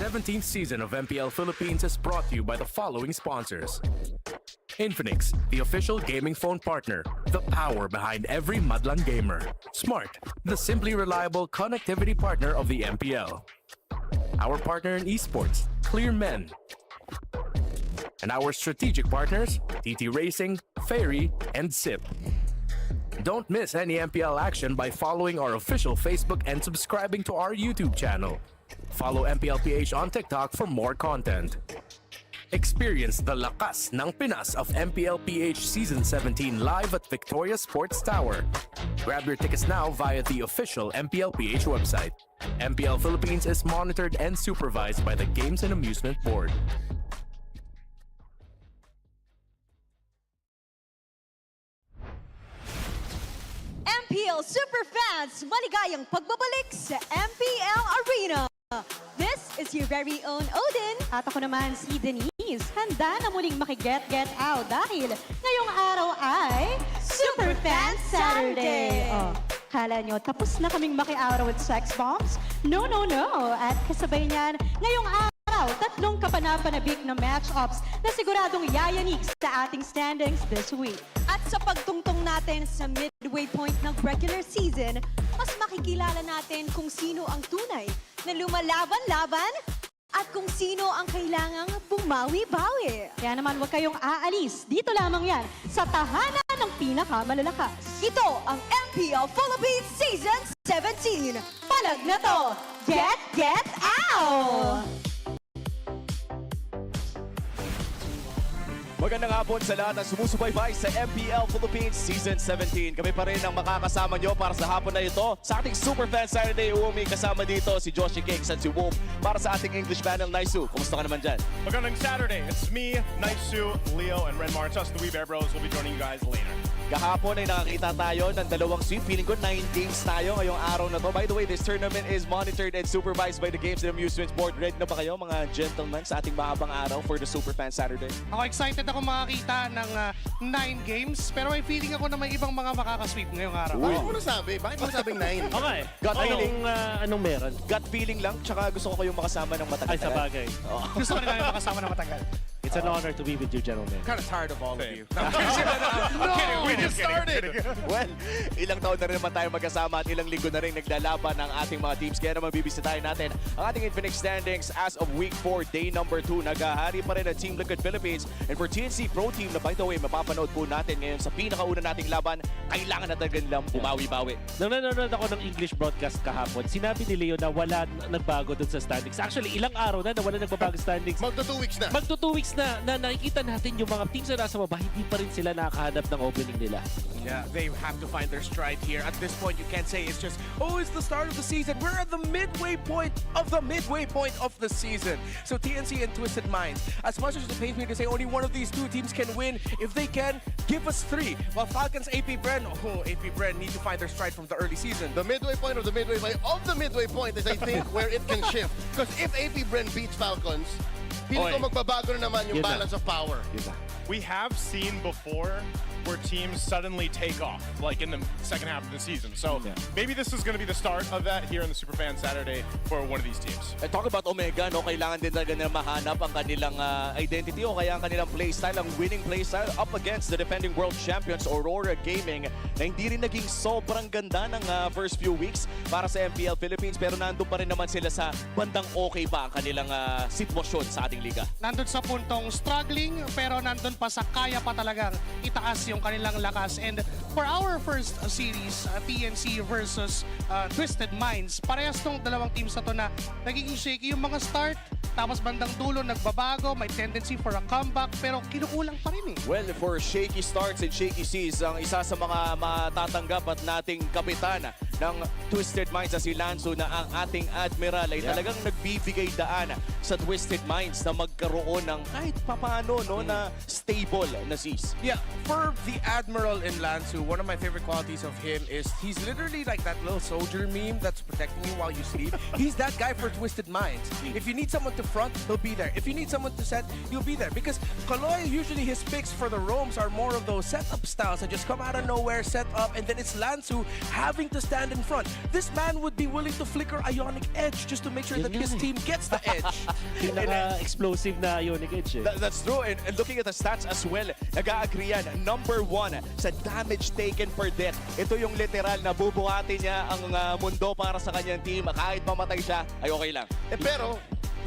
17th season of MPL Philippines is brought to you by the following sponsors. Infinix, the official gaming phone partner, the power behind every Madlang gamer. Smart, the simply reliable connectivity partner of the MPL. Our partner in esports, Clear Men. And our strategic partners, TT Racing, Ferry, and SIP. Don't miss any MPL action by following our official Facebook and subscribing to our YouTube channel. Follow MPL PH on TikTok for more content. Experience the lakas ng Pinas of MPL PH Season 17 live at Victoria Sports Tower. Grab your tickets now via the official MPL PH website. MPL Philippines is monitored and supervised by the Games and Amusement Board. MPL Superfans, maligayang pagbabalik sa MPL Arena. This is your very own Odin. At ako naman si Denise. Handa na muling maki-get out dahil ngayong araw ay Superfan Saturday. Oh, kala nyo tapos na kaming maki-araw with sex bombs? No. At kasabay niyan, ngayong araw, tatlong kapanapanabik na match-ups na siguradong yayanig sa ating standings this week. At sa pagtungtong natin sa midway point ng regular season, mas makikilala natin kung sino ang tunay na lumalaban-laban at kung sino ang kailangang bumawi-bawi. Kaya naman huwag kayong aalis. Dito lamang yan sa tahanan ng pinakamalalakas. Ito ang MPL Philippines Season 17. Palag na to! Get out! Magandang hapon sa lahat ng sumusubaybay sa MPL Philippines Season 17. Kami pa rin ang makakasama nyo para sa hapon na ito. Sa ating Superfan Saturday, Uumi, kasama dito si Joshi Kings at si Wolf para sa ating English panel, Naisu. Kumusta ka naman dyan? Magandang Saturday. It's me, Naisu, Leo, and Ren Martos. The WeBear Bros will be joining you guys later. Kahapon ay nakakita tayo ng dalawang sweep. Feeling ko 9 games tayo ngayong araw na to. By the way, this tournament is monitored and supervised by the Games and Amusements Board. Ready na ba kayo mga gentlemen sa ating mahabang araw for the Superfan Saturday? Ako excited ako makakita ng 9 games, pero may feeling ako na may ibang mga makakasweep ngayong araw. Bakit mo nasabi? Bakit mo nasabing 9? Okay. Gut feeling. Anong meron? Gut feeling lang, tsaka gusto ko kayong makasama ng matagal. Ay, sa bagay. Gusto ko na kayo makasama na matagal. It's an honor to be with you, gentlemen. Kind of tired of all of you. No, We just started! Well, ilang taon na rin naman tayo magkasama at ilang linggo na rin naglalaban ang ating mga teams. Kaya naman bibisitahin natin ang ating Infinix standings as of Week 4, Day number 2. Naghahari pa rin ang Team Liquid Philippines. And for TNC Pro Team, na by the way, mapapanood po natin ngayon sa pinakauna nating laban, kailangan na talaga nilang bumawi-bawi. Nung nanonood ako ng English broadcast kahapon, sinabi ni Leo na wala nagbago dun sa standings. Actually, ilang araw na wala nagbabago standings. Magto 2 weeks na. Magto 2 weeks na nakikita natin yung mga teams na nasa baba, hindi pa rin sila nakakahanap ng opening nila. Yeah, they have to find their stride here. At this point, you can't say it's just, oh, it's the start of the season. We're at the midway point of the season. So TNC and Twisted Minds, as much as it pains me to say only one of these two teams can win, if they can, give us 3. While Falcons, APBR, APBR need to find their stride from the early season. The midway point of the midway point is, I think, where it can shift. Because if AP Bren beats Falcons, feeling ko magbabago na naman yung balance of power. We have seen before where teams suddenly take off, like in the second half of the season. So maybe this is going to be the start of that here in the Superfan Saturday for one of these teams. And talk about Omega, no? Kailangan din talaga nila mahanap ang kanilang identity o kaya ang kanilang playstyle, ang winning playstyle up against the defending world champions, Aurora Gaming, na hindi rin naging sobrang ganda ng first few weeks para sa MPL Philippines, pero nandun pa rin naman sila sa bandang okay pa ang kanilang sitwasyon sa ating liga. Nandun sa puntong struggling, pero nandun pa sa kaya pa talagang itaas yung kanilang lakas. And for our first series, TNC versus Twisted Minds, parehas tong dalawang teams na to na nagiging shaky yung mga start, tapos bandang dulo nagbabago, may tendency for a comeback, pero kinukulang pa rin eh. Well, for shaky starts and shaky seas, ang isa sa mga matatanggap at nating kapitan ng Twisted Minds na si Lanzo, na ang ating Admiral ay talagang nagbibigay daan sa Twisted Minds na magkaroon ng kahit papano na stable na seas. Yeah, for the Admiral in Lansu, one of my favorite qualities of him is he's literally like that little soldier meme that's protecting you while you sleep. He's that guy for Twisted Minds. If you need someone to front, he'll be there. If you need someone to set, he'll be there. Because Kaloy, usually his picks for the roams are more of those setup styles that just come out of nowhere, set up, and then it's Lansu having to stand stand in front. This man would be willing to flicker Ionic Edge just to make sure that his team gets the edge. Pinaka-explosive na Ionic Edge. That's true. And looking at the stats as well, nag-a-agree yan. Number 1 sa damage taken per death. Ito yung literal na bubuhatin niya ang mundo para sa kanyang team. Kahit mamatay siya, ay okay lang. Pero,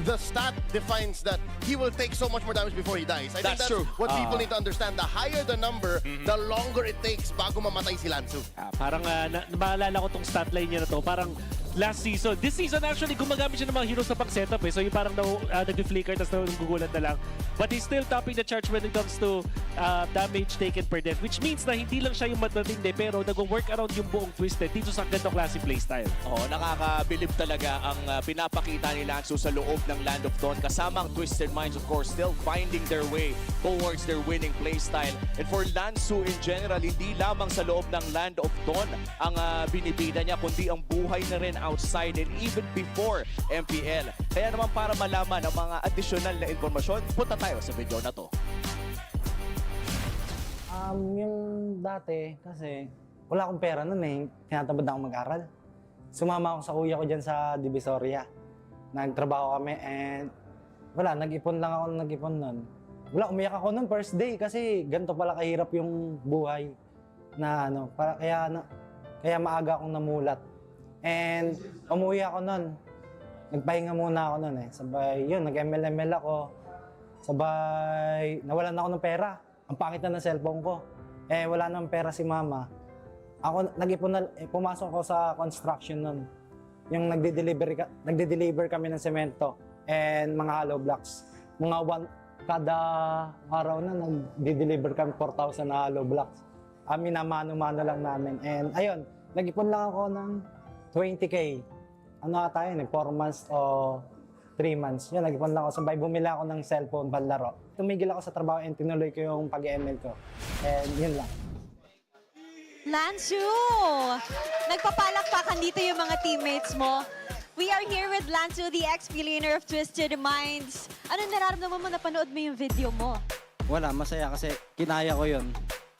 the stat defines that he will take so much more damage before he dies. I think That's that's true. what people need to understand. The higher the number, the longer it takes bago mamatay si Lansu. Parang maalala ko tong stat line niya na to. Parang last season. This season actually gumagamit siya ng mga heroes sa pang-setup eh. So yung parang nag-flicker tapos nagugulat na lang. But he's still topping the charts when it comes to damage taken per death. Which means na hindi lang siya yung matindi pero nag-work around yung buong Twisted dito sa ganito klase playstyle. Nakakabilib talaga ang pinapakita ni Lansu sa loob ng Land of Dawn. Kasama ang Twisted Minds, of course, still finding their way towards their winning playstyle. And for Lansu in general, hindi lamang sa loob ng Land of Dawn ang binibida niya, kundi ang buhay na rin outside and even before MPL. Kaya naman para malaman ang mga additional na informasyon, punta tayo sa video na to. Yung dati, kasi wala akong pera nun eh. Tinatamad akong mag-aral. Sumama ako sa kuya ko dyan sa Divisoria. Nagtrabaho kami and wala, nag-ipon lang ako nun. Wala, umiyak ako nun first day kasi ganito pala kahirap yung buhay na kaya maaga akong namulat. And umuwi ako nun. Nagpahinga muna ako nun eh. Sabay, yun, nag-ML ako. Sabay, nawalan ako ng pera. Ang pangit na ng cellphone ko. Eh, wala nang pera si mama. Ako, pumasok ako sa construction nun. Yung nagde-deliver kami ng semento and mga hollow blocks. Kada araw na nagde-deliver kami 4,000 na hollow blocks. Minamano-mano lang namin. And ayun, nag-ipon lang ako ng 20K. Ano ata yun, 4 months o 3 months. Yun, nag-ipon lang ako. Sabay, bumili ako ng cellphone, panlaro. Tumigil ako sa trabaho and tinuloy ko yung pag-ML ko. And yun lang. Lansu! Nagpapalakpakan dito yung mga teammates mo. We are here with Lansu, the ex-billionaire of Twisted Minds. Anong nararamdaman mo na panood mo yung video mo? Wala, masaya kasi kinaya ko yun.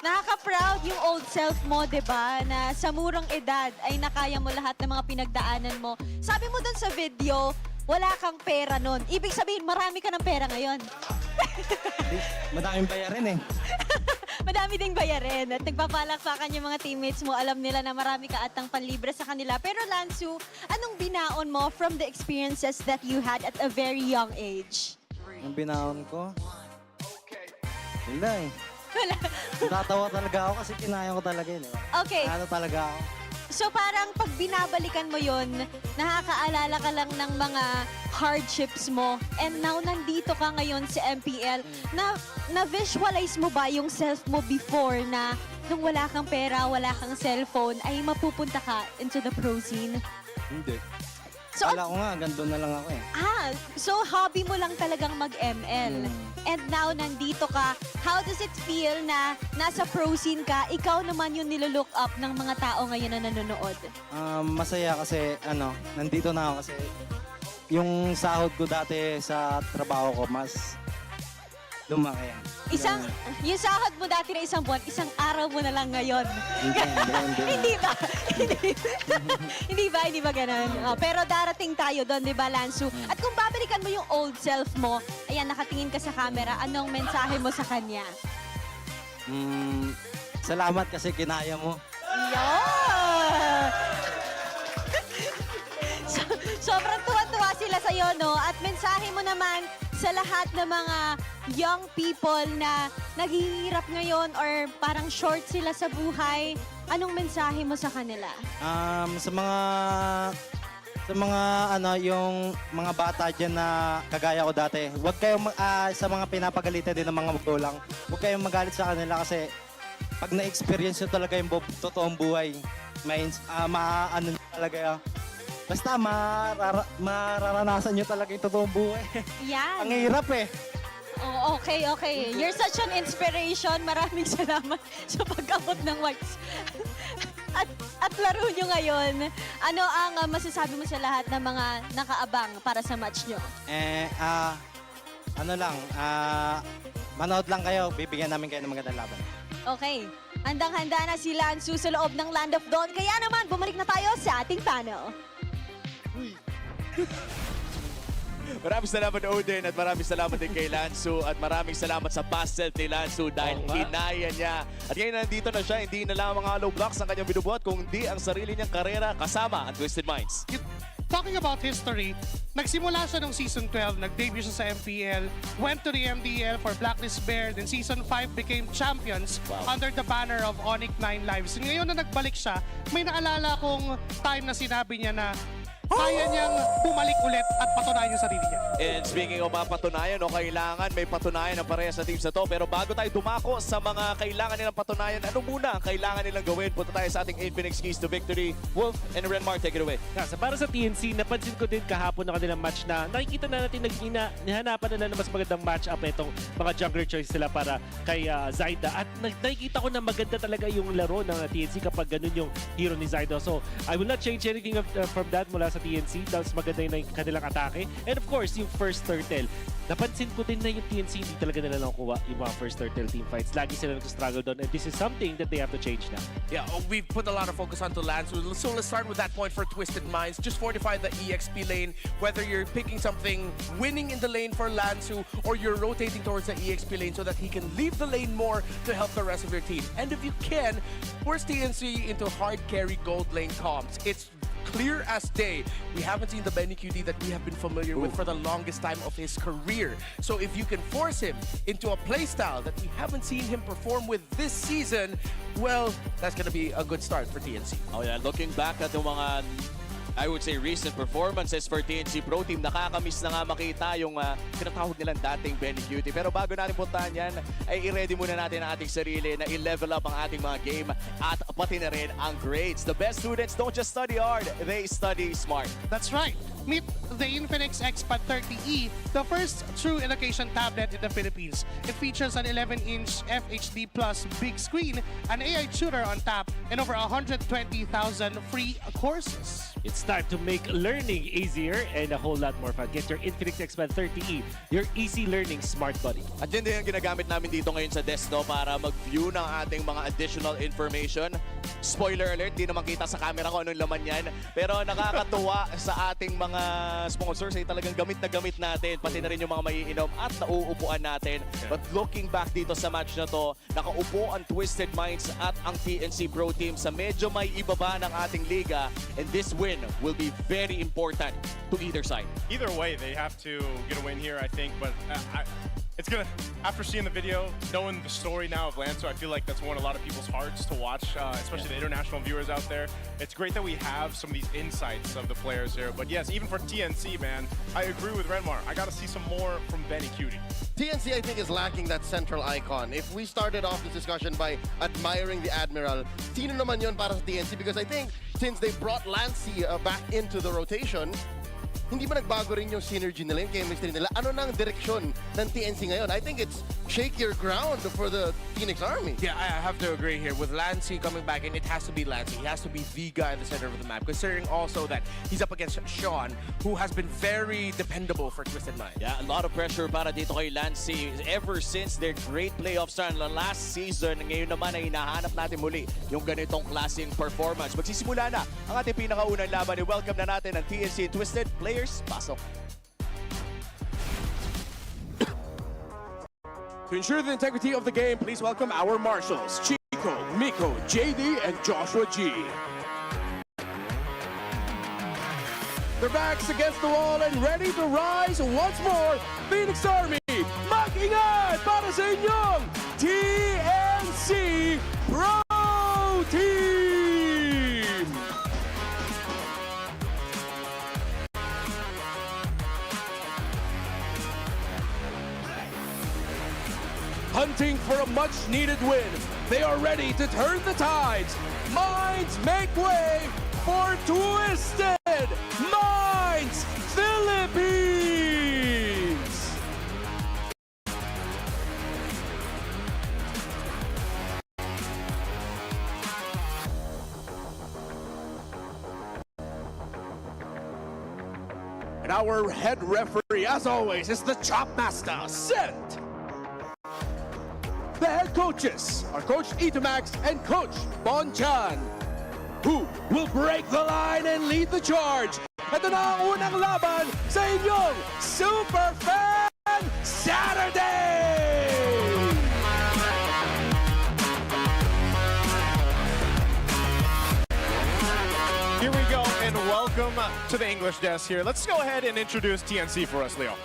Nakaka-proud yung old self mo, di ba? Na sa murang edad ay nakaya mo lahat ng mga pinagdaanan mo. Sabi mo dun sa video, wala kang pera nun. Ibig sabihin, marami ka ng pera ngayon. Madaming bayarin eh. Madami ding bayarin at nagpapalakpakan yung mga teammates mo. Alam nila na marami ka atang panlibre sa kanila. Pero Lansu, anong binaon mo from the experiences that you had at a very young age? Ang binaon ko? Wala eh. Natatawa talaga ako kasi kinaya ko talaga yun. Okay. Ano talaga ako? So parang pag binabalikan mo yon, nakakaalala ka lang ng mga hardships mo. And now nandito ka ngayon sa MPL. Na-visualize mo ba yung self mo before na nung wala kang pera, wala kang cellphone, ay mapupunta ka into the pro scene? Hindi. So, Kala ko nga, gandun na lang ako eh. So hobby mo lang talagang mag-ML. And now, nandito ka. How does it feel na nasa pro scene ka, ikaw naman yung nilook up ng mga tao ngayon na nanonood? Masaya kasi, nandito na ako kasi yung sahod ko dati sa trabaho ko, mas lumaki. Yung sahod mo dati na isang buwan, isang araw mo na lang ngayon. Hindi. Hindi ba ganun? Pero darating tayo doon, di ba, Lansu? At kung babalikan mo yung old self mo, ayan, nakatingin ka sa camera, anong mensahe mo sa kanya? Salamat kasi kinaya mo. Yeah! Sobrang tuwa-tuwa sila sa'yo, no? At mensahe mo naman sa lahat ng mga young people na naghihirap ngayon or parang short sila sa buhay, anong mensahe mo sa kanila? Sa mga yung mga bata diyan na kagaya ko dati, huwag kayong sa mga pinapagalitan din ng mga magulang. Huwag kayong magalit sa kanila kasi pag na-experience nyo talaga yung totoong buhay, talaga. Basta mararanasan nyo talaga yung totoong buhay. Yan. Ang hirap eh. Oh, okay. You're such an inspiration. Maraming salamat sa pag-abot ng whites. at laro nyo ngayon. Ano ang masasabi mo sa lahat ng mga nakaabang para sa match nyo? Manood lang kayo. Bibigyan namin kayo ng magandang laban. Okay. Handang-handa na si Lansu sa loob ng Land of Dawn. Kaya naman, bumalik na tayo sa ating panel. Maraming salamat Odin at maraming salamat din kay Lansu at maraming salamat sa past self ni Lansu dahil hinaya niya. At ngayon nandito na siya, hindi na lang mga hollow blocks ang kanyang binubuhat kundi ang sarili niyang karera kasama ang Twisted Minds. Talking about history, nagsimula siya ng Season 12, nag-debut siya sa MPL, went to the MDL for Blacklist Bear, then Season 5 became champions under the banner of Onyx 9 Lives. And ngayon na nagbalik siya, may naalala kong time na sinabi niya na kaya niyang bumalik ulit at patunayan yung sarili niya. And speaking of mga patunayan, kailangan may patunayan ang pareha sa teams na to. Pero bago tayo dumako sa mga kailangan nilang patunayan, ano muna ang kailangan nilang gawin? Punta tayo sa ating Infinix Keys to Victory. Wolf and Renmar, take it away. Para sa TNC, napansin ko din kahapon na kanilang match na nakikita na natin nahanapan nila na mas magandang match-up itong mga jungler choice nila para kay Zyda. At nakikita ko na maganda talaga yung laro ng TNC kapag ganun yung hero ni Zyda. So, I will not change anything from that mula sa TNC. Tapos maganda yung kanilang atake. And of course, yung first turtle. Napansin ko din na yung TNC hindi talaga nila nakukuha yung mga first turtle team fights. Lagi sila nag-struggle doon and this is something that they have to change now. Yeah, we've put a lot of focus onto Lansu. So let's start with that point for Twisted Minds. Just fortify the EXP lane. Whether you're picking something winning in the lane for Lansu or you're rotating towards the EXP lane so that he can leave the lane more to help the rest of your team. And if you can, force TNC into hard carry gold lane comps. It's clear as day. We haven't seen the Benny QD that we have been familiar with for the longest time of his career. So if you can force him into a playstyle that we haven't seen him perform with this season, well, that's going to be a good start for TNC. Oh yeah, looking back at yung mga I would say recent performances for TNC Pro Team, nakakamiss na nga makita yung tinatawag nilang dating Benny Cutie. Pero bago natin puntahan yan, ay i-ready muna natin ang ating sarili na i-level up ang ating mga game at pati na rin ang grades. The best students don't just study hard, they study smart. That's right. Meet the Infinix Xpad 30E, the first true education tablet in the Philippines. It features an 11-inch FHD Plus big screen, an AI tutor on top, and over 120,000 free courses. It's time to make learning easier and a whole lot more fun. Get your Infinix Xpad 30E, your easy learning smart buddy. At yun din ang ginagamit namin dito ngayon sa desk para mag-view ng ating mga additional information. Spoiler alert, di naman kita sa camera ko anong laman yan. Pero nakakatuwa sa ating mga sponsors ay talagang gamit na gamit natin. Pati na rin yung mga maiinom at nauupuan natin. But looking back dito sa match na to, nakaupo ang Twisted Minds at ang TNC Pro Team sa medyo may ibaba ng ating liga. And this win will be very important to either side. Either way, they have to get a win here, I think. But it's gonna, after seeing the video, knowing the story now of Lansu, I feel like that's won a lot of people's hearts to watch, especially the international viewers out there. It's great that we have some of these insights of the players here. But yes, even for TNC, man, I agree with Renmar. I gotta see some more from Benny Cutie. TNC, I think, is lacking that central icon. If we started off this discussion by admiring the Admiral, sino naman yun para sa TNC? Because I think since they brought Lancey back into the rotation, hindi ba nagbago rin yung synergy nila, yung chemistry nila? Ano nang direksyon ng TNC ngayon? I think it's shake your ground for the Phoenix Army. Yeah, I have to agree here. With Lancey coming back in, it has to be Lancey. He has to be the guy in the center of the map, considering also that he's up against Sean, who has been very dependable for Twisted Minds. Yeah, a lot of pressure para dito kay Lancey ever since their great playoffs run last season. Ngayon naman ay hinahanap natin muli yung ganitong klaseng performance. Magsisimula na ang ating pinakaunang laban. I-welcome na natin ang TNC Twisted players. Pasok. To ensure the integrity of the game, please welcome our marshals, Chico, Miko, JD, and Joshua G. Their backs against the wall and ready to rise once more. Phoenix Army, mag-ingat para sa inyong TNC Pro Team! Hunting for a much-needed win, they are ready to turn the tides. Minds make way for Twisted Minds Philippines! And our head referee, as always, is the Chop Master, Sent. the head coaches are Coach Itamax and Coach Bonchan. Who will break the line and lead the charge? Ito na ang unang laban sa inyong Super Fan Saturday! Here we go, and welcome to the English desk here. Let's go ahead and introduce TNC for us, Leo.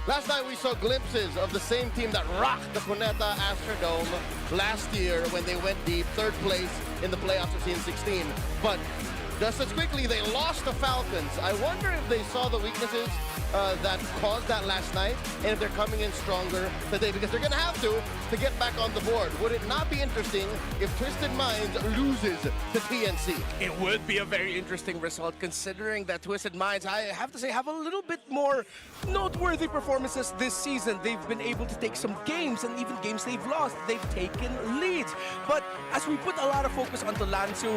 Last night we saw glimpses of the same team that rocked the Cuneta Astrodome last year when they went deep, third place in the playoffs of C16. But just as quickly, they lost the Falcons. I wonder if they saw the weaknesses that caused that last night, and if they're coming in stronger today, because they're going to have to get back on the board. Would it not be interesting if Twisted Minds loses to TNC? It would be a very interesting result considering that Twisted Minds, I have to say, have a little bit more noteworthy performances this season. They've been able to take some games, and even games they've lost, they've taken leads. But as we put a lot of focus onto Lansu,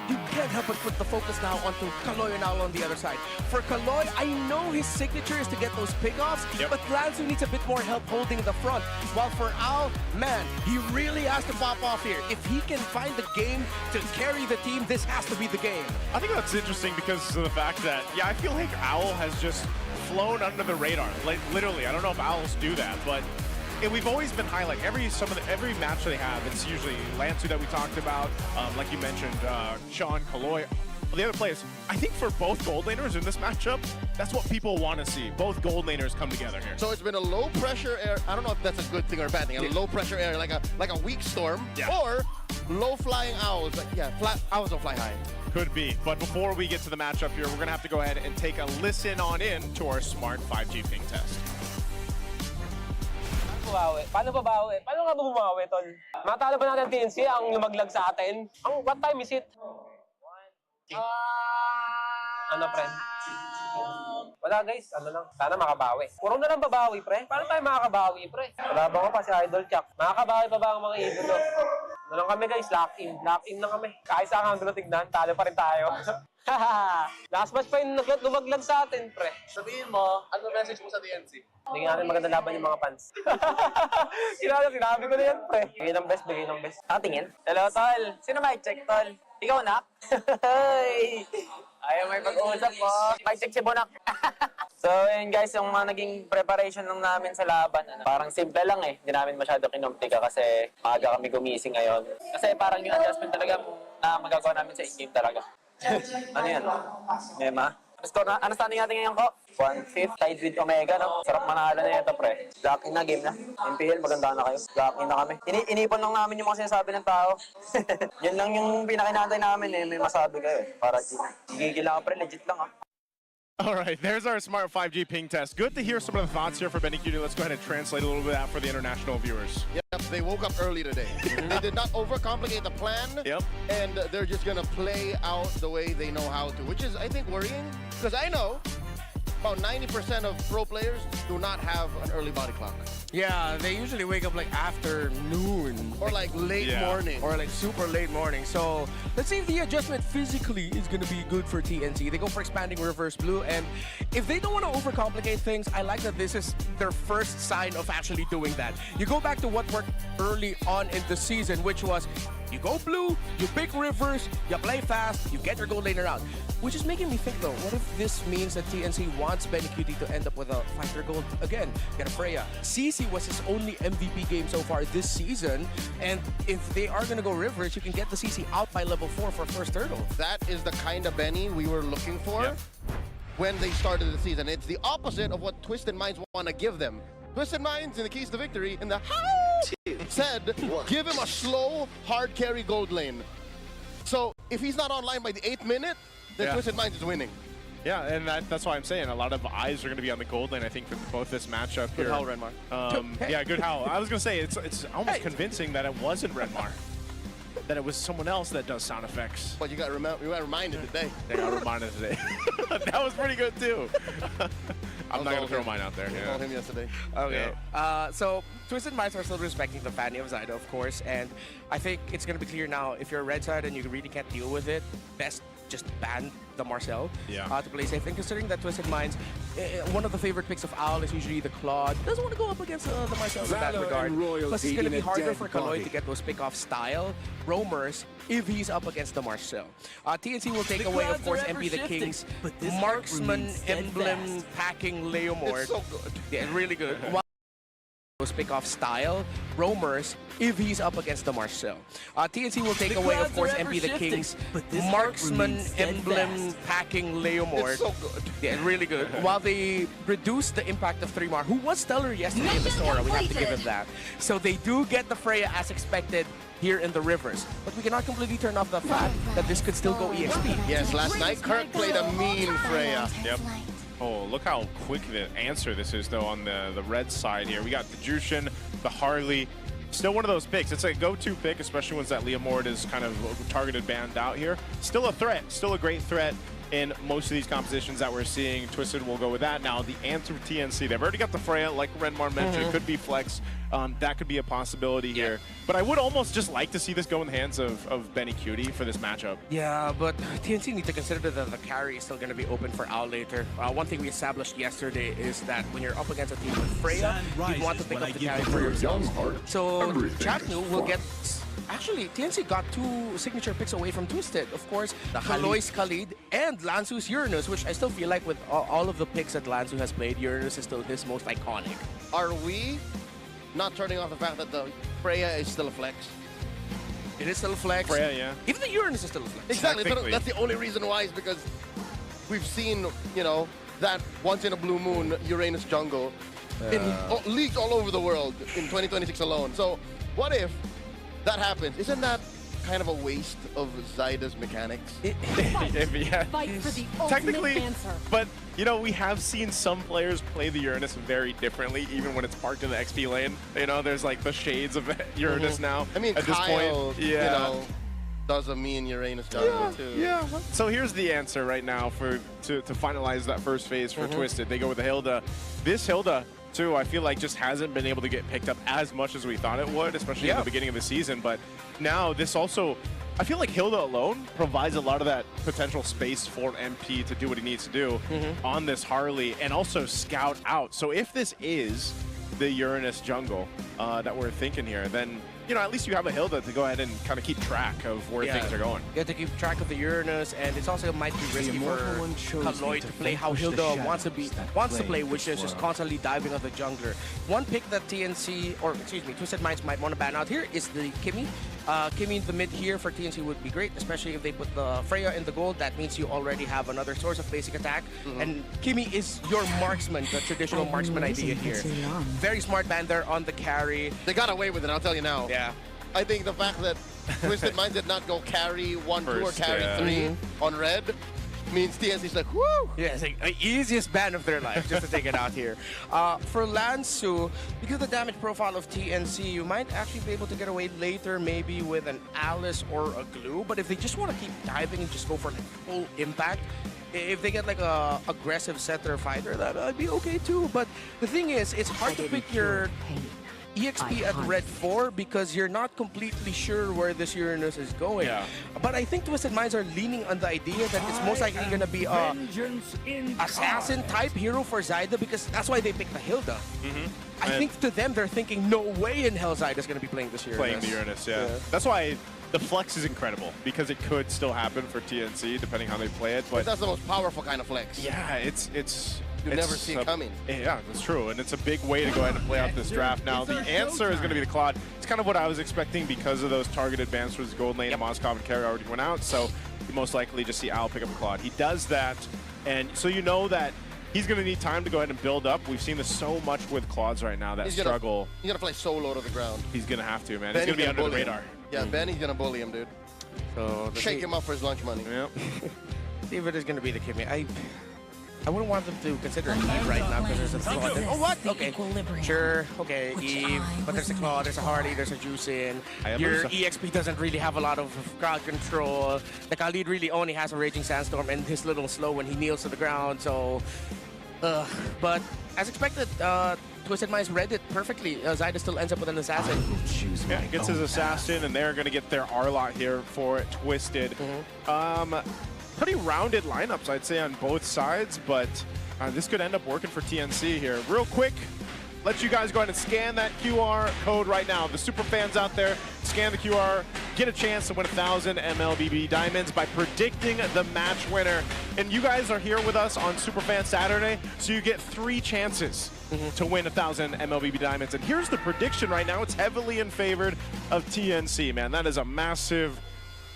you can't help but put the focus now onto Kaloy now on the other side. For Kaloy, I know his signature is to get those pickoffs, but Lansu needs a bit more help holding the front. While for Al, man, he really has to pop off here. If he can find the game to carry the team, this has to be the game. I think that's interesting because of the fact that, yeah, I feel like Owl has just flown under the radar. Like, literally, I don't know if Owls do that, but we've always been highlighting every match they have. It's usually Lansu that we talked about, like you mentioned, Sean, Kaloy. The other players, I think for both gold laners in this matchup, that's what people want to see. Both gold laners come together here. So it's been a low pressure air. I don't know if that's a good thing or a bad thing. A low pressure air, like a weak storm, or low flying owls. Owls don't fly high. Could be. But before we get to the matchup here, we're going to have to go ahead and take a listen on in to our smart 5G ping test. Paano babawi? Paano nga bumawi, tol? Matalo ba natin TNC ang lumaglag sa atin? What time is it? Ano, pre? Wala, guys. Ano lang. Sana makabawi. Puro na lang babawi, pre. Paano tayo makakabawi, pre? Wala ba ko pa si Idol Chuck? Makakabawi pa ba ang mga idolo? Ano lang kami, guys. Lock in. Lock in lang kami. Kahit sa ang tignan, talo pa rin tayo. Last match pa yung lumaglag sa atin, pre. Sabihin mo, ano message mo sa TNC? Hindi natin maganda laban yung mga fans. Sinabi ko na yan, pre. Bigay ng best, bigay ng best. Tingin. Hello, tol. Sino mic check, tol? Ikaw, Nak? Ayaw may pag-uusap po. Mic check si Bonak. So, yun guys, yung mga naging preparation lang namin sa laban, parang simple lang eh. Hindi namin masyado kinumplika kasi maaga kami gumising ngayon. Kasi parang yung adjustment talaga na magagawa namin sa in-game talaga. Ano yan? Mema? Score na, ano standing natin ngayon ko? 1-5, tied with Omega, no? Sarap manalo na ito, pre. Lucky na, game na. MPL, maganda na kayo. Lucky na kami. Inipon lang namin yung mga sinasabi ng tao. Yun lang yung pinakinantay namin eh. May masabi kayo eh. Para gigil lang, pre. Legit lang, ah. All right, there's our smart 5G ping test. Good to hear some of the thoughts here for Benny Cutie. Let's go ahead and translate a little bit of that for the international viewers. Yep, they woke up early today. They did not overcomplicate the plan. Yep. And they're just going to play out the way they know how to, which is, I think, worrying. Because I know about 90% of pro players do not have an early body clock. Yeah, they usually wake up like afternoon. Or like late morning. Or like super late morning. So let's see if the adjustment physically is going to be good for TNC. They go for expanding reverse blue. And if they don't want to overcomplicate things, I like that this is their first sign of actually doing that. You go back to what worked early on in the season, which was you go blue, you pick reverse, you play fast, you get your gold laner out. Which is making me think though, what if this means that TNC wants Benny Cutie to end up with a fighter gold again? Get a Freya. CC was his only MVP game so far this season, and if they are gonna go reverse, you can get the CC out by level 4 for first hurdle. That is the kind of Benny we were looking for when they started the season. It's the opposite of what Twisted Minds want to give them. Twisted Minds in the keys to victory in the house said, give him a slow, hard carry gold lane. So if he's not online by the 8th minute, then Twisted Minds is winning. Yeah, and that's why I'm saying a lot of eyes are going to be on the gold lane, I think, for both this matchup here. Good howl, Renmar. Yeah, good howl. I was going to say, it's almost convincing that it wasn't Renmar. That it was someone else that does sound effects. But you got reminded today. I got reminded today. That was pretty good, too. I'm not going to throw mine out there. I called him yesterday. Okay. So, Twisted Minds are still respecting the fandom side, of course, and I think it's going to be clear now, if you're a red side and you really can't deal with it, best just ban the Marcel Yeah. to play safe. And considering that Twisted Minds, one of the favorite picks of Owl is usually the Claude. Doesn't want to go up against the Marcel in that regard. Plus, it's going to be harder for Kaloy to get those pick-off style roamers if he's up against the Marcel. TNC will take away, of course, MP the King's marksman emblem packing Leomord. It's so good. Yeah, really good. Those pick-off style roamers if he's up against the Marcel. TNC will take away, of course, MP the King's marksman emblem packing Leomord. It's so good. Yeah, really good. While they reduce the impact of 3-Mar, who was stellar yesterday in the Sora, we have to give him that. So they do get the Freya as expected here in the Rivers. But we cannot completely turn off the fact that this could still go EXP. Yes, last night Kirk played a mean Freya. Yep. Oh, look how quick the answer this is, though, on the red side here. We got the Jushin, the Harley. Still one of those picks. It's a go-to pick, especially once that Leomord is kind of targeted banned out here. Still a threat. Still a great threat in most of these compositions that we're seeing. Twisted will go with that. Now, the answer for TNC, they've already got the Freya, like Renmar mentioned. It could be Flex. That could be a possibility here. But I would almost just like to see this go in the hands of Benny Cutie for this matchup. Yeah, but TNC need to consider that the carry is still going to be open for Owl later. One thing we established yesterday is that when you're up against a team with Freya, you want to pick up the carry for yourselves. So Chaknu will get... Actually, TNC got 2 signature picks away from Twisted. Of course, the Kaloy's Khalid and Lanzu's Uranus, which I still feel like with all of the picks that Lanzu has played, Uranus is still his most iconic. Are we not turning off the fact that the Freya is still a flex? It is still a flex. Freya, yeah. Even the Uranus is still a flex. Exactly. That's the only reason why is because we've seen, you know, that once in a blue moon Uranus jungle in leagues all over the world in 2026 alone. So what if that happens? Isn't that kind of a waste of Zyda's mechanics? Fight for the technically, but you know, we have seen some players play the Uranus very differently, even when it's parked in the XP lane. You know, there's like the shades of Uranus now. I mean, at Kyle, this point, you know, does a mean Uranus jungle too. Yeah. So here's the answer right now to finalize that first phase for Twisted. They go with the Hilda. This Hilda, too, I feel like just hasn't been able to get picked up as much as we thought it would, especially in the beginning of the season. But now this also, I feel like Hilda alone provides a lot of that potential space for MP to do what he needs to do on this Harley and also scout out. So if this is the Uranus jungle that we're thinking here, then you know, at least you have a Hilda to go ahead and kind of keep track of where things are going. You have to keep track of the Uranus, and it's also might be risky for Kaloy to play how Hilda wants to play, which is just constantly diving on the jungler. One pick that TNC, or excuse me, Twisted Minds might want to ban out here is the Kimmy. Kimmy in the mid here for TNC would be great, especially if they put the Freya in the gold. That means you already have another source of basic attack, and Kimmy is your marksman, the traditional marksman idea here. Very smart ban there on the carry. They got away with it, I'll tell you now. Yeah. I think the fact that Twisted Minds did not go carry 1, 2, or carry 3 on red means TNC's like, whoo! Yeah, it's like the easiest ban of their life just to take it out here. For Lanzu, because of the damage profile of TNC, you might actually be able to get away later maybe with an Alice or a Glue, but if they just want to keep diving and just go for like full impact, if they get like a aggressive setter fighter, that would be okay too. But the thing is, it's hard to pick your EXP at red 4 because you're not completely sure where this Uranus is going. Yeah. But I think Twisted Minds are leaning on the idea that it's most likely going to be a assassin type hero for Zyda because that's why they picked the Hilda. I think to them, they're thinking, no way in hell Zyda's going to be playing this Uranus. Playing the Uranus, yeah. That's why the flex is incredible because it could still happen for TNC depending how they play it. But that's the most powerful kind of flex. Yeah, it's you never see it coming. Yeah, that's true. And it's a big way to go ahead and play out this draft. Now, the answer is going to be the Claude. It's kind of what I was expecting because of those targeted bans for his gold lane. Moskov and Carry already went out, so you most likely just see Al pick up a Claude. He does that, and so you know that he's going to need time to go ahead and build up. We've seen this so much with Claudes right now, that struggle. He's going to play solo to the ground. He's going to have to, man. He's going to be under the radar. Yeah, Benny's going to bully him, dude. So shake him up for his lunch money. Yep. See if it is going to be the Kimmy. I wouldn't want them to consider Eve right now because there's a Claude. Oh, what? Okay. Sure. Okay, Eve. But there's a Claude, there's a Harley, there's a Juicin. Your EXP doesn't really have a lot of crowd control. The Khalid really only has a Raging Sandstorm and he's a little slow when he kneels to the ground. So, but as expected, Twisted Minds read it perfectly. Zyda still ends up with an assassin. Yeah, he gets his assassin, and they're going to get their R-Lot here for Twisted. pretty rounded lineups, I'd say, on both sides, but this could end up working for TNC here. Real quick, let you guys go ahead and scan that QR code right now. The super fans out there, scan the QR, get a chance to win 1,000 MLBB Diamonds by predicting the match winner. And you guys are here with us on Superfan Saturday, so you get 3 chances to win 1,000 MLBB Diamonds. And here's the prediction right now. It's heavily in favor of TNC, man. That is a massive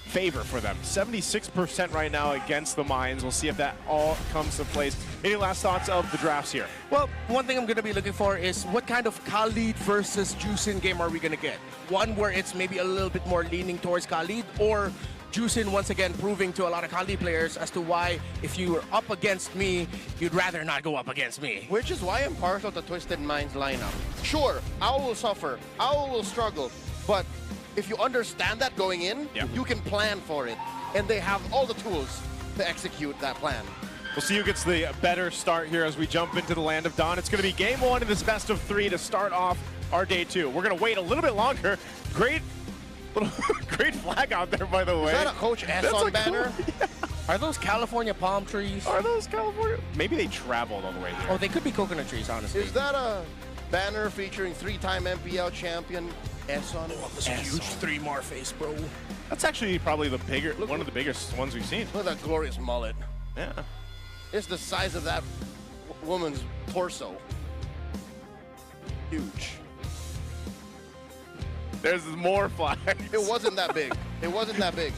favor for them. 76% right now against the Mines. We'll see if that all comes to place. Any last thoughts of the drafts here? Well, one thing I'm going to be looking for is what kind of Khalid versus Juicin game are we going to get? One where it's maybe a little bit more leaning towards Khalid, or Juicin once again proving to a lot of Khalid players as to why if you were up against me, you'd rather not go up against me. Which is why I'm partial to Twisted Minds lineup. Sure, Owl will suffer, Owl will struggle, but if you understand that going in, you can plan for it. And they have all the tools to execute that plan. We'll see who gets the better start here as we jump into the Land of Dawn. It's going to be game 1 in this best of 3 to start off our day 2. We're going to wait a little bit longer. Great flag out there, by the way. Is that a Coach S on banner? Yeah. Are those California palm trees? Are those California? Maybe they traveled all the way there. Oh, they could be coconut trees, honestly. Is that a banner featuring 3-time MPL champion S on it? This huge 3-mar face, bro. That's actually probably the one of the biggest ones we've seen. Look at that glorious mullet. Yeah. It's the size of that woman's torso. Huge. There's more flags. It wasn't that big. It wasn't that big.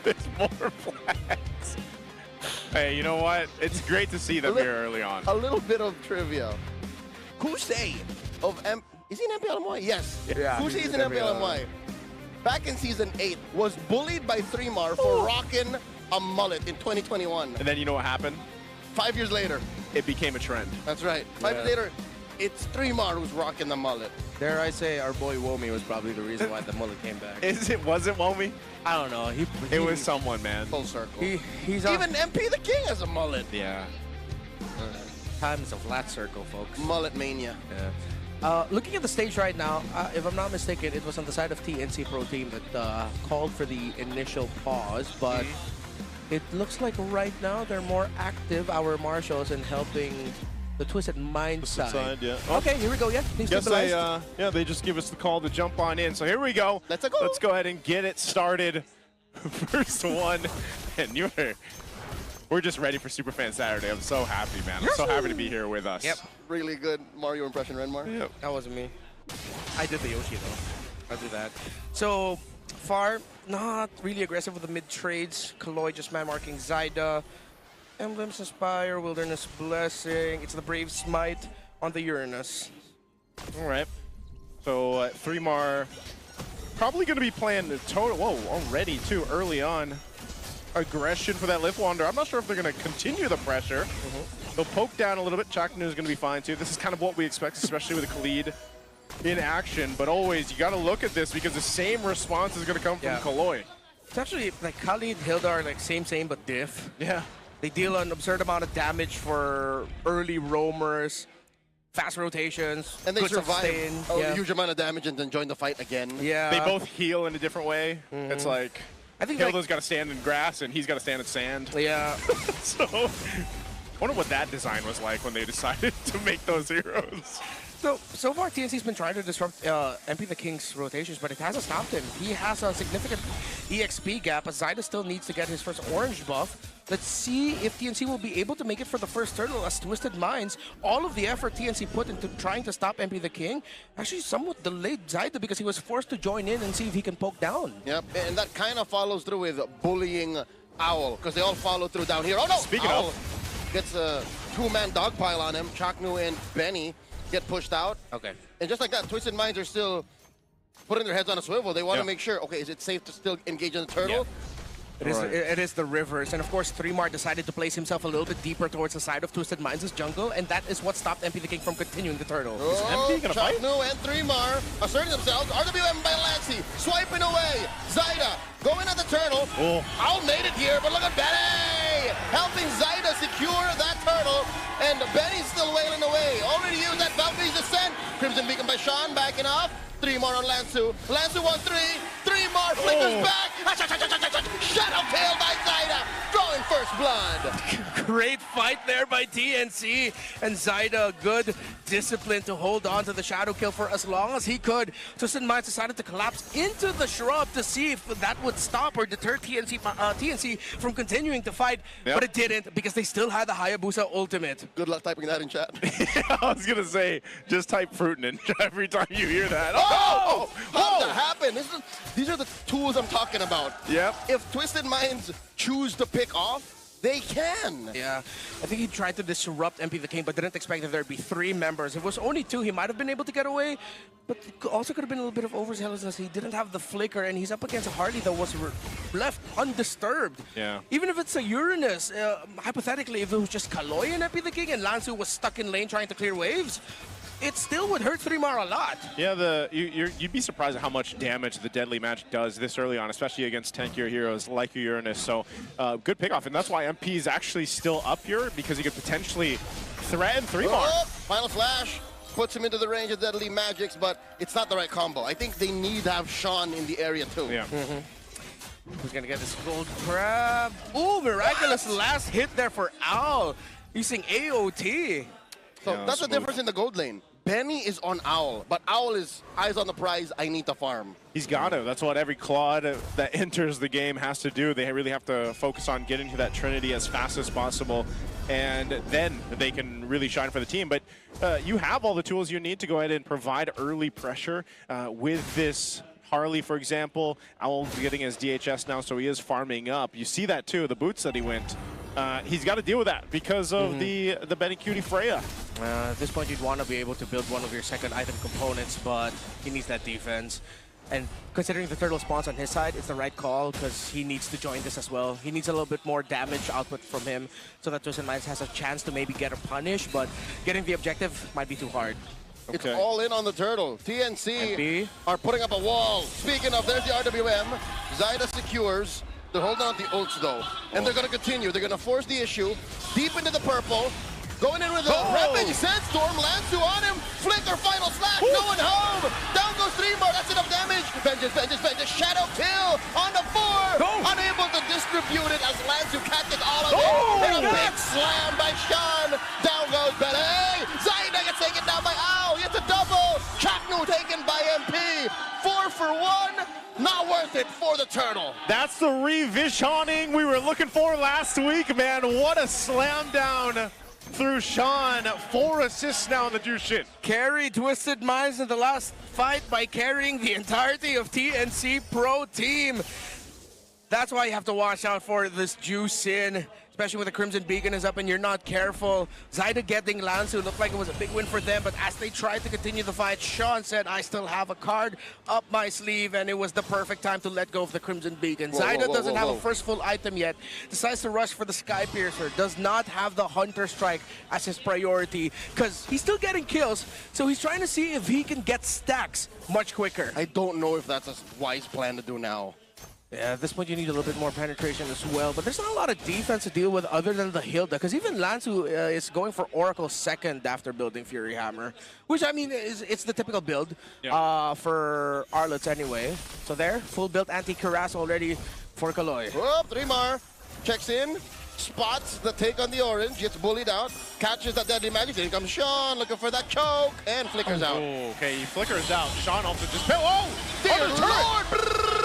There's more flags. Hey, you know what? It's great to see them here early on. A little bit of trivia. Kusei of is he in MPLMY? Yes. Yeah, Kusei is in MPLMY. Back in Season 8, was bullied by 3-mar for rocking a mullet in 2021. And then you know what happened? 5 years later. It became a trend. That's right. 5 years later, it's 3-mar who's rocking the mullet. Dare I say our boy Womi was probably the reason why the mullet came back. Was it Womi? I don't know. It was someone, man. Full circle. He's Even MP the King has a mullet. Yeah. Time is a flat circle, folks. Mullet mania. Yeah. Looking at the stage right now, if I'm not mistaken, it was on the side of TNC Pro Team that called for the initial pause, but it looks like right now they're more active, our marshals, in helping the Twisted Minds side. Yeah. Okay, here we go. Yeah, please they just give us the call to jump on in. So here we go. Let's go. Let's go ahead and get it started. First one, and we're just ready for Superfan Saturday. I'm so happy, man. I'm so happy to be here with us. Yep. Really good Mario impression, Renmar. Yep. That wasn't me. I did the Yoshi, though. I'll do that. So far, not really aggressive with the mid-trades. Kaloy just man-marking Zyda. Emblems Aspire, Wilderness Blessing. It's the Brave Smite on the Uranus. All right. So 3-mar probably going to be playing the total. Whoa, already too early on. Aggression for that Lift Wander. I'm not sure if they're going to continue the pressure. They'll poke down a little bit. Chaknu is going to be fine too. This is kind of what we expect, especially with Khalid in action. But always, you got to look at this because the same response is going to come from Kaloy. It's actually like Khalid, Hildar, like same, but diff. Yeah. They deal an absurd amount of damage for early roamers, fast rotations, and they good survive sustain. a huge amount of damage and then join the fight again. Yeah. They both heal in a different way. It's like I think Hilda's got to stand in grass and he's got to stand in sand. Yeah. So I wonder what that design was like when they decided to make those heroes. So far, TNC's been trying to disrupt MP the King's rotations, but it hasn't stopped him. He has a significant EXP gap, as Zyda still needs to get his first orange buff. Let's see if TNC will be able to make it for the first turtle, as Twisted Minds, all of the effort TNC put into trying to stop MP the King, actually somewhat delayed Zyda because he was forced to join in and see if he can poke down. Yep, and that kind of follows through with bullying Owl, because they all follow through down here. Oh no! Speaking Owl of, gets a 2-man dogpile on him. Chaknu and Benny get pushed out. Okay. And just like that, Twisted Minds are still putting their heads on a swivel. They want to make sure, okay, is it safe to still engage in the turtle? It is the rivers, and of course 3-mar decided to place himself a little bit deeper towards the side of Twisted Minds' jungle, and that is what stopped MP the King from continuing the turtle. Oh, is MP gonna fight? Chaknu and 3-mar asserting themselves. RWM by Lancey, swiping away. Zyda going at the turtle. Owl made it here, but look at Benny! Helping Zyda secure that turtle, and Benny's still wailing away. Already used that Valvey's Descent. Crimson Beacon by Sean backing off. 3-mar on Lansu. Lansu 1-3. 3 more flickers back. Shadow tail by Zaida, drawing first blood. Great fight there by TNC, and Zaida, good discipline to hold on to the shadow kill for as long as he could. Twisted Minds decided to collapse into the shrub to see if that would stop or deter TNC from continuing to fight, but it didn't because they still had the Hayabusa ultimate. Good luck typing that in chat. I was gonna say, just type Fruitin' in every time you hear that. Oh! How did that happen? These are the tools I'm talking about. Yep. If Twisted Minds choose to pick off, they can. Yeah, I think he tried to disrupt MP the King, but didn't expect that there'd be 3 members. If it was only 2, he might have been able to get away, but it also could have been a little bit of overzealousness. He didn't have the flicker, and he's up against a Harley that was left undisturbed. Yeah. Even if it's a Uranus, hypothetically, if it was just Kaloy and MP the King, and Lansu was stuck in lane trying to clear waves, it still would hurt 3mar a lot. Yeah, you'd be surprised at how much damage the Deadly Magic does this early on, especially against tankier heroes like Uranus. So good pickoff, and that's why MP is actually still up here, because he could potentially threaten 3mar. Oh, final flash puts him into the range of Deadly Magics, but it's not the right combo. I think they need to have Sean in the area too. Yeah. Who's gonna get this gold crab? Ooh, miraculous last hit there for Owl using AOT. So Yeah, that's the smooth. difference in the gold lane. Benny is on Owl, but Owl is eyes on the prize. I need to farm. He's got to. That's what every Claude that enters the game has to do. They really have to focus on getting to that Trinity as fast as possible, and then they can really shine for the team. But you have all the tools you need to go ahead and provide early pressure with this Harley, for example. Owl's getting his DHS now, so he is farming up. You see that too, the boots that he went. He's got to deal with that because of the Benny Cutie Freya. At this point, you'd want to be able to build one of your second item components, but he needs that defense. And considering the turtle spawns on his side, it's the right call because he needs to join this as well. He needs a little bit more damage output from him so that Twisted Minds has a chance to maybe get a punish, but getting the objective might be too hard. It's all in on the turtle. TNC are putting up a wall. Speaking of, there's the RWM. Zaida secures. They're holding on to the ults though. And they're going to continue. They're going to force the issue deep into the purple. Going in with a Rampage Sandstorm. Lansu on him. Flicker, final slash. No one home. Down goes 3mar. That's enough damage. Vengeance. Shadow kill on the 4. Unable to distribute it as Lansu catches all of it. And a big slam by Sean. Down goes Benny. Zaida gets taken down by Owl. It's a double. Chaknu taken by MP. 4 for 1. Not worth it for the turtle. That's the revisioning we were looking for last week, man. What a slam down through Sean. 4 assists now in the Jushin. Carry Twisted Minds in the last fight by carrying the entirety of TNC Pro team. That's why you have to watch out for this Jushin, especially when the Crimson Beacon is up and you're not careful. Zaida getting Lansu looked like it was a big win for them, but as they tried to continue the fight, Sean said, I still have a card up my sleeve, and it was the perfect time to let go of the Crimson Beacon. Zaida doesn't have a first full item yet, decides to rush for the Sky Piercer, does not have the Hunter Strike as his priority, because he's still getting kills, so he's trying to see if he can get stacks much quicker. I don't know if that's a wise plan to do now. Yeah, at this point you need a little bit more penetration as well, but there's not a lot of defense to deal with other than the Hilda, because even Lansu is going for Oracle second after building Fury Hammer, which I mean it's the typical build for Arlets anyway. So there, full build anti-Cuirass already for Kaloy. Whoop, 3mar checks in, spots the take on the orange, gets bullied out, catches that Deadly Magic. In comes Sean looking for that choke and flickers out. Okay, he flickers out. Sean also just Dear Lord!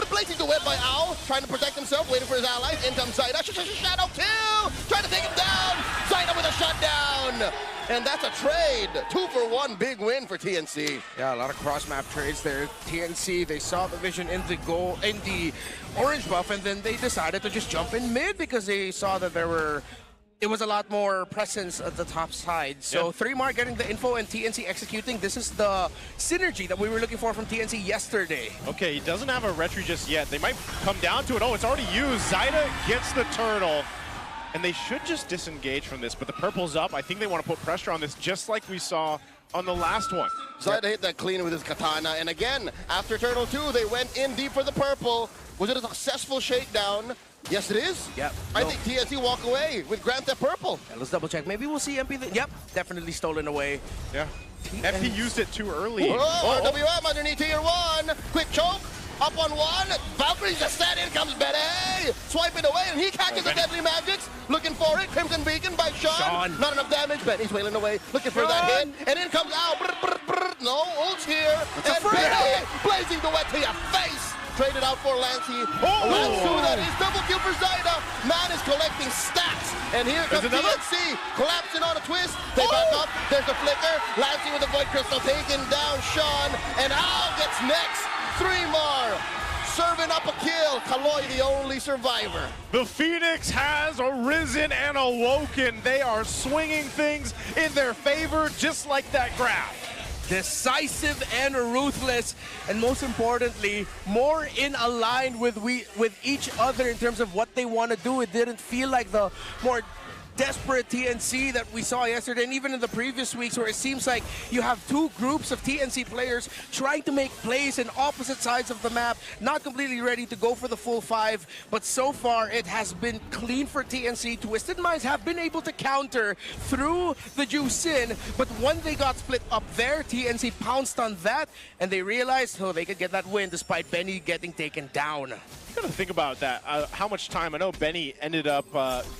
Blazing the web by Owl, trying to protect himself, waiting for his allies. In comes Zaida. Shadow kill! Trying to take him down! Zaida with a shutdown! And that's a trade. 2 for 1, big win for TNC. Yeah, a lot of cross-map trades there. TNC, they saw the vision in the orange buff, and then they decided to just jump in mid because they saw that it was a lot more presence at the top side. So 3mar getting the info and TNC executing. This is the synergy that we were looking for from TNC yesterday. Okay, he doesn't have a retry just yet. They might come down to it. Oh, it's already used. Zaida gets the turtle. And they should just disengage from this, but the purple's up. I think they want to put pressure on this just like we saw on the last one. Zaida hit that clean with his katana. And again, after Turtle 2, they went in deep for the purple. Was it a successful shakedown? Yes, it is. Yep. I think TNC walk away with Grant that purple. Yeah, let's double check. Maybe we'll see MP. Yep, definitely stolen away. Yeah. MP used it too early. RWM underneath tier 1. Quick choke. Up on one. Valkyrie's just set in. Comes Benny. Swipe it away, and he catches the Deadly Magics. Looking for it. Crimson Beacon by Sean. Not enough damage. Benny's wailing away. Looking for that hit. And in comes Al. No, ult's here. And Benny blazing the wet to your face. Traded out for Lancey. Lansu, that is double kill for Zyda. Man is collecting stacks. And here comes TNC. Collapsing on a twist. They back up. There's the flicker. Lancey with the Void Crystal taking down Sean. And Al gets next. 3-mar. Serving up a kill. Kaloy, the only survivor. The Phoenix has arisen and awoken. They are swinging things in their favor, just like that graph. Decisive and ruthless, and most importantly, more in aligned with each other in terms of what they want to do. It didn't feel like the more desperate TNC that we saw yesterday, and even in the previous weeks, where it seems like you have two groups of TNC players trying to make plays in opposite sides of the map, not completely ready to go for the full 5, but so far it has been clean for TNC. Twisted Minds have been able to counter through the Juicin, but when they got split up there, TNC pounced on that, and they realized, they could get that win despite Benny getting taken down. You gotta think about that. How much time? I know Benny ended up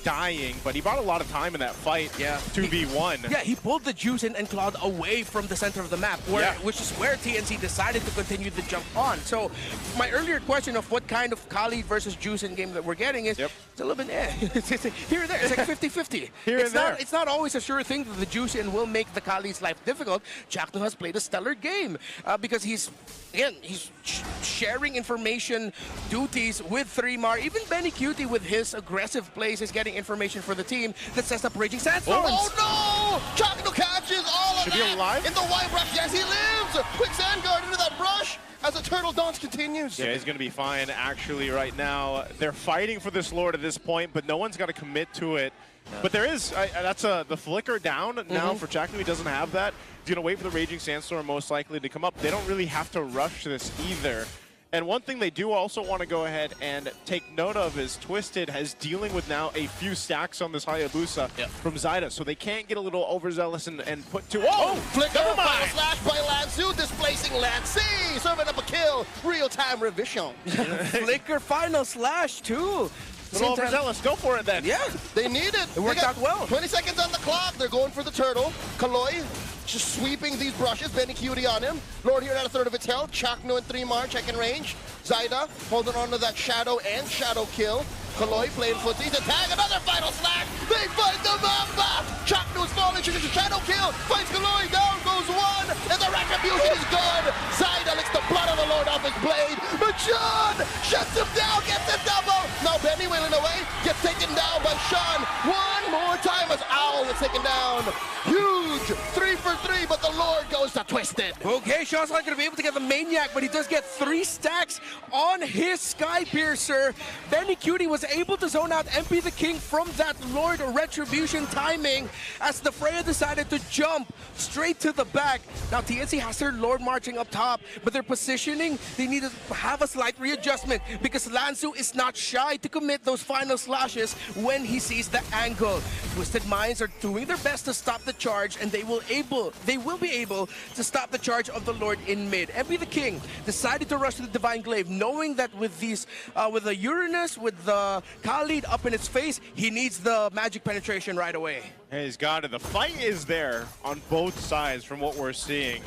dying, but he brought a lot of time in that fight. Yeah. 2v1. Yeah, he pulled the Juicin and Cloud away from the center of the map, which is where TNC decided to continue the jump on. So my earlier question of what kind of Kali versus Juicin game that we're getting is it's a little bit it's here and there. It's like 50-50. It's not always a sure thing that the Juicin will make the Kali's life difficult. Jackno has played a stellar game because he's sharing information duties with 3-mar. Even Benny Cutie with his aggressive plays is getting information for the team that sets up Raging Sandstorms. Oh no! Jackno catches all of Should that be alive? in the white brush. Yes, he lives! Quick sand guard into that brush as the turtle dance continues. Yeah, he's going to be fine actually right now. They're fighting for this Lord at this point, but no one's got to commit to it. But there is, that's the flicker down now for Jackno. He doesn't have that. He's going to wait for the Raging Sandstorm most likely to come up. They don't really have to rush this either. And one thing they do also want to go ahead and take note of is Twisted is dealing with now a few stacks on this Hayabusa from Zyda, so they can't get a little overzealous and put two. Flicker, final slash by Lansu, displacing Lancey, serving up a kill, real-time revision. Flicker final slash too. Little overzealous, go for it then. Yeah, they need it. It worked out well. 20 seconds on the clock. They're going for the turtle. Kaloy just sweeping these brushes. Benny Cutie on him. Lord here at a third of its health. Chakno and 3-mar checking range. Zyda holding on to that shadow and shadow kill. Kaloy playing footsies. A tag, another final slash. They fight the Mamba. Chakno is falling. She gets a shadow kill. Fights Kaloy. Down goes one. And the retribution is good. Zyda licks the blood of the Lord off his blade. But Sean shuts him down. Gets a double. Now Benny wailing away. Gets taken down by Sean. One more time as Owl is taken down. Huge 3 for 3, but the Lord goes to Twisted. Okay, Sean's not going to be able to get the Maniac, but he does get 3 stacks on his Sky Piercer. Benny Cutie was able to zone out MP the King from that Lord Retribution timing as the Freya decided to jump straight to the back. Now TNC has their Lord marching up top, but their positioning, they need to have a slight readjustment because Lansu is not shy to commit those final slashes when he sees the angle. Twisted Minds are doing their best to stop the charge, and they will be able to stop the charge of the Lord in mid. MP the King decided to rush to the Divine Glaive, knowing that with these, with the Uranus, with the Khalid up in its face, he needs the magic penetration right away. He's got it. The fight is there on both sides from what we're seeing.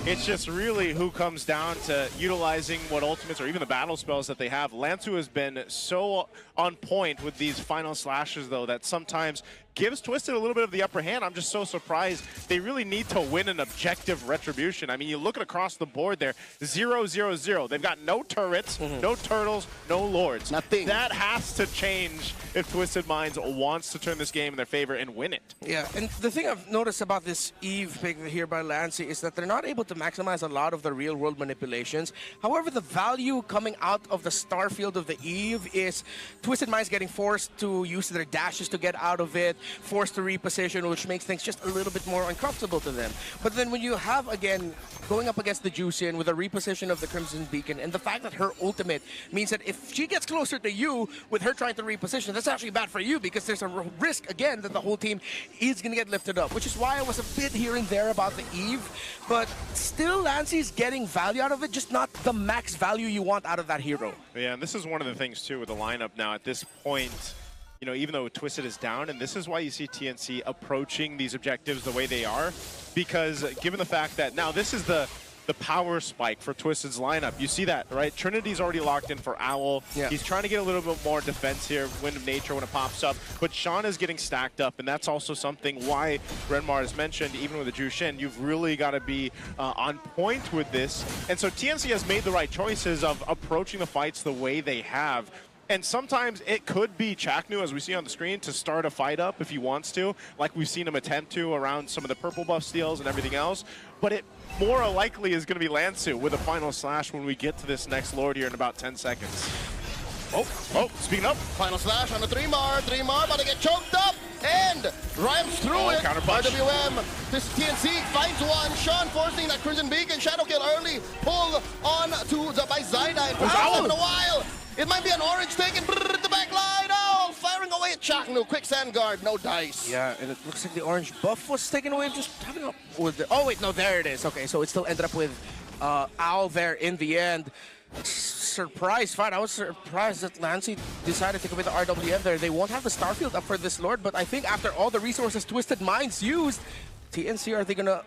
It's just really who comes down to utilizing what ultimates or even the battle spells that they have. Lansu has been so on point with these final slashes, though, that sometimes gives Twisted a little bit of the upper hand. I'm just so surprised. They really need to win an objective retribution. I mean, you look at across the board there, 0-0-0. They've got no turrets, no turtles, no lords. Nothing. That has to change if Twisted Minds wants to turn this game in their favor and win it. Yeah, and the thing I've noticed about this Eve pick here by Lancey is that they're not able to maximize a lot of the real-world manipulations. However, the value coming out of the star field of the Eve is Twisted Minds getting forced to use their dashes to get out of it. forced to reposition, which makes things just a little bit more uncomfortable to them. But then when you have, again, going up against the Juicin with a reposition of the Crimson Beacon, and the fact that her ultimate means that if she gets closer to you with her trying to reposition, that's actually bad for you because there's a risk, again, that the whole team is going to get lifted up, which is why I was a bit here and there about the Eve. But still, Lancey's getting value out of it, just not the max value you want out of that hero. Yeah, and this is one of the things, too, with the lineup now. At this point, you know, even though Twisted is down, and this is why you see TNC approaching these objectives the way they are, because given the fact that now this is the power spike for Twisted's lineup. You see that, right? Trinity's already locked in for Owl. Yeah. He's trying to get a little bit more defense here, Wind of Nature when it pops up, but Sean is getting stacked up, and that's also something why Renmar has mentioned, even with the Jushin, you've really got to be on point with this. And so TNC has made the right choices of approaching the fights the way they have. And sometimes it could be Chaknu, as we see on the screen, to start a fight up if he wants to, like we've seen him attempt to around some of the purple buff steals and everything else. But it more likely is going to be Lansu with a final slash when we get to this next Lord here in about 10 seconds. Oh, speaking up. Final slash on the 3-Mar. 3-Mar about to get choked up and rhymes through it. Counterpunch. RWM, this TNC finds one. Sean forcing that Crimson Beacon. Shadow kill early. Pull on to the by Zyda. And for in a while. It might be an orange taken. The back line. Oh, firing away at Chaknu. Quicksand guard. No dice. Yeah, and it looks like the orange buff was taken away. Just having up with the, oh wait, no, there it is. Okay, so it still ended up with Owl there in the end. Surprise fight. I was surprised that Lancey decided to commit the RWM there. They won't have the Starfield up for this Lord, but I think after all the resources Twisted Minds used, TNC, are they gonna...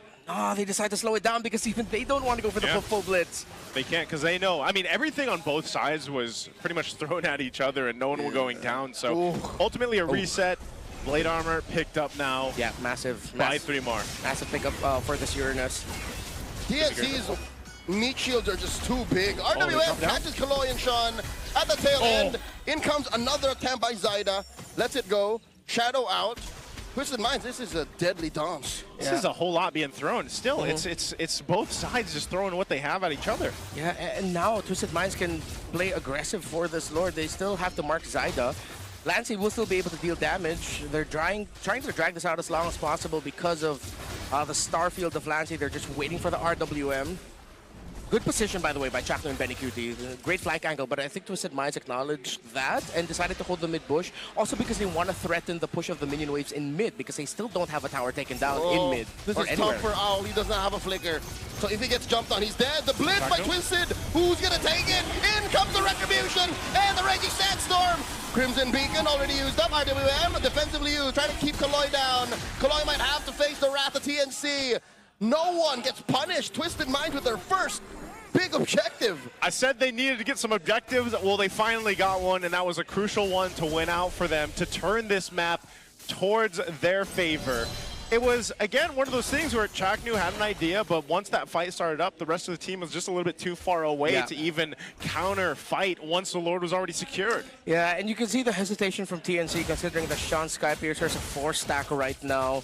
they decide to slow it down because even they don't want to go for the full blitz. They can't because they know. I mean, everything on both sides was pretty much thrown at each other and no one was going down. So ultimately a reset. Blade armor picked up now. Yeah, massive. By 3-Mar. Massive pickup for this Uranus. TNC's meat shields are just too big. RWM catches Kaloy and Sean at the tail end. In comes another attempt by Zyda. Lets it go. Shadow out. Twisted Minds, this is a deadly dance. This is a whole lot being thrown. Still, it's both sides just throwing what they have at each other. Yeah, and now Twisted Minds can play aggressive for this Lord. They still have to mark Zyda. Lancey will still be able to deal damage. They're trying to drag this out as long as possible because of the Starfield of Lancey. They're just waiting for the RWM. Good position, by the way, by Chaknu and Benny QT. Great flank angle, but I think Twisted Minds acknowledged that and decided to hold the mid bush. Also because they want to threaten the push of the minion waves in mid because they still don't have a tower taken down in mid. This is tough for Owl. He does not have a flicker. So if he gets jumped on, he's dead. The blitz by Twisted. Who's going to take it? In comes the Retribution and the Raging Sandstorm. Crimson Beacon already used up. RWM defensively used. Trying to keep Kaloy down. Kaloy might have to face the wrath of TNC. No one gets punished. Twisted Minds with their first big objective. I said they needed to get some objectives. Well, they finally got one, and that was a crucial one to win out for them, to turn this map towards their favor. It was, again, one of those things where Chaknu had an idea, but once that fight started up, the rest of the team was just a little bit too far away to even counter fight once the Lord was already secured. Yeah, and you can see the hesitation from TNC considering that Sean Skypiercer is a 4-stack right now.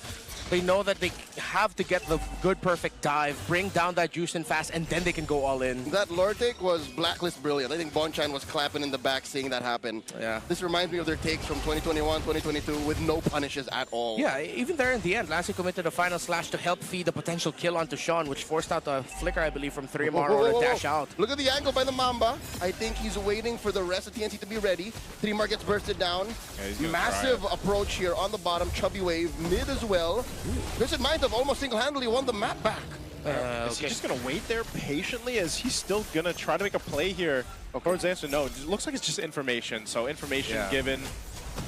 They know that they have to get the good perfect dive, bring down that Juicin fast, and then they can go all in. That Lord take was Blacklist brilliant. I think Bonchan was clapping in the back seeing that happen. Yeah. This reminds me of their takes from 2021, 2022 with no punishes at all. Yeah, even there in the end, Lancey committed a final slash to help feed a potential kill onto Sean, which forced out a flicker, I believe, from 3-Mar or a dash out. Look at the angle by the Mamba. I think he's waiting for the rest of TNC to be ready. 3-Mar gets bursted down. Yeah, massive approach here on the bottom. Chubby wave, mid as well. Twisted Minds have almost single-handedly won the map back. Is he just going to wait there patiently? Is he still going to try to make a play here? Towards the answer, no. It looks like it's just information. So information given,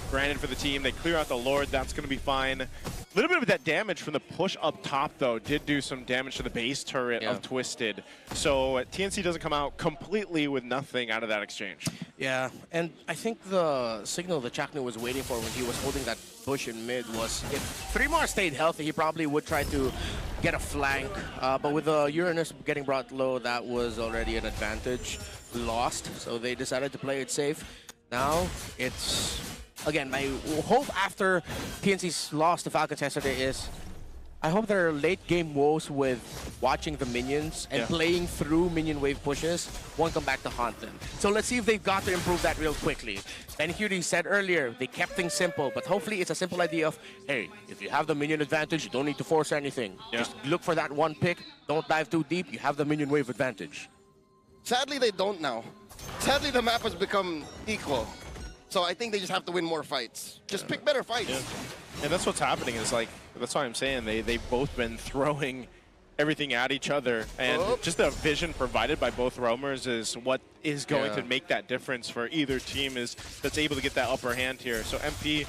granted for the team. They clear out the Lord. That's going to be fine. A little bit of that damage from the push up top, though, did do some damage to the base turret of Twisted. So TNC doesn't come out completely with nothing out of that exchange. Yeah, and I think the signal that Chaknu was waiting for when he was holding that bush in mid was if 3-Mar stayed healthy, he probably would try to get a flank. But with the Uranus getting brought low, that was already an advantage lost. So they decided to play it safe. Now it's, again, my hope after TNC's loss to Falcons yesterday is I hope there are late game woes with watching the minions and playing through minion wave pushes won't come back to haunt them. So let's see if they've got to improve that real quickly. BenQt said earlier, they kept things simple, but hopefully it's a simple idea of, hey, if you have the minion advantage, you don't need to force anything. Just look for that one pick, don't dive too deep, you have the minion wave advantage. Sadly, they don't now. Sadly, the map has become equal. So I think they just have to win more fights. Just pick better fights. And that's what's happening is like, that's why I'm saying they've both been throwing everything at each other. And just the vision provided by both roamers is what is going to make that difference for either team that's able to get that upper hand here. So MP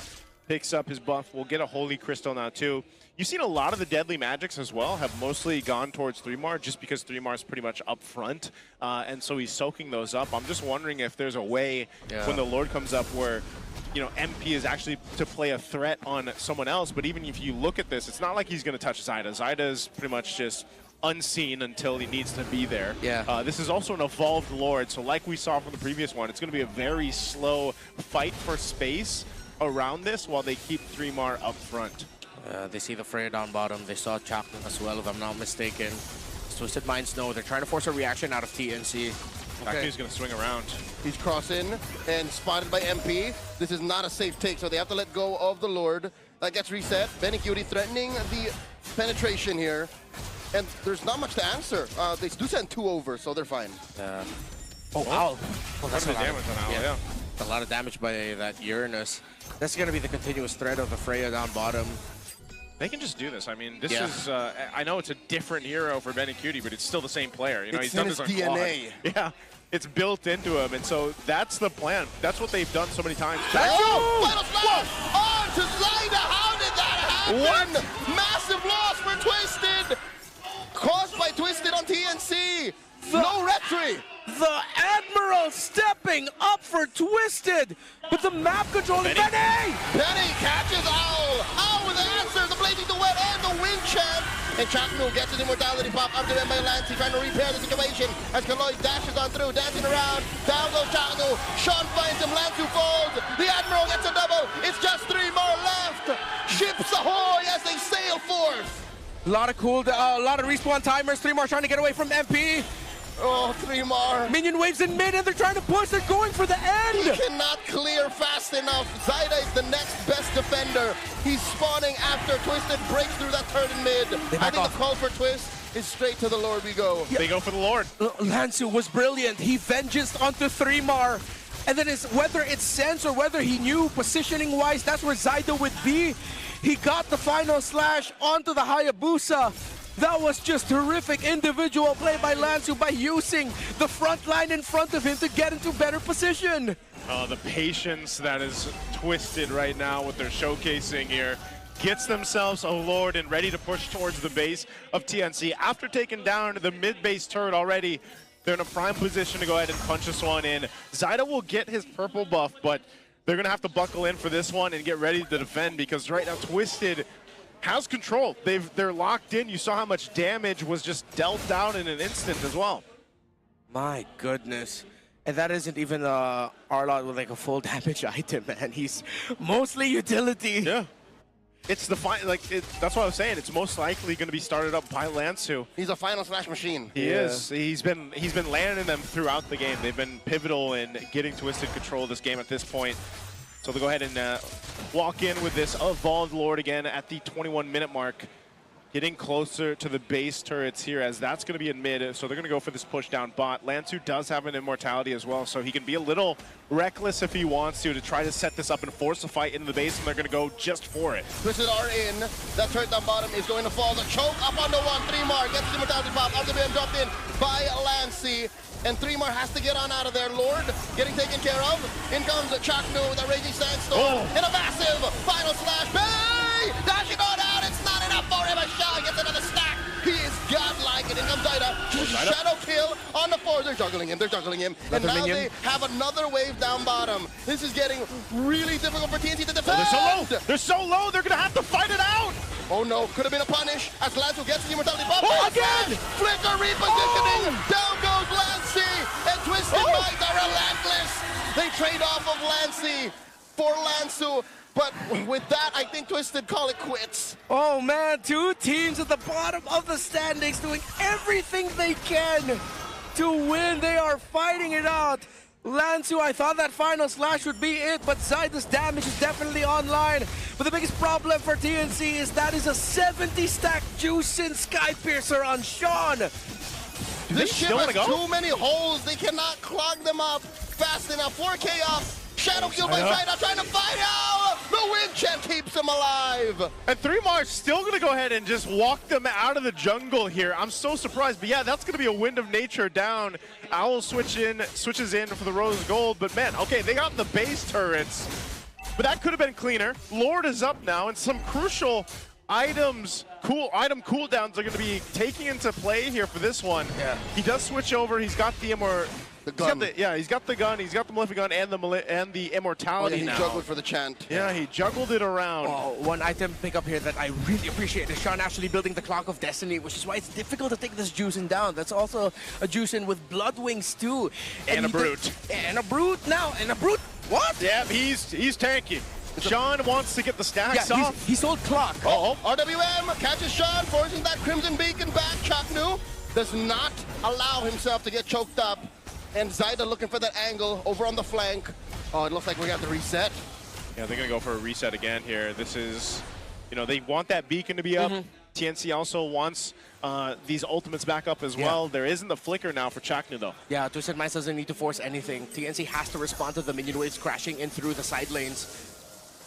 picks up his buff. We'll get a Holy Crystal now too. You've seen a lot of the deadly magics as well have mostly gone towards 3mar just because 3mar is pretty much up front. And so he's soaking those up. I'm just wondering if there's a way when the Lord comes up where, you know, MP is actually to play a threat on someone else. But even if you look at this, it's not like he's going to touch Zyda. Zyda is pretty much just unseen until he needs to be there. This is also an evolved Lord. So like we saw from the previous one, it's going to be a very slow fight for space around this while they keep 3mar up front. They see the Freya down bottom. They saw Chapman as well, if I'm not mistaken. Twisted Minds know they're trying to force a reaction out of TNC. Okay. He's going to swing around. He's crossing and spotted by MP. This is not a safe take, so they have to let go of the Lord. That gets reset. BenQt threatening the penetration here. And there's not much to answer. They do send 2 over, so they're fine. Oh, Owl. Oh, that's a lot of damage on Owl, A lot of damage by that Uranus. That's going to be the continuous threat of the Freya down bottom. They can just do this. I mean, this is, I know it's a different hero for BenQt, but it's still the same player. You know, he's done this on DNA. Quad. Yeah, it's built into him, and so that's the plan. That's what they've done so many times. Final flash! On to Zyda! How did that happen? What? Massive loss for Twisted! Caused by Twisted on TNC! No retry! The Admiral stepping up for Twisted, but the map controlling Benny! Benny catches Owl! Owl with the answer, the Blazing to Wet and the Wind Champ! And Chaknu gets his immortality pop up to him by Lancey, trying to repair the situation as Kaloy dashes on through, dancing around. Down goes Chaknu. Sean finds him, Lansu falls. The Admiral gets a double. It's just 3 more left. Ships ahoy as they sail forth. A lot of respawn timers. 3mar trying to get away from MP. Oh, 3mar. Minion waves in mid and they're trying to push. They're going for the end. He cannot clear fast enough. Zyda is the next best defender. He's spawning after Twisted breaks through that third in mid. I think the call for Twist is straight to the Lord we go. They go for the Lord. Lansu was brilliant. He vengeanced onto 3mar. And then whether it's sense or whether he knew positioning-wise, that's where Zyda would be. He got the final slash onto the Hayabusa. That was just terrific individual play by Lansu by using the front line in front of him to get into better position. The patience that is Twisted right now, what they're showcasing here, gets themselves a Lord and ready to push towards the base of TNC. After taking down the mid-base turret already, they're in a prime position to go ahead and punch this one in. Zyda will get his purple buff, but they're going to have to buckle in for this one and get ready to defend because right now Twisted has control. They're locked in. You saw how much damage was just dealt down in an instant as well. My goodness. And that isn't even Arlot with like a full damage item, man. He's mostly utility. Yeah. It's the that's what I was saying. It's most likely going to be started up by Lansu. He's a final slash machine. He is. He's been landing them throughout the game. They've been pivotal in getting Twisted control of this game at this point. So they'll go ahead and walk in with this Evolved Lord again at the 21-minute mark. Getting closer to the base turrets here as that's going to be in mid. So they're going to go for this push down bot. Lansu does have an immortality as well, so he can be a little reckless if he wants to try to set this up and force a fight into the base, and they're going to go just for it. Twisted are in. That turret down bottom is going to fall. The choke up on the 3mar gets the immortality pop. Up the being dropped in by Lancey. And 3mar has to get on out of there. Lord getting taken care of. In comes Chaknu with a raging sandstorm. And a massive final slash. Bay! Dashing on out. It's not enough for him. A shot gets another stack. He is godlike. And in comes Zyda. Shadow kill on the 4. They're juggling him. And now they have another wave down bottom. This is getting really difficult for TNC to defend. Oh, they're so low. They're going to have to fight it out. Oh no, could have been a punish as Lansu gets the immortality pop. Oh, again! Flicker repositioning. Down goes Lancey. And Twisted Minds are relentless. They trade off of Lancey for Lansu. But with that, I think Twisted call it quits. Oh man, two teams at the bottom of the standings doing everything they can to win. They are fighting it out. Lansu, I thought that final slash would be it, but Zyda's damage is definitely online. But the biggest problem for TNC is that is a 70-stack Juicing Skypiercer on Sean. This ship has too many holes. They cannot clog them up fast enough. 4K off. Shadow kill by Zyda trying to fight out. The wind chant keeps him alive. And 3Mar's still going to go ahead and just walk them out of the jungle here. I'm so surprised. But yeah, that's going to be a Wind of Nature down. Owl switches in for the Rose Gold. But man, okay, they got the base turrets. But that could have been cleaner. Lord is up now, and some crucial item cooldowns are going to be taking into play here for this one. Yeah. He does switch over. He's got the gun. He's got the gun. He's got the Malefic gun and the Immortality now. He juggled for the chant. Yeah, he juggled it around. One item pick up here that I really appreciate is Sean actually building the Clock of Destiny, which is why it's difficult to take this Juicing down. That's also a Juicing with Blood Wings too. And a Brute. And a Brute now. And a Brute. What? Yeah, he's tanky. Sean wants to get the stacks off. He sold Clock. RWM catches Sean, forcing that Crimson Beacon back. Chaknu does not allow himself to get choked up. And Zyda looking for that angle over on the flank. Oh, it looks like we got the reset. Yeah, they're going to go for a reset again here. This is, they want that beacon to be up. TNC also wants these ultimates back up as well. There isn't the flicker now for Chaknu, though. Yeah, Twisted Minds doesn't need to force anything. TNC has to respond to the minion waves crashing in through the side lanes.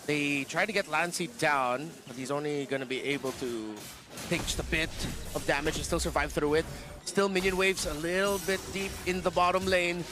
They try to get Lancy down, but he's only going to be able to take just a bit of damage and still survive through it. Still minion waves a little bit deep in the bottom lane.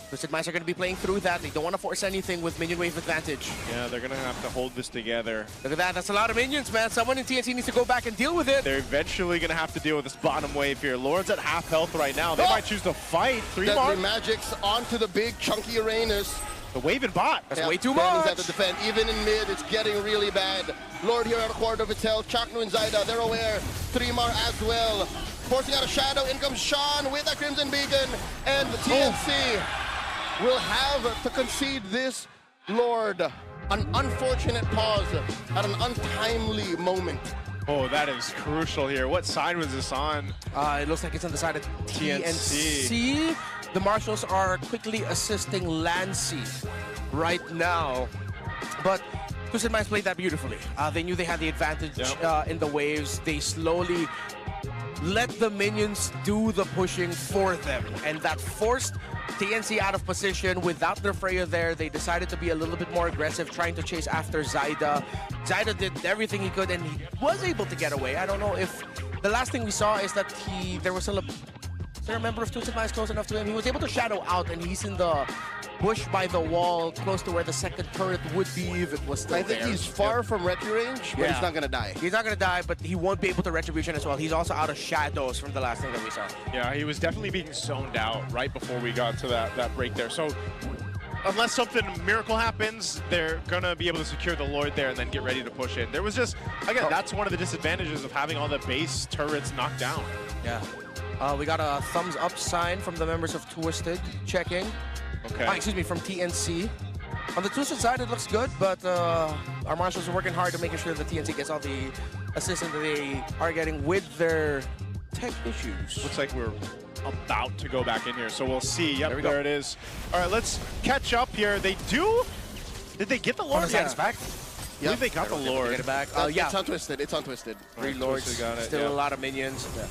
Twisted Minds are going to be playing through that. They don't want to force anything with minion wave advantage. Yeah, they're going to have to hold this together. Look at that. That's a lot of minions, man. Someone in TNC needs to go back and deal with it. They're eventually going to have to deal with this bottom wave here. Lord's at half health right now. They might choose to fight. 3Mar. Magics onto the big chunky Uranus. The wave and bot. That's way too much. At the defend. Even in mid, it's getting really bad. Lord here at a quarter of its health. Chaknu and Zyda, they're aware. 3Mar as well. Forcing out a shadow. In comes Sean with a Crimson Beacon. And the TNC will have to concede this Lord. An unfortunate pause at an untimely moment. Oh, that is crucial here. What side was this on? It looks like it's on the side of TNC. The Marshals are quickly assisting Lancy right now. But Twisted Minds played that beautifully. They knew they had the advantage in the waves. They slowly let the minions do the pushing for them. And that forced TNC out of position. Without their Freya there, they decided to be a little bit more aggressive, trying to chase after Zyda. Zyda did everything he could, and he was able to get away. I don't know if... The last thing we saw is that there was a member of Twisted Minds close enough to him. He was able to shadow out, and he's in the bush by the wall, close to where the second turret would be if it was still there. I think he's far from retro range, but he's not going to die. He's not going to die, but he won't be able to Retribution as well. He's also out of shadows from the last thing that we saw. Yeah, he was definitely being zoned out right before we got to that break there. So unless something miracle happens, they're going to be able to secure the Lord there and then get ready to push in. There was just, again, that's one of the disadvantages of having all the base turrets knocked down. Yeah. We got a thumbs up sign from the members of Twisted, checking. Okay. Excuse me, from TNC. On the Twisted side, it looks good, but our Marshals are working hard to making sure that TNC gets all the assistance that they are getting with their tech issues. Looks like we're about to go back in here, so we'll see. Yep, there it is. All right, let's catch up here. Did they get the Lord? Yeah. Back? I believe they got the Lord. Get it back. Yeah. It's untwisted. It's untwisted. 3 Lords, got it, still a lot of minions. Yeah.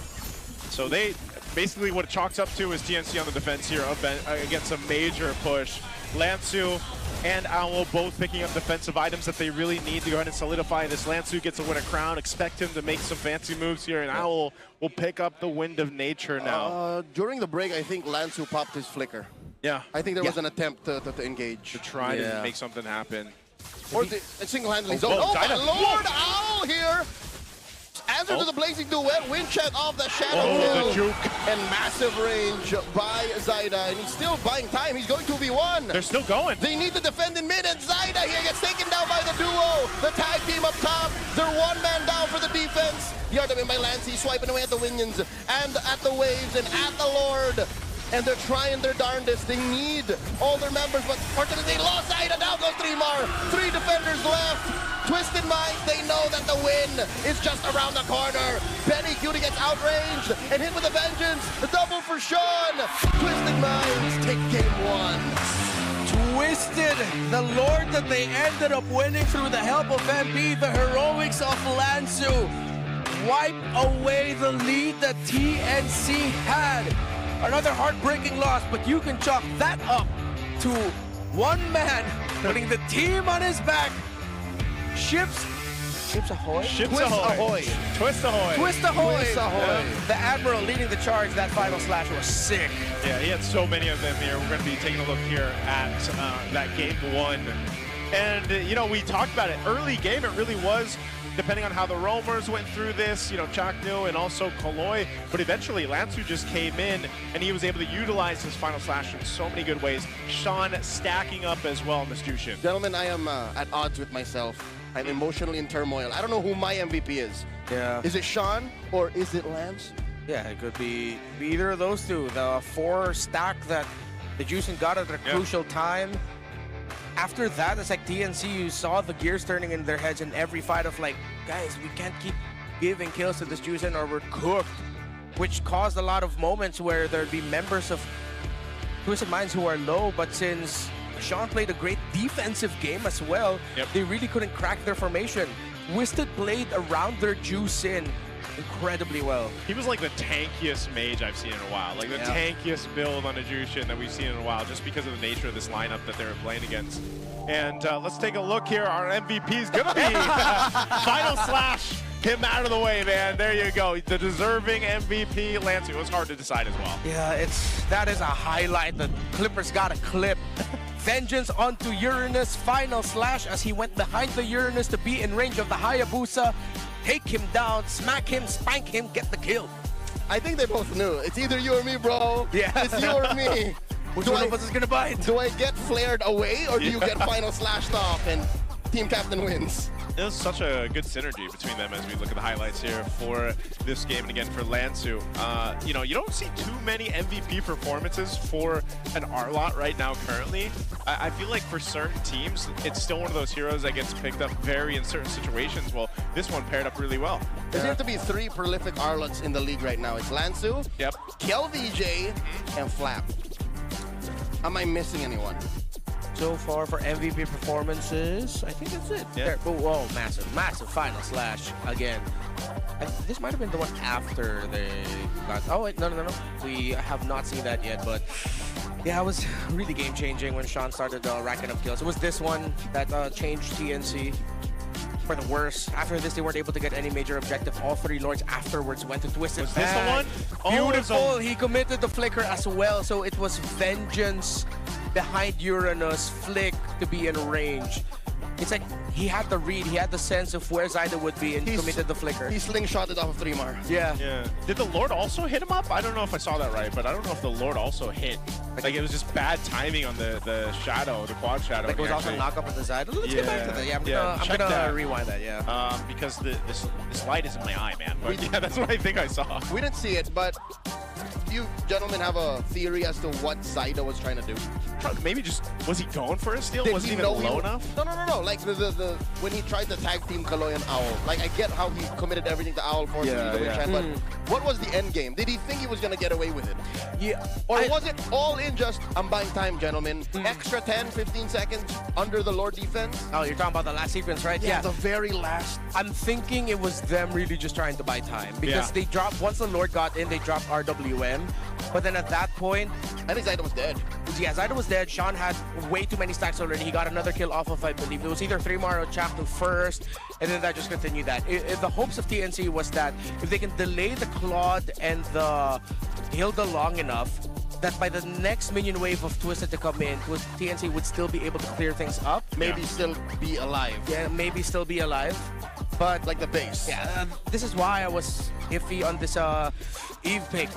So they, basically what it chalks up to is TNC on the defense here against a major push. Lansu and Owl both picking up defensive items that they really need to go ahead and solidify this. Lansu gets to win a crown. Expect him to make some fancy moves here, and Owl will pick up the Wind of Nature now. During the break, I think Lansu popped his flicker. Yeah. I think there was an attempt to engage. To try to make something happen. Or single-handedly zone. Oh, my Lord! Owl here! Answer to the blazing duet, wind check off the shadow the juke. And massive range by Zyda, and he's still buying time. He's going 2v1. They're still going. They need to defend in mid, and Zyda here gets taken down by the duo. The tag team up top. They're one man down for the defense. The RWM by Lancy swiping away at the minions and at the waves and at the Lord. and they're trying their darndest. They need all their members, but fortunately they lost sight, and now goes Trimar. 3 defenders left. Twisted Minds, they know that the win is just around the corner. Benny Cutie gets outranged and hit with a vengeance. The double for Sean. Twisted Minds take game 1. Twisted, the Lord that they ended up winning through the help of MP, the heroics of Lansu, wipe away the lead that TNC had. Another heartbreaking loss, but you can chalk that up to one man putting the team on his back. Ships ahoy? Ships Twist ahoy. ahoy. Twist ahoy. Twist ahoy! Twist ahoy. The Admiral leading the charge. That final slash was sick. Yeah, he had so many of them here. We're going to be taking a look here at that game 1. And, you know, we talked about it. Early game, it really was, depending on how the roamers went through this, you know, Chaknu and also Kaloy. But eventually, Lansu just came in, and he was able to utilize his final slash in so many good ways. Sean stacking up as well in this Jushin. Gentlemen, I am at odds with myself. I'm emotionally in turmoil. I don't know who my MVP is. Yeah. Is it Sean or is it Lance? Yeah, it could be either of those two. The 4 stack that the Jushin got at a crucial time. After that, it's like TNC, you saw the gears turning in their heads in every fight of like, guys, we can't keep giving kills to this Jushin or we're cooked. Which caused a lot of moments where there'd be members of Twisted Minds who are low, but since Sean played a great defensive game as well, they really couldn't crack their formation. Twisted played around their Jushin incredibly well. He was like the tankiest mage I've seen in a while. Like the tankiest build on a Jushin that we've seen in a while, just because of the nature of this lineup that they were playing against. And let's take a look here. Our MVP is going to be Final Slash. Him out of the way, man. There you go. The deserving MVP, Lansu. It was hard to decide as well. Yeah, that is a highlight. The Clippers got a clip. Vengeance onto Uranus. Final slash as he went behind the Uranus to be in range of the Hayabusa. Take him down, smack him, spank him, get the kill. I think they both knew. It's either you or me, bro. Yeah. It's you or me. Which one of us is gonna bite? Do I get flared away or do you get final slashed off and team captain wins? It was such a good synergy between them as we look at the highlights here for this game. And again, for Lansu, you know, you don't see too many MVP performances for an Arlot right now currently. I feel like for certain teams, it's still one of those heroes that gets picked up in certain situations. Well, this one paired up really well. There seems to be 3 prolific Arlots in the league right now. It's Lansu, KelVJ, and Flap. Am I missing anyone? So far for MVP performances, I think that's it. There. Oh, whoa, massive final slash again. This might have been the one after they got. Oh wait, no. We have not seen that yet, but yeah, it was really game-changing when Sean started racking up kills. It was this one that changed TNC for the worse. After this, they weren't able to get any major objective. All 3 lords afterwards went to Twisted. Was this the one? Beautiful. He committed the flicker as well, so it was Vengeance behind Uranus, flick to be in range. It's like he had the read, he had the sense of where Zyda would be and committed the flicker. He slingshotted off of Trimar. Yeah. Did the Lord also hit him up? I don't know if I saw that right, but I don't know if the Lord also hit. Like it was just bad timing on the shadow, the quad shadow. Like it was also knock up with the Zyda. Let's get back to that. Yeah, I'm gonna rewind that, because this light is in my eye, man. But yeah, that's what I think I saw. We didn't see it, but you gentlemen have a theory as to what Zyda was trying to do? Maybe just, was he going for a steal? Was he even low enough? No. Like when he tried to tag team Kaloy and Owl. Like I get how he committed everything to Owl for but what was the end game? Did he think he was gonna get away with it? Yeah. Or was it all in just, I'm buying time, gentlemen. Extra 10, 15 seconds under the Lord defense? Oh, you're talking about the last sequence, right? Yeah, the very last. I'm thinking it was them really just trying to buy time because they dropped, once the Lord got in, they dropped RWM. But then at that point, I think Zyda was dead. Yeah, Zyda was dead. Sean had way too many stacks already. He got another kill off of, I believe, it was either Trimar or Chapter first, and then that just continued that. The hopes of TNC was that if they can delay the Claude and the Hilda long enough, that by the next minion wave of Twisted to come in, TNC would still be able to clear things up. Maybe still be alive. Yeah, maybe still be alive. But like the base. Yeah, this is why I was iffy on this Eve pick.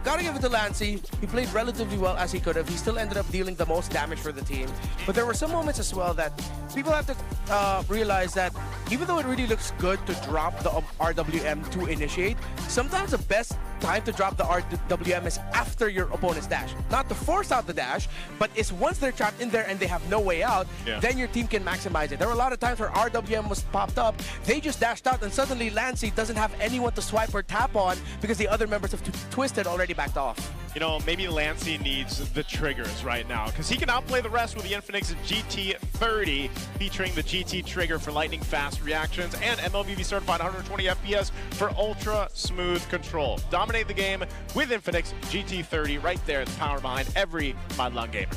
Gotta give it to Lancey. He played relatively well as he could have. He still ended up dealing the most damage for the team. But there were some moments as well that people have to realize that even though it really looks good to drop the RWM to initiate, sometimes the best time to drop the RWM is after your opponent's dash. Not to force out the dash, but it's once they're trapped in there and they have no way out, then your team can maximize it. There were a lot of times where RWM was popped up, they just dashed out, and suddenly Lancey doesn't have anyone to swipe or tap on because the other members of Twisted already backed off. You know, maybe Lancey needs the triggers right now because he can outplay the rest with the Infinix GT30 featuring the GT trigger for lightning fast reactions and MLBB certified 120 FPS for ultra smooth control. Dominate the game with Infinix GT30 right there, the power behind every Madlang gamer.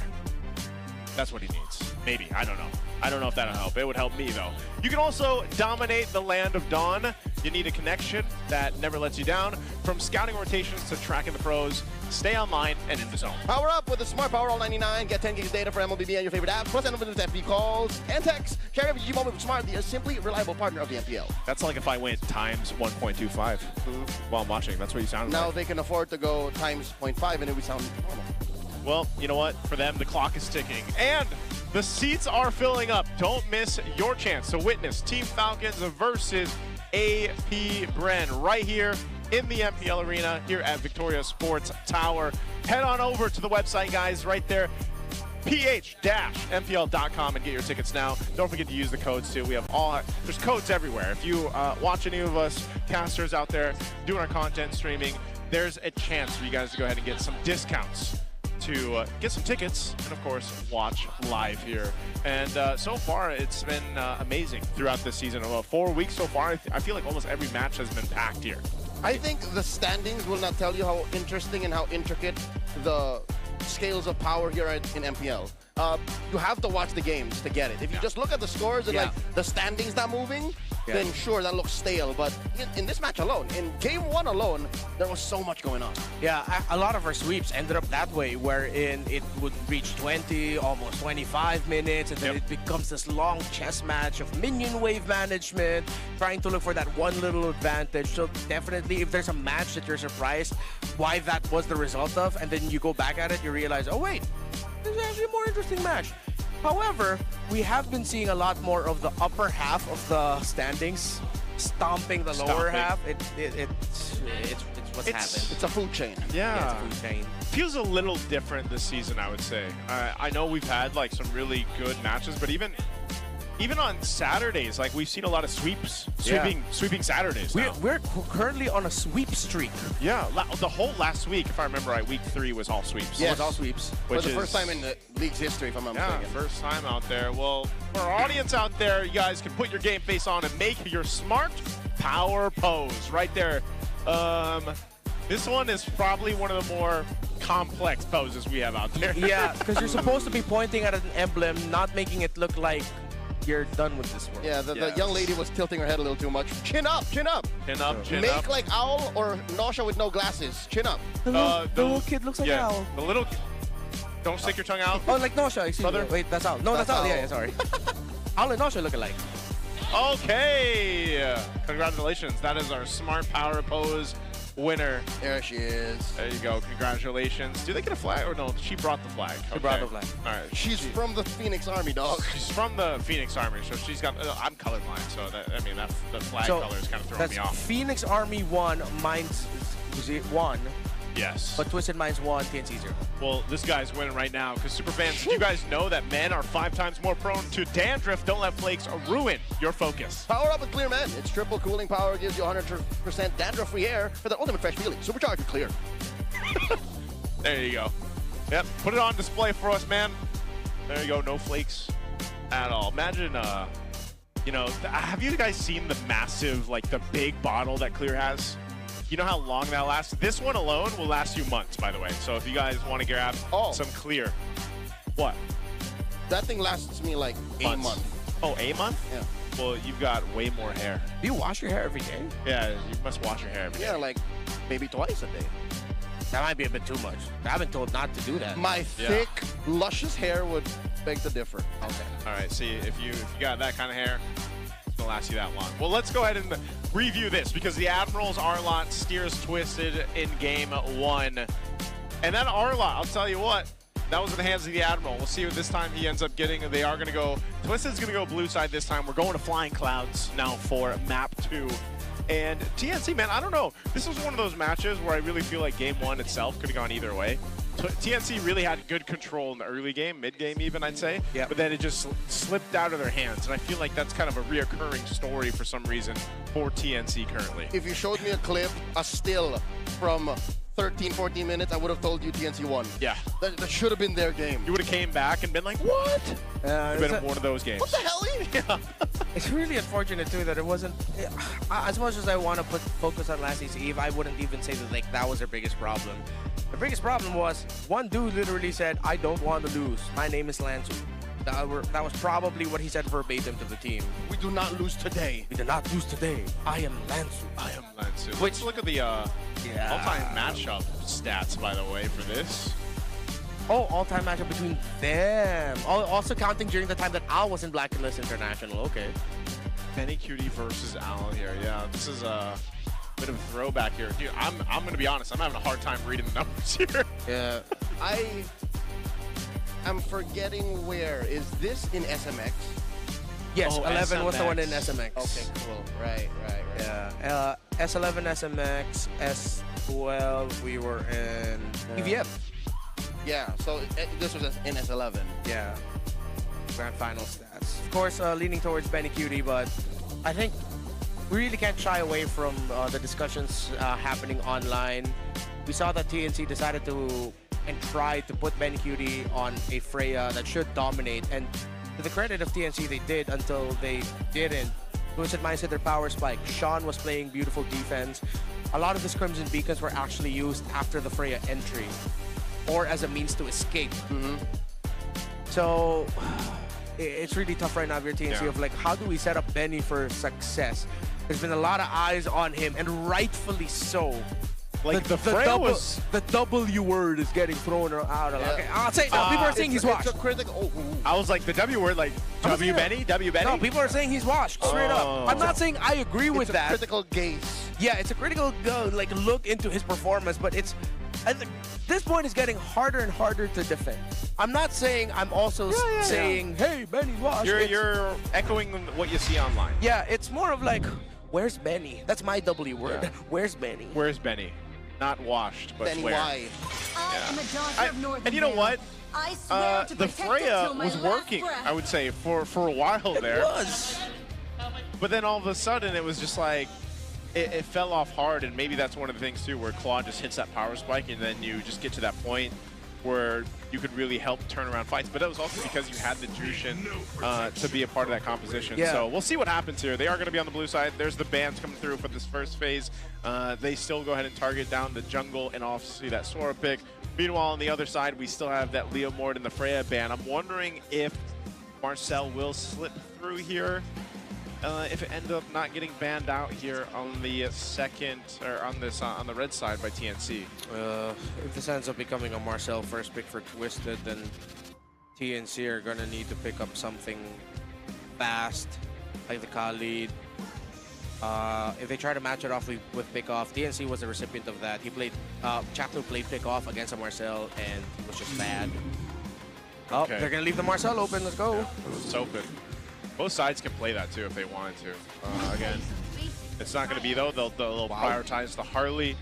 That's what he needs. Maybe, I don't know. I don't know if that'll help. It would help me though. You can also dominate the Land of Dawn. You need a connection that never lets you down. From scouting rotations to tracking the pros, stay online and in the zone. Power up with the Smart Power All 99. Get 10 gigs of data for MLBB and your favorite apps, plus unlimited FB calls and texts. Carry every G moment with Smart, the simply reliable partner of the MPL. That's like if I went times 1.25 while I'm watching. That's what you sound like. Now they can afford to go times 0.5 and it would sound normal. Well, you know what? For them, the clock is ticking. And the seats are filling up. Don't miss your chance to witness Team Falcons versus APBR right here in the MPL Arena here at Victoria Sports Tower. Head on over to the website, guys, right there. ph-mpl.com and get your tickets now. Don't forget to use the codes too. We have there's codes everywhere. If you watch any of us casters out there doing our content streaming, there's a chance for you guys to go ahead and get some discounts to get some tickets and of course watch live here. And so far it's been amazing throughout this season. About 4 weeks so far. I feel like almost every match has been packed here. I think the standings will not tell you how interesting and how intricate the scales of power here in MPL. You have to watch the games to get it. If you just look at the scores and like the standings not moving, then sure, that looks stale. But in this match alone, in game 1 alone, there was so much going on. Yeah, a lot of our sweeps ended up that way, wherein it would reach 20, almost 25 minutes, and then it becomes this long chess match of minion wave management, trying to look for that one little advantage. So definitely, if there's a match that you're surprised why that was the result of, and then you go back at it, you realize, oh wait, this is actually a more interesting match. However, we have been seeing a lot more of the upper half of the standings stomping the lower half. It's what's happened. It's a food chain. Yeah, it's a food chain. Feels a little different this season, I would say. I know we've had like some really good matches, but even on Saturdays, like we've seen a lot of sweeping Saturdays now. We're currently on a sweep streak. Yeah, the whole last week, if I remember right, week 3 was all sweeps. Yes. It was all sweeps. For the first time in the league's history, if I'm not mistaken. First time out there. Well, for our audience out there, you guys can put your game face on and make your smart power pose right there. This one is probably one of the more complex poses we have out there. Yeah, because you're supposed to be pointing at an emblem, not making it look like you're done with this world. Yeah, the young lady was tilting her head a little too much. Chin up, chin up. Chin up, chin Make up. like Owl or Nausea with no glasses. Chin up. The little kid looks like Owl. The little... Don't stick your tongue out. Oh, like Nausea, excuse me. Wait, that's Owl. No, that's Owl. Owl. Yeah, sorry. Owl and Nausea look alike. Okay. Congratulations. That is our smart power pose winner. There she is. There you go. Congratulations. Do they get a flag? Or no, she brought the flag. She brought the flag. All right. She's from the Phoenix Army, dog. She's from the Phoenix Army, so she's got... I'm colorblind, so that, I mean, the flag color is kind of throwing me off. Phoenix Army 1, Minds 1. Yes. But Twisted Minds 1, TNC 0. Well, this guy's winning right now because Superfans, did you guys know that men are 5 times more prone to dandruff? Don't let flakes ruin your focus. Power up with Clear Men. Its triple cooling power gives you 100% dandruff-free air for that ultimate fresh feeling. Supercharged with Clear. There you go. Yep, put it on display for us, man. There you go, no flakes at all. Imagine, you know, have you guys seen the massive, like the big bottle that Clear has? You know how long that lasts? This one alone will last you months, by the way. So if you guys want to grab some Clear. What? That thing lasts me like a month. Oh, a month? Yeah. Well, you've got way more hair. Do you wash your hair every day? Yeah, you must wash your hair every day. Yeah, like maybe twice a day. That might be a bit too much. I've been told not to do that. My thick, luscious hair would beg to differ. Okay. All right, see, if you got that kind of hair, it's going to last you that long. Well, let's go ahead and review this because the Admiral's Arlot steers Twisted in game 1. And that Arlot, I'll tell you what, that was in the hands of the Admiral. We'll see what this time he ends up getting. They are going to go, Twisted's going to go blue side this time. We're going to Flying Clouds now for map 2. And TNC, man, I don't know. This was one of those matches where I really feel like game one itself could have gone either way. TNC really had good control in the early game, mid-game even, I'd say. Yeah. But then it just slipped out of their hands. And I feel like that's kind of a reoccurring story for some reason for TNC currently. If you showed me a clip, a still from 13, 14 minutes, I would have told you TNC won. Yeah. That should have been their game. You would have came back and been like, what? It's been one of those games. What the hell? Yeah. It's really unfortunate too that it wasn't. As much as I want to put focus on last season Eve, I wouldn't even say that like that was their biggest problem. The biggest problem was one dude literally said, "I don't want to lose. My name is Lansu." That was probably what he said verbatim to the team. We do not lose today. We do not lose today. I am Lansu. I am Lansu. Which- Let's look at the all-time matchup stats, by the way, for this. Oh, all-time matchup between them. Also counting during the time that Al was in Blacklist International. Okay. Benny Cutie versus Al here. Yeah, this is a bit of a throwback here. Dude, I'm going to be honest. I'm having a hard time reading the numbers here. Yeah. I'm forgetting where. Is this in SMX? Yes, Oh, 11 was the one in SMX. SMX. Okay, cool. Right. Yeah. S11 SMX, S12 we were in EVM. Yeah, so this was in S11. Yeah. Grand final stats. Of course, leaning towards Benny Cutie, but I think we really can't shy away from the discussions happening online. We saw that TNC decided to and tried to put Benny Cutie on a Freya that should dominate, and to the credit of TNC, they did until they didn't. Twisted Minds hit their power spike. Sean was playing beautiful defense. A lot of his Crimson Beacons were actually used after the Freya entry or as a means to escape. So it's really tough right now for your TNC of like, how do we set up Benny for success? There's been a lot of eyes on him, and rightfully so. Like the Freya was... The W word is getting thrown out. Okay, I'll say no. People are saying he's washed. It's a critical. I was like, the W word, like, W Benny? W Benny? No, people are saying he's washed, straight up. I'm not saying I agree with that. It's a critical gaze. Yeah, it's a critical like look into his performance, but it's at this point it's getting harder and harder to defend. I'm not saying I'm also saying, hey, Benny's washed. You're echoing what you see online. Yeah, it's more of like, where's Benny? That's my W word. Yeah. Where's Benny? Where's Benny? Not washed, but Benny, where? why? And you know what? The Freya was working, I would say, for a while there. It was. But then all of a sudden, it was just like, it fell off hard, and maybe that's one of the things, too, where Claude just hits that power spike, and then you just get to that point where you could really help turn around fights. But that was also because you had the Jushin to be a part of that composition. Yeah. So we'll see what happens here. They are going to be on the blue side. There's the bans coming through for this first phase. They still go ahead and target down the jungle and obviously that Sora pick. Meanwhile, on the other side, we still have that Leo Mord and the Freya ban. I'm wondering if Marcel will slip through here. If it ends up not getting banned out here on the second, or on this on the red side by TNC. If this ends up becoming a Marcel first pick for Twisted, then TNC are gonna need to pick up something fast, like the Khalid. If they try to match it off with pick-off, TNC was the recipient of that. He played, Chapter played pick-off against a Marcel, and it was just bad. Oh, Okay. they're gonna leave the Marcel open. Let's go. It's open. Both sides can play that too if they wanted to. Again, it's not going to be though. They'll prioritize the Harley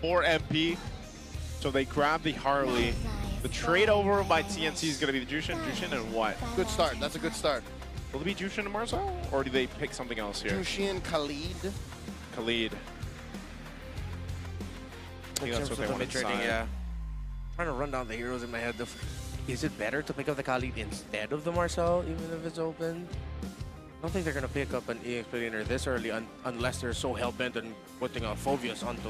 for MP. So they grab the Harley. The trade over by TNC is going to be the Jushin. Jushin and what? Good start. That's a good start. Will it be Jushin and Marcel? Or do they pick something else here? Jushin, Khalid. Khalid. I think that's what they want to trading, decide. yeah. Trying to run down the heroes in my head. Is it better to pick up the Khalid instead of the Marcel, even if it's open? I don't think they're going to pick up an EX laner this early unless they're so hell-bent on putting a Phobius onto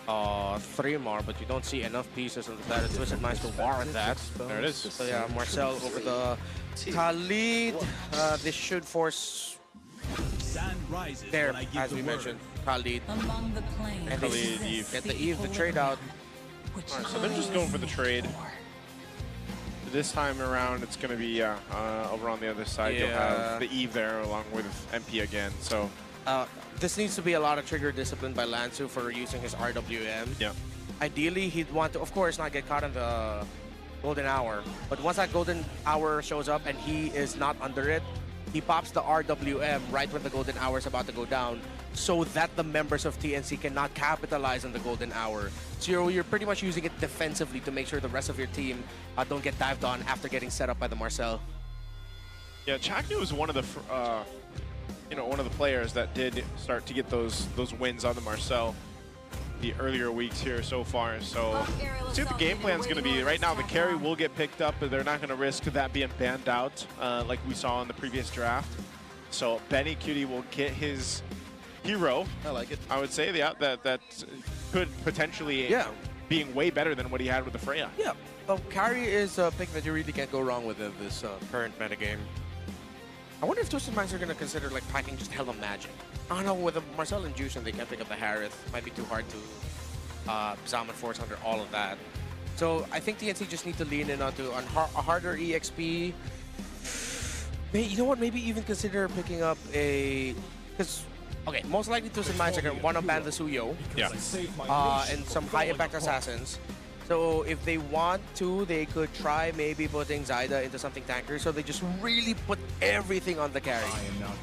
3-Mar, but you don't see enough pieces on the side of Twisted Minds to warrant that. There it is. So yeah, Marcel over the Khalid. This should force there, as we mentioned, Khalid. And they Khalid, Eve. get the Eve, the trade out. All right, so they're just going for the trade. This time around, it's going to be over on the other side. You'll have the Eve there along with MP again. So this needs to be a lot of trigger discipline by Lansu for using his RWM. yeah, Ideally, he'd want to, of course, not get caught in the golden hour. But once that golden hour shows up and he is not under it, he pops the RWM right when the golden hour is about to go down. so that the members of TNC cannot capitalize on the golden hour. So you're pretty much using it defensively to make sure the rest of your team don't get dived on after getting set up by the Marcel. Yeah, Chaknu is one of the one of the players that did start to get those wins on the Marcel the earlier weeks here so far. So let's see what the game plan is going to be. Right now, the carry will get picked up, but they're not going to risk that being banned out like we saw in the previous draft. So Benny Cutie will get his hero. I like it. I would say that could potentially being way better than what he had with the Freya. Yeah, carry is a pick that you really can't go wrong with in this current metagame. I wonder if Twisted Minds are going to consider like packing just hella magic. I don't know, with the Marcel and Juice and they can't pick up the Harith. Might be too hard to Zaman Force under all of that. So I think TNC just need to lean in onto a harder EXP. You know what, maybe even consider picking up a... Because, okay, most likely Twisted Minds are going to want to ban the Suyo. Yeah. And some high-impact assassins. So if they want to, they could try maybe putting Zyda into something tanker. So they just really put everything on the carry.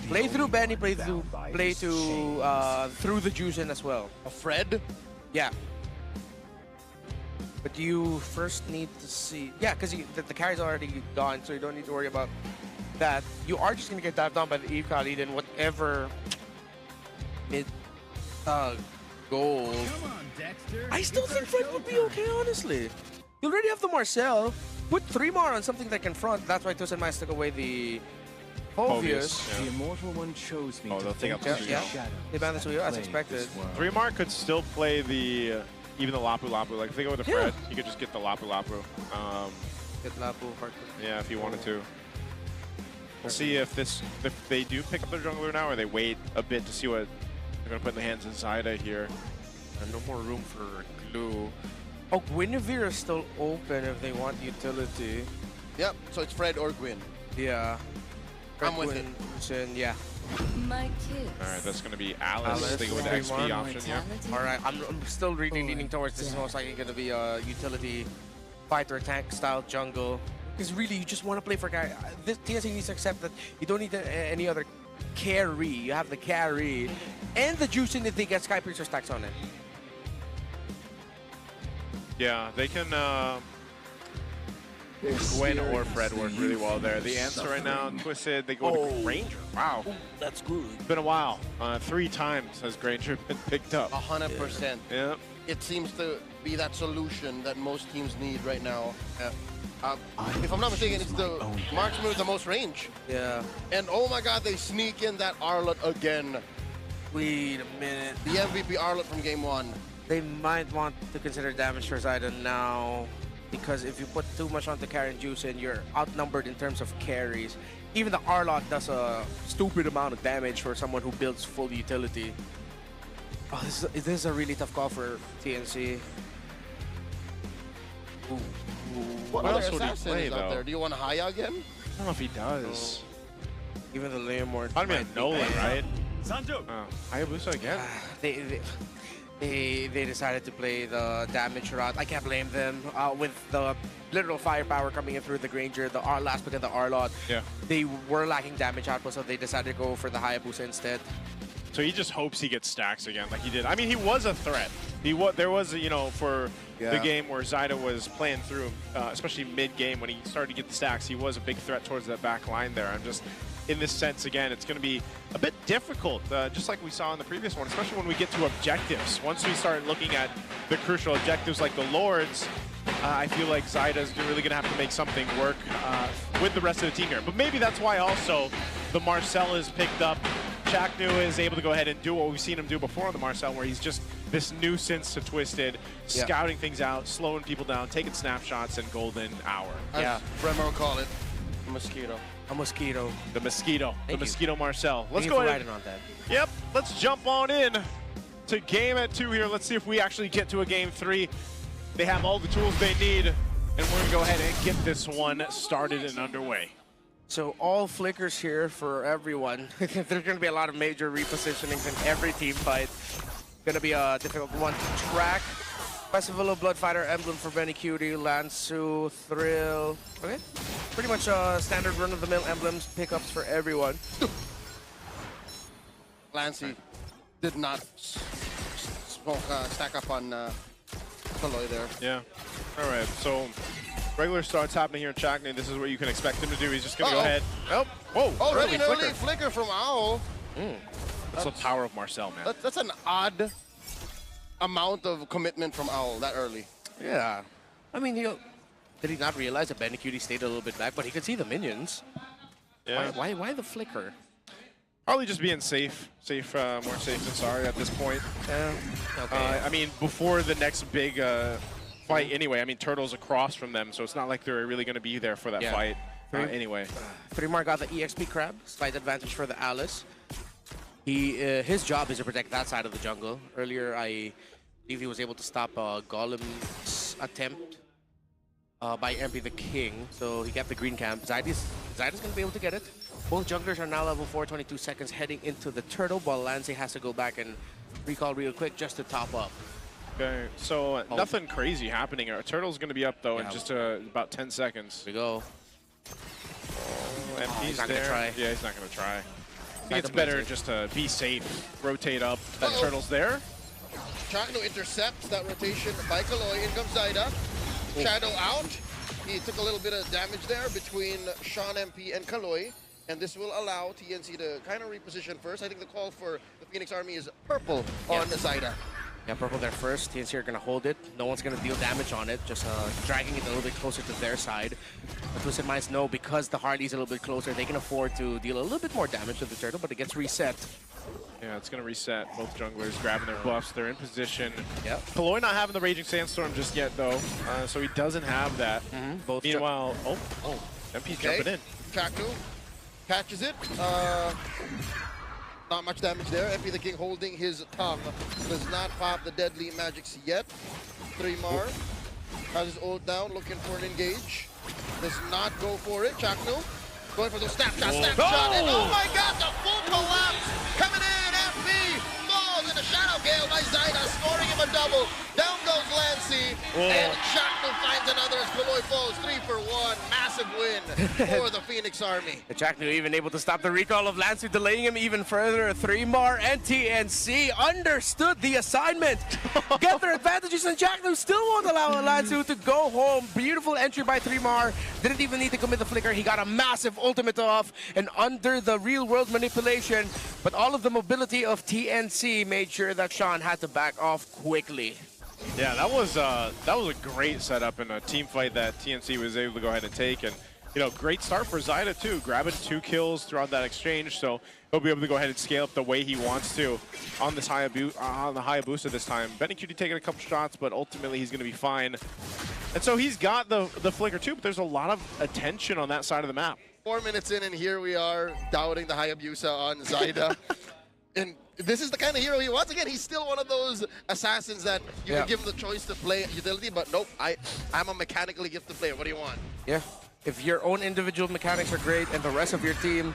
Play through Benny, play through the Juicin as well. A Fred? Yeah. But you first need to see... Yeah, because the carry's already gone, so you don't need to worry about that. You are just going to get dived down by the Eve Khalid in whatever mid goal. I still think Fred would be okay, honestly. You already have the Marcel. Put 3 more on something that can front. That's why Twisted Minds took away the Phobius. Yeah. The immortal one chose me. They'll take up the Suyo. Yeah, they banned the Suyo as expected. 3-Mar could still play the even the Lapu Lapu. Like if they go with the Fred, you could just get the Lapu Lapu. Get Lapu, yeah, if you wanted to. We'll see if they do pick up their jungler now, or they wait a bit to see what they're gonna put in the hands of Zyda here. And no more room for glue. Oh, Guinevere is still open if they want utility. Yep, so it's Fred or Gwyn. Yeah. I'm with it. Yeah. Alright, that's going to be Alice. They go with the XP option here. Alright, I'm still really leaning towards this is most likely going to be a utility fighter tank style jungle. Because really, you just want to play for carry. This TNC needs to accept that you don't need any other carry. You have the carry and the juicing if they get Sky Piercer stacks on it. Yeah, they can... Gwen or Fred work really well there. The answer right now, Twisted, they go to Granger. Wow. That's good. It's been a while. 3 times has Granger been picked up. 100%. Yeah. It seems to be that solution that most teams need right now. If I'm not mistaken, it's the marksman with the most range. Yeah. And oh my god, they sneak in that Arlott again. Wait a minute. The MVP Arlott from game 1. They might want to consider damage for Zyda now. Because if you put too much onto carry and juice and you're outnumbered in terms of carries. Even the Arlott does a stupid amount of damage for someone who builds full utility. Oh, this is a really tough call for TNC. Ooh. What else other would he assassin play, is out though? there? Do you want Haya again? I don't know if he does. Even the Leomord. I mean, Nolan, right? Hayabusa again? They decided to play the damage route. I can't blame them. With the literal firepower coming in through the Granger, the last pick of the Arlott, they were lacking damage output, so they decided to go for the Hayabusa instead. So he just hopes he gets stacks again, like he did. I mean, he was a threat. There was, you know, for the game where Zyda was playing through, especially mid-game when he started to get the stacks, he was a big threat towards that back line there. I'm just, in this sense, again, it's going to be a bit difficult, just like we saw in the previous one, especially when we get to objectives. Once we start looking at the crucial objectives like the Lords, I feel like Zyda's really going to have to make something work with the rest of the team here. But maybe that's why also the Marcel is picked up. Chaknu is able to go ahead and do what we've seen him do before on the Marcel, where he's just this nuisance to Twisted, scouting things out, slowing people down, taking snapshots, and golden hour. As Bremer will call it, a mosquito. A mosquito. The mosquito. Thank the you. mosquito Marcel. Let's Thank go you for ahead. riding on that. Yep, let's jump on in to game at 2 here. Let's see if we actually get to a game 3. They have all the tools they need, and we're going to go ahead and get this one started and underway. So all flickers here for everyone. There's going to be a lot of major repositionings in every team fight. Going to be a difficult one to track. Festival of Bloodfighter emblem for Benny Cutie, Lansu, Thrill. Okay, pretty much standard run-of-the-mill emblems, pickups for everyone. Lancy, did not stack up on Kaloy there. Yeah. All right. So regular starts happening here in Chakney. This is what you can expect him to do. He's just going to go ahead. Oh, whoa. Already an early flicker from Owl. That's the power of Marcel, man. That's an odd amount of commitment from Owl that early. Yeah. I mean, did he not realize that Benicudi stayed a little bit back? But he could see the minions. Yeah. Why the flicker? Probably just being safe. More safe than sorry at this point. Okay. I mean, before the next big fight anyway. I mean, Turtle's across from them, so it's not like they're really going to be there for that fight anyway. 3mar got the EXP Crab. Slight advantage for the Alice. His job is to protect that side of the jungle. Earlier, I believe he was able to stop Golem's attempt by MP the King. So he kept the green camp. Zyda's going to be able to get it. Both junglers are now level 4, 22 seconds heading into the Turtle, while Lancey has to go back and recall real quick just to top up. Okay, so nothing crazy happening. Our Turtle's going to be up, though, in just about 10 seconds. Here we go. MP's not there. gonna try. Yeah, he's not going to try. I think it's better just to be safe, rotate up. That Turtle's there. Chakno intercepts that rotation by Kaloy. In comes Zyda. Shadow out. He took a little bit of damage there between Sean MP and Kaloy. And this will allow TNC to kind of reposition first. I think the call for the Phoenix Army is purple on the Zyda. Yeah, purple there first. TNC are going to hold it. No one's going to deal damage on it. Just dragging it a little bit closer to their side. The Twisted Minds know because the Harley's a little bit closer, they can afford to deal a little bit more damage to the Turtle, but it gets reset. Yeah, it's going to reset. Both junglers grabbing their buffs. They're in position. Yep. Kaloy not having the Raging Sandstorm just yet, though. So he doesn't have that. Both Meanwhile, MP's jumping in. Chakno catches it. Not much damage there. MP the King holding his tongue. Does not pop the deadly magics yet. 3mar has his ult down, looking for an engage. Does not go for it. Chakno going for the snapshot, and oh my god, the full collapse coming in. MP falls in a shadow gale by Zyda, scoring him a double. Down goes Lancey, and Chakno finds another as Kaloy falls. 3 for 1, massive win for the Phoenix Army. Chakno even able to stop the recall of Lancey, delaying him even further. 3mar and TNC understood the assignment. Get their advantages, and Chakno still won't allow Lancey to go home. Beautiful entry by 3mar. Didn't even need to commit the flicker. He got a massive ultimate off and under the real-world manipulation. But all of the mobility of TNC made sure that Sean had to back off quickly. Yeah, that was a great setup in a team fight that TNC was able to go ahead and take. And, you know, great start for Zyda, too, grabbing 2 kills throughout that exchange. So he'll be able to go ahead and scale up the way he wants to on this on the Hayabusa this time. Benicudi taking a couple shots, but ultimately he's going to be fine. And so he's got the flicker, too, but there's a lot of attention on that side of the map. 4 minutes in, and here we are doubting the Hayabusa on Zyda. And this is the kind of hero he wants. Again, he's still one of those assassins that you can give him the choice to play utility, but nope, I'm a mechanically gifted player. What do you want? Yeah, if your own individual mechanics are great and the rest of your team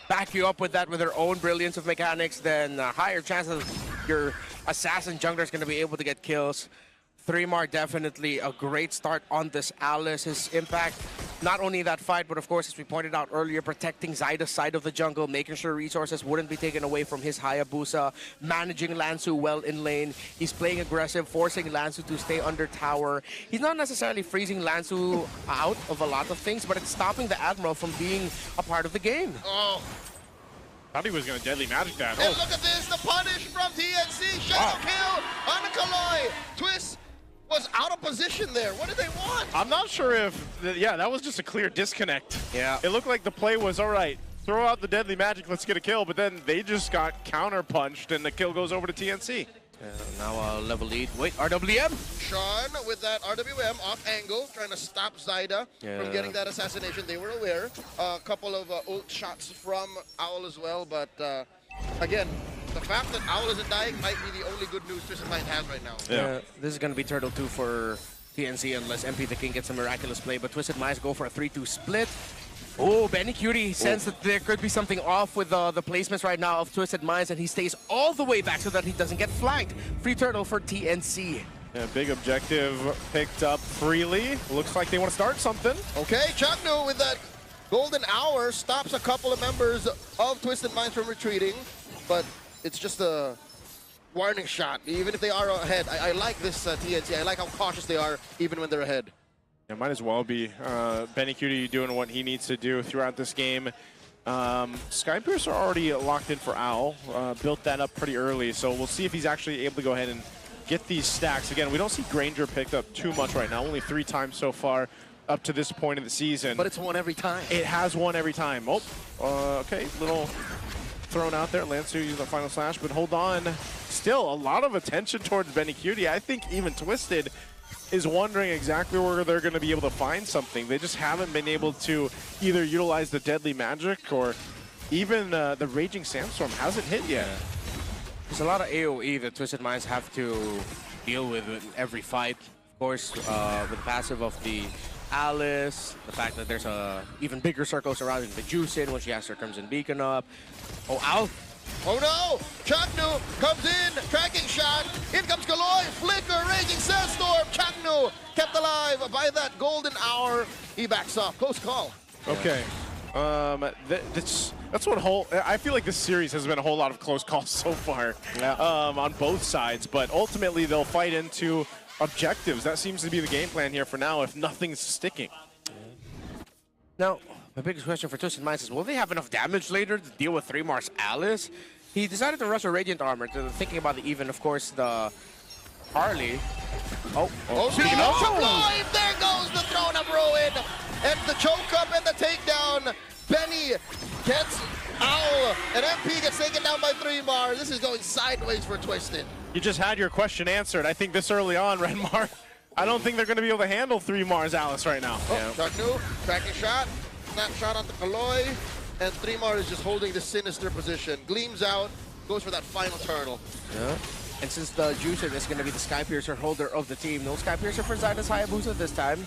back you up with that with their own brilliance of mechanics, then higher chances your assassin jungler is going to be able to get kills. 3mar definitely a great start on this Alice. His impact, not only that fight, but of course, as we pointed out earlier, protecting Zyda's side of the jungle, making sure resources wouldn't be taken away from his Hayabusa, managing Lansu well in lane. He's playing aggressive, forcing Lansu to stay under tower. He's not necessarily freezing Lansu out of a lot of things, but it's stopping the Admiral from being a part of the game. Oh. Thought he was going to deadly magic that. And look at this, the punish from TNC. Shadow kill on Kaloy. TWIS was out of position there. What did they want? I'm not sure if, that was just a clear disconnect. Yeah. It looked like the play was, all right, throw out the deadly magic, let's get a kill, but then they just got counter-punched and the kill goes over to TNC. Now level lead. Wait, RWM? Sean with that RWM off angle, trying to stop Zyda from getting that assassination. They were aware. A couple of ult shots from Owl as well, but again, the fact that Owl isn't dying might be the only good news Twisted Mind has right now. Yeah. This is going to be Turtle 2 for TNC unless MP the King gets a miraculous play, but Twisted Minds go for a 3-2 split. Oh, Benicudi sensed that there could be something off with the placements right now of Twisted Minds, and he stays all the way back so that he doesn't get flanked. Free Turtle for TNC. Yeah, big objective picked up freely. Looks like they want to start something. Okay, Chakno with that golden hour stops a couple of members of Twisted Minds from retreating, but it's just a warning shot, even if they are ahead. I like this TNC. I like how cautious they are, even when they're ahead. It might as well be. Benny Cutie doing what he needs to do throughout this game. Skypiercer already locked in for Owl. Built that up pretty early, so we'll see if he's actually able to go ahead and get these stacks. Again, we don't see Granger picked up too much right now. Only 3 times so far up to this point in the season. But it's won every time. It has won every time. Oh, okay. Little thrown out there. Lancer used the final slash, but hold on. Still a lot of attention towards Benny Cutie. I think even Twisted is wondering exactly where they're going to be able to find something. They just haven't been able to either utilize the Deadly Magic or even the Raging Sandstorm hasn't hit yet. There's a lot of AoE that Twisted Minds have to deal with in every fight. Of course, with the passive of the Alice, the fact that there's even bigger circle surrounding the Juicin when she has her Crimson Beacon up. Oh, Ow! Oh no! Chaknu comes in, tracking shot. In comes Kaloy, flicker, Raging Sandstorm. Chaknu kept alive by that golden hour. He backs off. Close call. Okay. That's what I feel like this series has been a whole lot of close calls so far on both sides, but ultimately they'll fight into objectives. That seems to be the game plan here for now if nothing's sticking. Now, my biggest question for Twisted Minds is, will they have enough damage later to deal with 3-Mars Alice? He decided to rush a Radiant Armor, thinking about the even, of course, the Harley. Oh, speaking no! of... There goes the throne of Ruin! And the choke up and the takedown. Benny gets Owl, and MP gets taken down by 3-Mars. This is going sideways for Twisted. You just had your question answered. I think this early on, Redmar, I don't think they're going to be able to handle 3-Mars Alice right now. Chaknu, tracking shot, snapshot onto Kaloy, and 3-Mars is just holding the sinister position. Gleams out, goes for that final turtle. Yeah. And since the Juicin is going to be the Skypiercer holder of the team, no Skypiercer for Zyda's Hayabusa this time,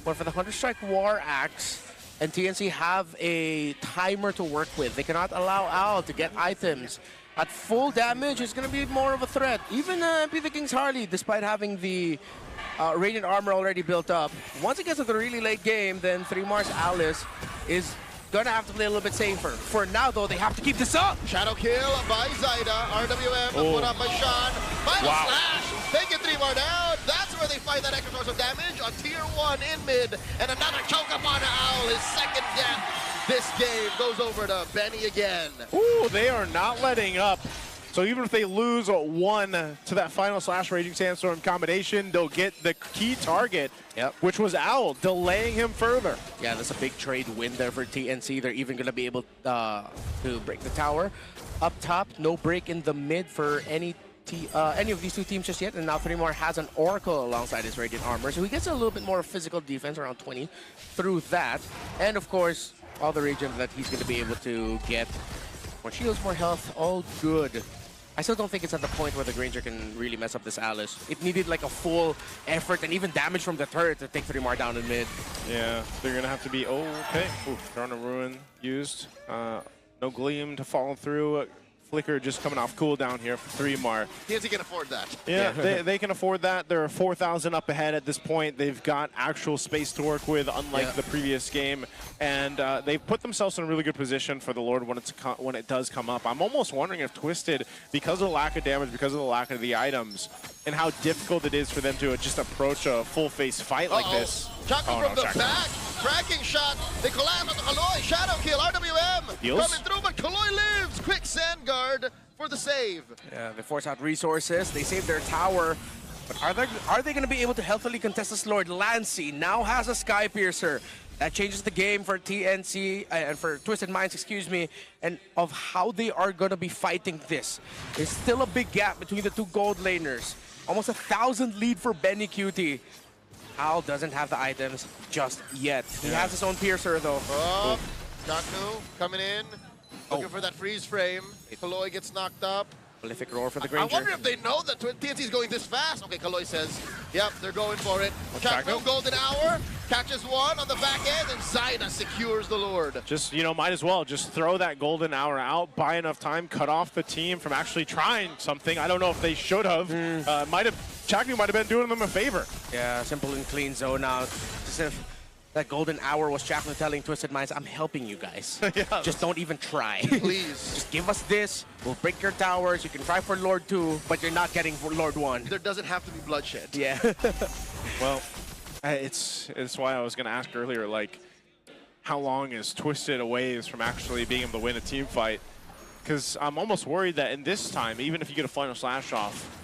but for the Hunter Strike War Axe, and TNC have a timer to work with. They cannot allow Owl to get items. At full damage, it's going to be more of a threat. Even MP the King's Harley, despite having the Radiant Armor already built up, once it gets to the really late game, then 3-Mars Alice is going to have to play a little bit safer. For now, though, they have to keep this up. Shadow kill by Zyda. RWM put up by Sean. Final slash. Taking 3-Mars down. That's where they find that extra source of damage on tier 1 in mid. And another choke up on Owl. His second death. This game goes over to Benny again. Ooh, they are not letting up. So even if they lose 1 to that final slash Raging Sandstorm combination, they'll get the key target, which was Owl, delaying him further. Yeah, that's a big trade win there for TNC. They're even going to be able to break the tower. Up top, no break in the mid for any of these two teams just yet, and now 3-Mars has an Oracle alongside his Radiant Armor, so he gets a little bit more physical defense, around 20, through that. And of course, all the regions that he's going to be able to get. More shields, more health, all good. I still don't think it's at the point where the Granger can really mess up this Alice. It needed like a full effort and even damage from the turret to take 3-Mars down in mid. Yeah, they're going to have to be, okay. Ooh, Throne of Ruin used. No Gleam to follow through. Flicker just coming off cooldown here for 3-Mars. TNC can afford that. Yeah, they can afford that. They're 4,000 up ahead at this point. They've got actual space to work with, unlike the previous game. And they've put themselves in a really good position for the Lord when it does come up. I'm almost wondering if Twisted, because of the lack of damage, because of the lack of the items, and how difficult it is for them to just approach a full-face fight like this. Chaknu from the back, tracking shot. They collapse on the Kaloy. Shadow kill, RWM coming through, but Kaloy lives. Quick sand guard for the save. Yeah, they force out resources. They save their tower. But are they going to be able to healthily contest this Lord? Lancy now has a Skypiercer. That changes the game for TNC and for Twisted Minds, excuse me, and of how they are going to be fighting this. There's still a big gap between the two gold laners. Almost 1,000 lead for Benny Cutie. Owl doesn't have the items just yet. He has his own Piercer, though. Oh, Chaknu coming in, looking for that freeze frame. Kaloy gets knocked up. Prolific roar for the Granger. I wonder if they know that TNC is going this fast. Okay, Kaloy says, yep, they're going for it. Chaknu, golden hour, catches one on the back end, and Zyda secures the Lord. Just, might as well just throw that golden hour out, buy enough time, cut off the team from actually trying something. I don't know if they should have. Chaknu might have been doing them a favor. Yeah, simple and clean zone out. That golden hour was Chapter telling Twisted Minds, I'm helping you guys. Yeah. Just don't even try. Please. Just give us this. We'll break your towers. You can try for Lord 2, but you're not getting for Lord 1. There doesn't have to be bloodshed. Yeah. Well, it's why I was going to ask earlier, like, how long is Twisted away from actually being able to win a team fight? Because I'm almost worried that in this time, even if you get a final slash off,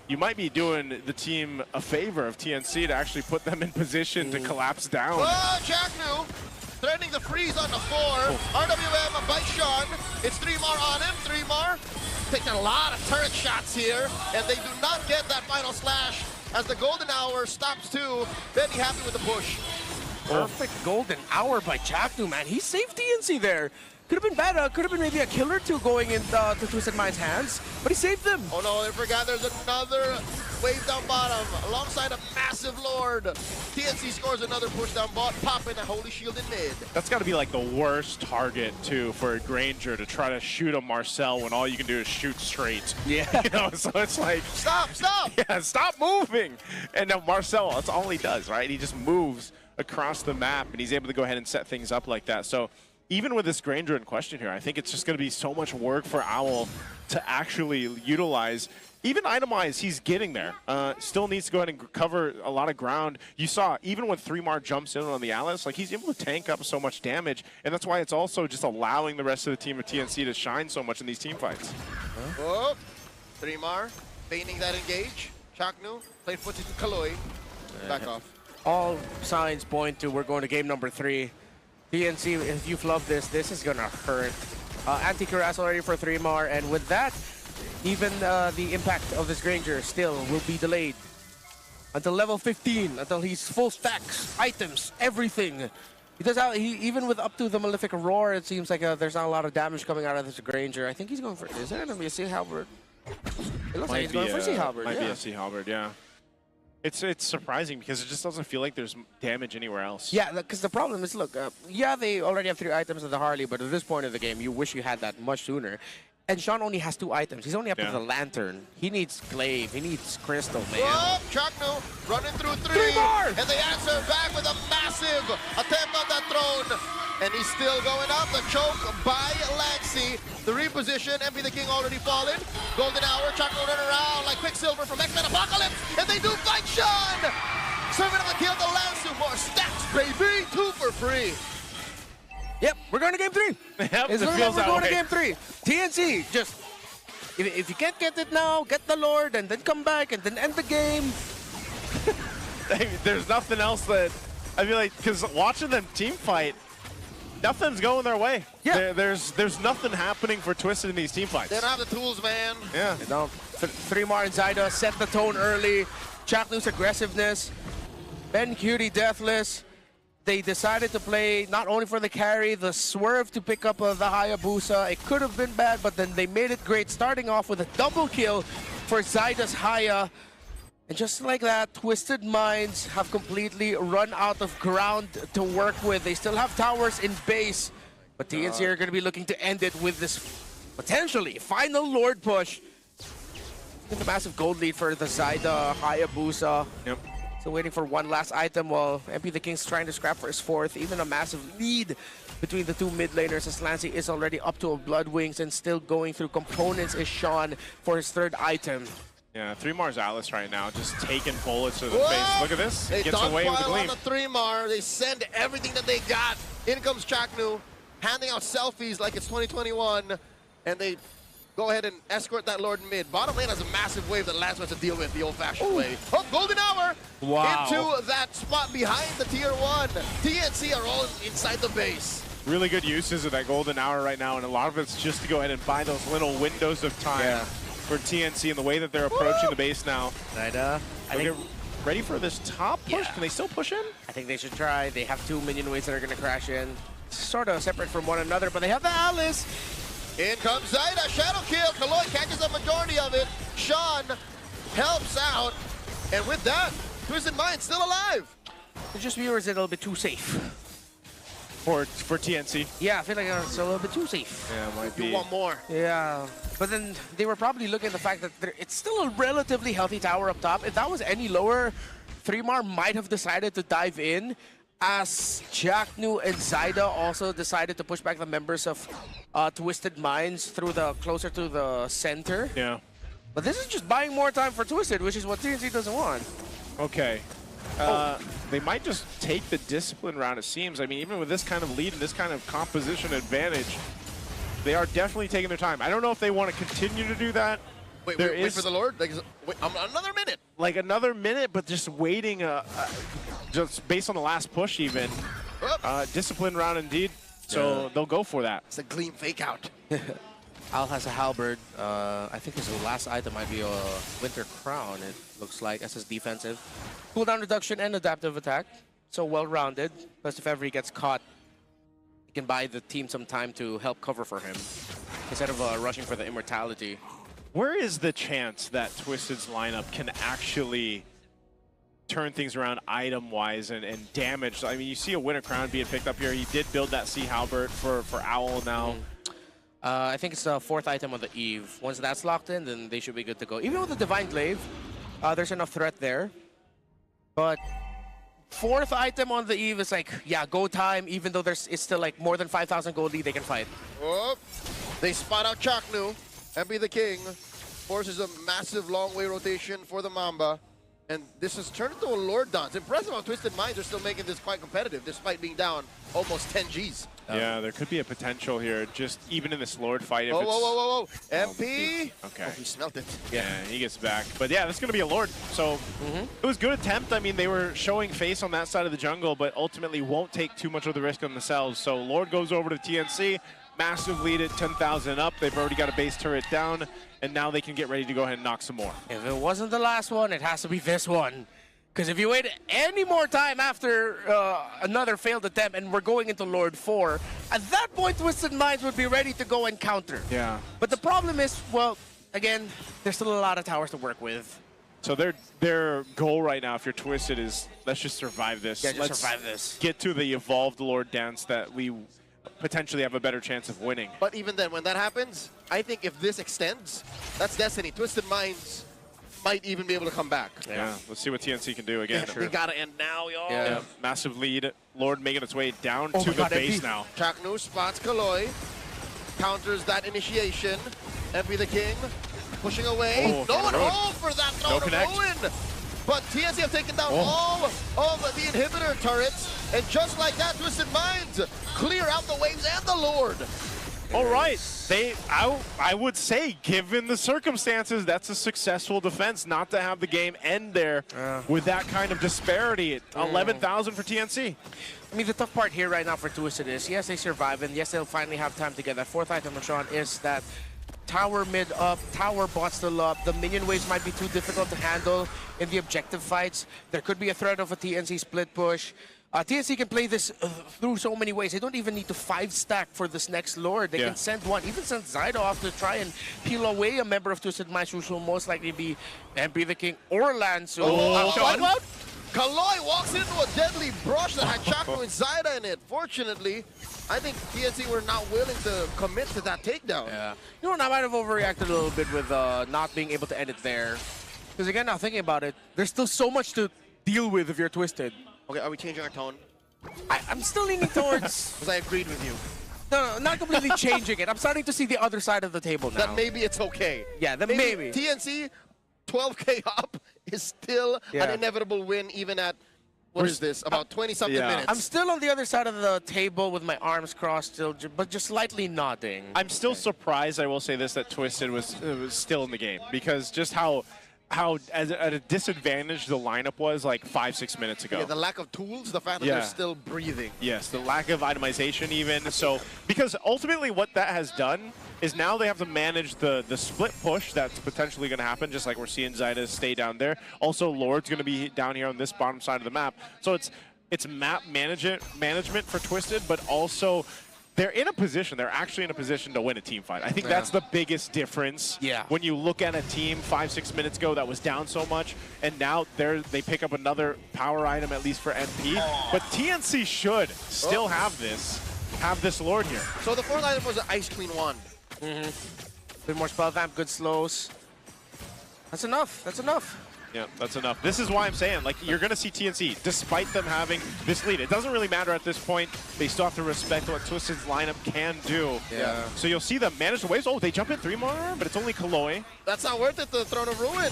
you might be doing the team a favor of TNC to actually put them in position to collapse down. Oh, Jacknu threatening the freeze on the 4. RWM by Sean. It's 3mar on him. 3mar taking a lot of turret shots here, and they do not get that final slash as the golden hour stops too. Very happy with the push. Perfect golden hour by Chapter, man. He saved TNC there. Could have been better. Could have been maybe a kill or 2 going into to Twisted Mind's hands, but he saved them. Oh no, I forgot there's another wave down bottom alongside a massive Lord. TNC scores another push down bot, popping a holy shield in mid. That's got to be like the worst target, too, for a Granger to try to shoot a Marcel when all you can do is shoot straight. Yeah. You know, so it's like... Stop! Yeah, stop moving! And now Marcel, that's all he does, right? He just moves across the map, and he's able to go ahead and set things up like that. So even with this Granger in question here, I think it's just going to be so much work for Owl to actually utilize. Even itemize, he's getting there. Still needs to go ahead and cover a lot of ground. You saw, even when 3mar jumps in on the Alice, like he's able to tank up so much damage, and that's why it's also just allowing the rest of the team of TNC to shine so much in these team fights. Oh, 3mar feigning that engage. Chaknu played footsie to Kaloy. Back off. All signs point to we're going to game number 3. TNC, if you flub this, this is going to hurt. Anti-Cuirass already for 3mar, and with that, even the impact of this Granger still will be delayed until level 15, until he's full stacks, items, everything. He does out, even with up to the Malefic Roar, it seems like there's not a lot of damage coming out of this Granger. I think he's going for, is it going to be a Sea Halberd? It looks like he's going for Sea Halberd, Might be a Sea Halberd, yeah. It's surprising because it just doesn't feel like there's damage anywhere else. Yeah, because the problem is, look, yeah, they already have 3 items of the Harley, but at this point of the game, you wish you had that much sooner. And Sean only has 2 items. He's only up to the Lantern. He needs Glaive. He needs Crystal, man. Oh, Chaknu running through 3. 3 more! And they answer back with a massive attempt on that throne. And he's still going up. The choke by Lancy. The reposition. MP the King already fallen. Golden hour. Chaknu running around like Quicksilver from X-Men Apocalypse. And they do fight Sean. Serving up the kill to Lancy. More stacks, baby. 2 for free. Yep, we're going to game 3. Yep, We're going to game 3. TNC, just, if you can't get it now, get the Lord, and then come back, and then end the game. There's nothing else that, I feel like, because watching them team fight, nothing's going their way. Yeah. There's nothing happening for Twisted in these team fights. They don't have the tools, man. Yeah. You know, 3mar and Zyda set the tone early. Chaknu's aggressiveness. Ben Cutie deathless. They decided to play not only for the carry, the swerve to pick up the Hayabusa. It could have been bad, but then they made it great, starting off with a double kill for Zyda's Haya. And just like that, Twisted Minds have completely run out of ground to work with. They still have towers in base, but TNC are going to be looking to end it with this potentially final Lord push. Get the massive gold lead for the Zyda Hayabusa. Yep. So waiting for one last item while MP the King's trying to scrap for his 4th. Even a massive lead between the 2 mid laners as Lancy is already up to a Blood Wings and still going through components is Sean for his 3rd item. Yeah, 3mar's Alice right now, just taking bullets to the face. Look at this. They Gets away with the on gleam. the 3mar. They send everything that they got. In comes Chaknu, handing out selfies like it's 2021. And they go ahead and escort that Lord mid. Bottom lane has a massive wave that Lance wants to deal with the old-fashioned way. Oh, golden hour into that spot behind the tier 1. TNC are all inside the base. Really good uses of that golden hour right now, and a lot of it's just to go ahead and buy those little windows of time for TNC and the way that they're approaching the base now. Zyda, I think, ready for this top push? Can they still push in? I think they should try. They have 2 minion waves that are going to crash in. Sort of separate from one another, but they have the Alice. In comes Zyda, shadow kill. Kaloy catches a majority of it. Sean helps out. And with that, Twisted Mind still alive. Just viewers a little bit too safe. For TNC? Yeah, I feel like it's a little bit too safe. Yeah, it might be. You want more. Yeah. But then they were probably looking at the fact that it's still a relatively healthy tower up top. If that was any lower, 3mar might have decided to dive in. as Jack New and Zyda also decided to push back the members of Twisted Minds through the closer to the center. Yeah. But this is just buying more time for Twisted, which is what TNC doesn't want. Okay. They might just take the discipline round, it seems. I mean, even with this kind of lead and this kind of composition advantage, they are definitely taking their time. I don't know if they want to continue to do that. Wait for the Lord? Like, wait, another minute. Like another minute, but just waiting, just based on the last push even. Discipline round indeed, so they'll go for that. It's a Gleam fake out. Al has a halberd. I think his last item might be a Winter Crown, it looks like, as his defensive. Cooldown reduction and adaptive attack. So well-rounded. Plus if ever he gets caught, he can buy the team some time to help cover for him instead of rushing for the immortality. Where is the chance that Twisted's lineup can actually turn things around item-wise and damage? I mean, you see a Winter Crown being picked up here. He did build that Sea Halberd for Owl now. I think it's the 4th item on the Eve. Once that's locked in, then they should be good to go. Even with the Divine Glaive, there's enough threat there. But 4th item on the Eve is like, yeah, go time, even though it's still like more than 5,000 gold lead they can fight. Oh, they spot out Chaknu. Be the King forces a massive long-way rotation for the Mamba. And this has turned into a Lord dance. Impressive how Twisted Minds are still making this quite competitive, despite being down almost 10 Gs. Yeah, there could be a potential here, just even in this Lord fight. If Whoa. MP? Okay. Oh, he smelt it. Yeah, he gets back. But yeah, this is going to be a Lord. So it was a good attempt. I mean, they were showing face on that side of the jungle, but ultimately won't take too much of the risk on themselves. So Lord goes over to TNC. Massive lead at 10,000 up. They've already got a base turret down, and now they can get ready to go ahead and knock some more. If it wasn't the last one, it has to be this one. Because if you wait any more time after another failed attempt and we're going into Lord 4, at that point Twisted Minds would be ready to go and counter. Yeah. But the problem is, well, again, there's still a lot of towers to work with. So their goal right now, if you're Twisted, is let's just survive this. Yeah, just let's survive this. Get to the evolved Lord dance that we potentially have a better chance of winning. But even then, when that happens, I think if this extends, that's destiny. Twisted Minds might even be able to come back. Yeah, let's see what TNC can do again. We gotta end now, y'all. Yeah, massive lead. Lord making its way down to the base now. Chaknu spots Kaloy, counters that initiation. Be the King pushing away. No one home for that throw to ruin. But TNC have taken down all of the inhibitor turrets. And just like that, Twisted Minds clear out the waves and the Lord. All right, I would say, given the circumstances, that's a successful defense not to have the game end there with that kind of disparity. 11,000 for TNC. I mean, the tough part here right now for Twisted is, yes, they survive, and yes, they'll finally have time to get that 4th item, Sean, is that tower mid up, tower bot still up. The minion waves might be too difficult to handle in the objective fights. There could be a threat of a TNC split push. TNC can play this through so many ways. They don't even need to 5-stack for this next Lord. They can send one, even send Zyda off to try and peel away a member of Twisted Minds, who will most likely be MP the King or Lansu. Kaloy walks into a deadly brush that had Chaknu and Zyda in it. Fortunately, I think TNC were not willing to commit to that takedown. Yeah. You know, I might have overreacted a little bit with not being able to end it there. Because again, now thinking about it, there's still so much to deal with if you're Twisted. Okay, are we changing our tone? I'm still leaning towards... Because I agreed with you. No, not completely changing it. I'm starting to see the other side of the table now. That maybe it's okay. Yeah, then maybe. TNC, 12K up is still an inevitable win, even at, what is this, about 20-something minutes. I'm still on the other side of the table with my arms crossed, still, but just slightly nodding. I'm still surprised, I will say this, that Twisted was still in the game, because just how at a disadvantage the lineup was like 5-6 minutes ago. Yeah, the lack of tools, the fact that they're still breathing. Yes, the lack of itemization even. So, because ultimately what that has done is now they have to manage the split push that's potentially going to happen, just like we're seeing Zyda stay down there. Also, Lord's going to be down here on this bottom side of the map. So it's map management for Twisted, but also they're actually in a position to win a team fight. I think that's the biggest difference. Yeah. When you look at a team 5-6 minutes ago that was down so much, and now they pick up another power item, at least for MP. But TNC should still have this Lord here. So the 4th item was an Ice Queen wand. Bit more spell vamp, good slows. That's enough. That's enough. Yeah, that's enough. This is why I'm saying, like, you're going to see TNC, despite them having this lead. It doesn't really matter at this point. They still have to respect what Twisted's lineup can do. Yeah. So you'll see them manage the waves. Oh, they jump in 3 more, but it's only Kaloy. That's not worth it to Throne of Ruin.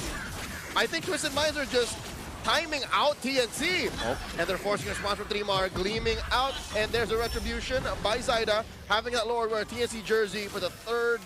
I think Twisted Minds are just timing out TNC. And they're forcing a response from 3mar, gleaming out, and there's a retribution by Zyda, having that Lord wear a TNC jersey for the fourth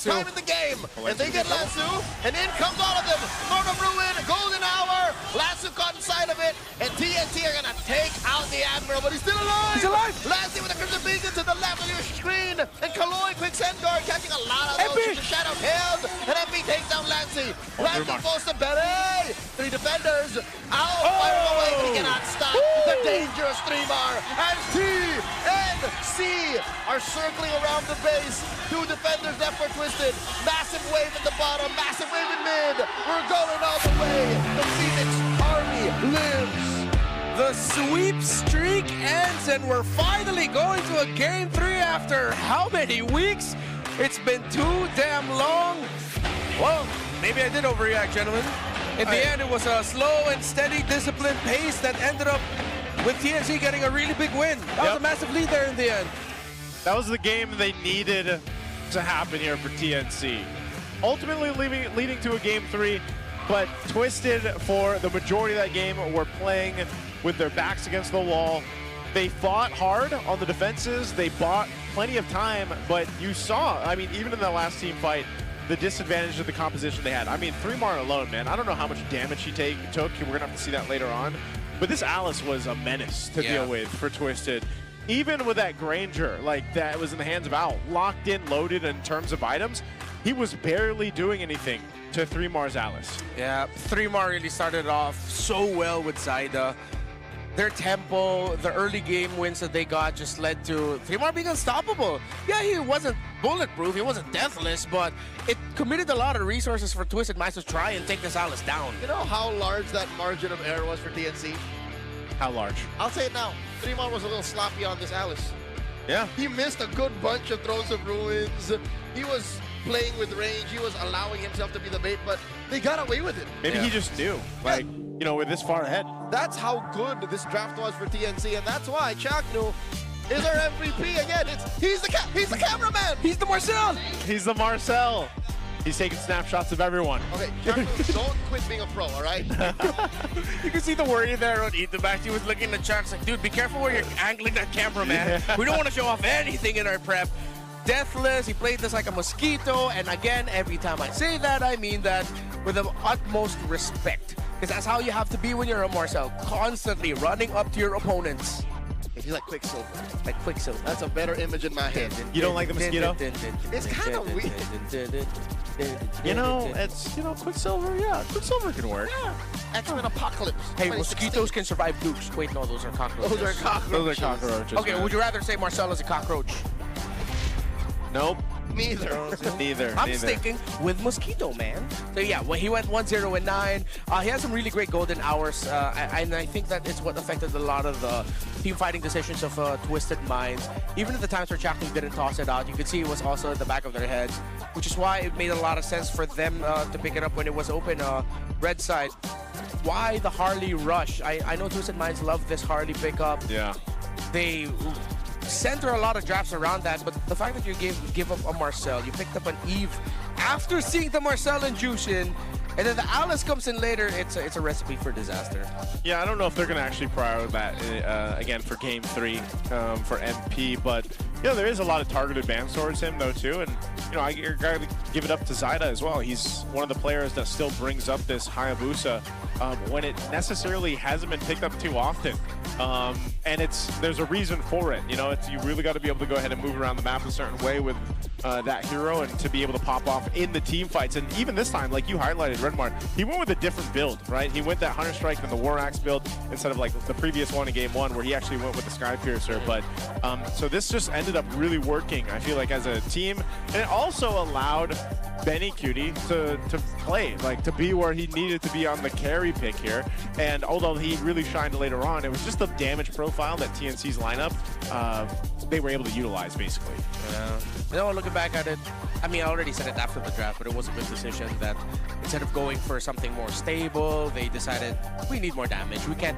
time in the game. And they get Lansu, and in comes all of them. Throne of Ruin, Golden Hour, Lansu caught inside of it, and TNC are gonna take out the Admiral, but he's still alive! He's alive! Lansu with a Crimson Beacon to the left of your screen, and Kaloy, quick send guard, catching a lot of those. The Shadow held, and MP takes down Lancy. Lansu falls to Beret. 3 defenders out, firing away, but he cannot stop the dangerous 3mar. And T and C are circling around the base. 2 defenders left for Twisted. Massive wave at the bottom, massive wave in mid. We're going all the way. The Phoenix Army lives. The sweep streak ends, and we're finally going to a Game 3 after how many weeks? It's been too damn long. Well, maybe I did overreact, gentlemen. In the end, it was a slow and steady, disciplined pace that ended up with TNC getting a really big win. That was a massive lead there in the end. That was the game they needed to happen here for TNC. Ultimately leading to a Game 3, but Twisted, for the majority of that game, were playing with their backs against the wall. They fought hard on the defenses. They bought plenty of time, but you saw, I mean, even in the last team fight, the disadvantage of the composition they had. I mean, 3mar alone, man, I don't know how much damage he took. We're going to have to see that later on. But this Alice was a menace to deal with for Twisted. Even with that Granger, like that was in the hands of Owl, locked in, loaded in terms of items, he was barely doing anything to 3mar's Alice. Yeah, 3mar really started off so well with Zyda. Their tempo, the early game wins that they got just led to 3mar being unstoppable. Yeah, he wasn't bulletproof, he wasn't deathless, but it committed a lot of resources for Twisted Minds to try and take this Alice down. You know how large that margin of error was for TNC? How large? I'll say it now. 3mar was a little sloppy on this Alice. Yeah. He missed a good bunch of Thrones of Ruins. He was playing with range. He was allowing himself to be the bait, but they got away with it. Maybe he just knew, like, you know, we're this far ahead. That's how good this draft was for TNC, and that's why Chaknu is our MVP again. He's the cameraman. He's the Marcel. He's the Marcel. He's taking snapshots of everyone. Okay, Chaknu, don't quit being a pro, all right? You can see the worry there on Eatback. He was looking at Chuck, like, dude, be careful where you're angling that camera, man. We don't want to show off anything in our prep. Deathless, he played this like a mosquito, and again, every time I say that, I mean that with the utmost respect. Because that's how you have to be when you're a Marcel, constantly running up to your opponents. He's like Quicksilver. Like Quicksilver. That's a better image in my head. You don't like the mosquito? It's kind of weird. You know, it's, you know, Quicksilver, yeah, Quicksilver can work. Yeah. X-Men Apocalypse. Hey, mosquitoes can survive nukes. Wait, no, those are cockroaches. Those are cockroaches. Those are cockroaches. Okay, would you rather say Marcel is a cockroach? Nope. Neither. Neither. I'm sticking with Mosquito, man. So yeah, well, he went 1-0-9. He has some really great golden hours, and I think that it's what affected a lot of the team fighting decisions of Twisted Minds. Even at the times where Chaknu didn't toss it out, you could see it was also at the back of their heads, which is why it made a lot of sense for them to pick it up when it was open red side. Why the Harley rush? I know Twisted Minds love this Harley pickup. Yeah. They center a lot of drafts around that, but the fact that you give up a Marcel, you picked up an Eve after seeing the Marcel and Jushin, and then the Alice comes in later, it's a recipe for disaster. Yeah, I don't know if they're going to actually prioritize that again for Game 3 for MP, but you know, there is a lot of targeted bans towards him though too, and you know, I gotta give it up to Zyda as well. He's one of the players that still brings up this Hayabusa when it necessarily hasn't been picked up too often. And there's a reason for it. You know, you really got to be able to go ahead and move around the map a certain way with that hero, and to be able to pop off in the team fights. And even this time, like you highlighted, Redmar, he went with a different build, right? He went that Hunter Strike and the War Axe build instead of like the previous one in Game 1, where he actually went with the Sky Piercer. But so this just ended up really working, I feel like, as a team, and it also allowed Benny Cutie to play, like to be where he needed to be on the carry pick here. And although he really shined later on, it was just the damage profile that TNC's lineup they were able to utilize, basically. You know, looking back at it, I mean, I already said it after the draft, but it was a good decision that instead of going for something more stable, they decided we need more damage. We can't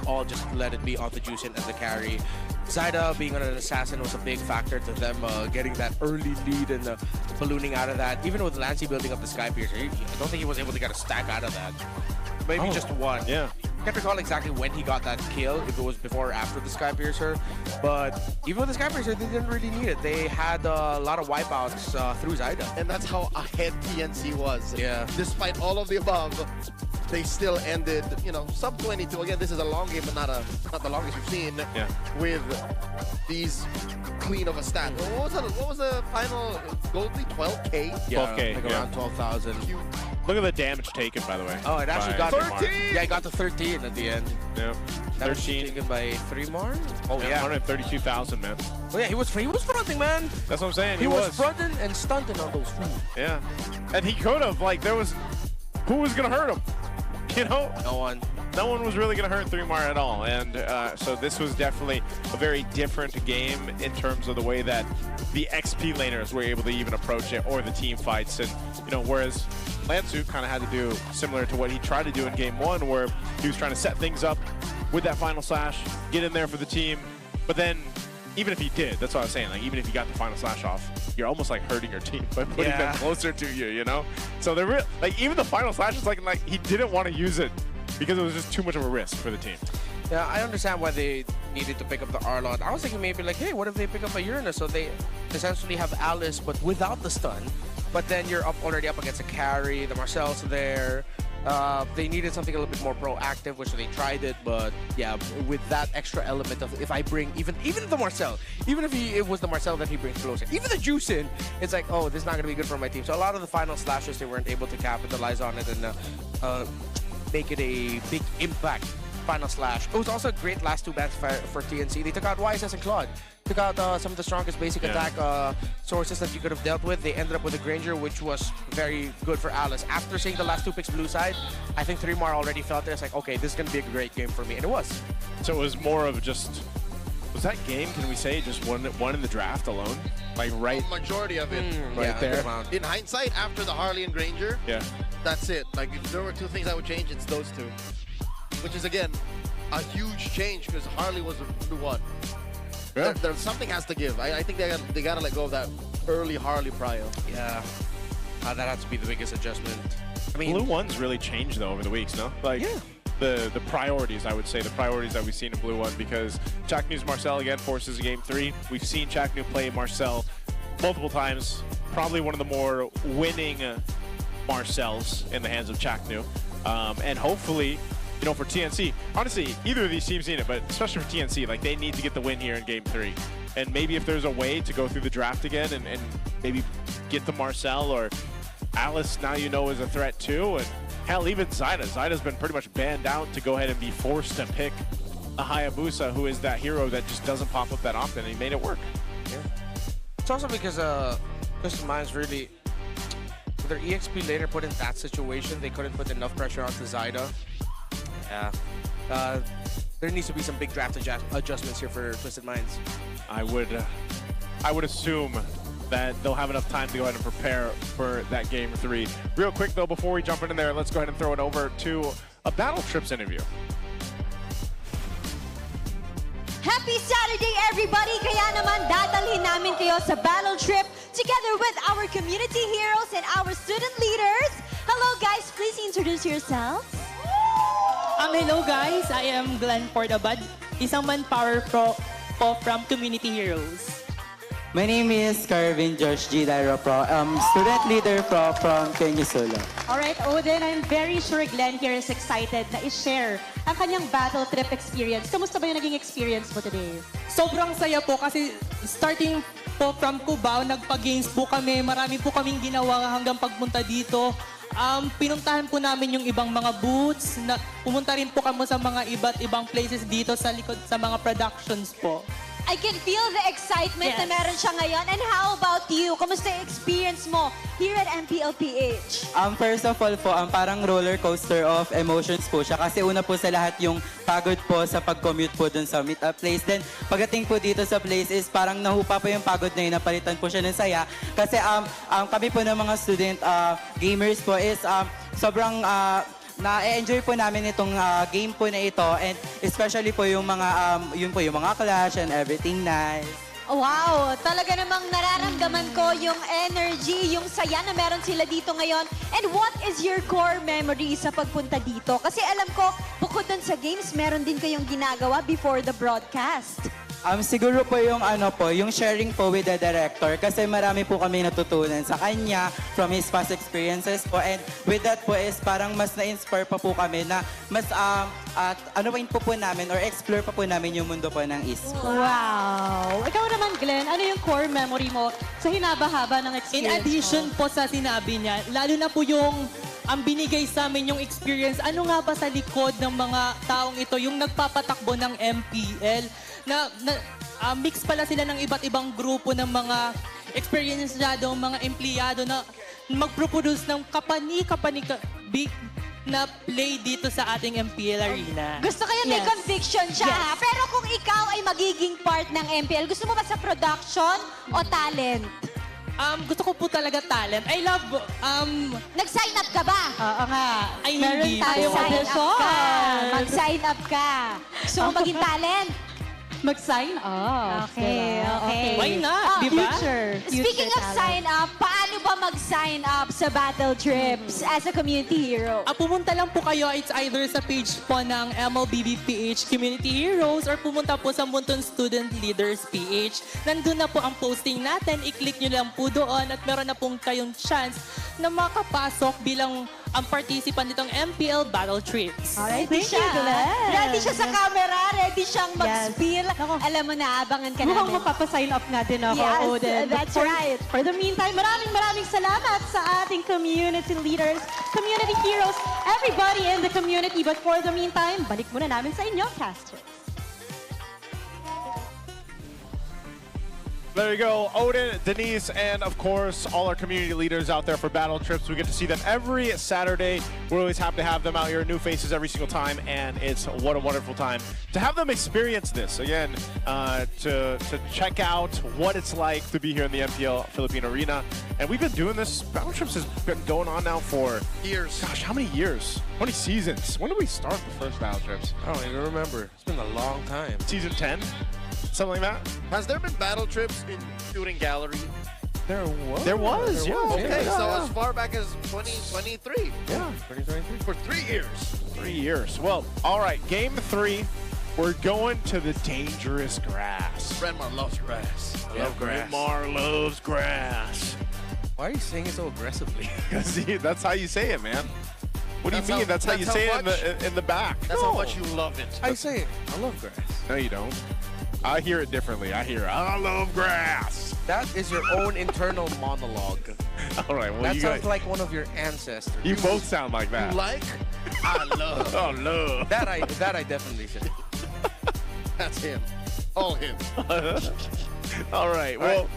all just let it be on the Juicin as the carry. Zyda being an assassin was a big factor to them getting that early lead and ballooning out of that. Even with Lancey building up the Skypiercer, I don't think he was able to get a stack out of that. Maybe just one. Yeah. I can't recall exactly when he got that kill, if it was before or after the Skypiercer. But even with the Skypiercer, they didn't really need it. They had a lot of wipeouts through Zyda. And that's how ahead TNC was. Yeah. Despite all of the above, they still ended, you know, sub 22. Again, this is a long game, but not the longest we've seen. Yeah. With these clean of a stat. What was the final gold lead? 12K? Yeah, 12K, like yeah. around 12,000. Look at the damage taken, by the way. Oh, it actually got 13! Yeah, it got to 13 at the end. Yeah. That was 13. taken by 3 more? Oh, yeah. 132,000, man. Oh, yeah, he was fronting, man. That's what I'm saying. He was fronting and stunting on those fools. Yeah. And he could have, like, who was going to hurt him? You know? No one. No one was really going to hurt 3mar at all. And so this was definitely a very different game in terms of the way that the XP laners were able to even approach it, or the team fights. And, you know, whereas Lansu kind of had to do similar to what he tried to do in game 1, where he was trying to set things up with that final slash, get in there for the team. But then, even if he did, that's what I was saying, like, even if you got the final slash off, you're almost like hurting your team by putting them closer to you, you know? So they're like, even the final slash is like he didn't want to use it because it was just too much of a risk for the team. Yeah, I understand why they needed to pick up the Arlon. I was thinking maybe like, hey, what if they pick up a Uranus? So they essentially have Alice, but without the stun. But then you're already up against a carry, the Marcel's there. They needed something a little bit more proactive, which they tried it, but yeah, with that extra element of if I bring even the Marcel, even if it was the Marcel that he brings closer, even the Juicin, it's like, oh, this is not going to be good for my team. So a lot of the final slashes, they weren't able to capitalize on it and make it a big impact final slash. It was also a great last 2 bans for TNC. They took out YSS and Claude. Took out some of the strongest basic attack sources that you could have dealt with. They ended up with a Granger, which was very good for Alice. After seeing the last 2 picks blue side, I think 3mar already felt it. It's like, okay, this is going to be a great game for me. And it was. So it was more of just, was that game, can we say, just one in the draft alone? Like right? Majority of it. Right there. In hindsight, after the Harley and Granger, Yeah. that's it. Like, if there were 2 things I would change, it's those 2. Which is, again, a huge change because Harley was a blue 1. Yeah. There's something has to give. I think they gotta let go of that early Harley prio. Yeah. That had to be the biggest adjustment. I mean, Blue One's really changed though over the weeks, no? Like the priorities, I would say, the priorities that we've seen in Blue One, because Chaknu's Marcel again forces a game 3. We've seen Chaknu play Marcel multiple times. Probably one of the more winning Marcels in the hands of Chaknu. And hopefully, you know, for TNC, honestly, either of these teams need it, but especially for TNC, like, they need to get the win here in game 3. And maybe if there's a way to go through the draft again and maybe get the Marcel, or Alice now you know is a threat too, and hell, even Zyda. Zyda's been pretty much banned out to go ahead and be forced to pick a Hayabusa, who is that hero that just doesn't pop up that often, and he made it work. Yeah. It's also because Twisted Minds really, with their EXP later put in that situation, they couldn't put enough pressure onto Zyda. Yeah. There needs to be some big draft adjustments here for Twisted Minds. I would assume that they'll have enough time to go ahead and prepare for that game 3. Real quick though, before we jump into there, let's go ahead and throw it over to a Battle Trips interview. Happy Saturday, everybody! Kaya naman dadalhin namin kayo sa battle trip together with our community heroes and our student leaders. Hello, guys. Please introduce yourselves. Hello, guys. I am Glenn Portabad, isang manpower pro from Community Heroes. My name is Carvin Josh G. Dairo Pro, student leader pro from Peñusola. Alright, Odin, I'm very sure Glenn here is excited na i-share ang kanyang battle trip experience. Kamusta ba yung naging experience mo today? Sobrang saya po kasi starting po from Cubao, nagpa-games po kami. Marami po kaming ginawa hanggang pagpunta dito. Pinuntahan po namin yung ibang mga booths. Pumunta rin po kami sa mga iba't ibang places dito sa likod sa mga productions po. I can feel the excitement na Yes. meron siya ngayon. And how about you? Kamusta yung experience mo here at MPL PH? First of all po, parang roller coaster of emotions po siya. Kasi una po sa lahat yung pagod po sa pag-commute po dun sa meet-up place. Then pagdating po dito sa place is parang nahupa po yung pagod na yun, napalitan po siya ng saya. Kasi kami po ng mga student gamers po is sobrang na-enjoy po namin itong game po na ito, and especially po yung mga yung mga clash and everything nice. Wow! Talaga namang nararamdaman ko yung energy, yung saya na meron sila dito ngayon. And what is your core memory sa pagpunta dito? Kasi alam ko, bukod dun sa games, meron din kayong ginagawa before the broadcast. Siguro po yung yung sharing po with the director, kasi marami po kami natutunan sa kanya from his past experiences po, and with that po is parang mas na-inspire pa po kami na mas po namin or explore pa po namin yung mundo po ng esports. Wow! Ikaw naman, Glenn, ano yung core memory mo sa hinaba-haba ng In experience addition mo? po sa sinabi niya, lalo na po yung ang binigay sa amin yung experience, ano nga ba sa likod ng mga taong ito, yung nagpapatakbo ng MPL, mix pala sila ng iba't ibang grupo ng mga experiencedong mga empleyado na mag-produce ng big na play dito sa ating MPL Arena. Gusto ko yung may Yes. conviction siya, Yes. ha? Pero kung ikaw ay magiging part ng MPL, gusto mo ba sa production o talent? Gusto ko po talaga talent. I love, Nag-sign up ka ba? Oo nga. Ay, Meron hindi tayong po. Mag-sign up ka. audition. Mag-sign up ka. Gusto mo maging talent? Mag-sign up. Okay, diba? okay. Why not? Oh, Di ba? Speaking of sign up, paano ba mag-sign up sa Battle Trips as a community hero? Pumunta lang po kayo, it's either sa page po ng MLBBPH Community Heroes or pumunta po sa Munton Student Leaders PH. Nandun na po ang posting natin, i-click nyo lang po doon at meron na pong kayong chance na makapasok bilang ang participant nitong MPL Battle Trips. Alright, Ready thank you, Glenn. Ready siya sa camera, ready siyang mag-spill. Ako. Alam mo na, abangan ka Mukhang namin. mapapasign up nga din ako, Yes, Odin. that's But right. For the meantime, maraming salamat sa ating community leaders, community heroes, everybody in the community. But for the meantime, balik muna namin sa inyo, casters. There you go, Odin, Denise, and of course, all our community leaders out there for Battle Trips. We get to see them every Saturday. We're always happy to have them out here, new faces every single time, and it's what a wonderful time to have them experience this. Again, to check out what it's like to be here in the MPL Philippine Arena. And we've been doing this, Battle Trips has been going on now for Years. gosh, how many years? How many seasons? When did we start the first Battle Trips? I don't even remember. It's been a long time. Season 10? Something like that? Has there been battle trips in Shooting Gallery? There was. There was, yeah. Okay, yeah, so yeah. as far back as 2023. Yeah. 2023. For 3 years. 3 years. Well, all right, game 3. We're going to the dangerous grass. Renmar loves grass. I love grass. Mar loves grass. Why are you saying it so aggressively? Because that's how you say it, man. What do you That's mean? how- That's how you that's say how it in the back. That's how much you love it. I say it. I love grass. No, you don't. I hear it differently. I hear, I love grass. That is your own internal monologue. All right, well, That you sounds guys, like one of your ancestors. you both sound like that. You like? I love. Oh, love. That I definitely said. That's him. All him. All right, well,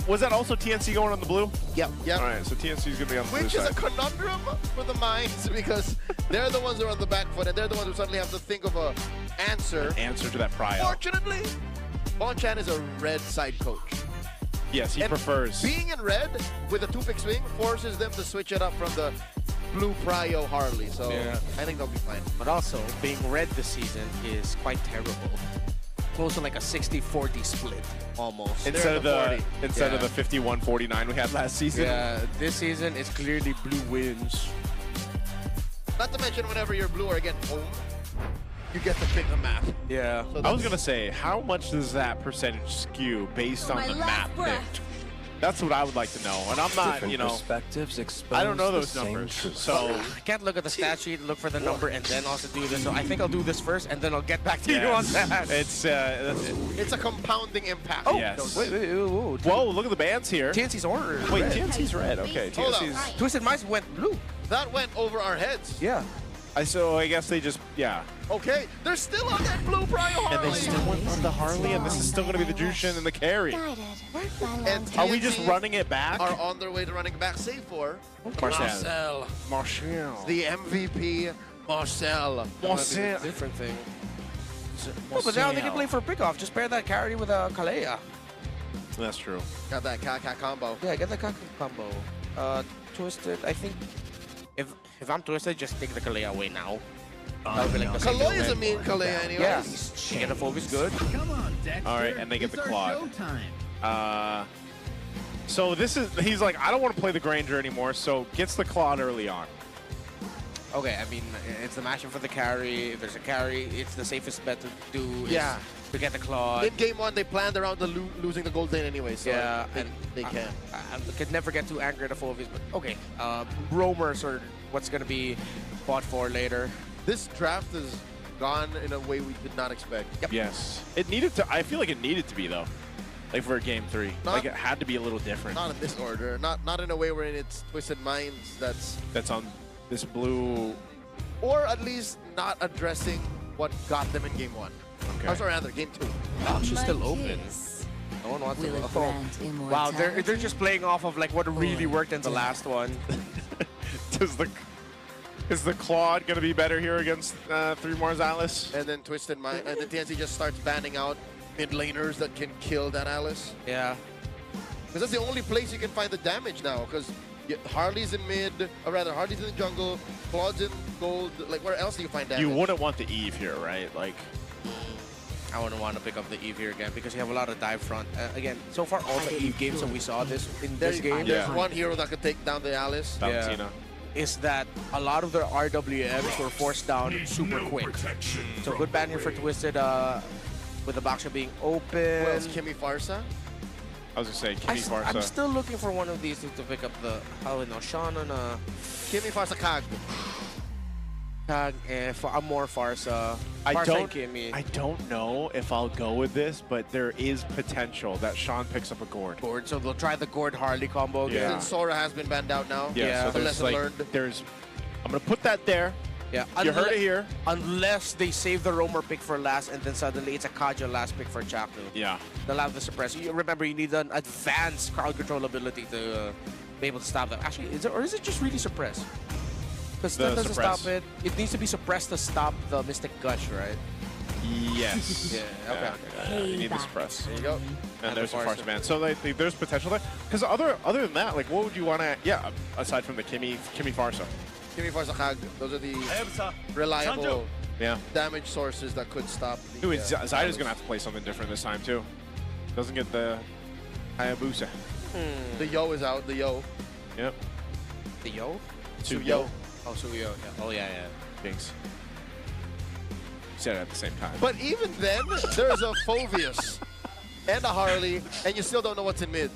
was that also TNC going on the blue? Yep. Yep. All right, so TNC is going to be on the blue Which is a side. conundrum for the minds because they're the ones who are on the back foot and they're the ones who suddenly have to think of a answer. Answer to that prio. Fortunately, Bonchan is a red side coach. Yes, he And prefers. Being in red with a 2-pick swing forces them to switch it up from the blue prio Harley. So Yeah. I think they'll be fine. But also, being red this season is quite terrible. Close to like a 60-40 split, almost. Instead of They're the at the 40. of the 51-49 we had last season. Yeah, this season it's clearly blue wins. Not to mention whenever you're blue or again home, you get to pick a map. Yeah. So I was that's- gonna say, how much does that percentage skew based on the map picked? That's what I would like to know. And I'm not, you know, perspectives I don't know those numbers. So I can't look at the stat sheet, look for the number, and then also do this. So I think I'll do this first, and then I'll get back to you on that. it's It's a compounding impact. Oh, yes. wait, Whoa, look at the bands here. TNC's orange. Wait, red. TNC's red. Okay, Hold TNC's. on. Twisted Minds went blue. That went over our heads. Yeah. I guess they just, yeah. Okay, they're still on that blue Prio Harley. And they still went on the Harley, and this is still going to be the Jushin and the carry. And Are we just TNC running it back? Are on their way to running back, save for Marcel. the MVP, Marcel. Different thing. No, but now they can play for pickoff. Just pair that carry with a Kalea. That's true. Got that Kaka combo. Yeah, get the Kaka combo. Twisted, I think if I'm Twisted, just take the Kalea away now. That would be like the Kaloy is a mean Kalea anyways. Yeah, she get a focus good. All right, and they get the Claude. So this is, he's like, I don't want to play the Granger anymore, so gets the Claude early on. Okay, I mean, it's the matchup for the carry. If there's a carry, it's the safest bet to do is to get the Claude. In game 1, they planned around the losing the gold lane anyway, so yeah, they can. I could never get too angry at the Phobies, but okay. Roamers are what's going to be fought for later. This draft is gone in a way we did not expect. Yep. Yes. It needed to, I feel like it needed to be, though. Like for game 3. Like it had to be a little different. Not in this order. Not in a way wherein it's Twisted Minds that's on this blue. Or at least not addressing what got them in game 1. Okay. Or sorry, rather, game 2. Oh, she's still open. No one wants to. Wow, they're just playing off of like what really worked in the last one. Is the Claude going to be better here against 3 Mars Alice? And then Twisted Mind, and the TNC just starts banning out mid laners that can kill that Alice. Yeah. Because that's the only place you can find the damage now. Because Harley's in mid, or rather, Harley's in the jungle, Claude's in gold. Like, where else do you find damage? You wouldn't want the Eve here, right? Like, I wouldn't want to pick up the Eve here again because you have a lot of dive front. Again, so far all the Eve games that we saw this game. There's one hero that could take down the Alice. Valentina. Is that a lot of their RWMs were forced down super quick. So good ban here for Twisted with the box being open. Well, Kimmy Farsa? I was going to say, Kimmy Farsa. I'm still looking for one of these to pick up the, Sean and Kimmy Farsa Kag. Kag and more Farsa. I Kimmy. don't know if I'll go with this, but there is potential that Sean picks up a Gord. So they'll try the Gord Harley combo again. Since Sora has been banned out now. Yeah, so there's lesson learned. I'm going to put that there. Yeah, you heard it here. Unless they save the Roamer pick for last, and then suddenly it's a Kaja last pick for Chaku. Yeah. They'll have the suppress. Remember, you need an advanced crowd control ability to be able to stop them. Actually, is it just really suppress? Because that doesn't stop it. It needs to be suppressed to stop the Mystic Gush, right? Yes. Yeah, okay. You need the suppress. There you go. And there's a Farsa ban. So like, there's potential there. Because other than that, like, what would you want to? Yeah, aside from the Kimmy Farsa. Kimmy Farsa Kag. Those are the reliable damage sources that could stop. Zyda's gonna have to play something different this time too. Doesn't get the Hayabusa. The Yo is out. The Yo. Yep. The Yo? Suyo. Oh, Suyo. Yeah. Oh, yeah. Jinx. Said it at the same time. But even then, there's a Phobius and a Harley, and you still don't know what's in mid.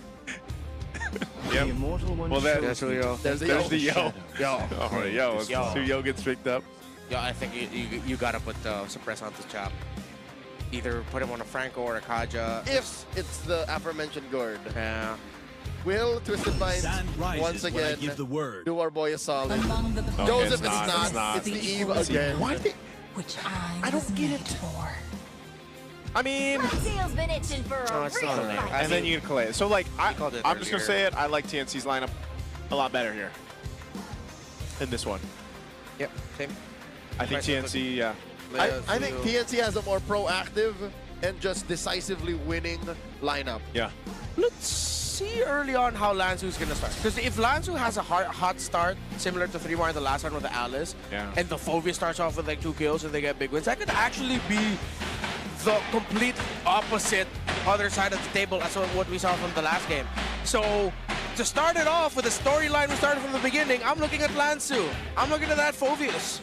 Yep. Well, there's the Yo. There's the Yo. Yo. Yo. Suyo gets picked up. Yeah, I think you gotta put suppress onto Chap. Either put him on a Franco or a Kaja. If it's the aforementioned Gord. Yeah. Will Twisted Minds once again do our boy a solid? Joseph, it's not. It's the Eve again. Which I don't get it. I mean, Teal's been itching for a real fight. and then you can collate it. So like, I'm just gonna say it. I like TNC's lineup a lot better here than this one. Yep, same. I think TNC, yeah. I think TNC has a more proactive and just decisively winning lineup. Yeah. Let's see early on how Lanzu's going to start. Because if Lanzu has a hot start, similar to 3-Mar in the last one with the Alice, and the Phobia starts off with like 2 kills and they get big wins, that could actually be the complete opposite other side of the table as what we saw from the last game. So to start it off with a storyline we started from the beginning, I'm looking at Lanzu. I'm looking at that Phobius.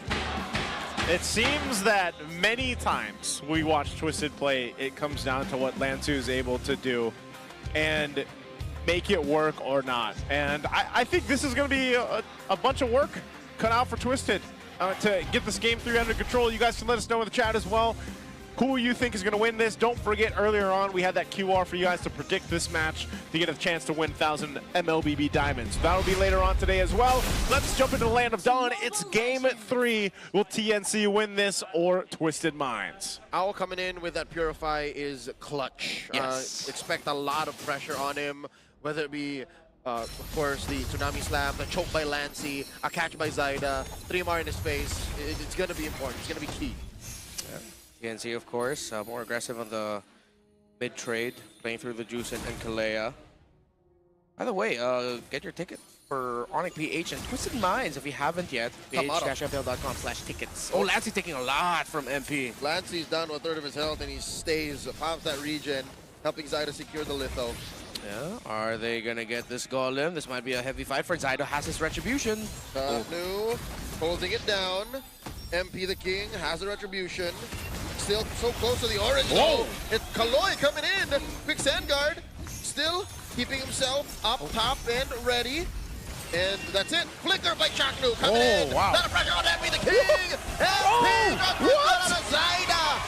It seems that many times we watch Twisted play, it comes down to what Lanzu is able to do and make it work or not. And I think this is going to be a bunch of work cut out for Twisted to get this game 3 under control. You guys can let us know in the chat as well. who you think is going to win this. Don't forget, earlier on, we had that QR for you guys to predict this match to get a chance to win 1,000 MLBB Diamonds. That'll be later on today as well. Let's jump into the Land of Dawn. It's Game 3. Will TNC win this or Twisted Minds? Owl coming in with that Purify is clutch. Yes. Expect a lot of pressure on him, whether it be, of course, the Tsunami Slam, the choke by Lancy, a catch by Zyda, 3-mar in his face. It's going to be important. It's going to be key. TNC, of course, more aggressive on the mid-trade, playing through the Juice and Kalea. By the way, get your ticket for Onyx PH and Twisted Minds if you haven't yet. PH-MPL.com/tickets. Oh, Lancey taking a lot from MP. Lancey's down to 1/3 of his health, and he stays, pops that regen, helping Zyda secure the litho. Yeah, are they gonna get this Golem? This might be a heavy fight for Zyda. Has his Retribution. New, holding it down. MP the King has a Retribution. Still so close to the orange. Whoa! It's Kaloy coming in. Quick Sand Guard. Still keeping himself up top and ready. And that's it. Flicker by Chaknu coming in. Wow. Not a pressure on MP the King. MP got on Zyda.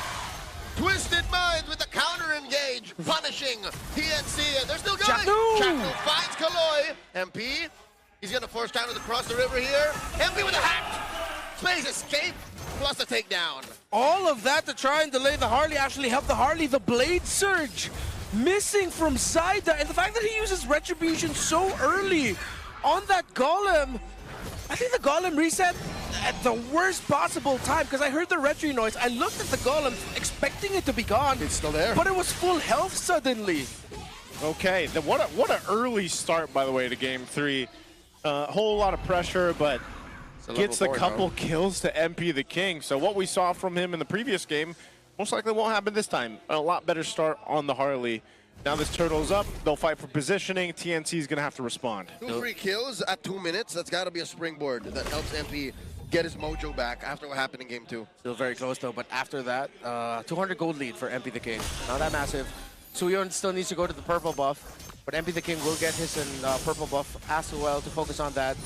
Twisted Minds with the counter engage, punishing TNC, and they're still going. Chaknu finds Kaloy. MP, he's gonna force down across the river here. MP with a hack. Space escape plus a takedown. All of that to try and delay the Harley actually helped the Harley. The Blade Surge missing from Zyda, and the fact that he uses Retribution so early on that Golem. I think the Golem reset at the worst possible time because I heard the Retri noise. I looked at the Golem expecting it to be gone. It's still there. But it was full health suddenly. Okay, then what an early start, by the way, to Game 3. Whole lot of pressure, but gets a couple kills to MP the King. So what we saw from him in the previous game most likely won't happen this time. A lot better start on the Harley. Now this Turtle's up. They'll fight for positioning. TNC is going to have to respond. 2-3 kills at 2 minutes. That's got to be a springboard that helps MP get his mojo back after what happened in Game 2. Still very close though, but after that, 200 gold lead for MP the King. Not that massive. Suyon still needs to go to the purple buff, but MP the King will get his purple buff as well to focus on that.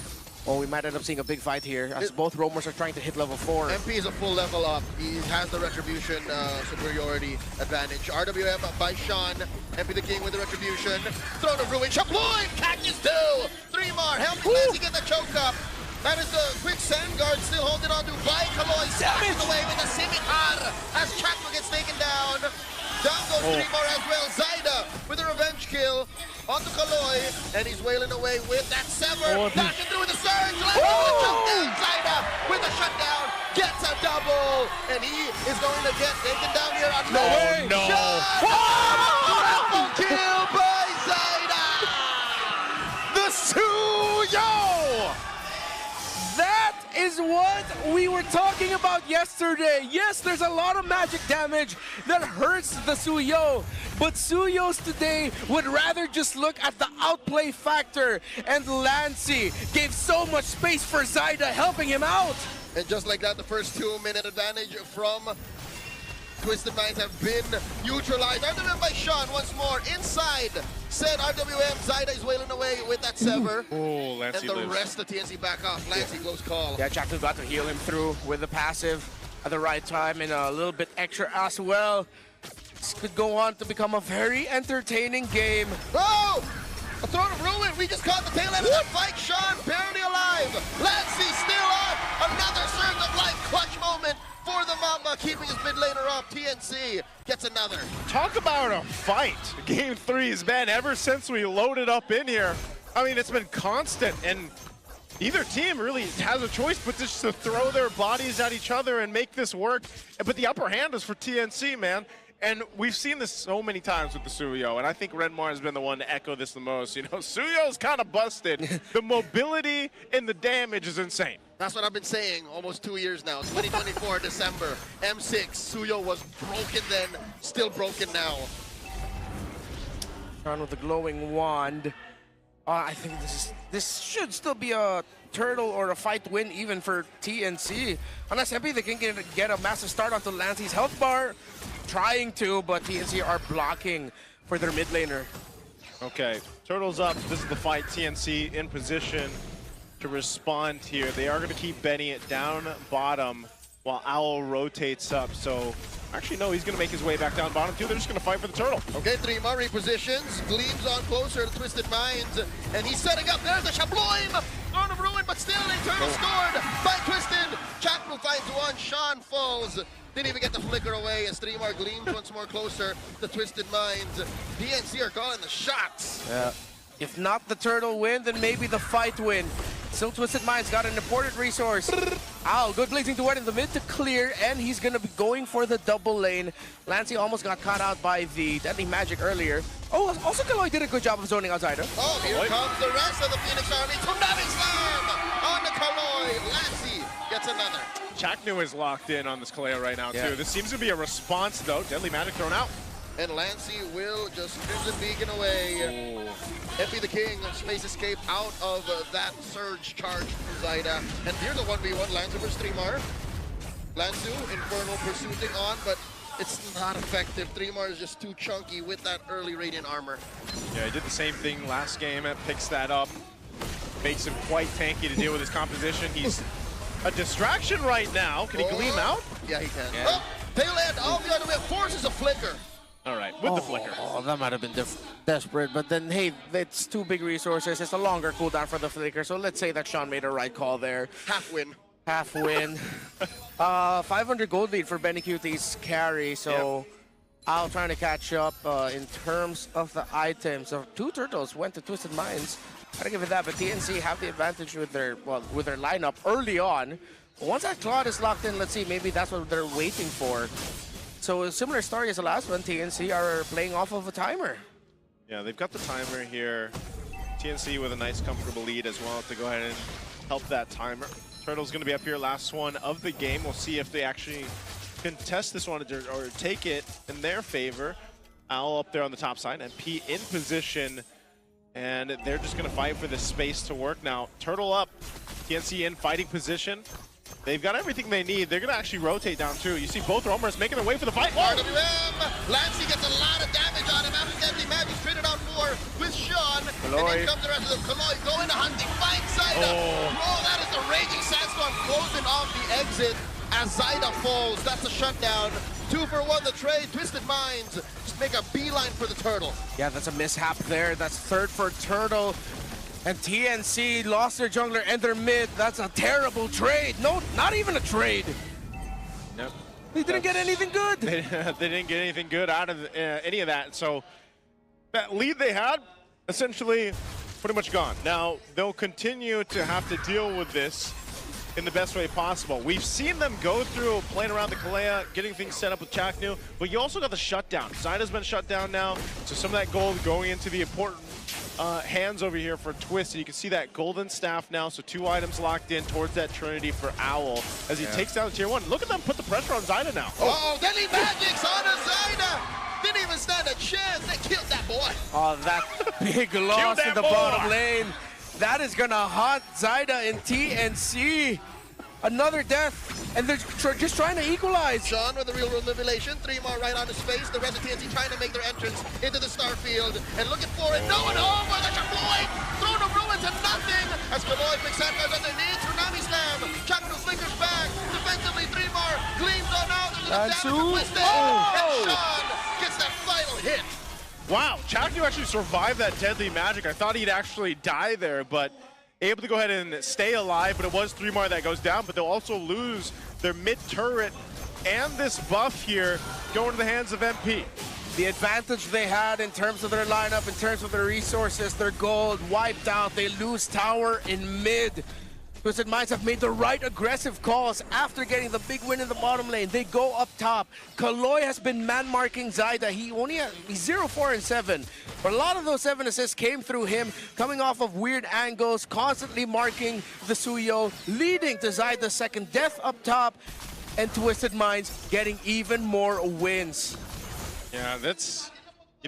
Or we might end up seeing a big fight here as both roamers are trying to hit level 4. MP is a full level up. He has the Retribution superiority advantage. RWM by Sean. MP the King with the Retribution. Throne of Ruin. Chaploy! Catches 2! 3-mar. Helping Lancy get the choke up. That is the Quick Sand Guard still holding on to by Kaloy. Smashes away with a Scimitar as Chakma gets taken down. Down goes 3-mar as well. Zyda with a revenge kill onto Kaloy, and he's wailing away with that Sever. Dashing through with the surge. Let's go with the shutdown. Zyda with the shutdown gets a double, and he is going to get taken down here. No. Triple kill by Zyda. The Suyo! That is what we were talking about yesterday. Yes, there's a lot of magic damage that hurts the Suyo, but Suyos today would rather just look at the outplay factor, and Lancy gave so much space for Zyda, helping him out. And just like that, the first 2-minute advantage from Twisted Minds have been neutralized. RWM by Sean once more inside. Said RWM, Zyda is wailing away with that Sever. Oh, Lancy and the lives. rest of TNC back off. Lancy close call. Yeah, Chaknu got to heal him through with the passive at the right time and a little bit extra as well. This could go on to become a very entertaining game. Oh! A Throne of Ruin. We just caught the tail end of that fight. Sean barely alive. Lancy still up. Another surge of life clutch moment for the Mamba, keeping his mid laner up. TNC gets another. Talk about a fight. Game 3 has been ever since we loaded up in here. I mean, it's been constant, and neither team really has a choice but just to throw their bodies at each other and make this work. But the upper hand is for TNC, man. And we've seen this so many times with the Suyo, and I think Renmar has been the one to echo this the most. You know, Suyo's kind of busted. The mobility and the damage is insane. That's what I've been saying almost 2 years now. 2024, December. M6, Suyo was broken then, still broken now. Sean with the glowing wand. I think this should still be a turtle or a fight win even for TNC. Unless MP they can get a massive start onto Lancy's health bar. Trying to, but TNC are blocking for their mid laner. Okay, Turtles up. This is the fight. TNC in position to respond here. They are going to keep betting it down bottom. while Owl rotates up. So actually, no, he's going to make his way back down bottom too. They're just going to fight for the turtle. Okay, Trima repositions, gleams on closer to Twisted Minds, and he's setting up. There's the Shabloim! Throne of Ruin, but still Eternal scored by Twisted. Chapel finds one, Sean falls. Didn't even get the flicker away as Trima gleams once more closer to Twisted Minds. DNC are calling the shots. Yeah. If not the turtle win, then maybe the fight win. Still Twisted Minds got an important resource. Owl, good blazing to wet in the mid to clear, and he's gonna be going for the double lane. Lancey almost got caught out by the Deadly Magic earlier. Oh, also Kaloy did a good job of zoning outsider. Oh, here comes the rest of the Phoenix Army. Tsunami Slam on the Kaloy. Lancey gets another. Chaknu is locked in on this Kaleo right now too. This seems to be a response though. Deadly Magic thrown out. And Lancey will just Crimson Beacon away. MP the King, space escape out of that surge charge from Zyda. And here's a 1v1, Lancer versus Trimar. Lanzu, Infernal pursuing on, but it's not effective. Trimar is just too chunky with that early Radiant armor. Yeah, he did the same thing last game. It picks that up. Makes him quite tanky to deal with his composition. He's a distraction right now. Can he gleam out? Yeah, he can. Oh, tail end all the other way. Forces a flicker. All right, with the flicker. Oh, that might have been desperate, but then, hey, it's two big resources. It's a longer cooldown for the flicker, so let's say that Sean made a right call there. Half win. Half win. 500 gold lead for Benny QT's carry, so I'll trying to catch up in terms of the items. So two turtles went to Twisted Minds. Gotta give it that, but TNC have the advantage with their lineup early on. Once that Claude is locked in, let's see, maybe that's what they're waiting for. So a similar story as the last one, TNC are playing off of a timer. Yeah, they've got the timer here. TNC with a nice comfortable lead as well to go ahead and help that timer. Turtle's going to be up here, last one of the game. We'll see if they actually contest this one or take it in their favor. Owl up there on the top side, and P in position, and they're just going to fight for this space to work now. Turtle up, TNC in fighting position. They've got everything they need. They're going to actually rotate down too. You see both roamers making their way for the fight. RWM! Lancey gets a lot of damage on him after Deadly Magic traded out more with Sean. Kaloy. And then comes the rest of them. Kaloy going to hunting, fight Zyda. Oh, that is the Raging Sandstorm closing off the exit as Zyda falls. That's a shutdown. 2 for 1 the trade. Twisted Minds just make a beeline for the turtle. Yeah, that's a mishap there. That's third for Turtle. And TNC lost their jungler and their mid. That's a terrible trade. No, not even a trade. Nope. They didn't get anything good. They didn't get anything good out of any of that. So that lead they had, essentially pretty much gone. Now, they'll continue to have to deal with this in the best way possible. We've seen them go through playing around the Kalea, getting things set up with Chaknu, but you also got the shutdown. Zyda's been shut down now, so some of that gold going into the important hands over here for TWIS. And you can see that golden staff now, so 2 items locked in towards that Trinity for Owl as he takes down tier 1. Look at them put the pressure on Zyda now. Oh, Deadly Magic's on a Zyda! Didn't even stand a chance. They killed that boy. Oh, that big loss in the bottom lane. That is gonna haunt Zyda in TNC. Another death, and they're just trying to equalize. Sean with the real world manipulation. 3 more right on his face. The rest of TNC trying to make their entrance into the Starfield and looking for it. No one home with a Kaloy. Throne of Ruin to nothing as Kaloy picks that guys underneath. Tsunami Slam. Chaknu flickers back. Defensively, 3 more gleams on out. That's Twisted. And Sean gets that final hit. Wow, Chaknu actually survived that Deadly Magic. I thought he'd actually die there, but able to go ahead and stay alive, but it was 3 more that goes down, but they'll also lose their mid turret and this buff here going to the hands of MP. The advantage they had in terms of their lineup, in terms of their resources, their gold wiped out. They lose tower in mid. Twisted Minds have made the right aggressive calls after getting the big win in the bottom lane. They go up top. Kaloy has been man-marking Zyda. He's 0, 4, and 7. But a lot of those 7 assists came through him, coming off of weird angles, constantly marking the Suyo, leading to Zyda's second death up top, and Twisted Minds getting even more wins. Yeah, that's,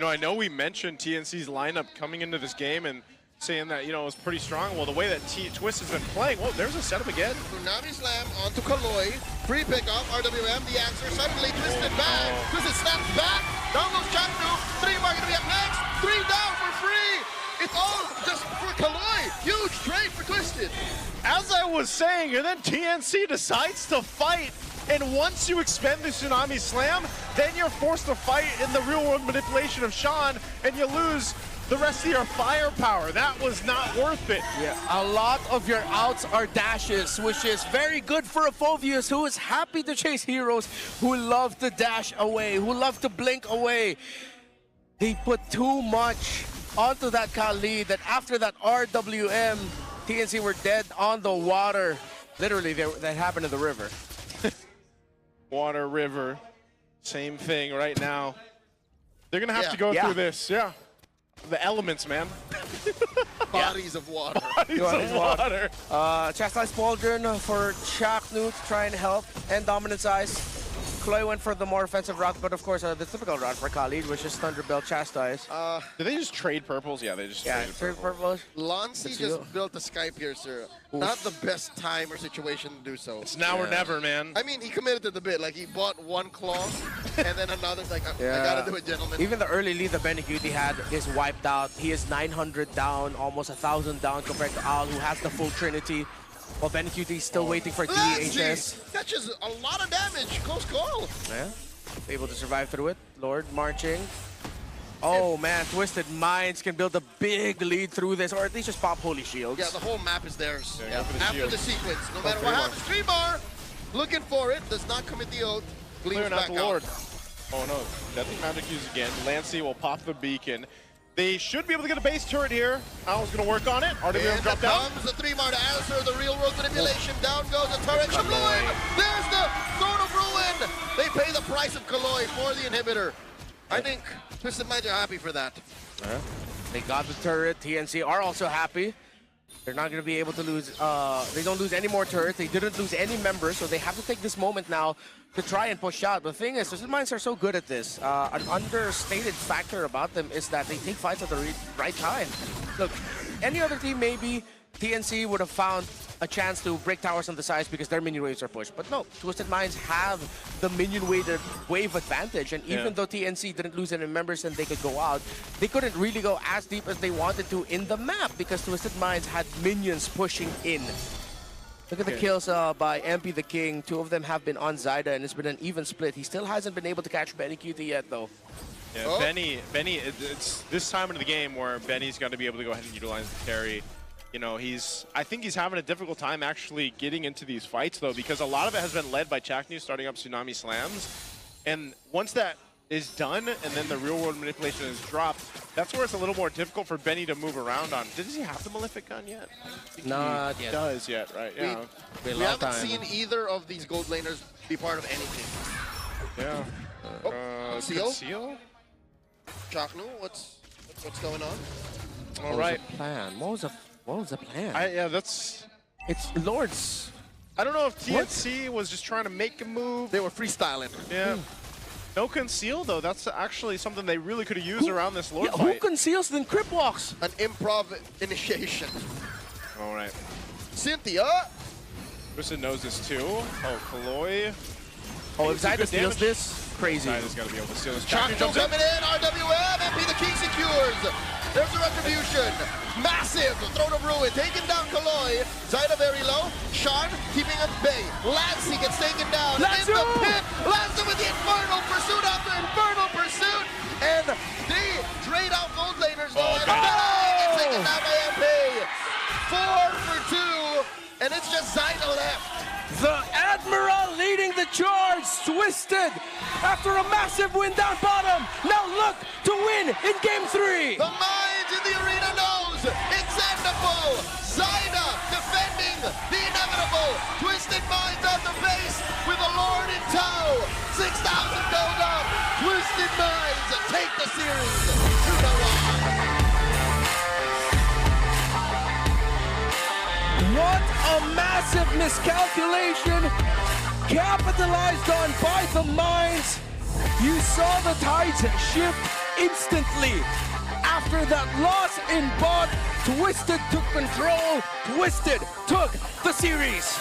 I know we mentioned TNC's lineup coming into this game and saying that, it was pretty strong. Well, the way that TWIS has been playing, whoa, there's a setup again. Tsunami Slam onto Kaloy. Free pickoff, RWM, the answer. Suddenly Twisted back. Twisted snaps back. Down goes Chaknu. 3 more going to be up next. 3 down for free. It's all just for Kaloy. Huge trade for Twisted. As I was saying, and then TNC decides to fight And once you expend the Tsunami Slam, then you're forced to fight in the real-world manipulation of Sean, and you lose the rest of your firepower. That was not worth it. Yeah, a lot of your outs are dashes, which is very good for a Phoveus who is happy to chase heroes who love to dash away, who love to blink away. They put too much onto that Khalid that after that RWM, TNC were dead on the water. Literally, that happened in the river. Water, river, same thing right now. They're gonna have to go through this, The elements, man. Bodies of water. Bodies of water. Chastise Pauldron for Chaknu to try and help and Dominance Ice. Chloe went for the more offensive route, but of course the typical route for Khalid, which is Thunderbelt Chastise. Did they just trade purples? Yeah, they just traded purples. Lancy just built a Sky Piercer. Not the best time or situation to do so. It's now or never, man. I mean, he committed to the bit. Like, he bought one claw, and then another. Like, I gotta do it, gentlemen. Even the early lead that Benny Cutie had is wiped out. He is 900 down, almost 1,000 down compared to Al, who has the full Trinity. While Benny Cutie is still waiting for DHS. Catches a lot of damage. Close call. Yeah, able to survive through it. Lord marching. Oh man, Twisted Minds can build a big lead through this, or at least just pop Holy Shields. Yeah, the whole map is theirs. Yeah, After the sequence, no matter what happens. Streamar looking for it, does not commit the oath. Gleams Clearing out back the Lord. Oh no, Deathly Magic used again. Lancy will pop the beacon. They should be able to get a base turret here. Al's going to work on it. RWM drop down. Comes the 3-mar to answer the real world manipulation. Down goes the turret. Kaloi! There's the Throne of Ruin! They pay the price of Kaloi for the inhibitor. I think Twisted Minds are happy for that. They got the turret. TNC are also happy. They're not going to be able to lose. They don't lose any more turrets. They didn't lose any members, so they have to take this moment now to try and push out. The thing is, Twisted Minds are so good at this. An understated factor about them is that they take fights at the right time. Look, any other team maybe TNC would have found a chance to break towers on the sides because their minion waves are pushed. But no, Twisted Minds have the minion wave advantage. And even though TNC didn't lose any members and they could go out, they couldn't really go as deep as they wanted to in the map because Twisted Minds had minions pushing in. Look at the kills by MP the King. 2 of them have been on Zyda, and it's been an even split. He still hasn't been able to catch Benny Cutie yet, though. Yeah, Benny, it's this time of the game where Benny's got to be able to go ahead and utilize the carry. You know, I think he's having a difficult time actually getting into these fights, though, because a lot of it has been led by Chaknu starting up Tsunami Slams. And once that is done, and then the real-world manipulation is dropped, that's where it's a little more difficult for Benny to move around on. Does he have the Malefic gun yet? Not he yet. does yet, right? Yeah. We haven't seen either of these gold laners be part of anything. Yeah. Conceal? Chaknu, what's going on? All right. Plan. What was the plan? It's Lords. I don't know if TNC was just trying to make a move. They were freestyling. Yeah. No conceal, though. That's actually something they really could have used around this Lord fight. Who conceals then Crip Walks? An improv initiation. All right. Cynthia. Twisted knows this too. Oh, Kaloi. Oh, if Zyda steals this, crazy. Zyda's got to be able to steal this. Chaknu coming in. RWM. MP the King secures. There's a retribution. Massive Throne of Ruin. Taking down Kaloi. Zyda very low. Sean keeping at bay. Lancy gets taken down. Lancy! In the pit. Lancy with the Infernal Pursuit after Infernal Pursuit. And they trade out gold laners. Oh, gets taken down by MP. 4 for 2. And it's just Zyda left. The Admiral leading the charge, Twisted, after a massive win down bottom. Now look to win in Game 3. The minds in the arena knows it's endable. Zyda defending the inevitable. Twisted Minds at the base with a Lord in tow. 6,000 gold up. Twisted Minds take the series 2-1. What a massive miscalculation, capitalized on by the Minds. You saw the tides shift instantly. After that loss in bot, Twisted took control. Twisted took the series.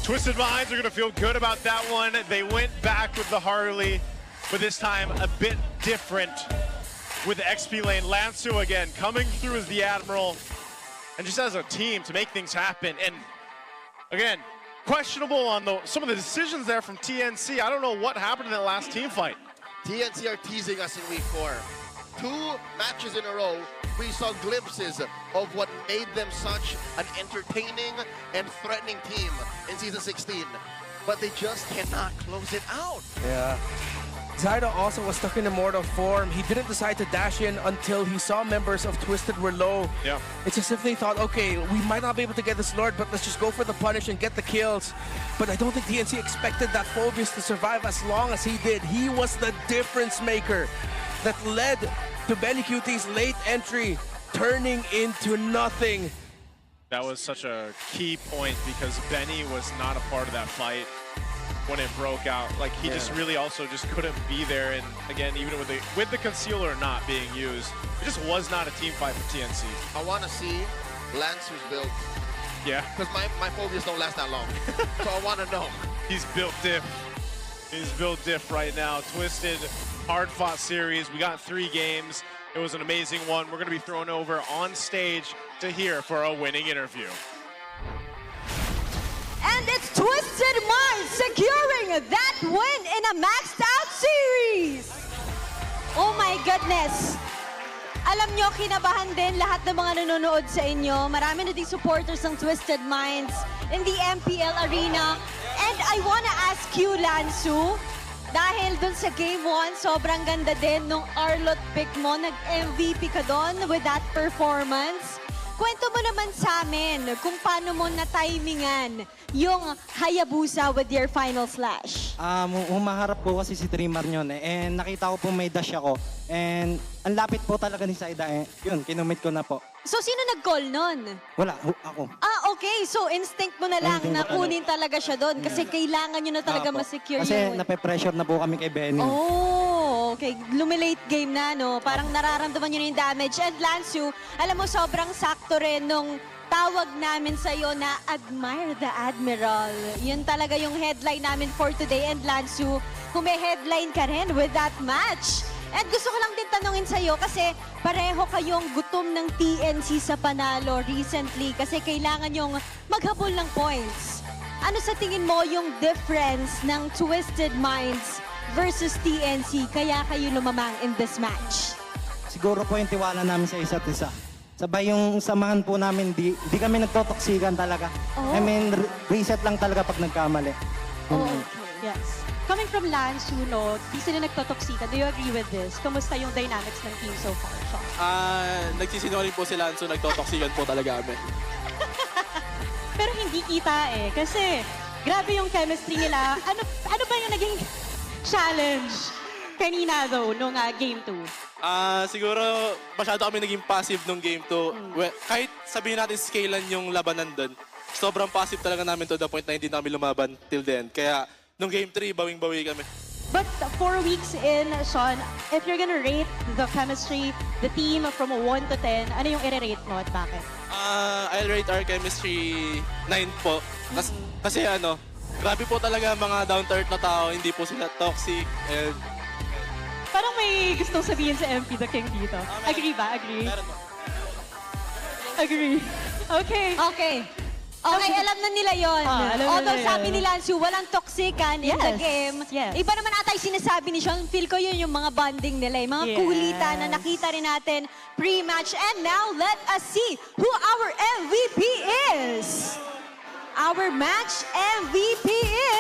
Twisted Minds are going to feel good about that one. They went back with the Harley, but this time a bit different with the XP lane. Lansu again coming through as the Admiral. And just as a team to make things happen. And again, questionable on some of the decisions there from TNC. I don't know what happened in that last team fight. TNC are teasing us in week 4. 2 matches in a row, we saw glimpses of what made them such an entertaining and threatening team in Season 16. But they just cannot close it out. Yeah. Zyda also was stuck in immortal form. He didn't decide to dash in until he saw members of Twisted were low. Yeah. It's as if they thought, okay, we might not be able to get this Lord, but let's just go for the punish and get the kills. But I don't think TNC expected that Phobius to survive as long as he did. He was the difference maker that led to Benny QT's late entry turning into nothing. That was such a key point because Benny was not a part of that fight when it broke out. Like, he just really also just couldn't be there. And again, even with the concealer not being used, it just was not a team fight for TNC. I want to see Lancer's build. Yeah. Because my phobias don't last that long. So I want to know. He's built diff. He's built diff right now. Twisted, hard-fought series. We got 3 games. It was an amazing one. We're going to be thrown over on stage to hear for a winning interview. And it's Twisted Minds securing that win in a maxed out series. Oh my goodness. Alam nyo, kinabahan din lahat ng mga nanonood sa inyo. Marami na ding supporters ng Twisted Minds in the MPL arena. And I wanna ask you, Lansu, dahil dun sa Game 1, sobrang ganda din nung Arlot pick mo. Nag-MVP ka doon with that performance. Kwento mo naman sa amin kung paano mo na-timingan yung Hayabusa with your final slash. Humaharap po kasi si Dreamer yun and nakita ko po may dash ako. And ang lapit po talaga ni Saida yun, kinumit ko na po. So, sino nag-call nun? Wala, ako. Okay. So, instinct mo na lang na kunin talaga siya doon kasi kailangan nyo na talaga ma-secure Kasi yun. nape-pressure na po kami kay Benny. Oh, okay. Lumilate game na, no? Parang nararamdaman nyo na yung damage. And Lansu, alam mo, sobrang sakto rin nung tawag namin sa'yo na Admire the Admiral. Yun talaga yung headline namin for today. And Lansu, kung may headline ka rin with that match. And gusto ko lang din tanungin sa'yo kasi pareho kayong gutom ng TNC sa panalo recently kasi kailangan yung maghabol ng points. Ano sa tingin mo yung difference ng Twisted Minds versus TNC kaya kayo lumamang in this match? Siguro po yung tiwala namin sa isa't isa. Sabay yung samahan po namin, di kami nagtotoksikan talaga. Oh. I mean, reset lang talaga pag nagkamali. Oh, okay. Yes. Coming from Lansu, no, di sila nagtotoksika. Do you agree with this? Kamusta yung dynamics ng team so far, Sean? Nagsisinungaling po si Lansu, nagtotoksikan po talaga kami. Pero hindi kita kasi grabe yung chemistry nila. Ano ba yung naging challenge kanina though, nung Game 2? Siguro masyado kami naging passive nung Game 2. Well, kahit sabihin natin scalan yung labanan doon, sobrang passive talaga namin to the point na hindi namin lumaban till the end. Kaya nung Game 3, bawing-bawi kami. But 4 weeks in, Sean, if you're gonna rate the chemistry, the team from 1 to 10, ano yung i-rate mo at bakit? I'll rate our chemistry 9 po. Kasi grabe po talaga mga down-to-earth na tao, hindi po sila toxic. And Parang may gustong sabihin sa MP the King dito. Agree ba? Agree? meron po. Agree. Okay. Okay. Okay, alam na nila yon. Alam na Although nila sabi yun. ni Lansu, walang toxican in the Yes. game. Yes. Iba naman ata yung sinasabi ni Sean. Feel ko yun yung mga bonding nila, yung mga Yes. kulitan na nakita rin natin pre-match. And now, let us see who our MVP is. Our match MVP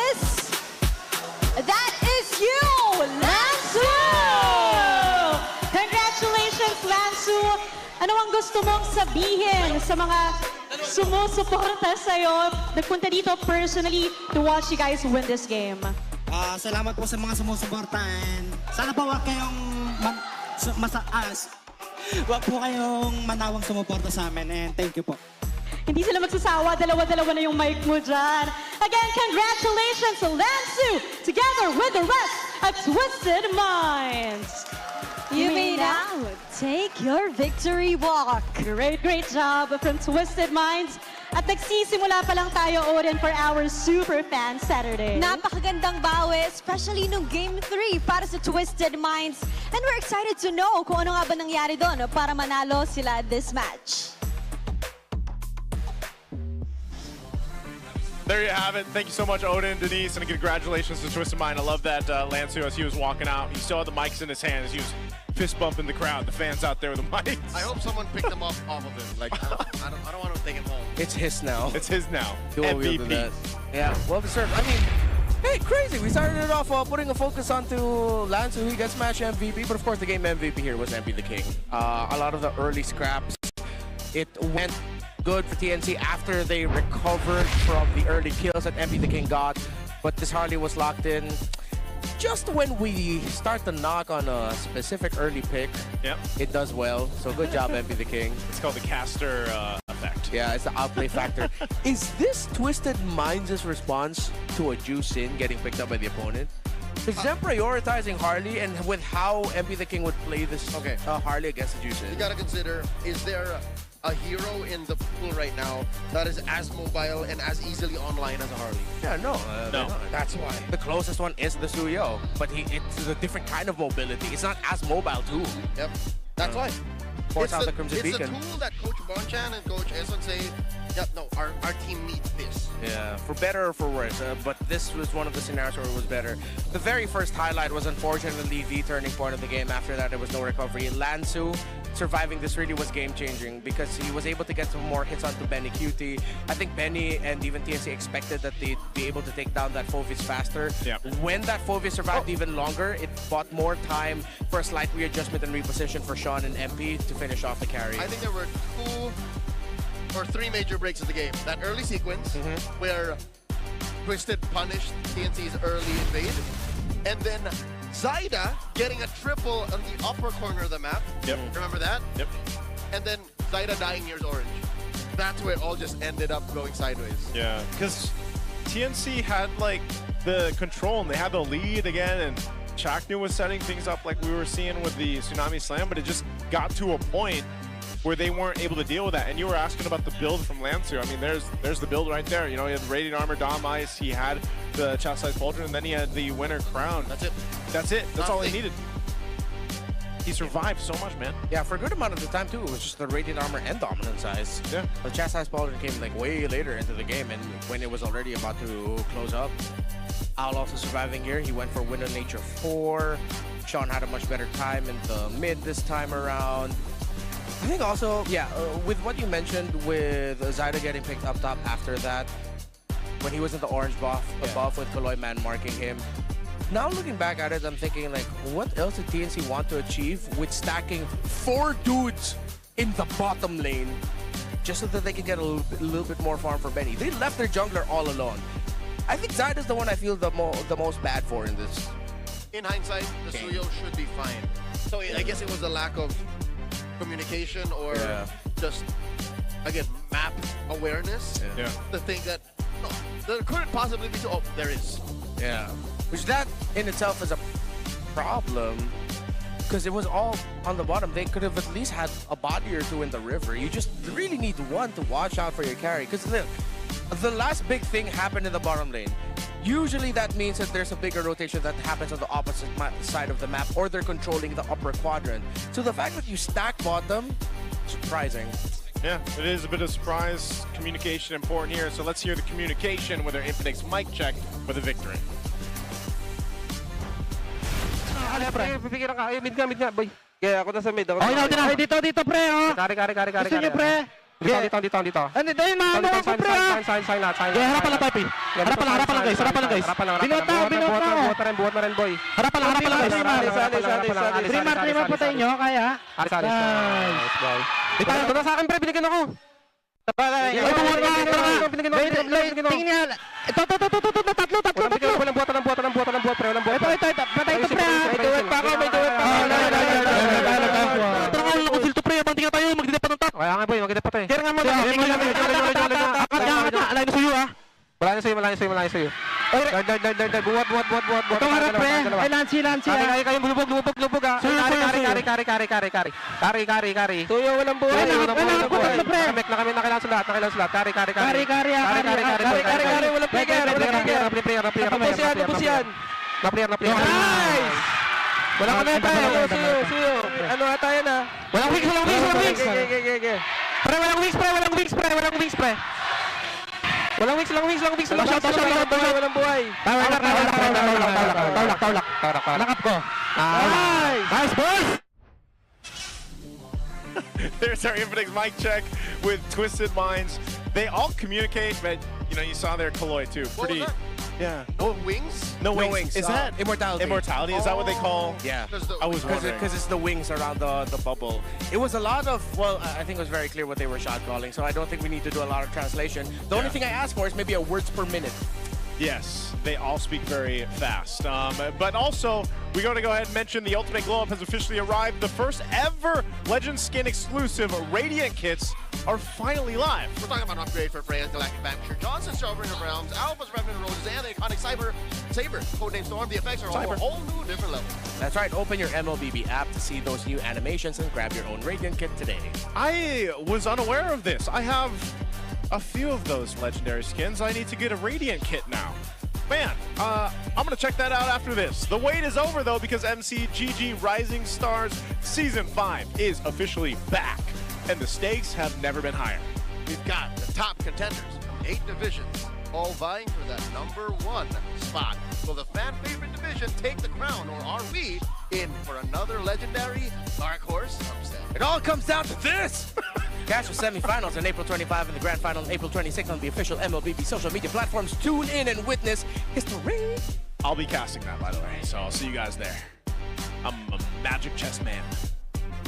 is... That is you, Lansu! Congratulations, Lansu! Ano ang gusto mong sabihin sa mga sumusuporta sa'yo? Nagpunta dito personally to watch you guys win this game. Salamat po sa mga sumusuporta and sana po wag kayong wag po kayong manawang sumuporta sa amin and thank you po. Hindi sila magsasawa, dalawa-dalawa na yung mic mo dyan. Again, congratulations to Lansu together with the rest of Twisted Minds. You may now take your victory walk. Great job from Twisted Minds. At nagsisimula pa lang tayo, Odin, for our Super Fan Saturday. Napakagandang bawi, especially nung Game 3 para sa Twisted Minds. And we're excited to know kung ano nga ba nangyari doon para manalo sila this match. There you have it. Thank you so much, Odin, Denise, and congratulations to Twisted Mind. I love that Lancio, as he was walking out, he still had the mics in his hands. He was fist bumping the crowd, the fans out there with the mics. I hope someone picked them off of him. Like, I don't want to take him home. It's his now. It's his now. Dual wield that. Yeah, well deserved. I mean, hey, crazy. We started it off putting a focus onto Lance, who gets match MVP, but of course the game MVP here was MP the King. A lot of the early scraps, it went good for TNC after they recovered from the early kills that MP the King got, but this Harley was locked in just when we start to knock on a specific early pick. Yep. It does well, so good job MP the King. It's called the caster effect. Yeah, it's the outplay factor. Is this Twisted Minds' response to a juice in getting picked up by the opponent? Is them prioritizing Harley, and with how MP the King would play this Harley against the juice in? You gotta consider, is there a hero in the pool right now that is as mobile and as easily online as a Harley? Yeah, no. No. That's why. The closest one is the Suyo, but it's a different kind of mobility. It's not as mobile too. Yep. That's why. Force out the Crimson It's Beacon. a tool that Coach Bonchan and Coach Eson say, yep, no, our team needs this. Yeah, for better or for worse, but this was one of the scenarios where it was better. The very first highlight was unfortunately the turning point of the game. After that, there was no recovery. Lansu surviving this really was game-changing because he was able to get some more hits onto Benny QT. I think Benny and even TNC expected that they'd be able to take down that Fovis faster. Yeah. When that Fovis survived even longer, it bought more time for a slight readjustment and reposition for Sean and MP to finish off the carry. I think there were 2 or 3 major breaks of the game. That early sequence where Twisted punished TNC's early invade, and then Zaida getting a triple on the upper corner of the map. Yep. Remember that? Yep. And then Zaida dying near orange. That's where it all just ended up going sideways. Yeah, because TNC had like the control and they had the lead again, and Chaknu was setting things up like we were seeing with the Tsunami Slam, but it just got to a point where they weren't able to deal with that. And you were asking about the build from Lancer. I mean, there's the build right there. You know, he had the Radiant Armor, Dom Ice, he had the Chastised Pauldron, and then he had the Winter Crown. That's it. That's it. That's all he needed. He survived so much, man. Yeah, for a good amount of the time too, it was just the Radiant Armor and Dominant Size. Yeah. The Chastised Pauldron came like way later into the game, and when it was already about to close up. Owl also surviving here. He went for Winter Nature 4. Sean had a much better time in the mid this time around. I think also, yeah, with what you mentioned with Zaida getting picked up top after that, when he was in the orange buff, above with Kaloy Man marking him. Now looking back at it, I'm thinking like, what else did TNC want to achieve with stacking 4 dudes in the bottom lane just so that they can get a little bit more farm for Benny? They left their jungler all alone. I think Zaida's the one I feel the most bad for in this. In hindsight, the Suyo should be fine. So I guess it was a lack of communication or just, again, map awareness. Yeah. The thing that, no, there couldn't possibly be, oh, there is. Yeah. Which that in itself is a problem because it was all on the bottom. They could have at least had a body or 2 in the river. You just really need one to watch out for your carry because the last big thing happened in the bottom lane. Usually that means that there's a bigger rotation that happens on the opposite side of the map, or they're controlling the upper quadrant. So the fact that you stack bottom, surprising. Yeah, it is a bit of surprise. Communication important here. So let's hear the communication with our Infinix mic check for the victory. Pipigilan ka. Ay, mid nga, boy. Kaya ako na sa mid. Ay, dito, pre, oh. Kari. Gusto niyo, pre? Dito. Ano, dahil mga ano ko, pre, ah. Sign na. Harapan lang, Papi. Harapan lang, guys. Binota ako. Buhat na rin, boy. Harapan lang, guys. Trimar po tayo nyo, kaya. Nice, boy. Ito na sa akin, pre, binigyan ako. Tingin niya. Ito, tatlo. Walang buhat, pre. Patay ito, pre. May duwet pa ako. Tara ko, filto, pre. Abang tingin tayo, magdidip pa ng top. Kaya nga, boy, maganda pa to eh. Kaya nga mo. Akat na. Alay na suyo, ah. Wala na sa'yo. Dard. Buhat. Ito harap, pre. Ay, Lancy. Kayo, lubog, ah. Kari. Tuyo, walang buhay. Namek na kami, nakailangan sulat. Kari. Walang player. Tapos yan. Na-player. Nice! Wala ka na tayo. Suyo. Ano ata yan, ah? Walang wings. Okay. Pre, walang wings, pre. Walang wings, walang buhay. Nakap ko. Nice, boss! There's our Infinix mic check with Twisted Minds. They all communicate, but you know, you saw their Kaloi too. Pretty, yeah. No wings? No No wings. wings. Is that immortality? Immortality? Is that what they call? Yeah. I was wondering. Because it's the wings around the bubble. It was a lot of, well, I think it was very clear what they were shot calling, so I don't think we need to do a lot of translation. The only thing I asked for is maybe a words per minute. Yes, they all speak very fast. But also, we're going to go ahead and mention the Ultimate Glow Up has officially arrived. The first ever Legend Skin exclusive Radiant kits are finally live. We're talking about an upgrade for Freya's Galactic Vanquisher, Johnson, Sovereign of Realms, Alpha's Revenant Roses, and the iconic Saber, codename Storm. The effects are all a whole new different level. That's right, open your MLBB app to see those new animations and grab your own Radiant kit today. I was unaware of this. I have a few of those legendary skins. I need to get a Radiant kit now. Man, I'm going to check that out after this. The wait is over, though, because MCGG Rising Stars Season 5 is officially back, and the stakes have never been higher. We've got the top contenders from 8 divisions, all vying for that #1 spot. Will the fan favorite division take the crown, or are we in for another legendary dark horse upset? It all comes down to this! Catch the semifinals on April 25 and the grand final on April 26 on the official MLBB social media platforms. Tune in and witness history. I'll be casting that, by the way, so I'll see you guys there. I'm a magic chess man.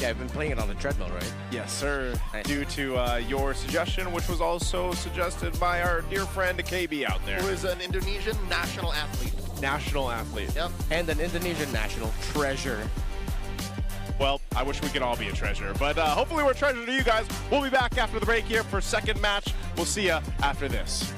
Yeah, I've been playing it on the treadmill, right? Yes, sir. Nice. Due to your suggestion, which was also suggested by our dear friend KB out there. Who is an Indonesian national athlete. National athlete. Yep. And an Indonesian national treasure. Well, I wish we could all be a treasure, but hopefully we're a treasure to you guys. We'll be back after the break here for second match. We'll see ya after this.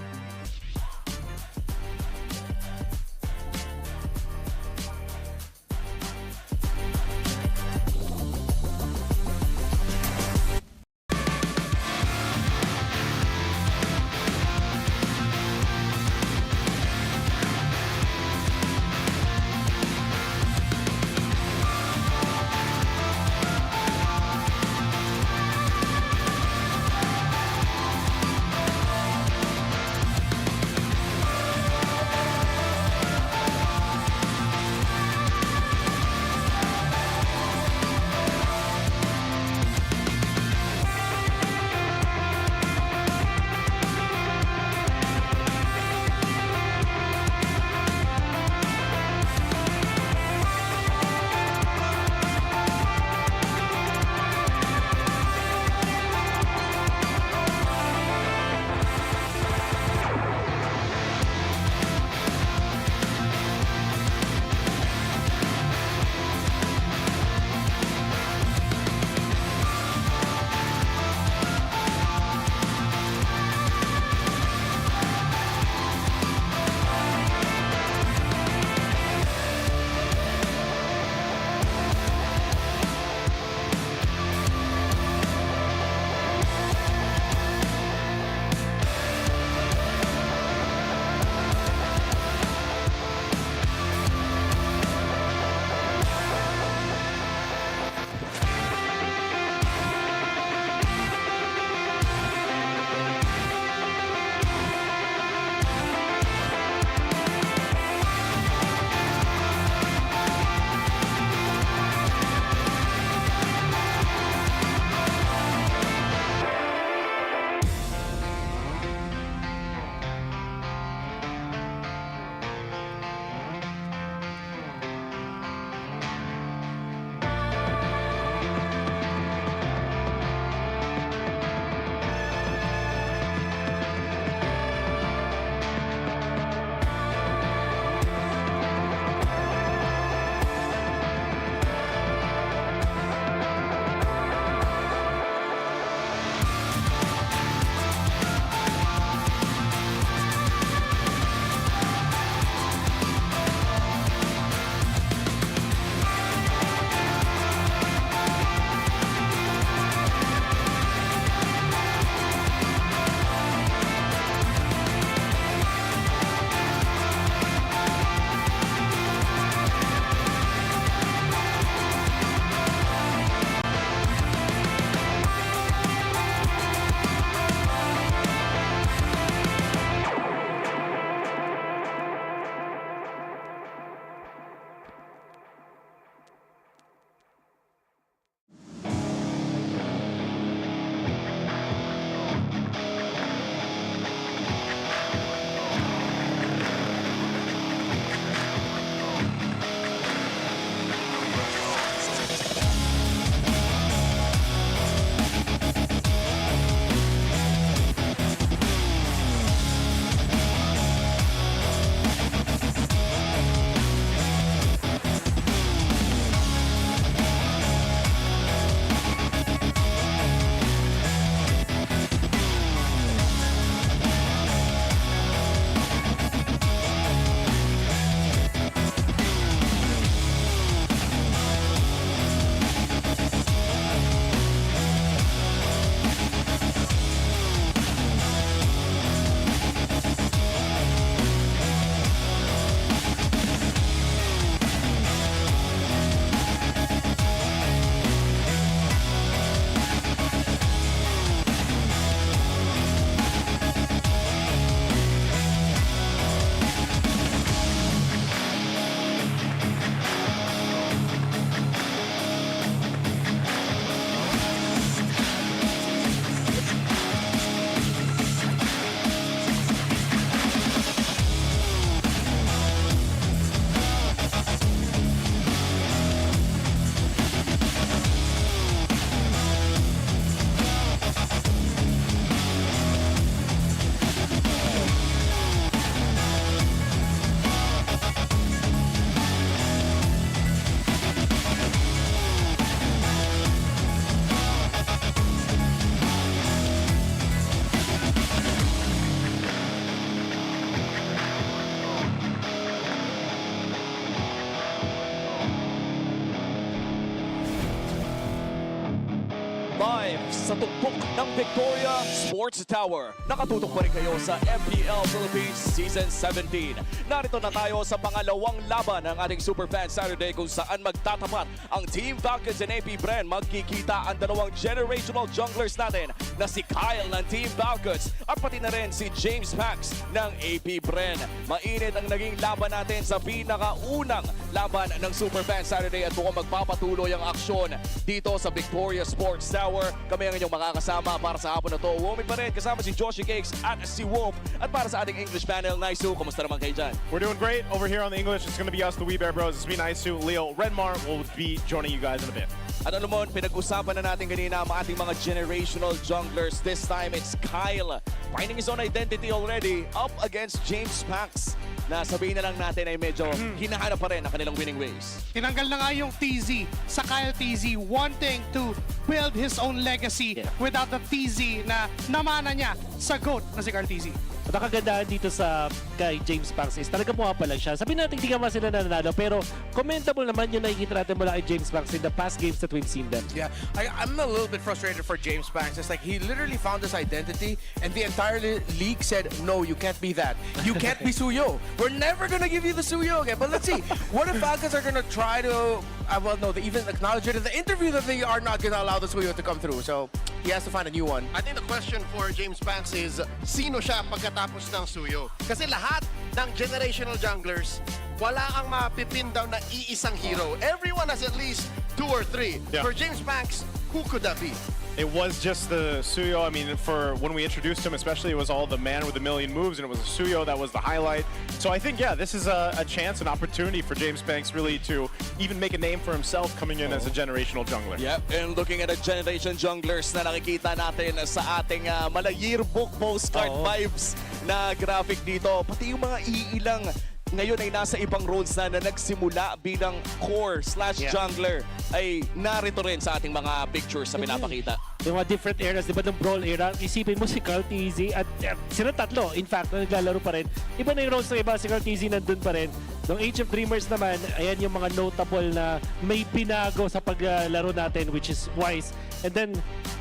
Live sa tuktok ng Victoria Sports Tower. Nakatutok pa rin kayo sa MPL Philippines Season 17. Narito na tayo sa pangalawang laban ng ating Superfan Saturday kung saan magtatapat ang Team Falcons and APBR. Magkikita ang dalawang generational junglers natin na si Kyle ng Team Falcons at pati na rin si James Max ng APBR. Mainit ang naging laban natin sa pinakaunang laban ng Superfan Saturday at mukhang magpapatuloy ang aksyon dito sa Victoria Sports Tower. Kami ang inyong makakasama para sa hapon na to. Womi pa rin, kasama si Joshi Cakes at si Wolf. At para sa ating English panel, Naisu, kumusta naman kayo dyan? We're doing great over here on the English. It's going to be us, the We Bear Bros. It's me, Naisu, Leo, Redmar will be joining you guys in a bit. At ano mo, pinag-usapan na natin kanina ang ating mga generational junglers. This time, it's Kyle. Finding his own identity already up against James Max. Na sabihin na lang natin ay medyo hinahanap pa rin ang kanilang winning ways. Tinanggal na nga yung TZ sa Kyle TZ, wanting to build his own legacy without the TZ na namana niya sa GOAT na si Kyle TZ. At ang kagandahan dito sa kay James Max is talaga pumapalag siya. Sabihin natin hindi ka sila nananalo pero commendable naman yung nakikita natin mula kay James Max in the past games that we've seen them. Yeah, I'm a little bit frustrated for James Max. It's like he literally found his identity and the entire league said, no, you can't be that. You can't be Suyo. We're never gonna give you the Suyo again. But let's see, what if Falcons are gonna try to, well, no, they even acknowledge it in the interview that they are not gonna allow the Suyo to come through. So he has to find a new one. I think the question for James Max is, sino siya pagkatapos ng Suyo? Kasi lahat ng generational junglers, wala ang mapipin down na iisang hero. Everyone has at least 2 or 3. Yeah. For James Max, who could that be? It was just the Suyo. I mean, for when we introduced him, especially, it was all the man with a million moves, and it was a Suyo that was the highlight. So I think, yeah, this is a chance, an opportunity for James Banks really to even make a name for himself coming in as a generational jungler. Yep, and looking at the generation junglers na nakikita natin sa ating mala yearbook postcard vibes na graphic dito, pati yung mga iilang ngayon ay nasa ibang roles na nagsimula bilang core/jungler ay narito rin sa ating mga pictures na pinapakita. Yung mga different eras, di ba, ng Brawl era, isipin mo si Carl TZ at sila tatlo, in fact, na naglalaro pa rin. Iba na yung roles ng iba, si Carl TZ nandun pa rin. Nung Age of Dreamers naman, ayan yung mga notable na may binago sa paglaro natin, which is TWIS. And then,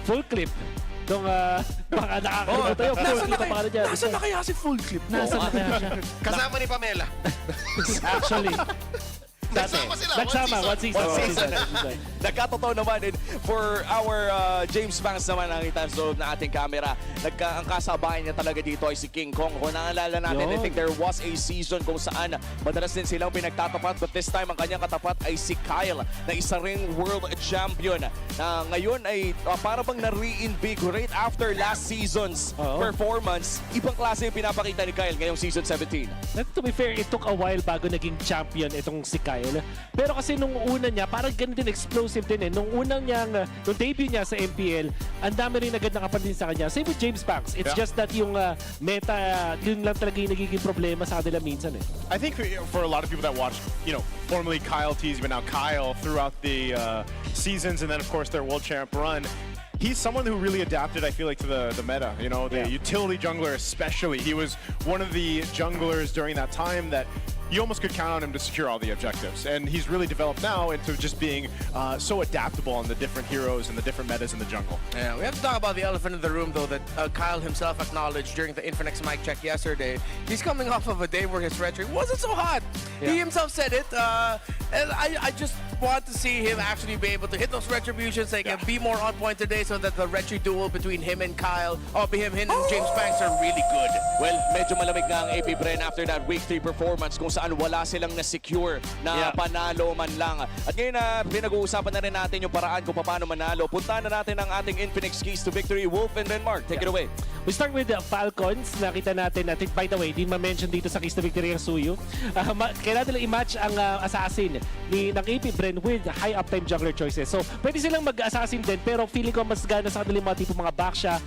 full clip. Nung mga nakakalimutan tayo, full clip ang pangalan niya. Nasaan na kaya si Full Clip? Nasaan na kaya siya? Kasama ni Pamela. Actually, Nagsama sila, one season. Nagkatotoo naman for our James Banks naman nakita sa loob na ating camera. Ang kasabayan niya talaga dito ay si King Kong. Kung naalala natin, I think there was a season kung saan madalas din silang pinagtatapat, but this time ang kanyang katapat ay si Kyle na isa ring world champion na ngayon ay para bang na-reinvigorate after last season's performance. Ibang klase yung pinapakita ni Kyle ngayong season 17. To be fair, it took a while bago naging champion itong si Kyle. Pero kasi nung una niya, parang ganun din, explosive din eh. Nung debut niya sa MPL, ang dami rin agad nakapansin sa kanya. Same with James Banks. It's just that yung meta, yun lang talaga yung nagiging problema sa kanila minsan eh. I think for a lot of people that watched, formerly Kyle TZ, but now Kyle throughout the seasons and then of course their world champ run, he's someone who really adapted, I feel like, to the meta. The utility jungler especially. He was one of the junglers during that time that you almost could count on him to secure all the objectives. And he's really developed now into just being so adaptable on the different heroes and the different metas in the jungle. Yeah, we have to talk about the elephant in the room, though, that Kyle himself acknowledged during the Infinix mic check yesterday. He's coming off of a day where his red tree wasn't so hot. Yeah. He himself said it. And I just want to see him actually be able to hit those retributions, be more on point today so that the retri duel between him and Kyle, him and James Banks are really good. Well, medyo malamig nga ang APBR after that week 3 performance kung saan wala silang na-secure na panalo man lang. At ngayon pinag-uusapan na rin natin yung paraan kung paano manalo. Puntahan na natin ang ating Infinix keys to victory. Wolf and then Mark, take it away. We start with the Falcons. Nakita natin, by the way, di ma-mention dito sa keys to victory ang Suyo. Kailangan nila i-match ang assassin ng APBR with high uptime jungler choices. So, pwede silang mag-assassin din, pero feeling ko mas gana sa kanila mga tipo mga Baksha,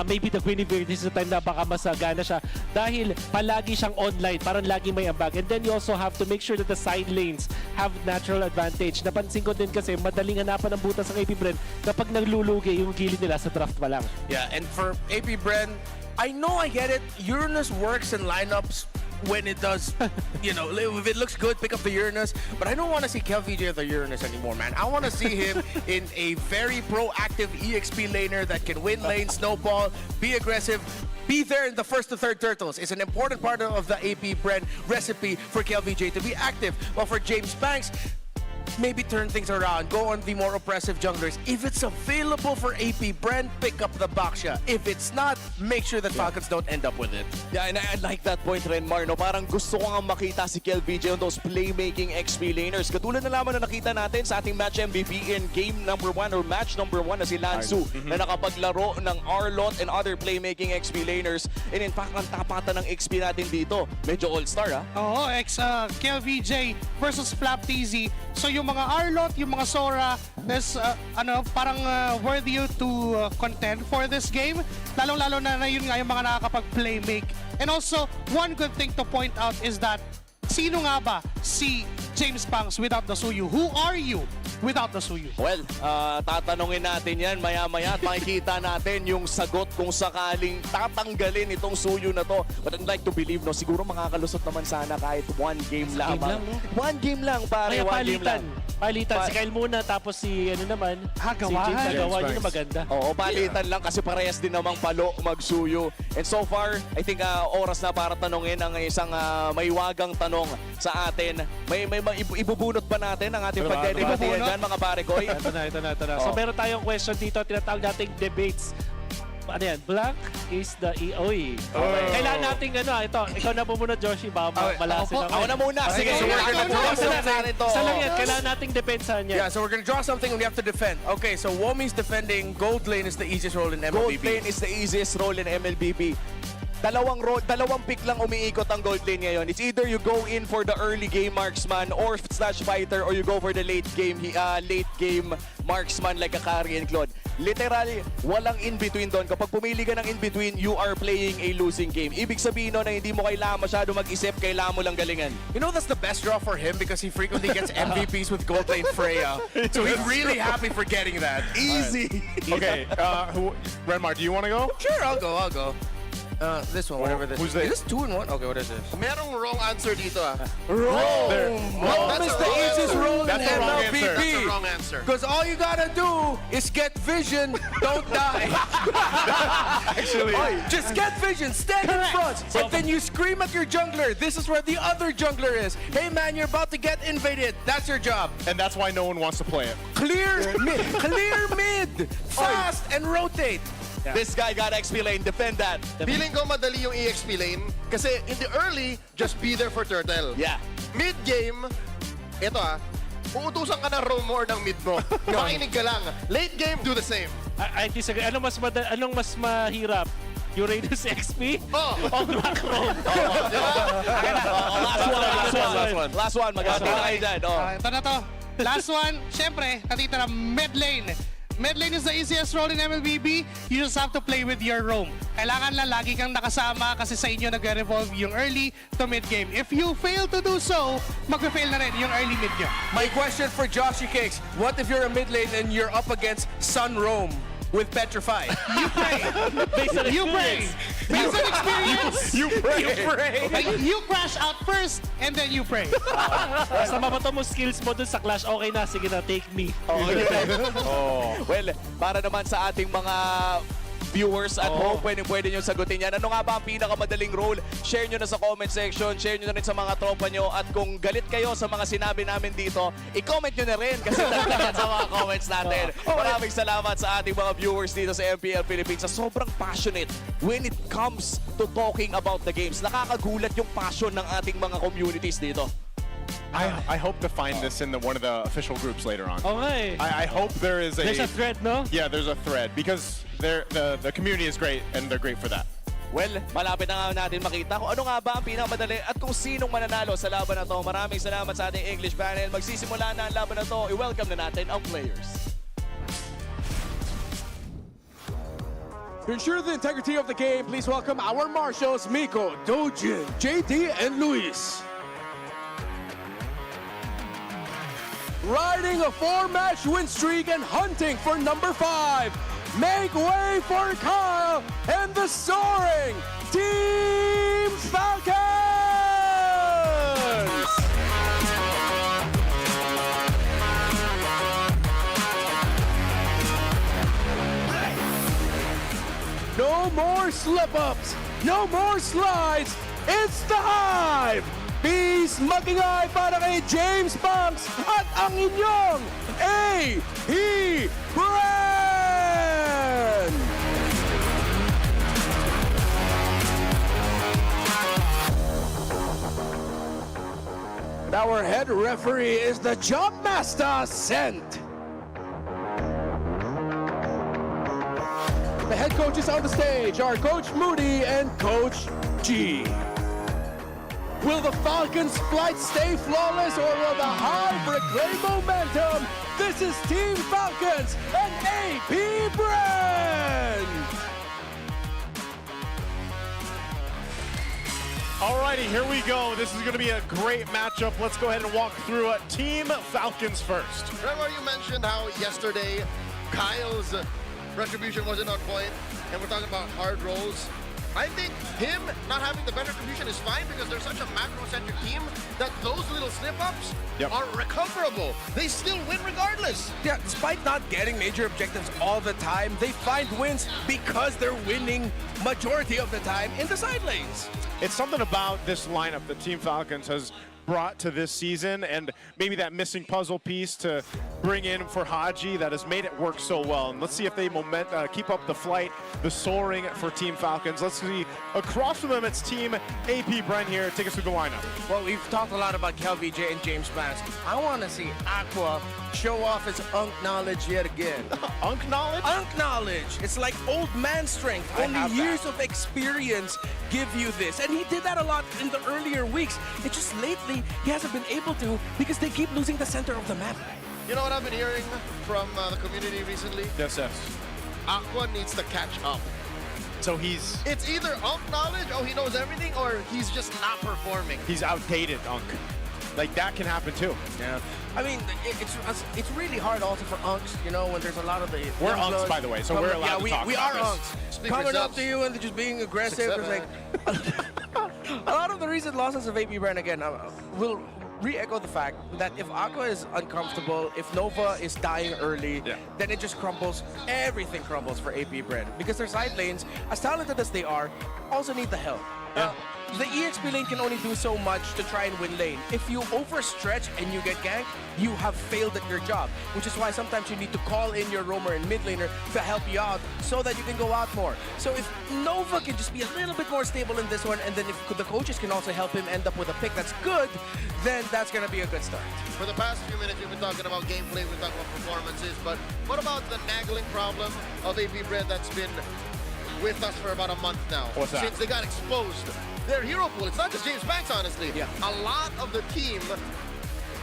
maybe the Guinevere, this is the time na baka mas gana siya. Dahil palagi siyang online, parang lagi may ambag. And then you also have to make sure that the side lanes have natural advantage. Napansin ko din kasi madaling hanapan ng butas ng APBR kapag naglulugi yung gilid nila sa draft pa lang. Yeah, and for APBR, I know I get it. Uranus works in lineups when it does, you know, if it looks good, pick up the Uranus. But I don't want to see KelVJ at the Uranus anymore, man. I want to see him in a very proactive EXP laner that can win lane, snowball, be aggressive, be there in the first to third turtles. It's an important part of the AP brand recipe for KelVJ to be active. But for James Banks, maybe turn things around, go on the more oppressive junglers. If it's available for AP Brand, pick up the Baksha. If it's not, make sure that Falcons don't end up with it. Yeah, and I like that point, Renmar. No? Parang gusto ko nga makita si KelVJ on those playmaking XP laners. Katulad na lamang na nakita natin sa ating match MVP in game number 1 or match number 1 na si Lansu na nakapaglaro ng Arlot and other playmaking XP laners. And in fact, ang tapatan ng XP natin dito, medyo all-star, ha? Oo, KelVJ versus Flap TZ. So yung mga Arlot, yung mga Sora, is parang worthy to contend for this game. Lalong-lalo na yun nga yung mga nakakapag-playmake. And also, one good thing to point out is that sino nga ba si James Banks without the Suyu? Who are you without the Suyu? Well, tatanungin natin yan maya-maya at makikita natin yung sagot kung sakaling tatanggalin itong Suyu na to. But I'd like to believe, no, siguro makakalusot naman sana kahit one game lamang. One game lang, pare. One game lang. Palitan. Si Kyle muna, tapos si si James Hagawa. Yun ang maganda. Oo, palitan lang kasi parehas din namang palo mag-Suyu. And so far, I think oras na para tanungin ang isang maiwagang tanong sa atin. May ibubunot ba natin ang ating pagdedebatihan dyan, mga pare ko? Ito na. So meron tayong question dito, tinatawag nating debates. Ano yan? Blank is the EOE. Kailangan nating ito. Ikaw na pumunod, Joshi. Baka malasin ako. Ako na muna. Sige, so we're gonna draw something. Isa lang yan. Kailangan nating depensahan yan. Yeah, so we're gonna draw something and we have to defend. Okay, so Womi's defending. Gold lane is the easiest role in MLBB. Gold lane is the easiest role in MLBB. Dalawang pick lang umiikot ang gold lane ngayon. It's either you go in for the early game marksman or slash fighter, or you go for the late game marksman like a carry and Claude. Literally, walang in-between doon. Kapag pumili ka ng in-between, you are playing a losing game. Ibig sabihin na hindi mo kailangan masyado mag-isip, kailangan mo lang galingan. You know, that's the best draw for him because he frequently gets MVPs with gold lane Freya. So he's really happy for getting that. Easy. Okay, Renmar, do you want to go? Sure, I'll go. This one, whatever this Who's is. this? Is this 2 in 1? Okay, what is this? Merong wrong answer dito Rome is the easiest role in That's the wrong answer. That's the MLBB. wrong answer. Because all you gotta do is get vision, don't die. Actually, Just get vision, stand in front, and then you scream at your jungler. This is where the other jungler is. Hey man, you're about to get invaded. That's your job. and that's why no one wants to play it. Clear mid, fast, and rotate. This guy got XP lane, defend that. Feeling ko madali yung EXP lane kasi in the early, just be there for turtle. Yeah. Mid-game, uutusan ka na roam more ng mid mo. Makinig ka lang. Late game, do the same. I disagree. Anong mas mahirap? Uranus XP? O Black Room? Last one. Mag-ati na kayo dyan. Ito na to. Last one, syempre, natitira mid lane. Mid lane is the easiest role in MLBB. You just have to play with your roam. Kailangan lang lagi kang nakasama kasi sa inyo nag-revolve yung early to mid game. If you fail to do so, mag-fail na rin yung early mid nyo. My question for Joshy Cakes, what if you're a mid lane and you're up against Sun Rome with Petrify? You pray. Based on You pray. experience. Based on experience, You pray. you crash out first and then you pray. Basta mabato mo skills mo dun sa Clash, okay na, sige na, take me. Well, para naman sa ating mga viewers at home, pwede nyo sagutin yan. Ano nga ba ang pinakamadaling role? Share nyo na sa comment section, share nyo na rin sa mga tropa nyo, at kung galit kayo sa mga sinabi namin dito, i-comment nyo na rin kasi nandyan sa mga comments natin. Maraming salamat sa ating mga viewers dito sa MPL Philippines sa sobrang passionate when it comes to talking about the games. Nakakagulat yung passion ng ating mga communities dito. I hope to find this in one of the official groups later on. Okay. I hope there's a thread, no? Yeah, there's a thread because the community is great and they're great for that. Well, malapit na nga natin makita kung ano nga ba ang pinakamadali at kung sinong mananalo sa laban na to. Maraming salamat sa ating English panel. Magsisimula na ang laban na to. I-welcome na natin ang players. To ensure the integrity of the game, please welcome our marshals, Miko, Dojin, JD, and Luis. Riding a 4-match win streak and hunting for number 5. Make way for Kyle and the soaring Team Falcons! No more slip-ups! No more slides! It's the Hive! Peace magingay para kay James Banks at ang inyong APBR! And our head referee is the Jump Master Sent. The head coaches on the stage are Coach Moody and Coach G. Will the Falcons' flight stay flawless or will the Hive reclaim momentum? This is Team Falcons and AP Brand! Alrighty, here we go. This is going to be a great matchup. Let's go ahead and walk through it. Team Falcons first. Remember you mentioned how yesterday Kyle's retribution wasn't on point, and we're talking about hard rolls. I think him not having the better retribution is fine because they're such a macro-centric team that those little slip-ups are recoverable. They still win regardless. Yeah, despite not getting major objectives all the time, they find wins because they're winning majority of the time in the side lanes. It's something about this lineup that Team Falcons has brought to this season, and maybe that missing puzzle piece to bring in for Haji that has made it work so well. And let's see if they keep up the flight, the soaring for Team Falcons. Let's see, across from them, it's Team AP Brent here. Take us through the lineup. Well, we've talked a lot about KelVJ and James Banks. I want to see Aqua show off his Unk knowledge yet again. Unk knowledge? Unk knowledge. It's like old man strength. Only years of experience give you this. And he did that a lot in the earlier weeks. It's just lately he hasn't been able to because they keep losing the center of the map. You know what I've been hearing from the community recently? Yes. Aqua needs to catch up. So it's either Unk knowledge, oh he knows everything, or he's just not performing. He's outdated, Unk. Like, that can happen too. Yeah. I mean, it's really hard also for Unks, you know, when there's a lot of the... We're Unks, by the way, so we're allowed to talk we about are this. Unks. Coming up to you and just being aggressive. It's like, a lot of the recent losses of AP Brand, again, will re-echo the fact that if Aqua is uncomfortable, if Nova is dying early, then it just crumbles. Everything crumbles for AP Brand. Because their side lanes, as talented as they are, also need the help. The EXP lane can only do so much to try and win lane. If you overstretch and you get ganked, you have failed at your job, which is why sometimes you need to call in your roamer and mid laner to help you out so that you can go out more. So if Nova can just be a little bit more stable in this one, and then if the coaches can also help him end up with a pick that's good, then that's going to be a good start. For the past few minutes, we've been talking about gameplay, we've been talking about performances, but what about the nagging problem of AP Brand that's been with us for about a month now? What's that? Since they got exposed. Their hero pool, it's not just James Banks, honestly. Yeah. A lot of the team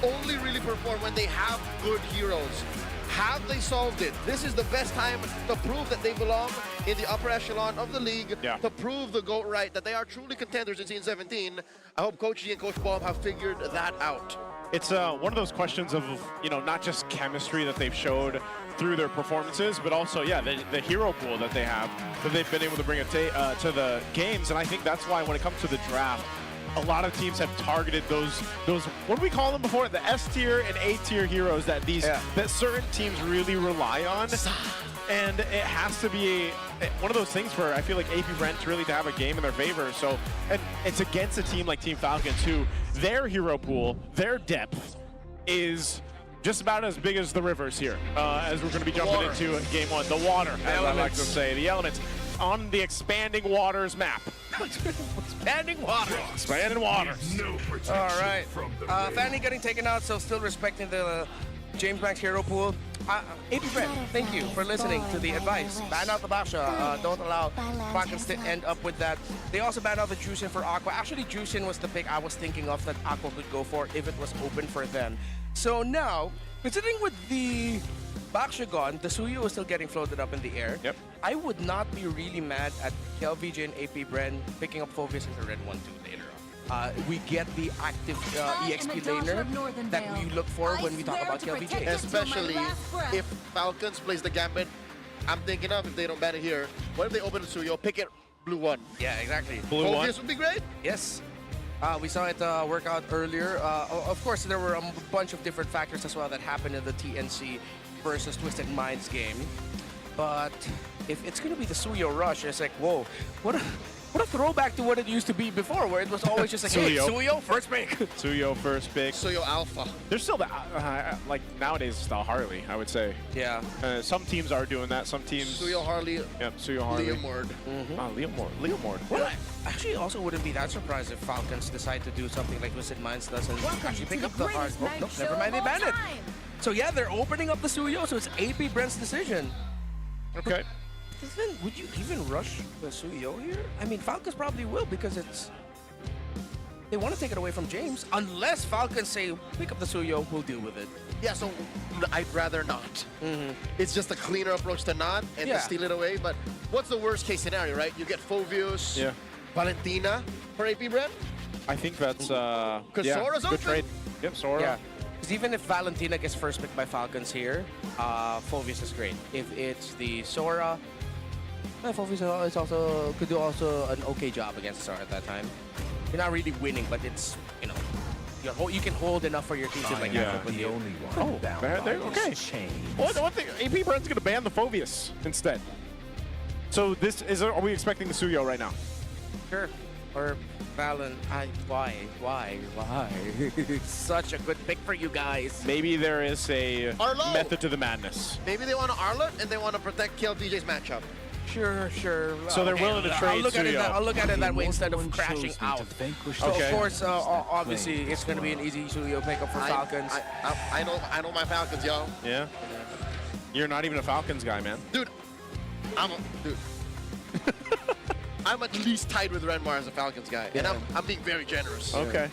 only really perform when they have good heroes. Have they solved it? This is the best time to prove that they belong in the upper echelon of the league, to prove the GOAT right, that they are truly contenders in Scene 17. I hope Coach G and Coach Bob have figured that out. It's one of those questions of, you know, not just chemistry that they've showed through their performances, but also, the hero pool that they have, that they've been able to bring to the games. And I think that's why when it comes to the draft, a lot of teams have targeted those what do we call them before? The S tier and A tier heroes that that certain teams really rely on. And it has to be one of those things where I feel like AP Brent really to have a game in their favor. So, and it's against a team like Team Falcons, who their hero pool, their depth is just about as big as the rivers here, as we're going to be jumping into game one. The water, as I like to say, the elements on the expanding waters map. Expanding water. Expanding waters. All right. Fanny getting taken out, so still respecting the James Banks hero pool. AP Brent, thank you for listening to the advice. Ban out the Basha. Don't allow Falcons to end up with that. They also banned out the Juicin for Aqua. Actually, Juicin was the pick I was thinking of that Aqua could go for if it was open for them. So now, considering with the Baksha gone, the Suyu is still getting floated up in the air. Yep. I would not be really mad at KelVJ and AP Brent picking up focus in the red 1-2 later on. We get the active EXP laner that we look for when we talk about KelVJ. Especially if Falcons plays the Gambit. I'm thinking of, if they don't ban it here, what if they open the Suyo, pick it blue 1? Yeah, exactly. Blue 1? This would be great. Yes. We saw it work out earlier. Of course, there were a bunch of different factors as well that happened in the TNC versus Twisted Minds game. But if it's going to be the Suyo rush, it's like, whoa, what a throwback to what it used to be before, where it was always just like, hey, Suyo, first pick. Suyo, first pick. Suyo Alpha. There's still the, like nowadays, it's the Harley, I would say. Yeah. Some teams are doing that. Some teams. Suyo Harley. Yep, Suyo Harley. Leomord. Oh, Leomord. Well, I actually also wouldn't be that surprised if Falcons decide to do something like Twisted Minds does and actually pick up the hard. Oh, no, never mind, they banned it. So yeah, they're opening up the Suyo, so it's AP Brent's decision. Okay. Then, would you even rush the Suyo here? I mean, Falcons probably will because it's... They want to take it away from James. Unless Falcons say, pick up the Suyo, we'll deal with it. Yeah, so I'd rather not. It's just a cleaner approach to not and to steal it away. But what's the worst case scenario, right? You get Fovius, Valentina for AP Brent. I think that's Sora's good open. trade. Yep, Sora. Yeah. Because even if Valentina gets first pick by Falcons here, Fovius is great. If it's the Sora, Fovius is also could do an okay job against Sora at that time. You're not really winning, but it's, you know, you can hold enough for your team to like match up with you. Oh, okay. Well, one thing, AP Brent's gonna ban the Fovius instead. So this is, are we expecting the Suyo right now? Sure. Or Valen, why? It's such a good pick for you guys. Maybe there is a Arlo. method to the madness. Maybe they want to Arlot and they want to protect KLTJ's matchup. Sure. So they're willing to trade Suyo. I'll look at it that way instead of crashing out. So of course, obviously, it's going to be an easy Suyo pickup for Falcons. I know my Falcons, yo. Yeah? You're not even a Falcons guy, man. Dude, I'm at least tied with Renmar as a Falcons guy, and I'm being very generous. Okay.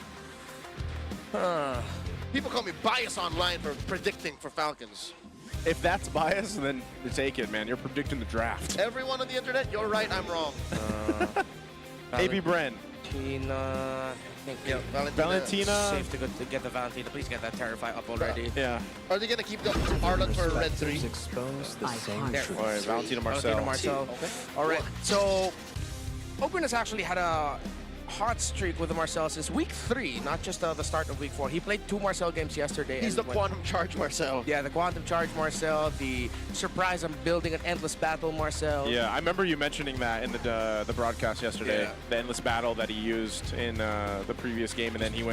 People call me bias online for predicting for Falcons. If that's bias, then you take it, man. You're predicting the draft. Everyone on the internet, you're right, I'm wrong. AP Brent. Valentina. Safe to get the Valentina. Please get that Terrify up already. Yeah. Are they going to keep the Arlot for Red 3? There. All right, Valentina Marcel. Okay. All right. So, Oakland has actually had a hot streak with the Marcel since week 3, not just the start of week 4. He played 2 Marcel games yesterday. He's the Quantum Charge Marcel. Yeah, the Quantum Charge Marcel, the surprise I'm building an endless battle Marcel. Yeah, I remember you mentioning that in the broadcast yesterday. Yeah. The endless battle that he used in the previous game, and then he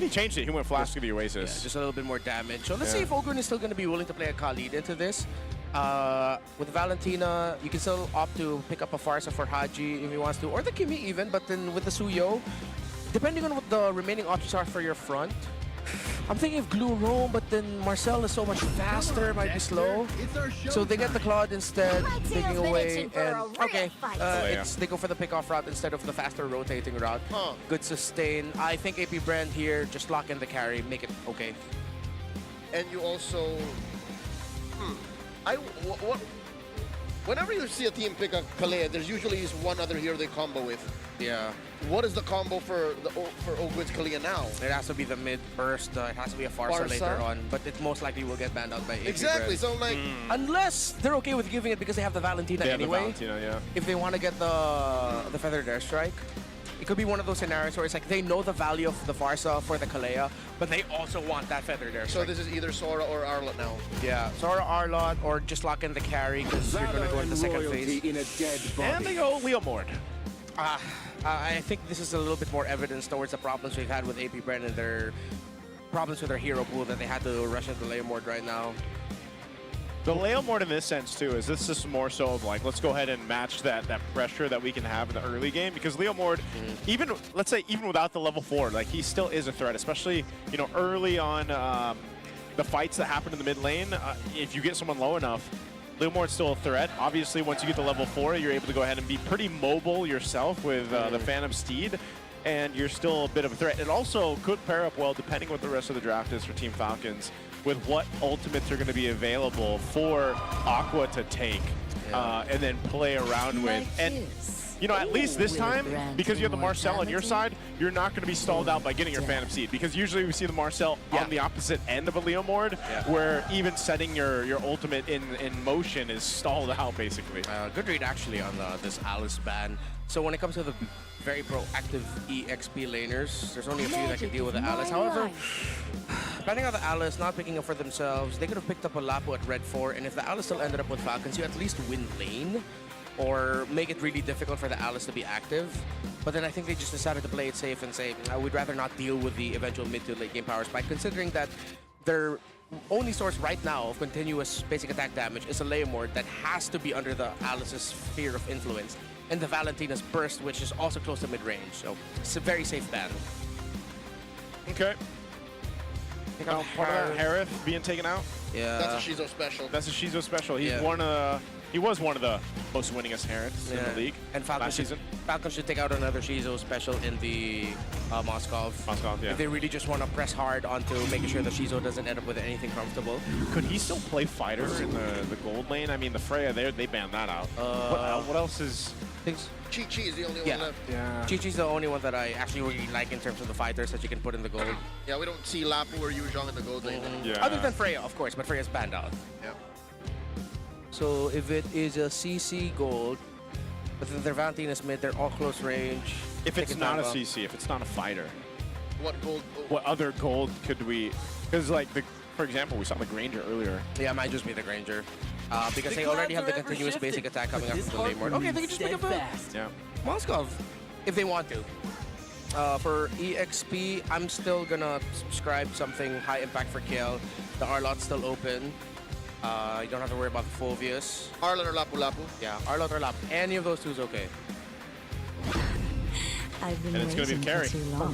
changed it. He went Flask of the Oasis. Yeah, just a little bit more damage. So let's see if Ogun is still going to be willing to play a Khalid into this. With Valentina, you can still opt to pick up a Farsa for Haji if he wants to, or the Kimi even, but then with the Suyo, depending on what the remaining options are for your front, I'm thinking of Glue Roam, but then Marcel is so much faster, might be slow. So they get the Claude instead, taking away, and they go for the pick-off route instead of the faster rotating route. Good sustain. I think AP Brand here, just lock in the carry, make it okay. And you also... Whenever you see a team pick a Kalea, there's usually one other hero they combo with. Yeah. What is the combo for Ogwit's Kalea now? It has to be the mid burst. It has to be a Farsa later on, but it most likely will get banned out by AP Exactly. Brand. So like, unless they're okay with giving it because they have the Valentina anyway. The Valentina, yeah. If they want to get the Feathered Airstrike, it could be one of those scenarios where it's like they know the value of the Farsa for the Kalea, but they also want that Feathered Airstrike. So this is either Sora or Arlot now. Yeah, Sora, Arlot, or just lock in the carry because you're going to go into second phase. And they go Leomord. I think this is a little bit more evidence towards the problems we've had with AP Brand and their problems with their hero pool that they had to rush into Leomord right now. The Leomord in this sense too is this just more so of like, let's go ahead and match that pressure that we can have in the early game, because Leomord, even let's say even without the level 4, like he still is a threat, especially early on the fights that happen in the mid lane. If you get someone low enough, Leomord's still a threat. Obviously, once you get to level 4, you're able to go ahead and be pretty mobile yourself with the Phantom Steed, and you're still a bit of a threat. It also could pair up well, depending what the rest of the draft is for Team Falcons, with what ultimates are going to be available for Aqua to take and then play around with. And at least this time, because you have the Marcel on your side, you're not going to be stalled out by getting your Phantom Seed, because usually we see the Marcel on the opposite end of a Leomord, where even setting your ultimate in motion is stalled out, basically. Good read, actually, on this Alice ban. So when it comes to the very proactive EXP laners, there's only a few that can deal with the Alice. However, depending on the Alice not picking up for themselves, they could have picked up a Lapu at red 4, and if the Alice still ended up with Falcons, you at least win lane or make it really difficult for the Alice to be active. But then I think they just decided to play it safe and say, we'd rather not deal with the eventual mid to late game power spike, considering that their only source right now of continuous basic attack damage is a Leomord that has to be under the Alice's sphere of influence, and the Valentina's burst, which is also close to mid-range. So it's a very safe ban. Okay. Now, part of that, Harith being taken out. Yeah. That's a Shizo special. That's a Shizo special. He's he was one of the most winningest Hariths in the league and last season. Falcons should take out another Shizo special in the Moskov. Moskov, yeah. If they really just want to press hard onto making sure the Shizo doesn't end up with anything comfortable. Could he still play fighter in the gold lane? I mean, the Freya, they banned that out. What else is... Chi-Chi is the only one left. Yeah. Chi-Chi's the only one that I actually really like in terms of the fighters that you can put in the gold. Yeah, we don't see Lapu or Yu Zhong in the gold lane. Yeah. Other than Freya, of course, but Freya's banned out. Yeah. So if it is a CC gold, but then their Valentina's mid, they're all close range. If it's not a CC, if it's not a fighter, what gold? What other gold could we... Because, like, for example, we saw the Granger earlier. Yeah, it might just be the Granger. Because they already have the continuous basic attack coming up from the lane mode. Okay, they can just pick up a Moskov if they want to. For EXP, I'm still gonna subscribe something high impact for KL. The Arlot's still open. You don't have to worry about the Fulvius. Arlot or Lapu Lapu? Yeah, Arlot or Lapu. Any of those two is okay. And it's going to be the carry. Oh,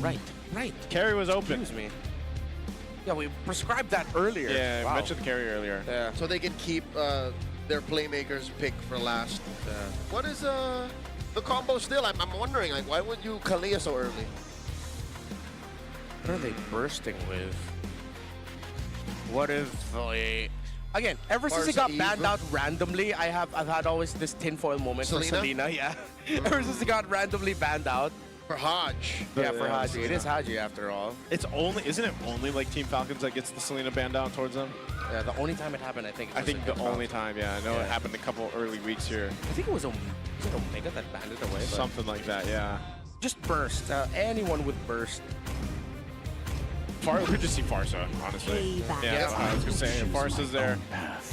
right. Carry was open. Excuse me. Yeah, we prescribed that earlier. Yeah, wow. we mentioned the carry earlier. Yeah. So they can keep their playmakers pick for last. What is the combo still? I'm wondering, like, why would you Kalia so early? What are they bursting with? What if they... Again, ever since it got banned out randomly, I've had always this tinfoil moment for Selena. Yeah. Ever since it got randomly banned out. For Hodge. Yeah, for Haji. It is Haji after all. Isn't it only like Team Falcons that gets the Selena band down towards them? Yeah, the only time it happened, I think. I think the only time, yeah. I know it happened a couple early weeks here. I think it was Omega that banned it away. Something like that, yeah. Just burst. Anyone with burst. We could just see Farsa, honestly. Yeah, I was gonna say Farsa's there.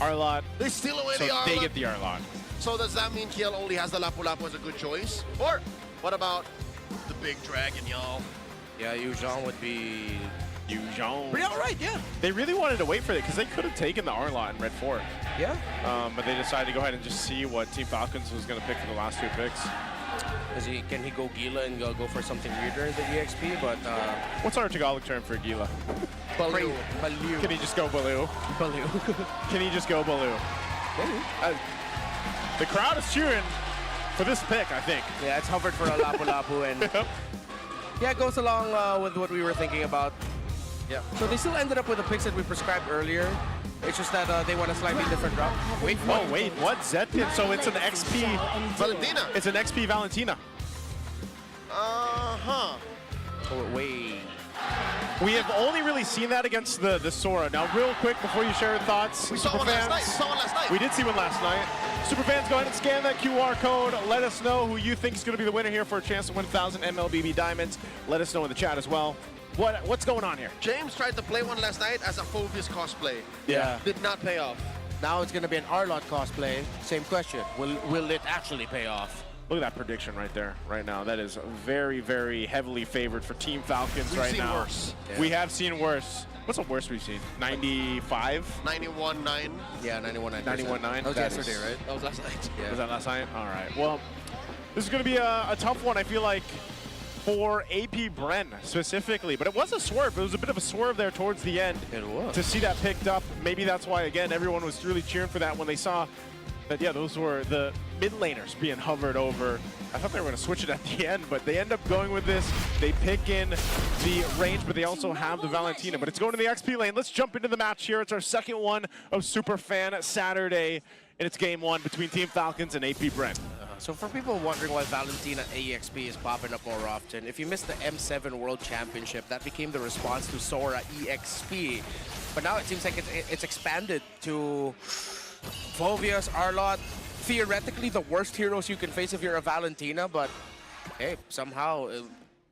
Arlot. They steal away the Arlot. They get the Arlot. So does that mean KL only has the Lapu Lapu as a good choice? Or what about the big dragon, y'all? Yeah, Yu Zhong would be... Yu Zhong. Pretty alright, yeah. They really wanted to wait for it because they could have taken the Arlot in Red 4. Yeah. But they decided to go ahead and just see what Team Falcons was going to pick for the last two picks. Can he go Gila and go for something weirder in the EXP? But what's our Tagalog term for Gila? Baloo. Baloo. Can he just go Baloo? Baloo. Can he just go Baloo? The crowd is cheering for this pick, I think. Yeah, it's hovered for a Lapu Lapu, and yeah, it goes along with what we were thinking about. Yeah. So they still ended up with the picks that we prescribed earlier. It's just that they want a slightly different route. Wait, what? Zepin? So it's an XP Valentina. It's an XP Valentina. Uh-huh. Oh, wait. We have only really seen that against the Sora. Now, real quick, before you share your thoughts, We saw one last night. We did see one last night. Superfans, go ahead and scan that QR code. Let us know who you think is going to be the winner here for a chance to win 1,000 MLBB Diamonds. Let us know in the chat as well. What's going on here? James tried to play one last night as a Phobius cosplay. Yeah. Did not pay off. Now it's going to be an Arlot cosplay. Same question. Will it actually pay off? Look at that prediction right there, right now. That is very, very heavily favored for Team Falcons We've right seen now. worse. Yeah. We have seen worse. What's the worst we've seen? 95? 91-9. Yeah, 91-9. 91-9? That was yesterday, right? That was last night. Yeah. Was that last night? All right. Well, this is going to be a tough one, I feel like, for AP Bren specifically. But it was a swerve. It was a bit of a swerve there towards the end. It was. To see that picked up. Maybe that's why, again, everyone was really cheering for that when they saw that, yeah, those were the mid laners being hovered over. I thought they were going to switch it at the end, but they end up going with this. They pick in the range, but they also have the Valentina. But it's going to the XP lane. Let's jump into the match here. It's our second one of Superfan Saturday, and it's game one between Team Falcons and AP Bren. So for people wondering why Valentina AEXP is popping up more often, if you missed the M7 World Championship, that became the response to Sora EXP. But now it seems like it's expanded to Phobius, Arlot, theoretically the worst heroes you can face if you're a Valentina, but hey, somehow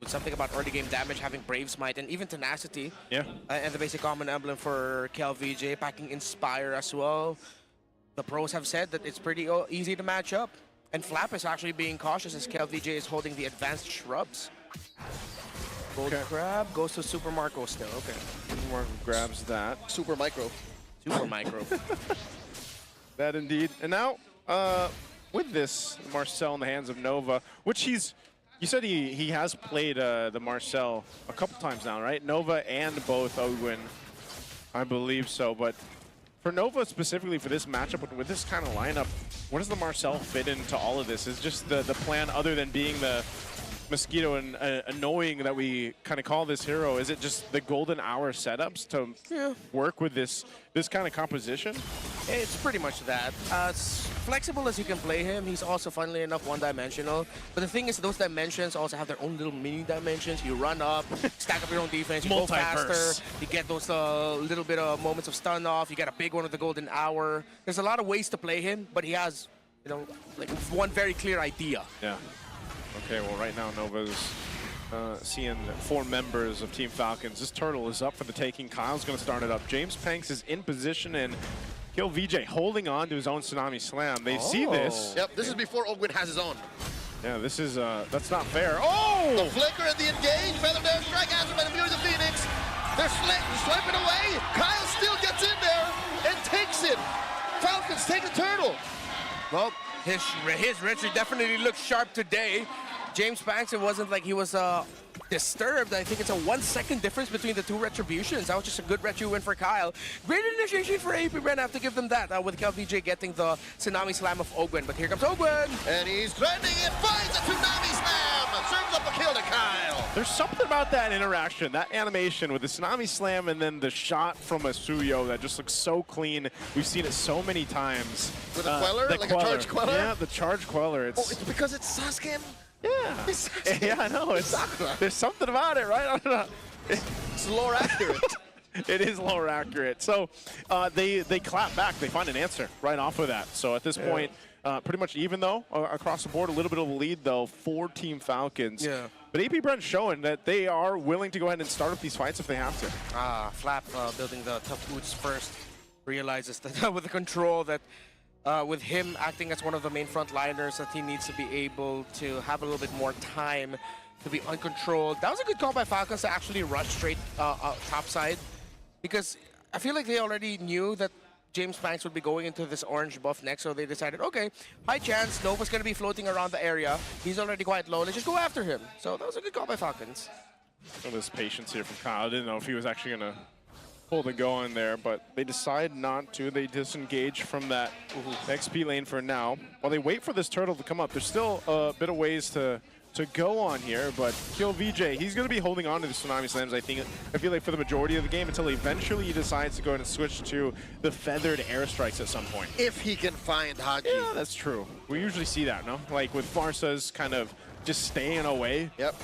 Something about early game damage, having Brave Smite, and even Tenacity. Yeah. And the basic common emblem for KLVJ, packing Inspire as well. The pros have said that it's pretty easy to match up. And Flap is actually being cautious as KLVJ is holding the advanced shrubs. Gold Crab goes to Super Marco still. Okay. Super Marco grabs that. Super Micro. Super Micro. That indeed. And now, with this Marcel in the hands of Nova, which you said he has played the Marcel a couple times now, right? Nova and both Ogwin, I believe so. But for Nova specifically for this matchup, with this kind of lineup, where does the Marcel fit into all of this? Is just the plan, other than being the Mosquito and annoying that we kind of call this hero, is it just the golden hour setups to work with this kind of composition? It's pretty much that. As flexible as you can play him, he's also, funnily enough, one-dimensional. But the thing is, those dimensions also have their own little mini dimensions. You run up, stack up your own defense, you go faster, you get those little bit of moments of stun off, you get a big one with the golden hour. There's a lot of ways to play him, but he has, you know, like one very clear idea. Yeah. Okay, well, right now Nova's seeing 4 members of Team Falcons. This turtle is up for the taking. Kyle's going to start it up. James Panks is in position, and KLVJ holding on to his own Tsunami Slam. They see this. Yep, this is before Ogwin has his own. Yeah, this is, that's not fair. Oh! The flicker and the engage. Feather Dare strike answered by the Fury of the Phoenix. They're swiping away. Kyle still gets in there and takes it. Falcons take the turtle. Well, his retry definitely looks sharp today. James Banks, it wasn't like he was disturbed. I think it's a 1 second difference between the two retributions. That was just a good retry win for Kyle. Great initiation for APBR. I have to give them that with KLVJ getting the Tsunami Slam of Ogwin. But here comes Ogwin. And he's trending it, finds a Tsunami Slam. Serves up a kill to Kyle. There's something about that interaction, that animation with the Tsunami Slam and then the shot from a Suyo that just looks so clean. We've seen it so many times. With a queller? Like a charge queller? Yeah, the charge queller. It's because it's Sasuke? Yeah. Yeah, I know. There's something about it, right? I don't know. It's lore accurate. It is lore accurate. So they clap back. They find an answer right off of that. So at this point, pretty much even though across the board, a little bit of a lead though for Team Falcons. Yeah. But APBR's showing that they are willing to go ahead and start up these fights if they have to. Flap building the tough boots first. Realizes that with the control that with him acting as one of the main frontliners, that he needs to be able to have a little bit more time to be uncontrolled. That was a good call by Falcons to actually rush straight top side, because I feel like they already knew that James Banks would be going into this orange buff next, so they decided, okay, high chance, Nova's going to be floating around the area. He's already quite low, let's just go after him. So that was a good call by Falcons. Well, this patience here from Kyle. I didn't know if he was actually going to pull the go in there, but they decide not to. They disengage from that XP lane for now. While they wait for this turtle to come up, there's still a bit of ways to go on here, but KLVJ, he's going to be holding on to the Tsunami Slams, I feel like, for the majority of the game until eventually he decides to go ahead and switch to the feathered airstrikes at some point. If he can find Haji. Yeah, that's true. We usually see that, no? Like with Farsa's kind of just staying away. Yep.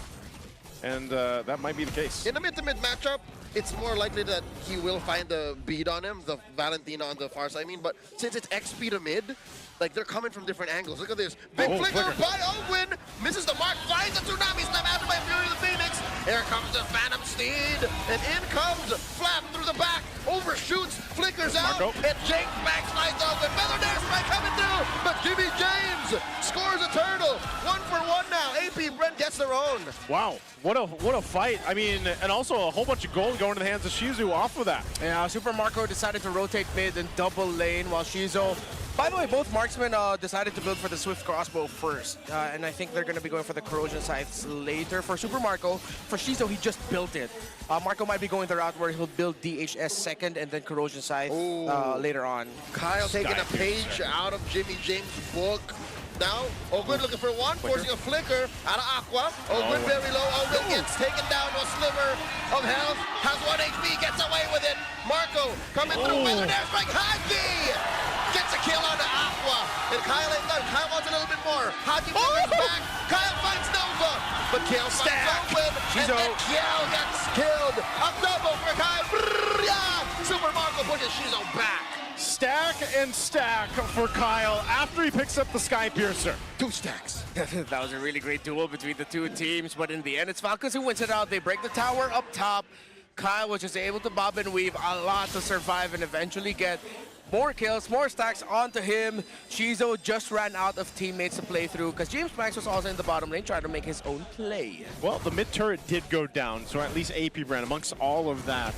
And that might be the case. In a mid-to-mid matchup, it's more likely that he will find the bead on him, the Valentina on the far side, but since it's XP to mid, like they're coming from different angles. Look at this. Big flicker by Ogwin. Misses the mark, finds a Tsunami Slam after by Fury of the Phoenix. Here comes the Phantom Steed. And in comes Flap through the back. Overshoots, flickers out. And James Banks slides off with Feather Dare Strike coming through. But Jimmy James scores a turtle. 1 for 1 now. APBR gets their own. Wow. What a fight. I mean, and also a whole bunch of gold going to the hands of Shizu off of that. Yeah, Super Marco decided to rotate mid and double lane, while Shizu... By the way, both marksmen decided to build for the Swift Crossbow first, and I think they're going to be going for the Corrosion Scythes later. For Super Marco, for Shizu, he just built it. Marco might be going the route where he'll build DHS second and then Corrosion Scythe later on. Kyle taking a page out of Jimmy James' book. Now, Ogwin looking for one, forcing a flicker out of Aqua. Ogwin very low. Ogwin gets taken down to a sliver of health. Has 1 HP, gets away with it. Marco coming through with an airstrike. Haji gets a kill on the Aqua. And Kyle ain't done. Kyle wants a little bit more. Haji flickers back. Kyle finds Nova. But Kiel finds Ogwin. And then Kiel gets killed. A double for Kyle. Yeah. Super Marco pushes Shizu back. stack and stack for Kyle after he picks up the Sky Piercer. 2 stacks. That was a really great duel between the two teams, but in the end, it's Falcons who wins it out. They break the tower up top. Kyle was just able to bob and weave a lot to survive and eventually get more kills, more stacks onto him. Chizo just ran out of teammates to play through because James Max was also in the bottom lane trying to make his own play. Well, the mid turret did go down, so at least APBR amongst all of that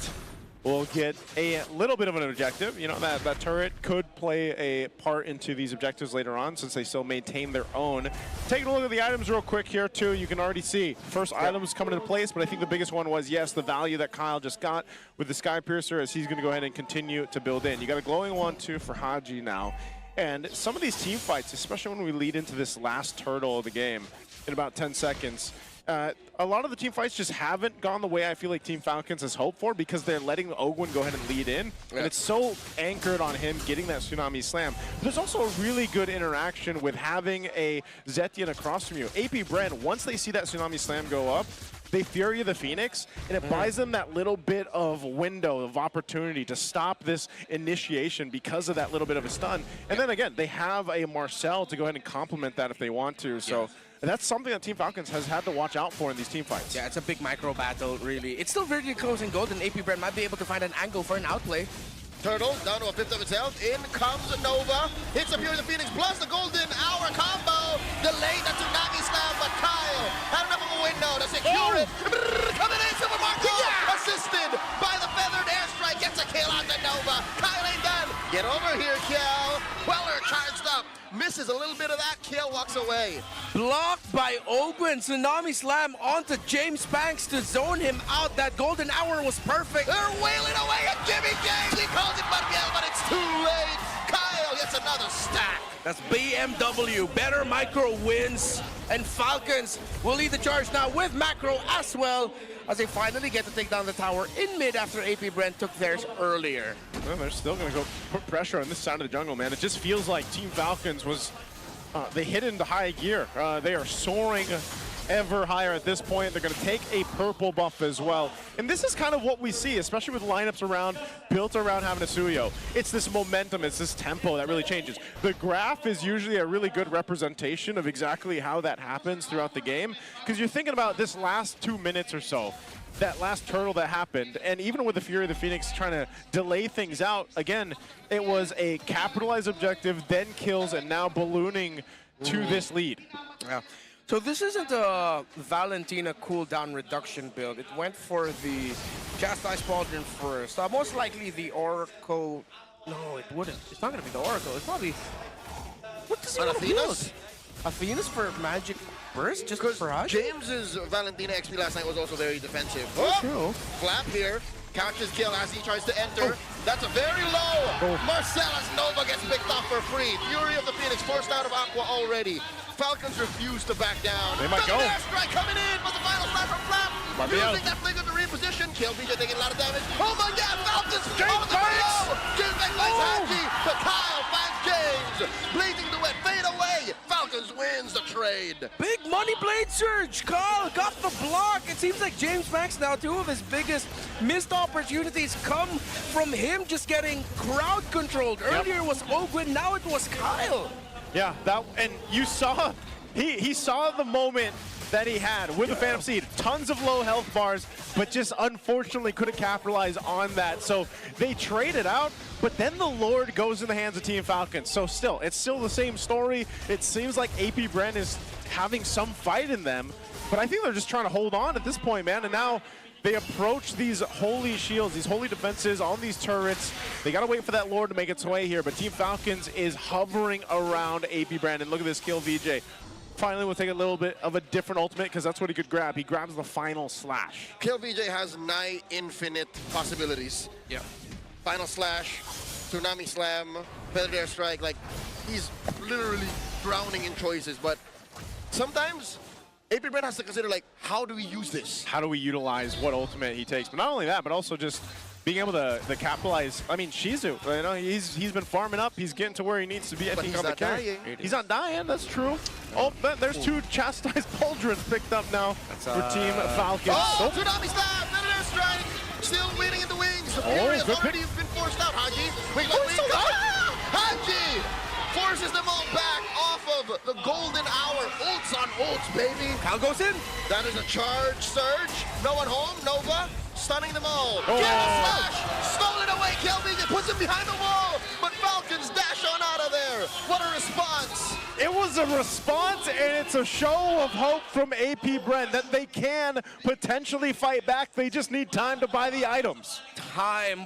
will get a little bit of an objective. You know, that turret could play a part into these objectives later on since they still maintain their own. Taking a look at the items real quick here too, you can already see first items coming into place, but I think the biggest one was, yes, the value that Kyle just got with the Sky Piercer as he's gonna go ahead and continue to build in. You got a glowing one too for Haji now. And some of these team fights, especially when we lead into this last turtle of the game in about 10 seconds, a lot of the team fights just haven't gone the way I feel like Team Falcons has hoped for because they're letting Ogwin go ahead and lead in. Yeah. And it's so anchored on him getting that Tsunami Slam. But there's also a really good interaction with having a Zetian across from you. APBR, once they see that Tsunami Slam go up, they Fury the Phoenix, and it buys them that little bit of window of opportunity to stop this initiation because of that little bit of a stun. And then again, they have a Marcel to go ahead and complement that if they want to. So. That's something that Team Falcons has had to watch out for in these team fights. Yeah, it's a big micro battle, really. It's still very close and gold, and APBR might be able to find an angle for an outplay. Turtle down to a fifth of its health. In comes Nova. Hits a Fury the Phoenix plus the golden hour combo. Delayed the Tsunami Slam, but Kyle had enough of a window to secure it. Coming in, Super Marco! Assisted by the feathered airstrike. Gets a kill on the Nova. Kyle ain't done. Get over here, Kel. Weller charged up. Misses a little bit of that kill, walks away. Blocked by Ogwin. Tsunami Slam onto James Banks to zone him out. That golden hour was perfect. They're wailing away at Jimmy James. He calls it Miguel, but it's too late. Kyle gets another stack. That's BMW. Better micro wins. And Falcons will lead the charge now with macro as well as they finally get to take down the tower in mid after APBR took theirs earlier. Well, they're still going to go put pressure on this side of the jungle, man. It just feels like Team Falcons was, they hit into high gear. They are soaring ever higher at this point. They're going to take a purple buff as well. And this is kind of what we see, especially with lineups built around having a Suyo. It's this momentum, it's this tempo that really changes. The graph is usually a really good representation of exactly how that happens throughout the game. Because you're thinking about this last 2 minutes or so, that last turtle that happened, and even with the Fury of the Phoenix trying to delay things out, again, it was a capitalized objective, then kills, and now ballooning to this lead. Yeah. So this isn't a Valentina cooldown reduction build. It went for the Chastise Pauldron first. Most likely the Oracle. No, it wouldn't. It's not going to be the Oracle. It's probably. What does he want to build? Athena's for Magic Burst? Just for Haji? James's Valentina XP last night was also very defensive. Oh, true. Flap here. Catches kill as he tries to enter. That's a very low. Marcellus Nova gets picked off for free. Fury of the Phoenix forced out of Aqua already. Falcons refuse to back down. They might go. Strike coming in, but the final slap from Flap. Using that flinger to reposition. Kill VJ taking a lot of damage. Oh my god, Falcons on the below. James Banks finds Haji, but Kyle finds James. Blazing the wet, fade away. Falcons wins the trade. Big money blade surge. Kyle got the block. It seems like James Banks now, 2 of his biggest missed opportunities come from him just getting crowd controlled. Earlier it was Ogwin, now it was Kyle. Yeah, and you saw, he saw the moment that he had with the Phantom Seed. Tons of low health bars, but just unfortunately couldn't capitalize on that. So they traded out, but then the Lord goes in the hands of Team Falcons. So it's still the same story. It seems like APBR is having some fight in them, but I think they're just trying to hold on at this point, man. And now they approach these holy shields, these holy defenses on these turrets. They got to wait for that Lord to make its way here, but Team Falcons is hovering around APBR. And look at this kill, VJ. Finally, we'll take a little bit of a different ultimate because that's what he could grab. He grabs the final slash. Kill VJ has nigh infinite possibilities. Yeah. Final slash, Tsunami Slam, Feathered Airstrike. Like, he's literally drowning in choices, but sometimes APBR has to consider, like, how do we use this? How do we utilize what ultimate he takes? But not only that, but also just being able to capitalize. I mean, Shizu, you know, he's been farming up. He's getting to where he needs to be. I think he's not dying. He's not dying. That's true. Oh, there's 2 Chastised Pauldrons picked up now for Team Falcons. Oh, Tsunami Slam, Feathered Airstrike, still waiting in the wings. The Fury has already been forced out, Haji. Wait, Haji forces them all back off of the golden hour. Ults on ults, baby. Cal goes in. That is a charge surge. No one home. Nova stunning them all. Oh. Get a flash. Stolen away. KLVJ puts him behind the wall. But Falcons dash on out of there. What a response. It was a response, and it's a show of hope from AP Brent that they can potentially fight back. They just need time to buy the items.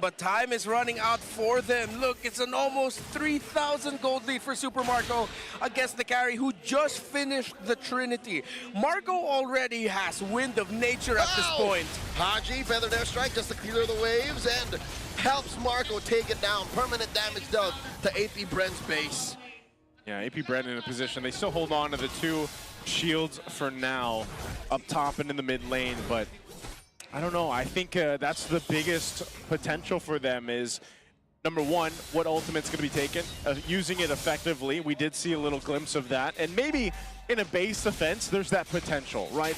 But time is running out for them. Look, it's an almost 3,000 gold lead for Super Marco against the carry who just finished the Trinity. Marco already has wind of nature at this point. Haji, feathered airstrike just to clear the waves and helps Marco take it down. Permanent damage dealt to AP Brent's base. Yeah, AP Brent in a position. They still hold on to the 2 shields for now, up top and in the mid lane, but I don't know. I think that's the biggest potential for them is, number one, what ultimate's going to be taken, using it effectively. We did see a little glimpse of that. And maybe in a base defense, there's that potential, right?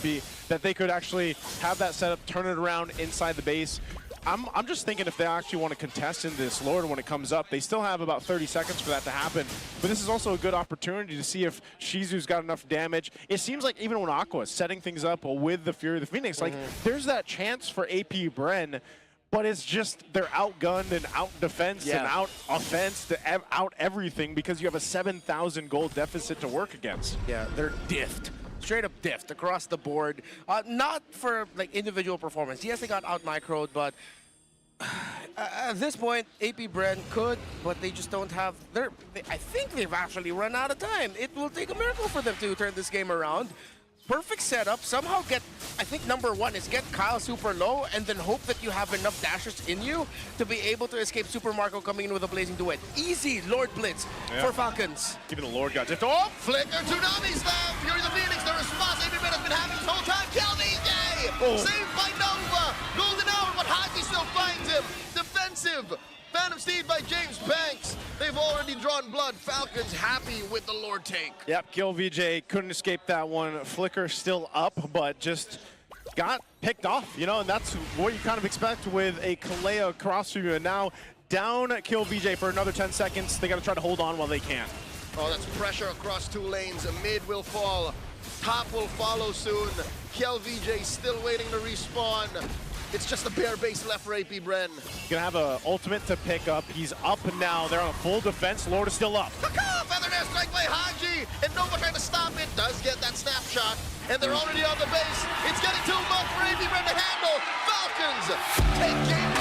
That they could actually have that setup, turn it around inside the base. I'm just thinking if they actually want to contest in this Lord when it comes up, they still have about 30 seconds for that to happen. But this is also a good opportunity to see if Shizu's got enough damage. It seems like even when Aqua is setting things up with the Fury of the Phoenix, like there's that chance for AP Bren, but it's just they're outgunned and out-defensed and out-offensed, out everything because you have a 7,000 gold deficit to work against. Yeah, they're diffed. Straight up diffed across the board. Not for like individual performance. Yes, they got out-microed, but at this point, AP Bren could, but they just don't have I think they've actually run out of time. It will take a miracle for them to turn this game around. Perfect setup. Somehow I think number one is get Kyle super low and then hope that you have enough dashers in you to be able to escape Super Marco coming in with a blazing duet. Easy Lord Blitz for Falcons. Even the Lord got tipped off. Flicker, Tsunami Slam, Fury of the Phoenix, the response AP Bren has been having this whole time. KLVJ! Saved by Nova! Golden Hour, but Haji still finds him. Defensive. Phantom Steed by James Banks. They've already drawn blood. Falcons happy with the Lord take. Yep, KLVJ couldn't escape that one. Flicker still up, but just got picked off, you know, and that's what you kind of expect with a Kalea cross stream. And now down KLVJ for another 10 seconds. They got to try to hold on while they can. Oh, that's pressure across 2 lanes. Mid will fall. Top will follow soon. KLVJ still waiting to respawn. It's just a bare base left for AP Bren. Gonna have an ultimate to pick up. He's up now. They're on full defense. Lord is still up. Feathered airstrike by Haji, and Nova trying to stop it. Does get that snapshot, and they're already on the base. It's getting too much for AP Bren to handle. Falcons take game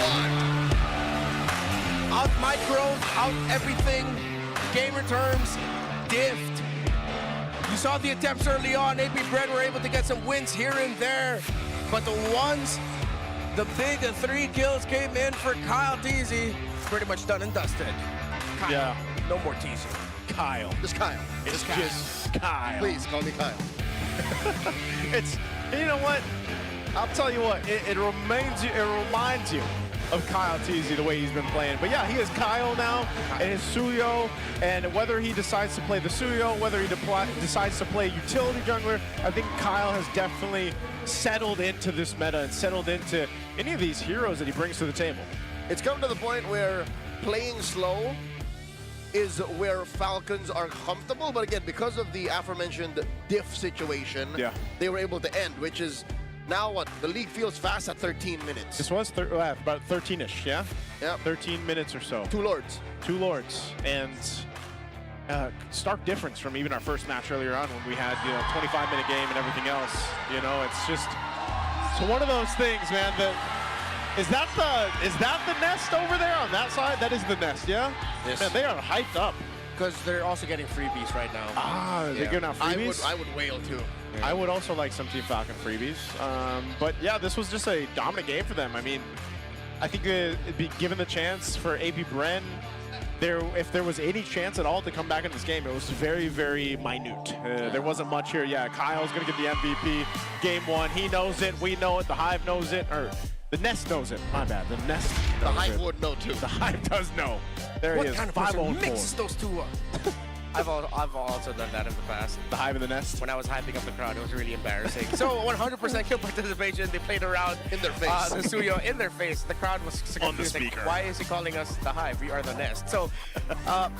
1. Out micro, out everything. Game returns, diffed. You saw the attempts early on. AP Bren were able to get some wins here and there, but the big 3 kills came in for Kyle TZ. Pretty much done and dusted. Kyle. Yeah. No more teasing. Kyle. Just Kyle. It's just Kyle. Please call me Kyle. You know what? I'll tell you what. It reminds you of Kyle TZ the way he's been playing. But yeah, he is Kyle now, and his Suyo, and whether he decides to play the Suyo, whether he decides to play utility jungler, I think Kyle has definitely settled into this meta and settled into any of these heroes that he brings to the table. It's come to the point where playing slow is where Falcons are comfortable, but again, because of the aforementioned diff situation, they were able to end, which is now what? The league feels fast at 13 minutes. This was about 13-ish, yeah? Yeah. 13 minutes or so. 2 Lords. 2 Lords. And stark difference from even our first match earlier on when we had, 25-minute game and everything else. You know, it's just, it's one of those things, man, is that the nest over there on that side? That is the nest, yeah? Yes. Man, they are hyped up. Because they're also getting freebies right now. They're giving out freebies? I would wail too. Yeah. I would also like some Team Falcon freebies. But yeah, this was just a dominant game for them. I mean, I think it'd be given the chance for AP Bren, if there was any chance at all to come back in this game, it was very, very minute. There wasn't much here. Yeah, Kyle's going to get the MVP game 1. He knows it. We know it. The Hive knows it. Or the Nest knows it. My bad. The Nest knows The Hive it. would know too. The Hive does know. There what he is. Kind of 5-0-4. mixes those two up? I've also done that in the past. The hive in the nest? When I was hyping up the crowd, it was really embarrassing. So 100% kill participation. They played around in their face. The Suyo in their face. The crowd was On the confused. Like, speaker. why is he calling us the hive? We are the nest. So at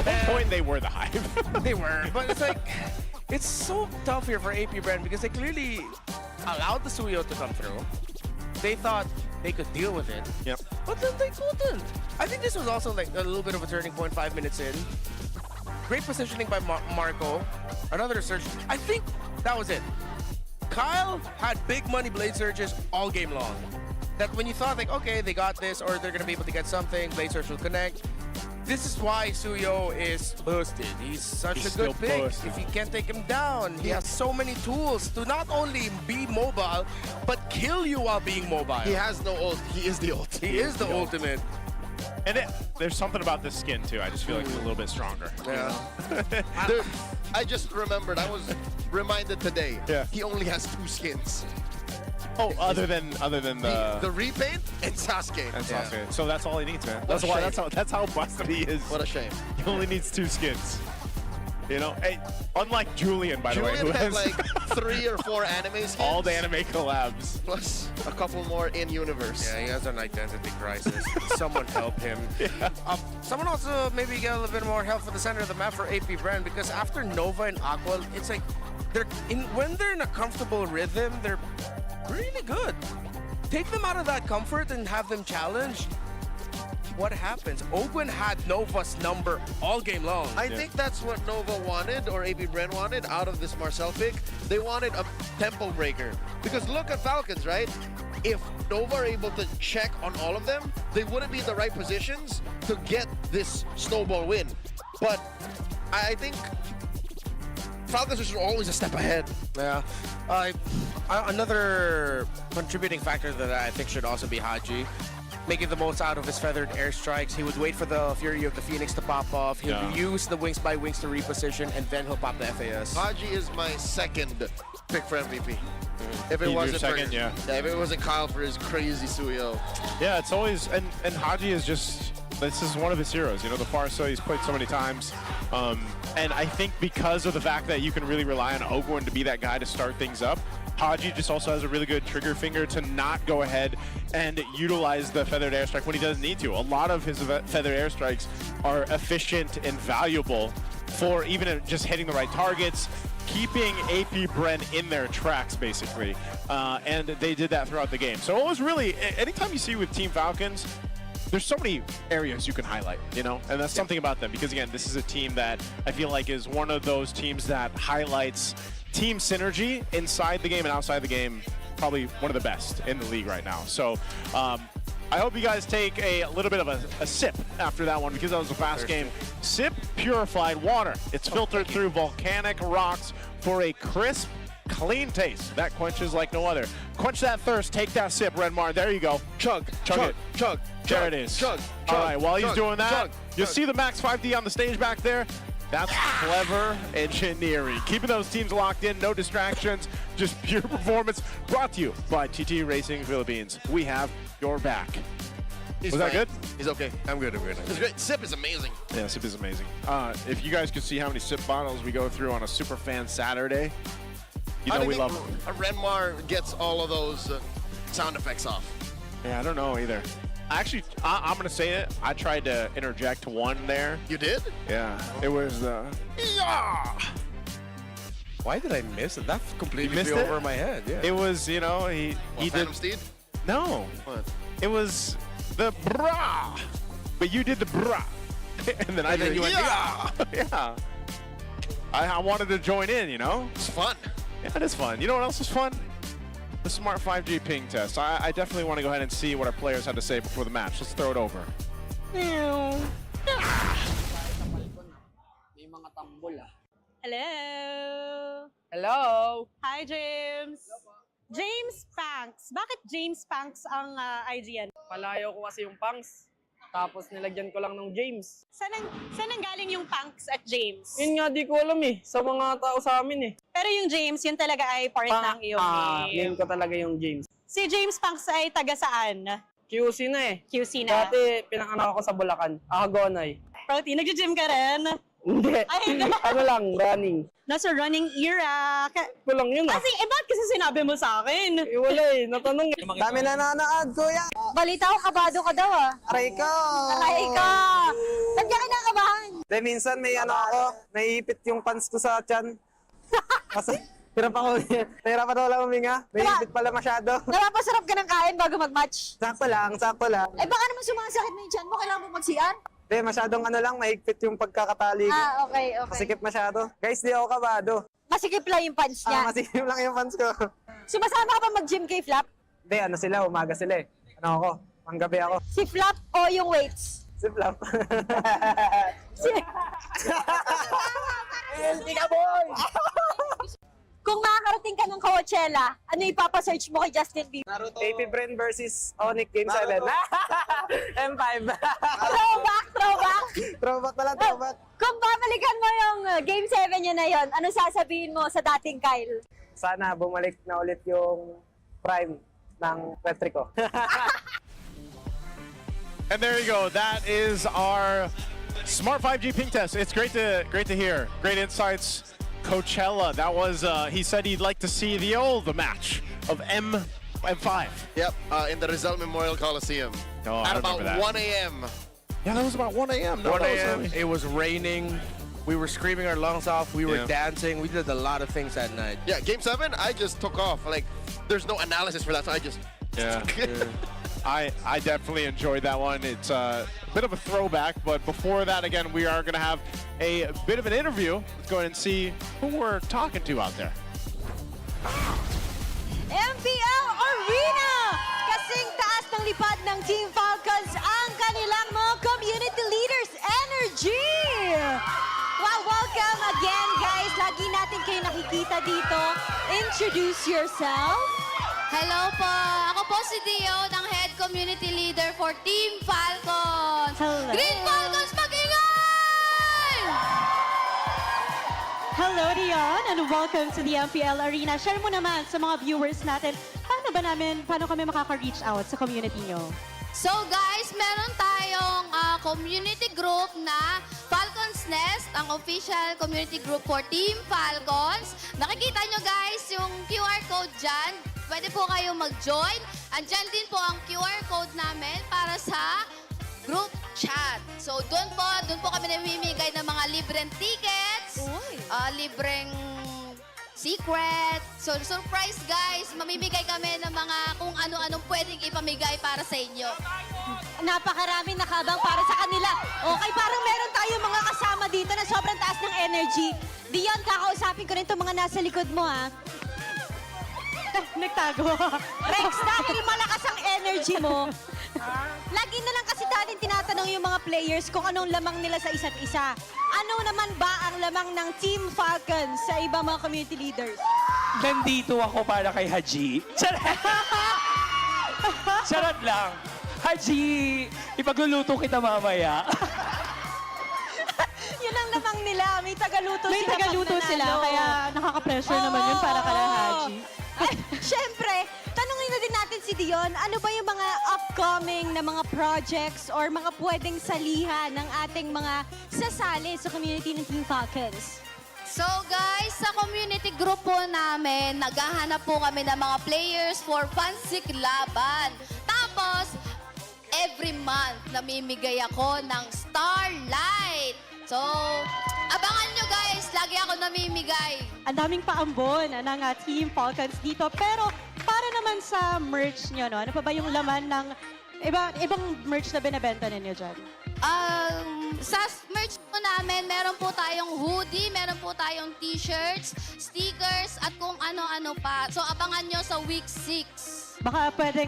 one point they were the hive. they were, but it's like it's so tough here for APBR because they clearly allowed the Suyo to come through. They thought they could deal with it. Yep. But then they couldn't. I think this was also like a little bit of a turning point 5 minutes in. Great positioning by Marco. Another surge. I think that was it. Kyle had big money blade surges all game long. That when you thought like, okay, they got this or they're going to be able to get something, blade surge will connect. This is why Suyo is boosted. He's such a good pick. Boosted. If you can't take him down, he has so many tools to not only be mobile, but kill you while being mobile. He has no ult. He is the ult. He is the ultimate. And there's something about this skin too. I just feel like it's a little bit stronger. Yeah. Dude, I just remembered. I was reminded today. Yeah. He only has 2 skins. Oh, other than the repaint and Sasuke. And Sasuke. So that's all he needs, man. What a shame. That's how busted he is. What a shame. He only needs 2 skins. You know, hey, unlike Julian, by the way, who Julian has had like 3 or 4 anime skins. all the anime collabs. Plus a couple more in universe. Yeah, he has an identity crisis. Someone help him. Yeah. Someone also maybe get a little bit more help for the center of the map for APBR because after Nova and Aqua, it's like when they're in a comfortable rhythm, they're really good. Take them out of that comfort and have them challenged. What happens? Ogwen had Nova's number all game long. I think that's what Nova wanted, or APBR wanted, out of this Marcel pick. They wanted a tempo breaker. Because look at Falcons, right? If Nova are able to check on all of them, they wouldn't be in the right positions to get this snowball win. But I think Falcons are always a step ahead. Yeah. Another contributing factor that I think should also be Haji. Making the most out of his feathered airstrikes. He would wait for the Fury of the Phoenix to pop off. He'll use the wings by wings to reposition, and then he'll pop the FAS. Haji is my second pick for MVP. If it Your wasn't second, for, yeah. If it wasn't Kyle for his crazy Suyo. Yeah, it's always and Haji is just this is one of his heroes. You know, the Farso he's played so many times, and I think because of the fact that you can really rely on Ogwen to be that guy to start things up. Haji just also has a really good trigger finger to not go ahead and utilize the feathered airstrike when he doesn't need to. A lot of his feathered airstrikes are efficient and valuable for even just hitting the right targets, keeping APBR in their tracks, basically. And they did that throughout the game. So it was really, anytime you see with Team Falcons, there's so many areas you can highlight, you know, and that's something about them because, again, this is a team that I feel like is one of those teams that highlights team synergy inside the game and outside the game, probably one of the best in the league right now. So I hope you guys take a little bit of a sip after that one because that was a fast game. Sip purified water. It's filtered through volcanic rocks for a crisp, clean taste that quenches like no other. Quench that thirst, take that sip, Redmar. There you go. Chug, chug it. Chug, there it is. Chug, all right, while he's doing that, chug, you'll see the Max 5D on the stage back there. That's clever engineering. Keeping those teams locked in, no distractions, just pure performance. Brought to you by TT Racing Philippines. We have your back. Was that good? He's okay. I'm good. It's great. Sip is amazing. Yeah, Sip is amazing. If you guys could see how many Sip bottles we go through on a Super Fan Saturday, you know we love them. Renmar gets all of those sound effects off. Yeah, I don't know either. Actually, I'm going to say it. I tried to interject one there. You did? Yeah. It was the... Yeah! Why did I miss it? That completely flew over my head. Yeah. It was, you know, he Phantom did... Steed? No. What? It was the brah. But you did the brah. And then I did yeah. Yeah. I wanted to join in, you know? It's fun. Yeah, it is fun. You know what else is fun? The Smart 5G ping test. I definitely want to go ahead and see what our players had to say before the match. Let's throw it over. Hello! Hello! Hi, James! James Panks. Bakit James Panks ang IGN? Palayo ko kasi yung punks. Tapos nilagyan ko lang ng James. Saan galing yung Panks at James? Yun nga, di ko alam eh. Sa mga tao sa amin eh. Pero yung James, yun talaga ay part ng iyong name. Name ko talaga yung James. Si James Panks ay taga saan? QC na eh. QC na. Dati, pinanganak ako sa Bulacan. Akagonay. Protein, nag-gym ka rin? Hindi. Ano lang, running. Nasa running era. Kulang yun Kasi, ba't kasi sinabi mo sa akin? Wala natanong Dami na nanonood, kuya. Balita ko, kabado ka daw ah. Aray ko. Aray ka! Ba't ka kinakabahan? De, minsan may ako, naiipit yung pants ko sa tiyan. Kasi, hirap daw lang huminga. Naiipit pala masyado. Napapasarap ka ng kain bago mag-match. Sakto lang. Eh baka naman sumasakit na yung tiyan mo, kailangan mo mag-CR? De, masyadong mahigpit yung pagkakatali ko. Okay. Masikip masyado. Guys, di ako kabado. Masikip lang yung pants niya. Masikip lang yung pants ko. Sumasama ka pa mag-gym kay Flap? De, umaga sila eh. Ako, panggabi ako. Si Flap o yung weights? Si Flap. Healthy ka, boy! Kung makakarating ka ng Coachella, ano ipapasearch mo kay Justin Bieber? APBR versus Onyx Game 7. M5. Throwback na lang, throwback. Kung babalikan mo yung Game 7 yun na yun, ano sasabihin mo sa dating Kyle? Sana bumalik na ulit yung prime ng Petri ko. And there you go. That is our Smart 5G ping test. It's great to hear. Great insights. Coachella. That was. He said he'd like to see the match of M5. Yep, in the Rizal Memorial Coliseum. No, I at remember about that. 1 a.m. Yeah, that was about 1 a.m. 1 a.m. It was raining. We were screaming our lungs off. We were dancing. We did a lot of things that night. Yeah, Game 7, I just took off. Like, there's no analysis for that, so I just... Yeah. I definitely enjoyed that one. It's a bit of a throwback, but before that, again, we are going to have a bit of an interview. Let's go ahead and see who we're talking to out there. MPL Arena! Kasing taas ng lipad ng Team Falcons ang kanilang mga community leaders' energy! Wow, welcome again, guys. Lagi natin kayo nakikita dito. Introduce yourself. Hello po! Ako po si Dio, ng Head Community Leader for Team Falcons! Hello. Green Falcons, mag-ingay! Hello, Dion, and welcome to the MPL Arena. Share mo naman sa mga viewers natin, paano kami makaka-reach out sa community nyo? So guys, meron tayong community group na Falcons Nest, ang official community group for Team Falcons. Nakikita nyo guys yung QR code dyan. Pwede po kayo mag-join. Andyan din po ang QR code namin para sa group chat. So doon po kami namimigay ng mga libreng tickets, libreng secret. So surprise guys, mamimigay kami ng mga kung ano-anong pwedeng ipamigay para sa inyo. Napakarami nakabang para sa kanila. Okay, parang meron tayong mga kasama dito na sobrang taas ng energy. Dion, kakausapin ko rin itong mga nasa likod mo, ha? Nagtago. Rex, dahil malakas ang energy mo, lagi na lang kasi natin tinatanong yung mga players kung anong lamang nila sa isa't isa. Ano naman ba ang lamang ng Team Falcons sa ibang mga community leaders? Nandito ako para kay Haji. Charot lang. Haji, ipagluluto kita mamaya. Yun ang lamang nila. May tagaluto May sila. tagaluto pag sila, nanalo. kaya nakaka-pressure naman yun para kala Haji. Ay, syempre, tanungin na din natin si Dion, ano ba yung mga upcoming na mga projects or mga pwedeng salihan ng ating mga sasali sa community ng Team Falcons? So guys, sa community group po namin, naghahanap po kami ng mga players for Fansik Laban. Tapos, every month, namimigay ako ng Starlight. So, abangan nyo guys, lagi ako namimigay. Ang daming paambon ng Team Falcons dito. Pero para naman sa merch nyo, no? Ano pa ba yung laman ng ibang merch na binabenta ninyo dyan? Sa merch po namin, meron po tayong hoodie, meron po tayong t-shirts, stickers, at kung ano-ano pa. So, abangan nyo sa week 6. Baka pwede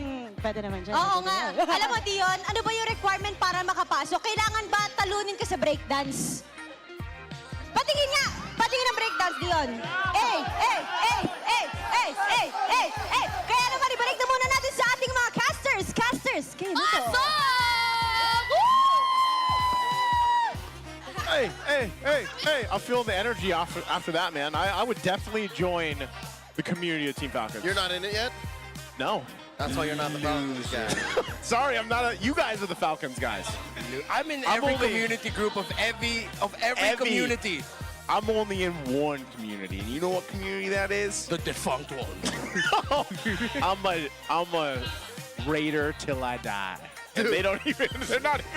naman dyan. Oo nga. Alam mo, Dion, ano ba yung requirement para makapasok? Kailangan ba talunin ka sa breakdance? Patingin nga! Patingin ang breakdance, Dion. Kaya naman, ibalik na muna natin sa ating mga casters. Kayo nito. Hey! I feel the energy after that, man. I would definitely join the community of Team Falcons. You're not in it yet? No. That's why you're not the Falcons guy. Sorry, I'm not. You guys are the Falcons guys. I'm in I'm every only- community group of every community. I'm only in one community, and you know what community that is? The defunct one. I'm a Raider till I die. And they're not even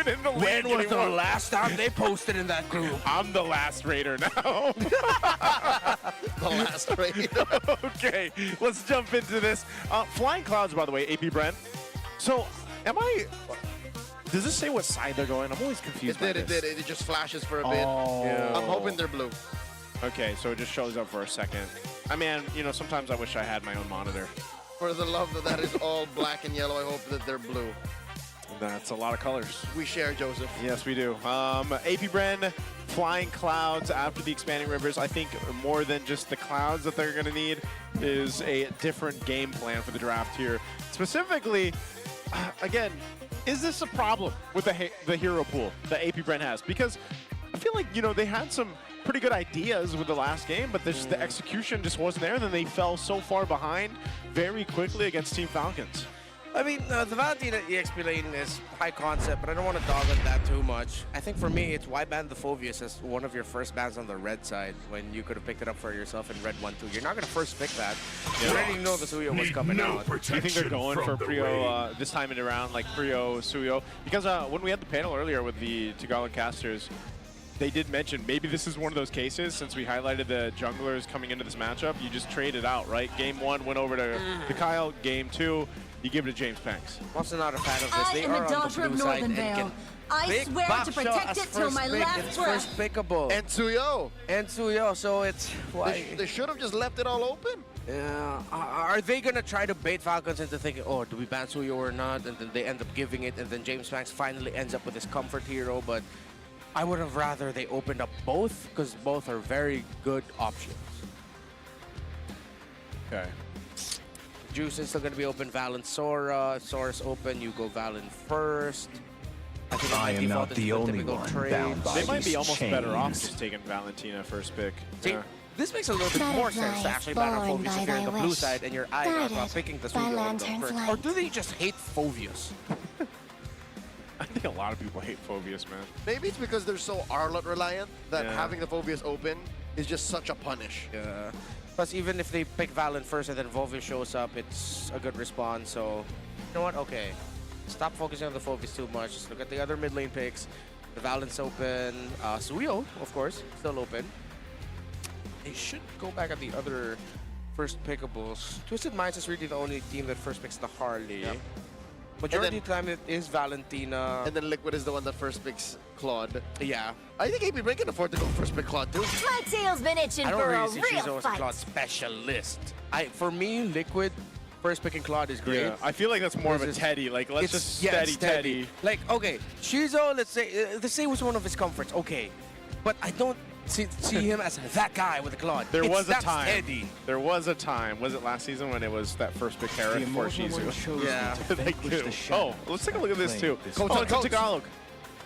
in the When league was the anymore. last time they posted in that group? I'm the last Raider now. The last Raider. Okay, let's jump into this. Flying Clouds, by the way, AP Brent. So, does this say what side they're going? I'm always confused It by did. this. It just flashes for a bit. Oh. I'm hoping they're blue. Okay, so it just shows up for a second. I mean, sometimes I wish I had my own monitor. For the love that is all black and yellow, I hope that they're blue. That's a lot of colors. We share, Joseph. Yes, we do. AP Bren, Flying Clouds after the Expanding Rivers. I think more than just the clouds that they're going to need is a different game plan for the draft here. Specifically, again, is this a problem with the hero pool that AP Bren has? Because I feel like, they had some pretty good ideas with the last game, but the execution just wasn't there. Then they fell so far behind very quickly against Team Falcons. I mean, the Valentina EXP lane is high concept, but I don't want to dog on that too much. I think for me, it's why ban the Phobius as one of your first bans on the red side when you could have picked it up for yourself in red 1-2. You're not going to first pick that. You already know the Suyo was coming out. Do you think they're going for Prio this time around, like Prio, Suyo? Because when we had the panel earlier with the Tagalog casters, they did mention maybe this is one of those cases, since we highlighted the junglers coming into this matchup, you just trade it out, right? Game 1 went over to Kyle. Game 2, you give it to James Panks. I'm also not a fan of this. I They am are a on daughter the of blue side Northern and Vale. can I pick swear to Baksha protect as it till first my pick. last It's breath. first pickable. And Suyo. And Suyo, so it's why They should have just left it all open. Yeah. Are they gonna try to bait Falcons into thinking, oh, do we ban Suyo or not? And then they end up giving it, and then James Panks finally ends up with his comfort hero. But I would have rather they opened up both, because both are very good options. Okay. Juice is still going to be open. Valen Sora. If Sora's open, you go Valen first. I think I am not the only one bound by They might be these almost chains. better off just taking Valentina first pick. See, this makes a little bit more sense to actually ban on Phobius if you're in the blue side and you're picking the Suyo first. Or do they just hate Phobius? I think a lot of people hate Phobius, man. Maybe it's because they're so Arlot reliant that having the Phobius open is just such a punish. Yeah. Plus, even if they pick Valen first and then Volvius shows up, it's a good response. So, you know what? Okay. Stop focusing on the Phobius too much. Just look at the other mid lane picks. The Valen's open. Suyo, of course, still open. They should go back at the other first pickables. Twisted Minds is really the only team that first picks the Harley. Yep. Majority of the time, it is Valentina. And then Liquid is the one that first picks Claude. Yeah. I think AP Brain can afford to go first pick Claude too. My tail's been itching I don't for really a see real Shizo as a fight. Claude specialist. For me, Liquid first picking Claude is great. Yeah, I feel like that's more of a It's Teddy. Like, let's just it's steady Teddy. Like, okay, Shizo, let's say was one of his comforts. Okay, but I don't see him as that guy with the Claude. There was a That's time. Teddy. There was a time. Was it last season when it was that first pick Harris for Shizu? Yeah. Oh, let's take a look at this too. Coach Oh, on it's a coach. Tagalog.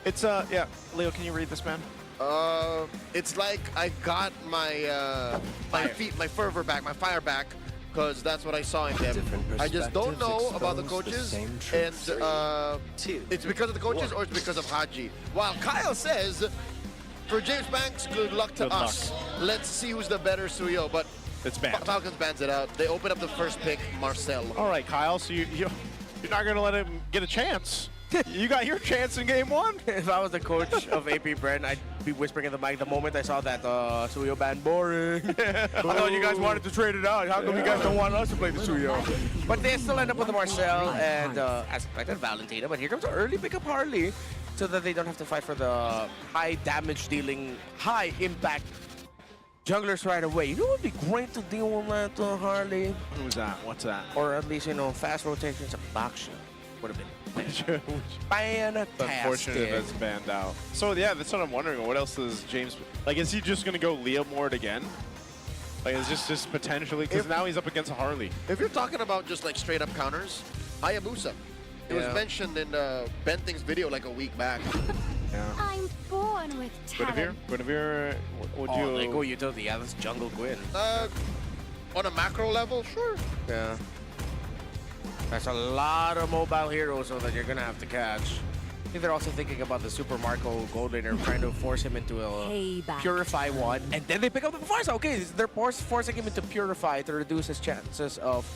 It's yeah. Leo, can you read this, man? It's like I got my my fervor back, my fire back, because that's what I saw in them. I just don't know about the coaches, and it's because of the coaches or it's because of Haji. While Kyle says, for James Banks, good luck to Good us. Let's see who's the better Suyo, but It's banned. Falcons bans it out. They open up the first pick, Marcel. All right, Kyle. So you're not gonna let him get a chance. You got your chance in game 1. If I was the coach of AP Bren, I'd be whispering in the mic the moment I saw that Suyo ban boring. I thought you guys wanted to trade it out. How come you guys don't want us to play the Suyo? But they still end up with the Marcel and as expected Valentina. But here comes an early pickup Harley, so that they don't have to fight for the high damage dealing, high impact junglers right away. You know what would be great to deal with that Harley? Who's that? What's that? Or at least, fast rotations of Baksha would have been fantastic. Unfortunate that's banned out. So yeah, that's what I'm wondering. What else does James like? Is he just gonna go Liam Ward again? Like, is this just potentially because now he's up against a Harley? If you're talking about just like straight up counters, Hayabusa. It was mentioned in Benting's video like a week back. Yeah. I'm born with talent. Guinevere, would you? They go utility. Yeah, that's Jungle Gwyn. On a macro level, sure. Yeah. That's a lot of mobile heroes so that you're gonna have to catch. I think they're also thinking about the Super Marco gold laner, trying to force him into a Payback. Purify one, and then they pick up the Farsa. Okay, they're forcing him into Purify to reduce his chances of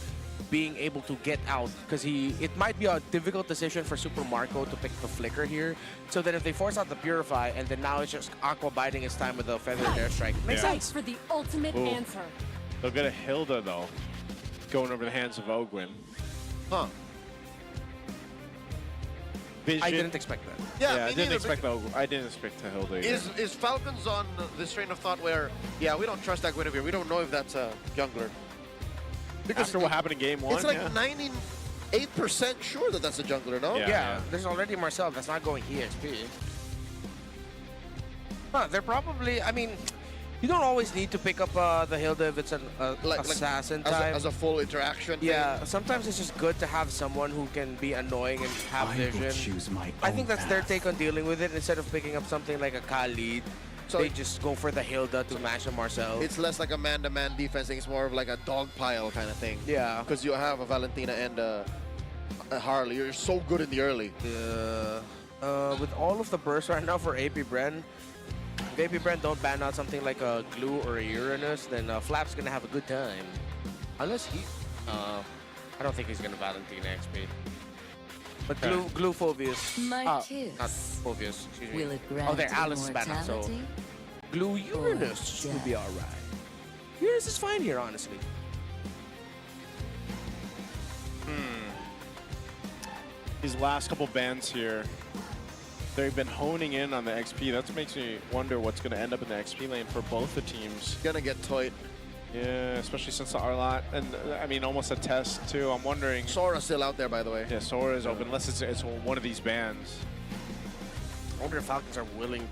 being able to get out, because it might be a difficult decision for Super Marco to pick the Flicker here. So then if they force out the Purify, and then now it's just Aqua biding his time with the Feathered Airstrike. Makes sense. For the ultimate Ooh. answer. They'll get a Hilda, though, going over the hands of Ogwin. Huh. Vision. I didn't expect that. Yeah, I me didn't neither, expect I didn't expect the Hilda. either. Is Falcons on this train of thought where, yeah, we don't trust that Guinevere. We don't know if that's a jungler. Because after what happened in game one, It's like yeah. 98% sure that that's a jungler, no? Yeah, there's already Marcel that's not going EXP. Huh, they're probably, I mean, you don't always need to pick up the Hilda if it's an assassin type. As a full interaction Yeah, thing. sometimes it's just good to have someone who can be annoying and have vision. I think that's their take on dealing with it. Instead of picking up something like a Khalid, so they just go for the Hilda to mash a Marcel. It's less like a man-to-man defense thing. It's more of like a dog pile kind of thing. Yeah. Because you have a Valentina and a Harley. You're so good in the early. With all of the bursts right now for AP Bren, if AP Bren don't ban out something like a Glue or a Uranus, then Flap's gonna have a good time. Unless he, I don't think he's gonna Valentina XP. But Glue Phobius. My kiss. Not Phobius, excuse me. Will it grant their Alice is banned out, so immortality? Glue Uranus will be alright. Uranus is fine here, honestly. These last couple bans here, they've been honing in on the XP. That makes me wonder what's going to end up in the XP lane for both the teams. Gonna get toyed. Yeah, especially since the Arlot, and I mean almost a test too. I'm wondering. Sora's still out there, by the way. Yeah, Sora is open unless it's one of these bans. I wonder if Falcons are willing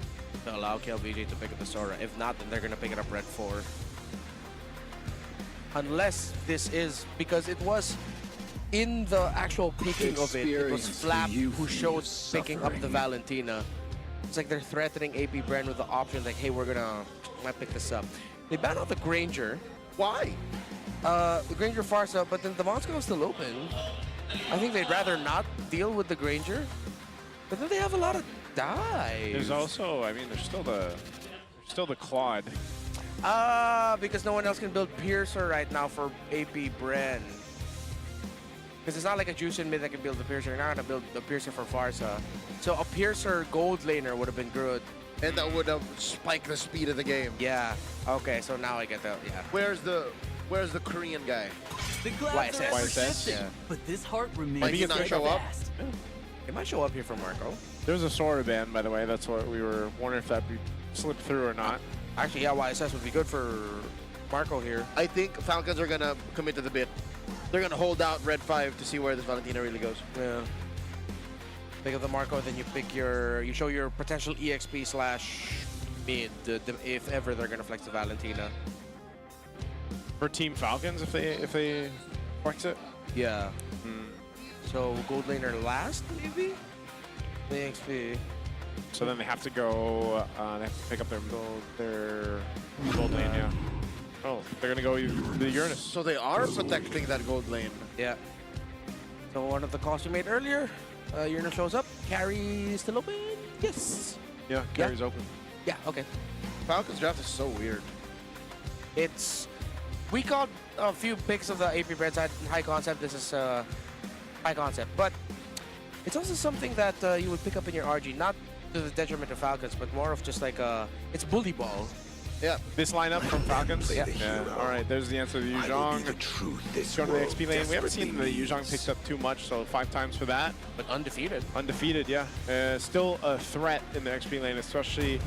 to allow KLVJ to pick up the Sora. If not, then they're gonna pick it up Red 4. Unless this is because it was in the actual picking of it. It was Flap who showed picking up the Valentina. It's like they're threatening AP Bren with the option like, hey, we're gonna pick this up. They banned out the Granger. Why? The Granger Farsa, but then the Moscow is still open. I think they'd rather not deal with the Granger. But then they have a lot of dives. There's also, I mean, there's still the Claude. Because no one else can build Piercer right now for AP Bren. Because it's not like a Juice in mid that can build the Piercer. You're not gonna build the Piercer for Farsa. So a Piercer gold laner would have been good. And that would have spiked the speed of the game. Yeah. Okay, so now I get that. Yeah. Where's the Korean guy? The clouds are ever YSS. shifting, Yeah. but this heart remains Might he not show up? steadfast. It might show up here for Marco. There's a Sora ban, by the way. That's what we were wondering if that slipped through or not. Actually, yeah, YSS would be good for Marco here. I think Falcons are gonna commit to the bit. They're gonna hold out Red 5 to see where this Valentina really goes. Yeah. Pick up the Marco, then you show your potential EXP / mid if ever they're gonna flex the Valentina. For Team Falcons, if they flex it. Yeah. So gold laner last, maybe? The EXP. So then they have to go. They have to pick up their gold lane. Yeah. Oh, they're gonna go the Uranus. So they are protecting that gold lane. Yeah. So one of the calls you made earlier, Uranus shows up. Carry still open? Yes. Yeah, carry's open. Yeah, okay. Falcons draft is so weird. We called a few picks of the AP Bren side high concept. This is high concept, but it's also something that you would pick up in your RG, not to the detriment of Falcons, but more of just like it's bully ball. Yeah. This lineup from Falcons? Yeah. All right, there's the answer to Yu Zhang. Going to the XP lane. We haven't seen the Yu Zhang picked up too much, so 5 times for that. But undefeated. Undefeated, yeah. Still a threat in the XP lane, especially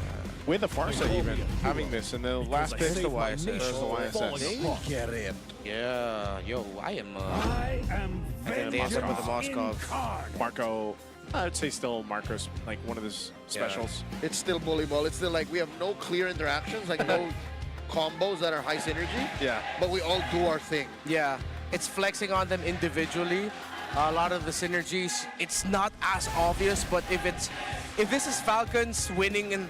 with a Farsa even, having this. And the last pick, the YSS. Get it. Yeah, yo, I am dancing with the Moscow. Marco, I would say still Marco's like one of his specials. It's still bully ball. It's still like we have no clear interactions, like no combos that are high synergy. Yeah. But we all do our thing. Yeah, it's flexing on them individually. A lot of the synergies, it's not as obvious, but if this is Falcons winning in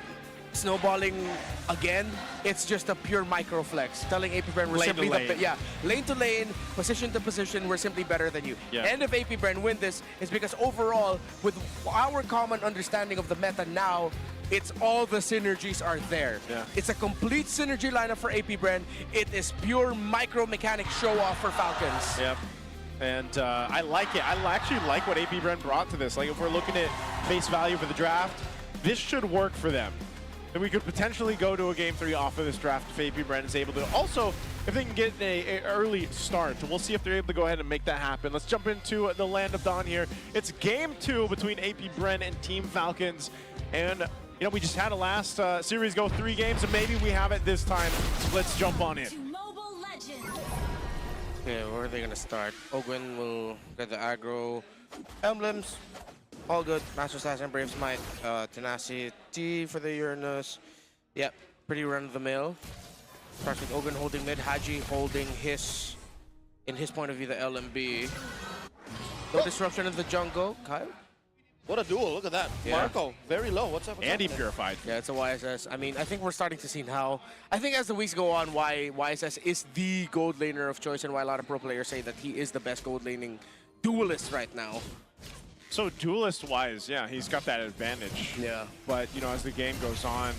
snowballing again. It's just a pure micro flex, telling APBRN we're Lane simply to lane. lane to lane, position to position, we're simply better than you. Yeah. And if APBRN win this, it's because overall, with our common understanding of the meta now, it's all the synergies are there. Yeah. It's a complete synergy lineup for APBRN. It is pure micro mechanic show off for Falcons. Yep. And I like it. I actually like what APBRN brought to this. Like, if we're looking at face value for the draft, this should work for them. And we could potentially go to a Game 3 off of this draft if APBRN is able to. Also, if they can get an early start, we'll see if they're able to go ahead and make that happen. Let's jump into the Land of Dawn here. It's Game 2 between APBRN and Team Falcons. And, you know, we just had a last series go 3 games, and maybe we have it this time. So let's jump on in. Okay, where are they gonna start? Ogwen will get the aggro. Emblems, all good. Master Assassin, Brave Smite, Tenacity for the Uranus. Yep, pretty run-of-the-mill. Starts with Ogwen holding mid, Haji holding his, in his point of view, the LMB. No disruption in the jungle. Kyle? What a duel, look at that. Yeah. Marco, very low. What's up? And he purified. Yeah, it's a YSS. I mean, I think we're starting to see now. I think as the weeks go on, why YSS is the gold laner of choice and why a lot of pro players say that he is the best gold laning duelist right now. So duelist-wise, yeah, he's got that advantage. Yeah. But, you know, as the game goes on,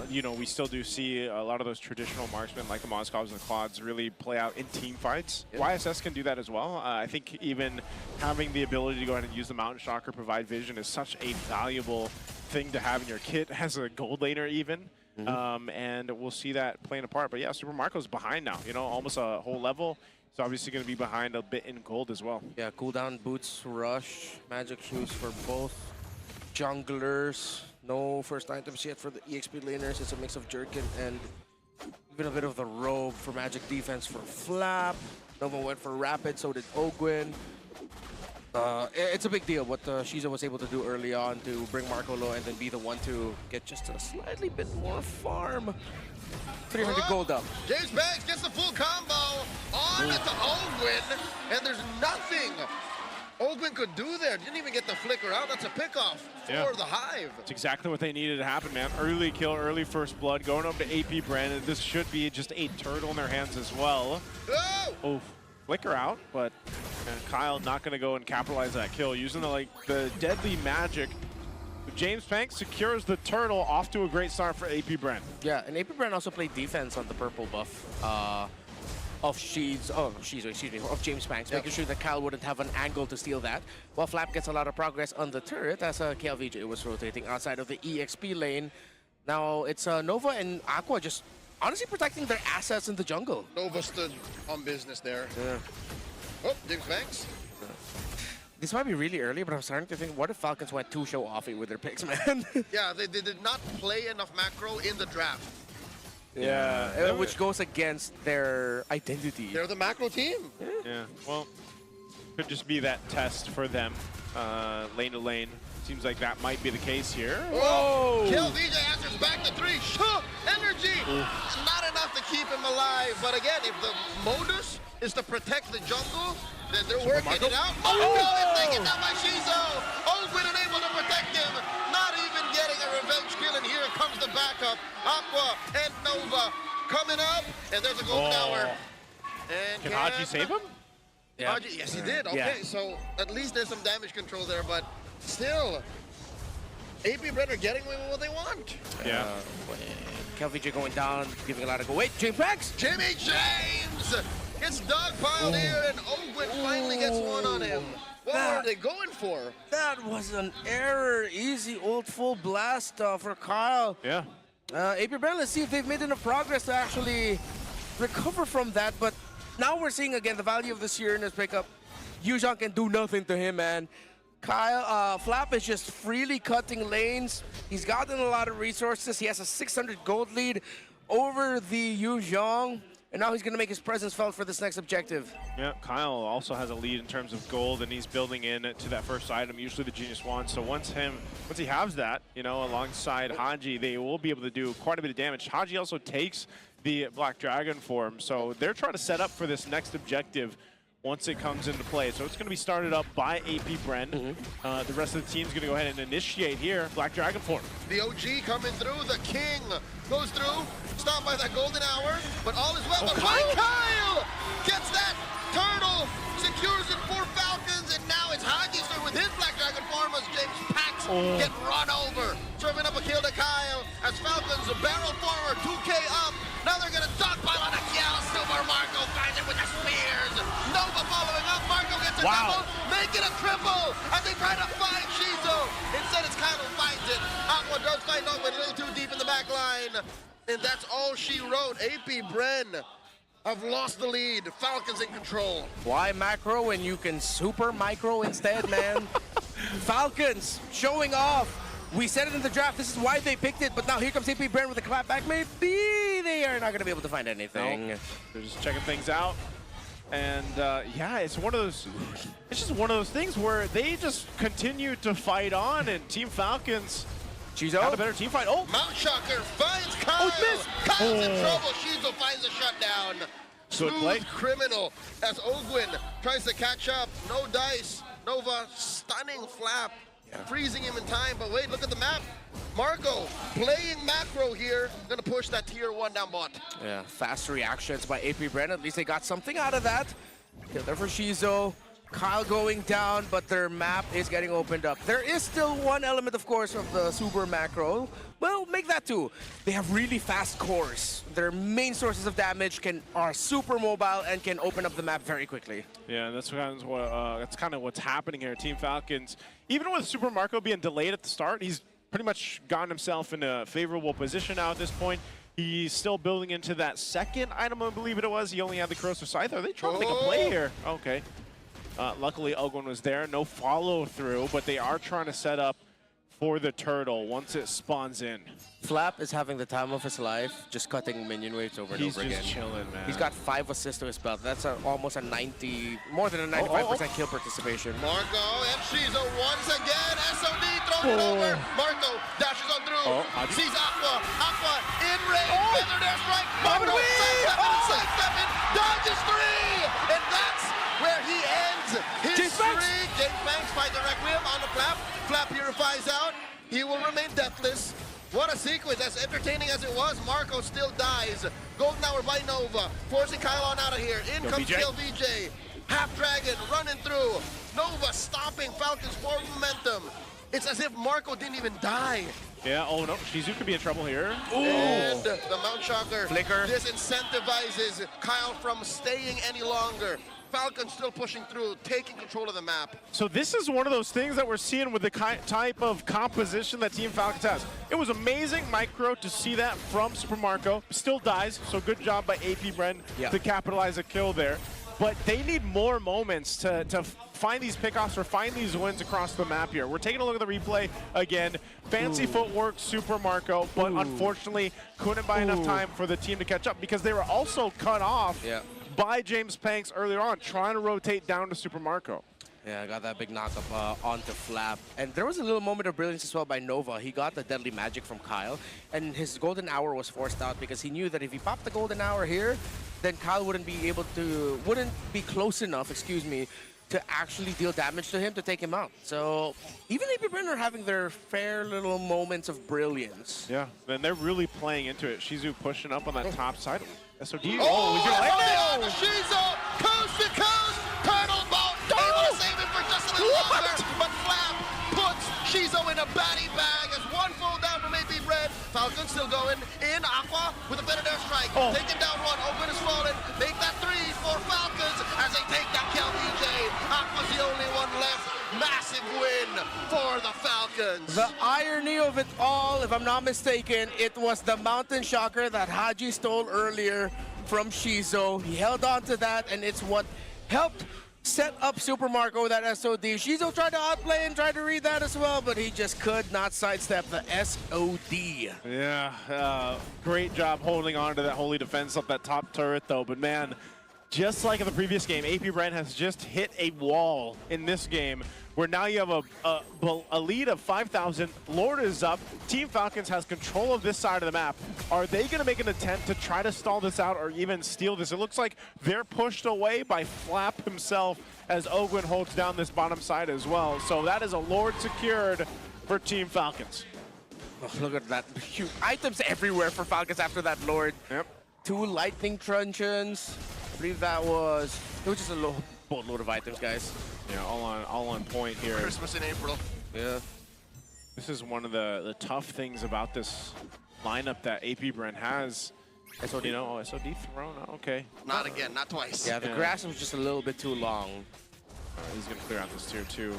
you know, we still do see a lot of those traditional marksmen like the Moscovs and the Claudes really play out in team fights. Yeah. YSS can do that as well. I think even having the ability to go ahead and use the Mountain Shocker, provide vision, is such a valuable thing to have in your kit as a gold laner even. And we'll see that playing a part. But yeah, Super Marco's behind now, you know, almost a whole level. He's obviously going to be behind a bit in gold as well. Yeah, cooldown boots, rush, magic shoes for both junglers. No first items yet for the EXP laners. It's a mix of Jerkin and even a bit of the robe for magic defense for Flap. Nova went for rapid, so did Ogwen. It's a big deal what Shiza was able to do early on to bring Marco low and then be the one to get just a slightly bit more farm. 300 gold up. James Banks gets the full combo on to Ogwen, and there's nothing Ogwen could do there. Didn't even get the flicker out. That's a pickoff for the Hive. It's exactly what they needed to happen, man. Early kill, early first blood, going up to APBRN. This should be just a turtle in their hands as well. Oh, flicker out, but Kyle not going to go and capitalize that kill. Using the deadly magic. James Pank secures the turtle, off to a great start for APBRN. Yeah, and APBRN also played defense on the purple buff of James Banks, making sure that Kyle wouldn't have an angle to steal that. While Flap gets a lot of progress on the turret as KLVJ was rotating outside of the EXP lane. Now it's Nova and Aqua just honestly protecting their assets in the jungle. Nova stood on business there. Yeah. Oh, James Banks. This might be really early, but I'm starting to think, what if Falcons went too show-offy with their picks, man? Yeah, they did not play enough macro in the draft. Yeah, which goes against their identity. They're the macro team. Yeah, well, could just be that test for them, lane to lane. Seems like that might be the case here. Whoa! Kill VJ answers back to 3. Sure, energy! It's not enough to keep him alive. But again, if the modus is to protect the jungle, then they're working it out. Is taken down by Shizo. Ogwen unable to protect him. Not even getting a revenge kill. And here comes the backup. Aqua and Nova coming up. And there's a golden hour. And Can Haji save him? Yeah. Haji, yes, he did. Okay, so at least there's some damage control there. But still, APBRN are getting away with what they want. Yeah. KLVJ going down, giving a lot of go. Wait, James Banks? Jimmy James gets dogpiled here, and Ogwen finally gets one on him. What were they going for? That was an error. Easy old full blast for Kyle. Yeah. APBRN, let's see if they've made enough progress to actually recover from that. But now we're seeing again the value of the Uranus pickup. Yuzhong can do nothing to him, man. Kyle, Flap is just freely cutting lanes. He's gotten a lot of resources. He has a 600 gold lead over the Yuzhong. And now he's going to make his presence felt for this next objective. Yeah, Kyle also has a lead in terms of gold, and he's building in to that first item, usually the Genius Wand. So once he has that, you know, alongside Haji, they will be able to do quite a bit of damage. Haji also takes the Black Dragon form, so they're trying to set up for this next objective once it comes into play. So it's going to be started up by AP Bren. The rest of the team's going to go ahead and initiate here. Black Dragon form. The OG coming through, the king goes through, stopped by that golden hour, but all is well. But Kyle gets that turtle, secures it for Falcons, and now it's Haji's turn with his Black Dragon form as James Pax get run over. Serving up a kill to Kyle as Falcons barrel forward, 2K up. Now they're going to dogpile on a kill. Super Marco finds it with the spears. Nova following up. Marco gets a double, make it a triple as they try to find Shizo. Instead, it's Kyle who finds it. Aqua does find out, but a little too deep in the back line. And that's all she wrote. AP Bren have lost the lead. Falcons in control. Why macro when you can super micro instead, man? Falcons showing off. We said it in the draft. This is why they picked it. But now here comes AP Bren with a clapback. Maybe they are not going to be able to find anything. No. They're just checking things out. And yeah, it's one of those. It's just one of those things where they just continue to fight on, and Team Falcons. She's got a better team fight. Oh, Mount Shocker finds Kyle. Kyle's in trouble. Shizo finds a shutdown. Smooth criminal as Ogwin tries to catch up. No dice. Nova stunning flap. Freezing him in time, but wait, look at the map. Marco playing macro here, gonna push that tier 1 down bot. Yeah, fast reactions by AP Bren. At least they got something out of that. Kill there for Shizo. Kyle going down, but their map is getting opened up. There is still one element, of course, of the super macro. Well, make that two. They have really fast cores. Their main sources of damage are super mobile and can open up the map very quickly. Yeah, that's kind of what's happening here. Team Falcons, even with Super Marco being delayed at the start, he's pretty much gotten himself in a favorable position now at this point. He's still building into that second item, I believe it was. He only had the Corrosive Scythe. Are they trying to make a play here? Okay. Luckily, Ogwin was there. No follow-through, but they are trying to set up for the turtle once it spawns in. Flap is having the time of his life, just cutting minion waves over and over again. He's just chilling, man. He's got 5 assists to his belt. That's almost a more than a 95% kill participation. Marco and Shizo once again. SOD throws it over. Marco dashes on through. Sees Aqua. Aqua in range. Feather there strike. Marco sidestepping. Dodges 3. And that's where he ends his streak. James Banks finds a Requiem on the Flap. Flap purifies out. He will remain deathless. What a sequence, as entertaining as it was, Marco still dies. Golden Hour by Nova, forcing Kyle on out of here. In comes VJ. Half Dragon running through. Nova stopping Falcons' forward momentum. It's as if Marco didn't even die. Yeah, oh no, Shizu could be in trouble here. And the Mount Shocker disincentivizes Kyle from staying any longer. Falcons still pushing through, taking control of the map. So this is one of those things that we're seeing with the type of composition that Team Falcons has. It was amazing, Micro, to see that from Super Marco. Still dies, so good job by AP Bren to capitalize a kill there. But they need more moments to find these pickoffs or find these wins across the map here. We're taking a look at the replay again. Fancy footwork, Super Marco, but unfortunately couldn't buy enough time for the team to catch up because they were also cut off by James Panks earlier on, trying to rotate down to Super Marco. Yeah, I got that big knockup onto Flap. And there was a little moment of brilliance as well by Nova. He got the deadly magic from Kyle, and his golden hour was forced out because he knew that if he popped the golden hour here, then Kyle wouldn't be close enough, to actually deal damage to him to take him out. So even AP Bren are having their fair little moments of brilliance. Yeah, and they're really playing into it. Shizu pushing up on that top side. SOD. He's gonna land it! Shizu, coast to coast, turtle boat, able to save it for just a little longer, but Flap puts Shizu in a batty bag as one full down from AP Bren. Falcon still going in, Aqua with a better air strike, taking down one, Open is falling, make that 3 for Falcons as they take down VJ. Aqua's the only one left. Massive win for the Falcons. The irony of it all, if I'm not mistaken, it was the Mountain Shocker that Haji stole earlier from Shizo. He held on to that, and it's what helped set up Super Marco with that SOD. Shizo tried to outplay and tried to read that as well, but he just could not sidestep the SOD. Yeah, great job holding on to that holy defense up that top turret, though. But man, just like in the previous game, AP Bren has just hit a wall in this game where now you have a lead of 5,000. Lord is up. Team Falcons has control of this side of the map. Are they going to make an attempt to try to stall this out or even steal this? It looks like they're pushed away by Flap himself as Ogwin holds down this bottom side as well. So that is a Lord secured for Team Falcons. Oh, look at that. Huge items everywhere for Falcons after that Lord. Yep. 2 lightning truncheons. I believe that was just a boatload of items, guys. Yeah, all on point here. Christmas in April. Yeah. This is one of the tough things about this lineup that APBR has. SOD. You know, SOD thrown. Okay. Not again, not twice. Yeah, the grass was just a little bit too long. He's gonna clear out this tier 2.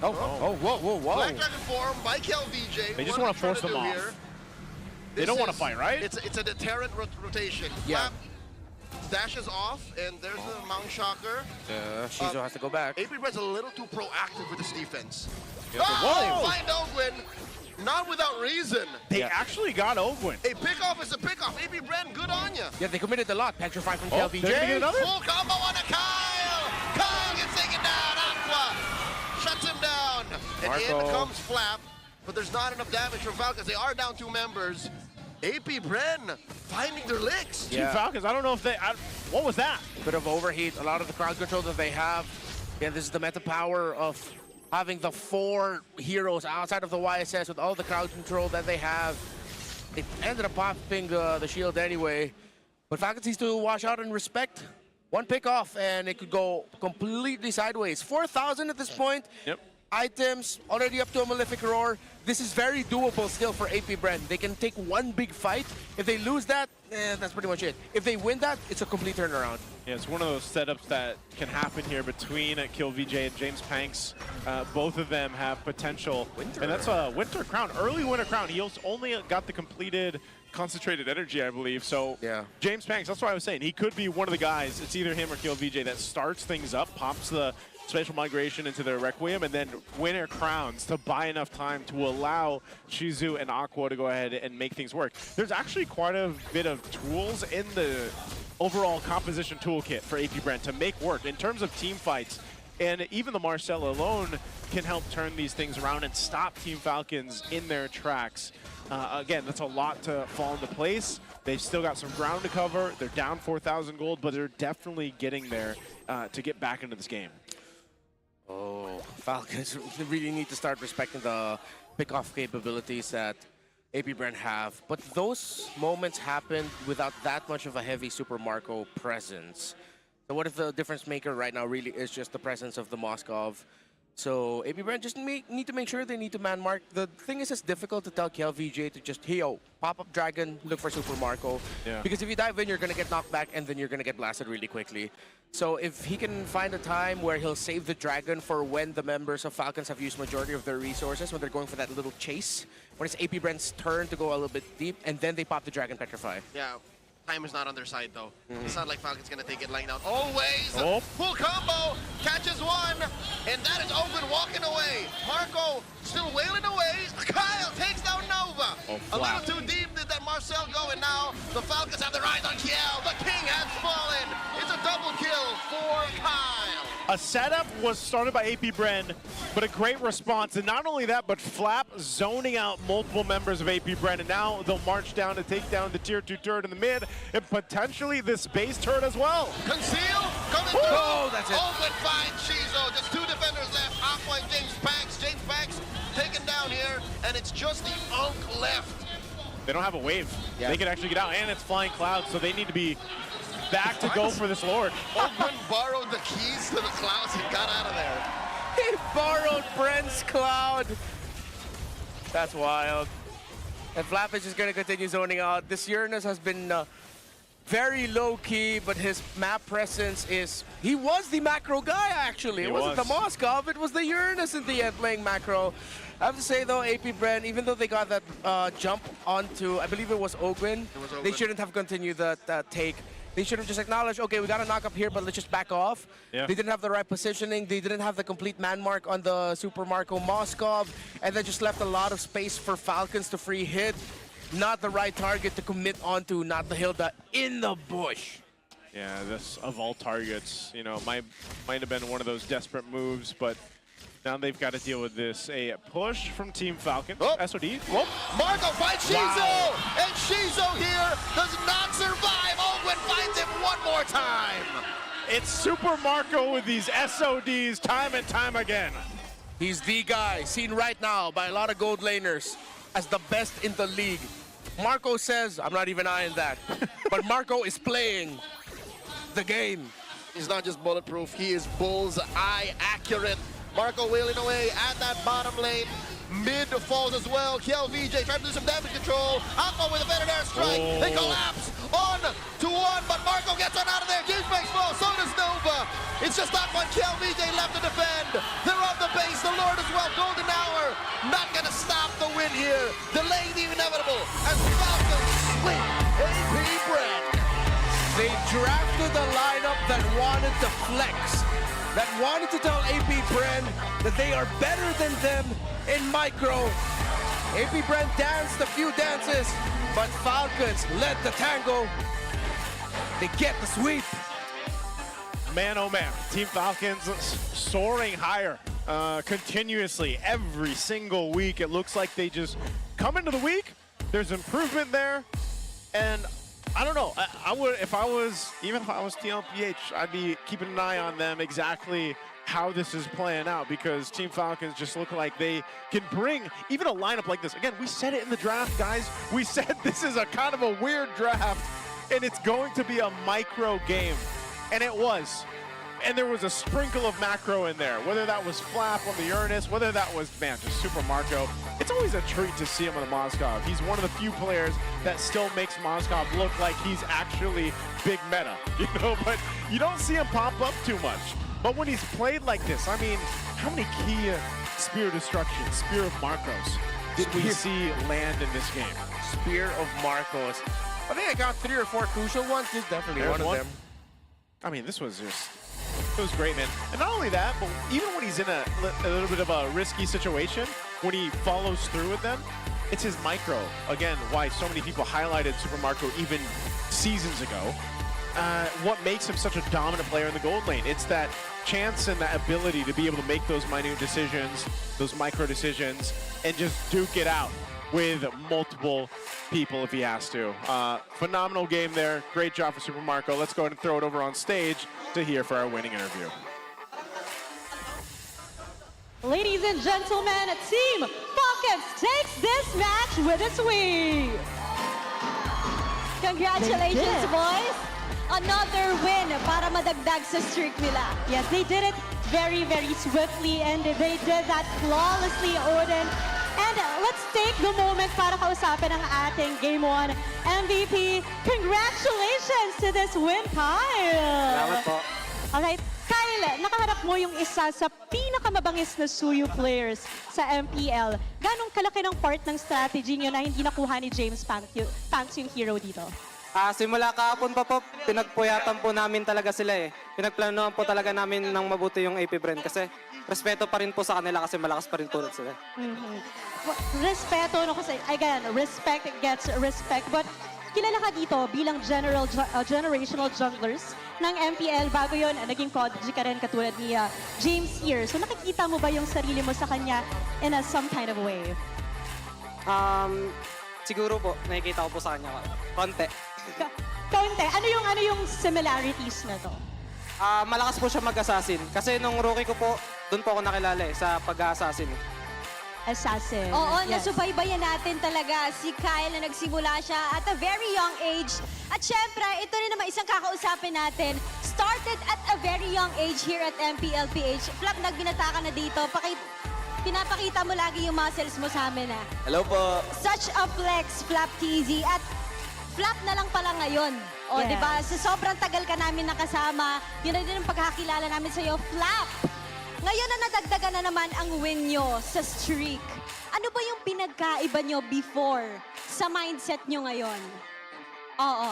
Oh, whoa. Black Dragon form by KLVJ. They just want to force them off. Here? They don't want to fight, right? It's a deterrent rotation. Yeah. Flap dashes off, and there's the Mount Shocker. Shizo has to go back. APBR's a little too proactive with this defense. Yeah, Oh, find Ogwin. Not without reason. They actually got Ogwin. A pickoff is a pickoff. APBR, good on ya. Yeah, they committed a lot. Petrify from they're gonna get KLVJ. another? Full combo on a Kyle. Kyle gets taken down. Aqua shuts him down. And in comes Flap, but there's not enough damage from Falcons. They are down 2 members. APBR finding their licks. Team Falcons, I don't know if they... what was that? Bit of overheat. A lot of the crowd control that they have. Yeah, this is the meta power of having the 4 heroes outside of the YSS with all the crowd control that they have. It ended up popping the shield anyway. But Falcons needs to watch out and respect. 1 pick off and it could go completely sideways. 4,000 at this point. Yep. Items already up to a Malefic Roar. This is very doable still for APBR. They can take 1 big fight. If they lose that, that's pretty much it. If they win that, it's a complete turnaround. Yeah, it's one of those setups that can happen here between KillVJ and James Panks. Both of them have potential. And that's a Winter Crown, early Winter Crown. He only got the completed concentrated energy, I believe. So yeah. James Panks, that's what I was saying. He could be one of the guys. It's either him or KillVJ that starts things up, pops the spatial migration into their Requiem, and then Winter Crowns to buy enough time to allow Shizu and Aqua to go ahead and make things work. There's actually quite a bit of tools in the overall composition toolkit for APBR to make work in terms of team fights. And even the Marcel alone can help turn these things around and stop Team Falcons in their tracks. Again, that's a lot to fall into place. They've still got some ground to cover. They're down 4,000 gold, but they're definitely getting there to get back into this game. Oh, Falcons really need to start respecting the pick-off capabilities that APBR have. But those moments happen without that much of a heavy Super Marco presence. So what if the difference maker right now really is just the presence of the Moskov? So APBR just need to make sure they need to man mark. The thing is, it's difficult to tell KLVJ to just, hey, yo, pop up Dragon, look for Super Marco. Yeah. Because if you dive in, you're going to get knocked back and then you're going to get blasted really quickly. So if he can find a time where he'll save the Dragon for when the members of Falcons have used majority of their resources, when they're going for that little chase, when it's APBR's turn to go a little bit deep, and then they pop the Dragon Petrify. Yeah. Time is not on their side, though. It's not like Falcon's going to take it lying down. Always! Oh. Full combo! Catches 1! And that is Open walking away. Marco still wailing away. Kyle takes down Nova. A little too deep did that Marcel go, and now the Falcons have their eyes on Kiel. The king has fallen. It's a double kill for Kyle. A setup was started by APBR, but a great response. And not only that, but Flap zoning out multiple members of APBR. And now they'll march down to take down the tier 2 turret in the mid, and potentially this base turret as well. Conceal, coming through. Oh, that's it. Open finds Shizo. Just 2 defenders left. Aqua and James Panks. James Panks taken down here, and it's just the Unk left. They don't have a wave. Yeah. They can actually get out, and it's Flying Clouds, so they need to be back to go for this Lord. Open borrowed the keys to the clouds and got out of there. He borrowed Brent's Cloud. That's wild. And Flap is just going to continue zoning out. This Uranus has been very low-key, but his map presence is... He was the macro guy, actually. It wasn't the Moskov, it was the Uranus in the end playing macro. I have to say, though, APBR, even though they got that jump onto, I believe it was Ogwin, they shouldn't have continued that take. They should have just acknowledged, okay, we got a knock up here, but let's just back off. Yeah. They didn't have the right positioning. They didn't have the complete man mark on the Super Marco Moskov, and then just left a lot of space for Falcons to free hit. Not the right target to commit onto, not the Hilda in the bush. Yeah, this, of all targets, you know, might have been one of those desperate moves, but Now they've got to deal with this. A push from Team Falcon. Oh. SOD. Whoop. Marco finds Shizo! And Shizo here does not survive. Ogwen finds him one more time. It's Super Marco with these SODs time and time again. He's the guy seen right now by a lot of gold laners as the best in the league. Marco says, I'm not even eyeing that, but Marco is playing the game. He's not just bulletproof, he is bullseye accurate. Marco wheeling away at that bottom lane. Mid falls as well. Kiel VJ trying to do some damage control. Aqua with a better air strike. They collapse on to one, but Marco gets on out of there. James makes fall, so does Nova. It's just Aqua and Kiel VJ left to defend. They're on the base, the Lord as well. Golden Hour not gonna stop the win here. Delaying the inevitable as Falcons split AP Brand. They drafted a lineup that wanted to flex, that wanted to tell AP Brand that they are better than them in micro. AP Brand danced a few dances, but Falcons led the tango. They get the sweep. Man, oh man, Team Falcons soaring higher continuously every single week. It looks like they just come into the week, there's improvement there, and I don't know, I would, even if I was TLPH, I'd be keeping an eye on them exactly how this is playing out, because Team Falcons just look like they can bring even a lineup like this. Again, we said it in the draft, guys. We said this is a kind of a weird draft, and it's going to be a micro game. And it was. And there was a sprinkle of macro in there, whether that was Flap on the Uranus, whether that was, man, just Super Marco. It's always a treat to see him on the Moskov. He's one of the few players that still makes Moskov look like he's actually big meta, you know, but you don't see him pop up too much. But when he's played like this, I mean, how many key Spear Destruction, Spear of Marcos did we see land in this game? Spear of Marcos. I think I got 3 or 4 crucial ones. This is definitely There's one of them. I mean, this was just, it was great, man. And not only that, but even when he's in a little bit of a risky situation, when he follows through with them, it's his micro. Again, why so many people highlighted Super Marco even seasons ago. What makes him such a dominant player in the gold lane? It's that chance and that ability to be able to make those minute decisions, those micro decisions, and just duke it out with multiple people if he has to. Phenomenal game there. Great job for Super Marco. Let's go ahead and throw it over on stage to hear for our winning interview. Ladies and gentlemen, Team Falcons takes this match with a sweep. Congratulations, boys! Another win para madagdag sa streak nila. Yes, they did it very, very swiftly, and they did that flawlessly, Odin. And let's take the moment para kausapin ang ating Game 1 MVP. Congratulations to this win, Kyle! Salamat po. Alright, Kyle, nakaharap mo yung isa sa pinakamabangis na Suyu players sa MPL. Ganong kalaki ng part ng strategy nyo na hindi nakuha ni James Panks yung hero dito? Simula kahapon pa po, pinagpuyatan po namin talaga sila eh. Pinagplanuhan po talaga namin ng mabuti yung AP Brand kasi respeto pa rin po sa kanila kasi malakas pa rin po sila. Respeto, no? Kasi again, respect gets respect. But kilala ka dito bilang generational junglers ng MPL. Bago yun, naging prodigy ka rin katulad ni James here. So nakikita mo ba yung sarili mo sa kanya in some kind of way? Siguro po, nakikita ko po sa kanya. Konti. Konti. Ano yung similarities na to? Malakas po siya mag-assassin. Kasi nung rookie ko po, doon po ako nakilala sa pag-assassin. Assassin. Oo, yes. nasubaybayan natin talaga si Kyle na nagsimula siya at a very young age. At syempre, ito rin naman isang kakausapin natin. Started at a very young age here at MPL PH. Flap, nagbinata ka na dito. Pinapakita mo lagi yung muscles mo sa amin, ah. Hello po. Such a flex, Flap TZ. At Flap na lang pala ngayon. O, Yes. diba? Sa sobrang tagal ka namin nakasama, yun na din ang pagkakilala namin sa'yo, Flap. Ngayon na nadagdagan na naman ang win nyo sa streak. Ano ba yung pinagkaiba nyo before sa mindset nyo ngayon? Oo.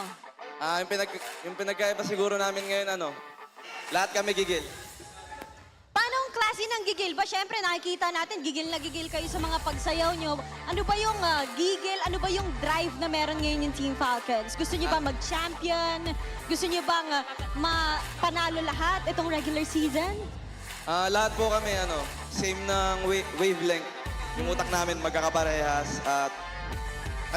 Yung pinagkaiba siguro namin ngayon, lahat kami gigil. Paano ang klase ng gigil ba? Siyempre, nakikita natin, gigil na gigil kayo sa mga pagsayaw nyo. Ano ba yung gigil? Ano ba yung drive na meron ngayon yung Team Falcons? Gusto nyo ba mag-champion? Gusto nyo bang panalo lahat itong regular season? Lahat po kami, same ng wavelength. Yung utak namin magkakaparehas at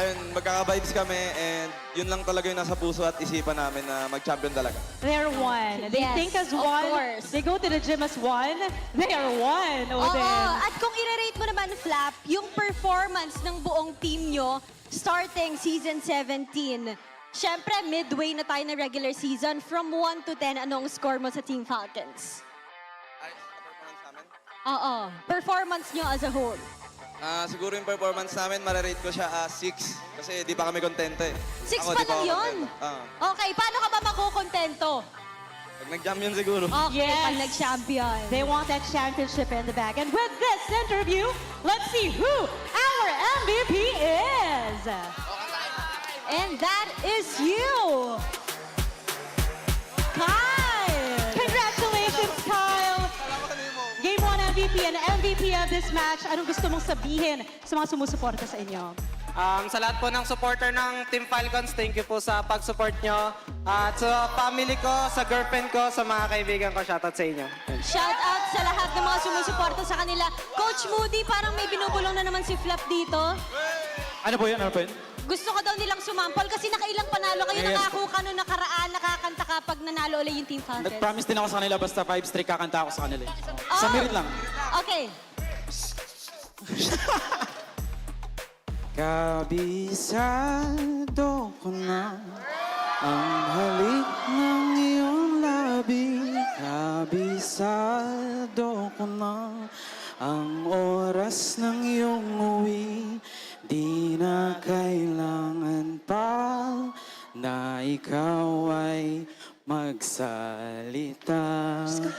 ayun, magkaka-vibes kami and yun lang talaga yung nasa puso at isipan namin na mag-champion talaga. They're one. They Yes, think as of one. course. They go to the gym as one. They are one. Oo, Odin. at kung i-rate mo naman, Flap, yung performance ng buong team nyo starting season 17, syempre, midway na tayo na regular season. From 1 to 10, anong score mo sa Team Falcons? Oo, performance nyo as a whole. Siguro yung performance namin, mararate ko siya 6 kasi di pa kami kontento eh. 6 Ako, pa di lang ako yun? kontento. Okay, paano ka ba makukontento? Pag nag-champion siguro. Okay, pag nag-champion. They want that championship in the bag. And with this interview, let's see who our MVP is. And that is you, Kyle! Congratulations, Kyle! Game 1 MVP and MVP of this match. Anong gusto mong sabihin sa mga sumusuporta sa inyo? Sa lahat po ng supporter ng Team Falcons, thank you po sa pag-support nyo. At sa family ko, sa girlfriend ko, sa mga kaibigan ko, shoutout sa inyo. Shout out sa lahat ng mga sumusuporta sa kanila. Coach Moody, parang may binubulong na naman si Flap dito. Ano po yun? Gusto ko daw nilang sumampol kasi nakailang panalo kayo. Yes. Nangako ka nung nakaraan, nakakanta ka pag nanalo ulit yung Team Falcons. Nag-promise din ako sa kanila basta 5 straight kakanta ako sa kanila. Oh. Sa merit lang. Okay. Kabisado ko na ang halik ng iyong labi. Kabisado ko na ang oras ng iyong uwi. Di na kailangan pa na ikaw ay magsalita.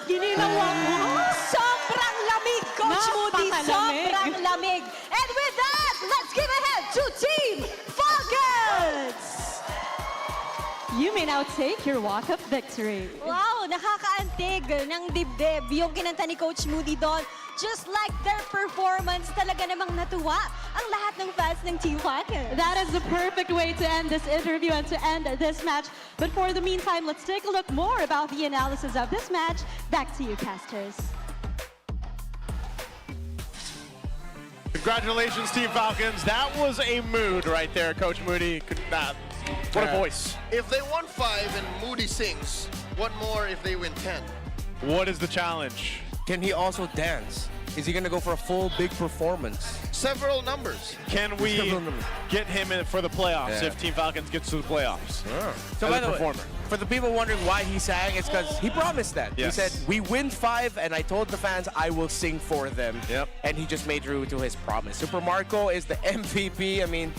Ginilawan mo. Sobrang lamig, Coach Moody. Napakalamig. Sobrang lamig. And with that, let's give a hand to Team Falcons! You may now take your walk of victory. Wow, nakakaantig ng dibdib yung kinanta ni Coach Moody doon. Just like their performance, talaga namang natuwa ang lahat ng fans ng Team Falcons. That is the perfect way to end this interview and to end this match. But for the meantime, let's take a look more about the analysis of this match. Back to you, casters. Congratulations, Team Falcons. That was a mood right there, Coach Moody. What a voice. If they won 5 and Moody sings, what more if they win 10? What is the challenge? Can he also dance? Is he going to go for a full big performance? Several numbers. Can we get him in for the playoffs Yeah. if Team Falcons gets to the playoffs? So As by a the way, performer. for the people wondering why he sang, it's because he promised that. Yes. He said, we win 5, and I told the fans I will sing for them. Yep. And he just made true to his promise. Super Marco is the MVP. I mean,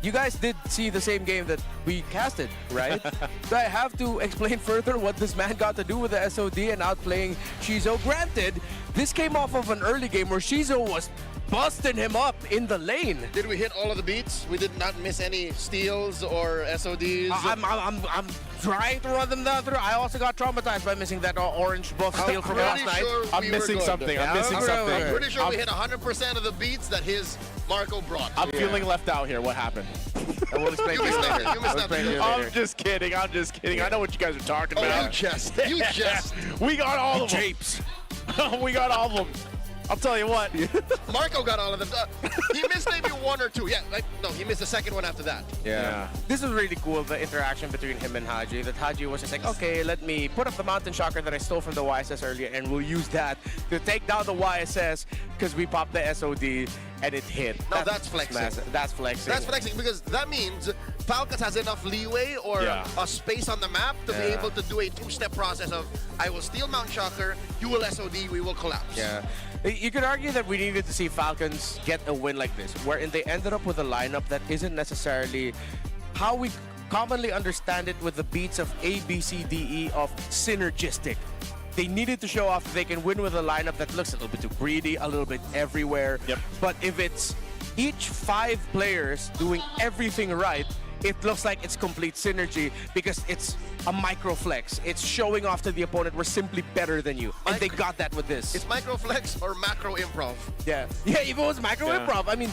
you guys did see the same game that we casted, right? So I have to explain further what this man got to do with the SOD and outplaying Shizo. Granted, this came off of an early game where Shizo was busting him up in the lane. Did we hit all of the beats? We did not miss any steals or SODs? I'm trying to run them down through. I also got traumatized by missing that orange buff steal from last night. I'm missing something. I'm missing something. I'm pretty sure we hit 100% of the beats that his Marco brought. I'm feeling left out here. What happened? I will explain You to missed later. nothing. You missed I'll explain to nothing. you later. I'm just kidding. I'm just kidding. I know what you guys are talking Oh, about. you jest. You jest. We got all of them. Japes. We got all of them. I'll tell you what. Marco got all of them. He missed maybe 1 or 2. Yeah, no, he missed the second one after that. Yeah. This was really cool, the interaction between him and Haji. That Haji was just like, okay, let me put up the mountain shocker that I stole from the YSS earlier, and we'll use that to take down the YSS because we popped the SOD and it hit. No, that's flexing. massive. That's flexing. That's flexing because that means Falcons has enough leeway or a space on the map to be able to do a 2-step process of I will steal Mount Shocker, you will SOD, we will collapse. Yeah. You could argue that we needed to see Falcons get a win like this, wherein they ended up with a lineup that isn't necessarily how we commonly understand it with the beats of A, B, C, D, E of synergistic. They needed to show off that they can win with a lineup that looks a little bit too greedy, a little bit everywhere. Yep. But if it's each 5 players doing everything right, it looks like it's complete synergy because it's a micro flex. It's showing off to the opponent we're simply better than you. And they got that with this. It's micro flex or macro improv. Yeah, if it was macro improv, I mean,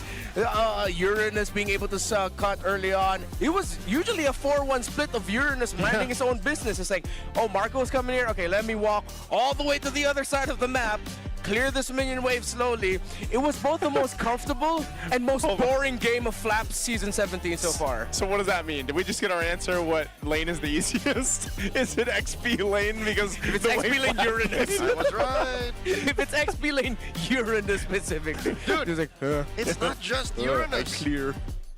Uranus being able to cut early on, it was usually a 4-1 split of Uranus minding his own business. It's like, oh, Marco's coming here, okay, let me walk all the way to the other side of the map, clear this minion wave slowly. It was both the most comfortable and most boring game of Flaps Season 17 so far. So what does that mean? Did we just get our answer what lane is the easiest? Is it XP lane? Because if it's XP lane Uranus. I was right. If it's XP lane Uranus specifically. Dude, it's like, it's not just Uranus. Clear.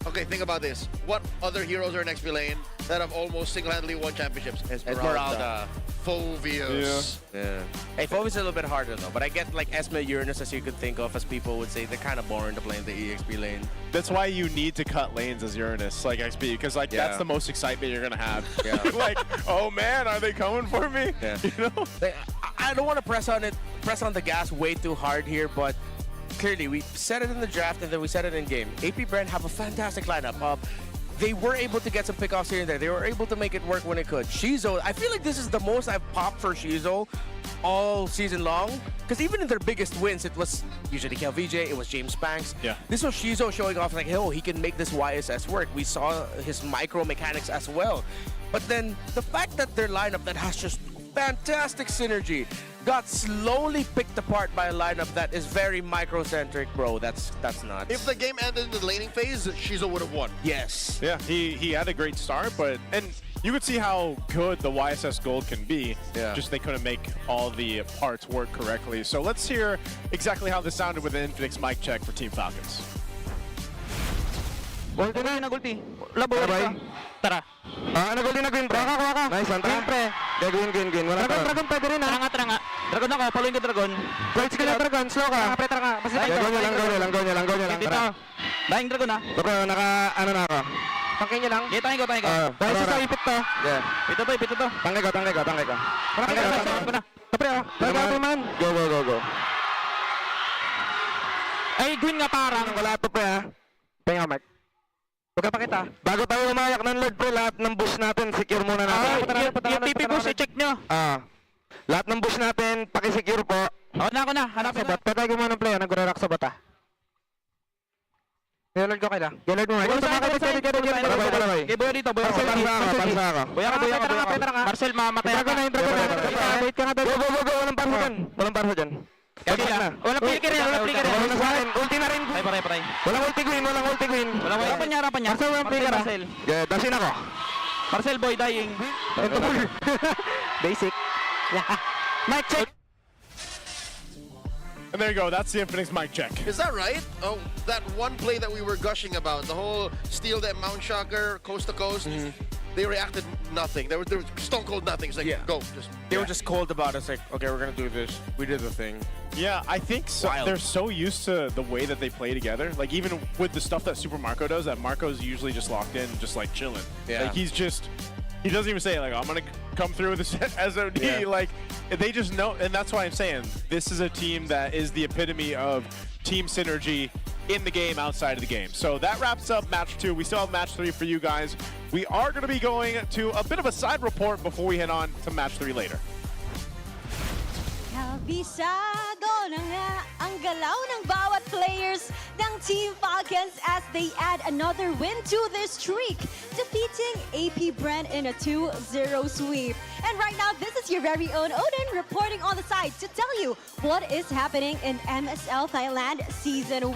Okay, think about this. What other heroes are in XP lane that have almost single-handedly won championships? Esmeralda. Phoveus. Yeah. Hey, Phoveus is a little bit harder though, but I get like Esme Uranus as you could think of, as people would say they're kind of boring to play in the EXP lane. That's why you need to cut lanes as Uranus, like XP, because like that's the most excitement you're gonna have. Yeah. Like, oh man, are they coming for me? Yeah. You know? I don't want to press on the gas way too hard here, but clearly we said it in the draft and then we said it in game. APBR have a fantastic lineup. They were able to get some pickoffs here and there. They were able to make it work when it could. Shizo, I feel like this is the most I've popped for Shizo all season long. Because even in their biggest wins, it was usually KLVJ, it was James Banks. Yeah. This was Shizo showing off like, oh, he can make this YSS work. We saw his micro mechanics as well. But then the fact that their lineup that has just fantastic synergy got slowly picked apart by a lineup that is very microcentric, bro. That's nuts. If the game ended in the laning phase, Shizo would have won. Yes. Yeah, he had a great start, and you could see how good the YSS Gold can be. Yeah. Just they couldn't make all the parts work correctly. So let's hear exactly how this sounded with the Infinix mic check for Team Falcons. Ulti na, nag-ulti. Labo, tara. Nag-ulti na green, pre. Kuha ka. Nice one, green, pre. Green. Wala dragon, dragon, pwede rin, ha? Tara nga. Dragon ako, following ka, dragon. Flight skill na, dragon. Slow ka. Pre, tara nga. Go niya lang. Dito. Dying dragon, ha? Baka, ano na ako. Tangkay niya lang. Tangkay ko. Dahil sa ipit to. Yeah. Ipit to. Tangkay ko. Tangkay ko na. Pre, ha? Tangkay man. Go. Ay, green nga parang. Wala to, pre, ha? Penga, Mark. Pagkapakita. Bago tayo umayak ng Lord Pro, lahat ng bush natin, secure muna natin. Yung TP bush, i-check nyo. Lahat ng bush natin, pakisecure po. Ako na. Hanapin na. Patay ko muna ng player, nag-rock sa bata. Gaylord ko kaila. Gaylord mo. Balaway. Kay Boya dito, Boya ako. Parsa ako. Boya ka. Marcel, mamatay ako. Wait ka na. Go. Walang parsa dyan. Walang flicker yan. Ulti na rin. Paray. Walang ulti queen. Harapan niya. Marcel, walang flicker. Marcel. Dasin ako. Marcel, boy, dying. Basic. Mic check. And there you go, that's the Infinix mic check. Is that right? Oh, that one play that we were gushing about, the whole steal that Mount Shocker, coast to coast, they reacted nothing. They were stone cold nothing. It's like, go. They were just cold about it. It's like, okay, we're going to do this. We did the thing. Yeah, I think so. They're so used to the way that they play together. Like, even with the stuff that Super Marco does, that Marco's usually just locked in, just like chilling. Yeah. Like, he doesn't even say, like, I'm going to come through with this SOD. Yeah. Like, they just know, and that's why I'm saying this is a team that is the epitome of team synergy in the game, outside of the game. So that wraps up match 2. We still have match 3 for you guys. We are going to be going to a bit of a side report before we head on to match 3 later. Kabisado na nga ang galaw ng bawat players ng Team Falcons as they add another win to their streak, defeating APBR in a 2-0 sweep. And right now, this is your very own Odin reporting on the side to tell you what is happening in MSL Thailand Season 1.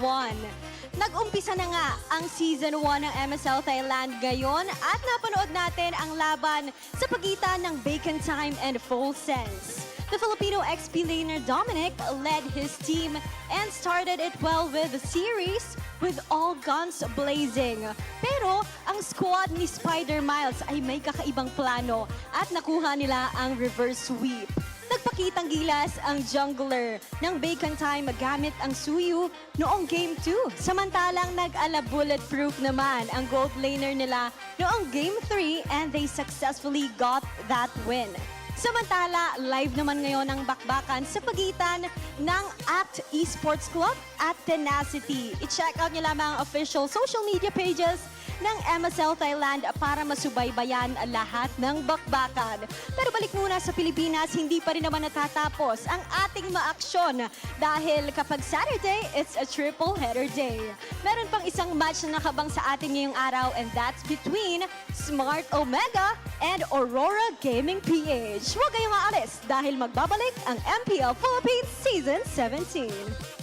Nag-umpisa na nga ang Season 1 ng MSL Thailand ngayon at napanood natin ang laban sa pagitan ng Bacon Time and Full Sense. The Filipino XP laner Dominic led his team and started it well with the series with all guns blazing. Pero ang squad ni Spider Miles ay may kakaibang plano at nakuha nila ang reverse sweep. Nagpakitang gilas ang jungler ng Bacon Time gamit ang Suyu noong Game 2. Samantalang nag-ala bulletproof naman ang gold laner nila noong Game 3 and they successfully got that win. Samantala, live naman ngayon ang bakbakan sa pagitan ng ACT Esports Club at Tenacity. I-check out nyo lamang ang official social media pages ng MSL Thailand para masubaybayan lahat ng bakbakan. Pero balik muna sa Pilipinas, hindi pa rin naman natatapos ang ating maaksyon dahil kapag Saturday, it's a triple header day. Meron pang isang match na nakabang sa atin ngayong araw and that's between Smart Omega and Aurora Gaming PH. Huwag kayong aalis dahil magbabalik ang MPL Philippines Season 17.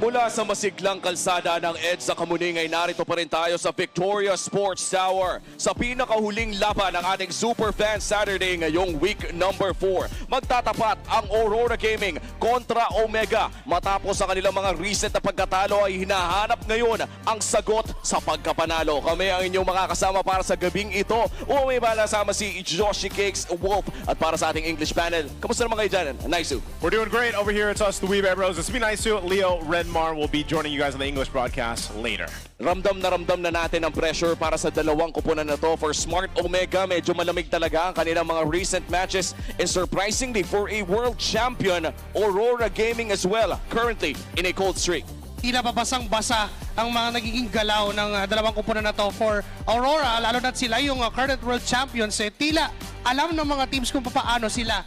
Mula sa masiglang kalsada ng EDSA Kamuning ay narito pa rin tayo sa Victoria Sports Tower sa pinakahuling laban ng ating Superfan Saturday ngayong week number 4. Magtatapat ang Aurora Gaming kontra Omega. Matapos ang kanilang mga recent na pagkatalo ay hinahanap ngayon ang sagot sa pagkapanalo. Kami ang inyong makakasama para sa gabing ito. May malasama si Joshi Cakes Wolf at para sa ating English panel. Kamusta naman kayo dyan? Naisu. We're doing great over here. It's us, the Weeb Bros. It's me, Naisu. Leo Redmar will be joining you guys on the English broadcast later. Ramdam na natin ang pressure para sa dalawang kupunan na to. For Smart Omega, medyo malamig talaga ang kanilang mga recent matches. And surprisingly, for a world champion, Aurora Gaming as well, currently in a cold streak. Tila babasang-basa ang mga nagiging galaw ng dalawang kupunan na to for Aurora, lalo na sila yung current world champions. Tila alam ng mga teams kung paano sila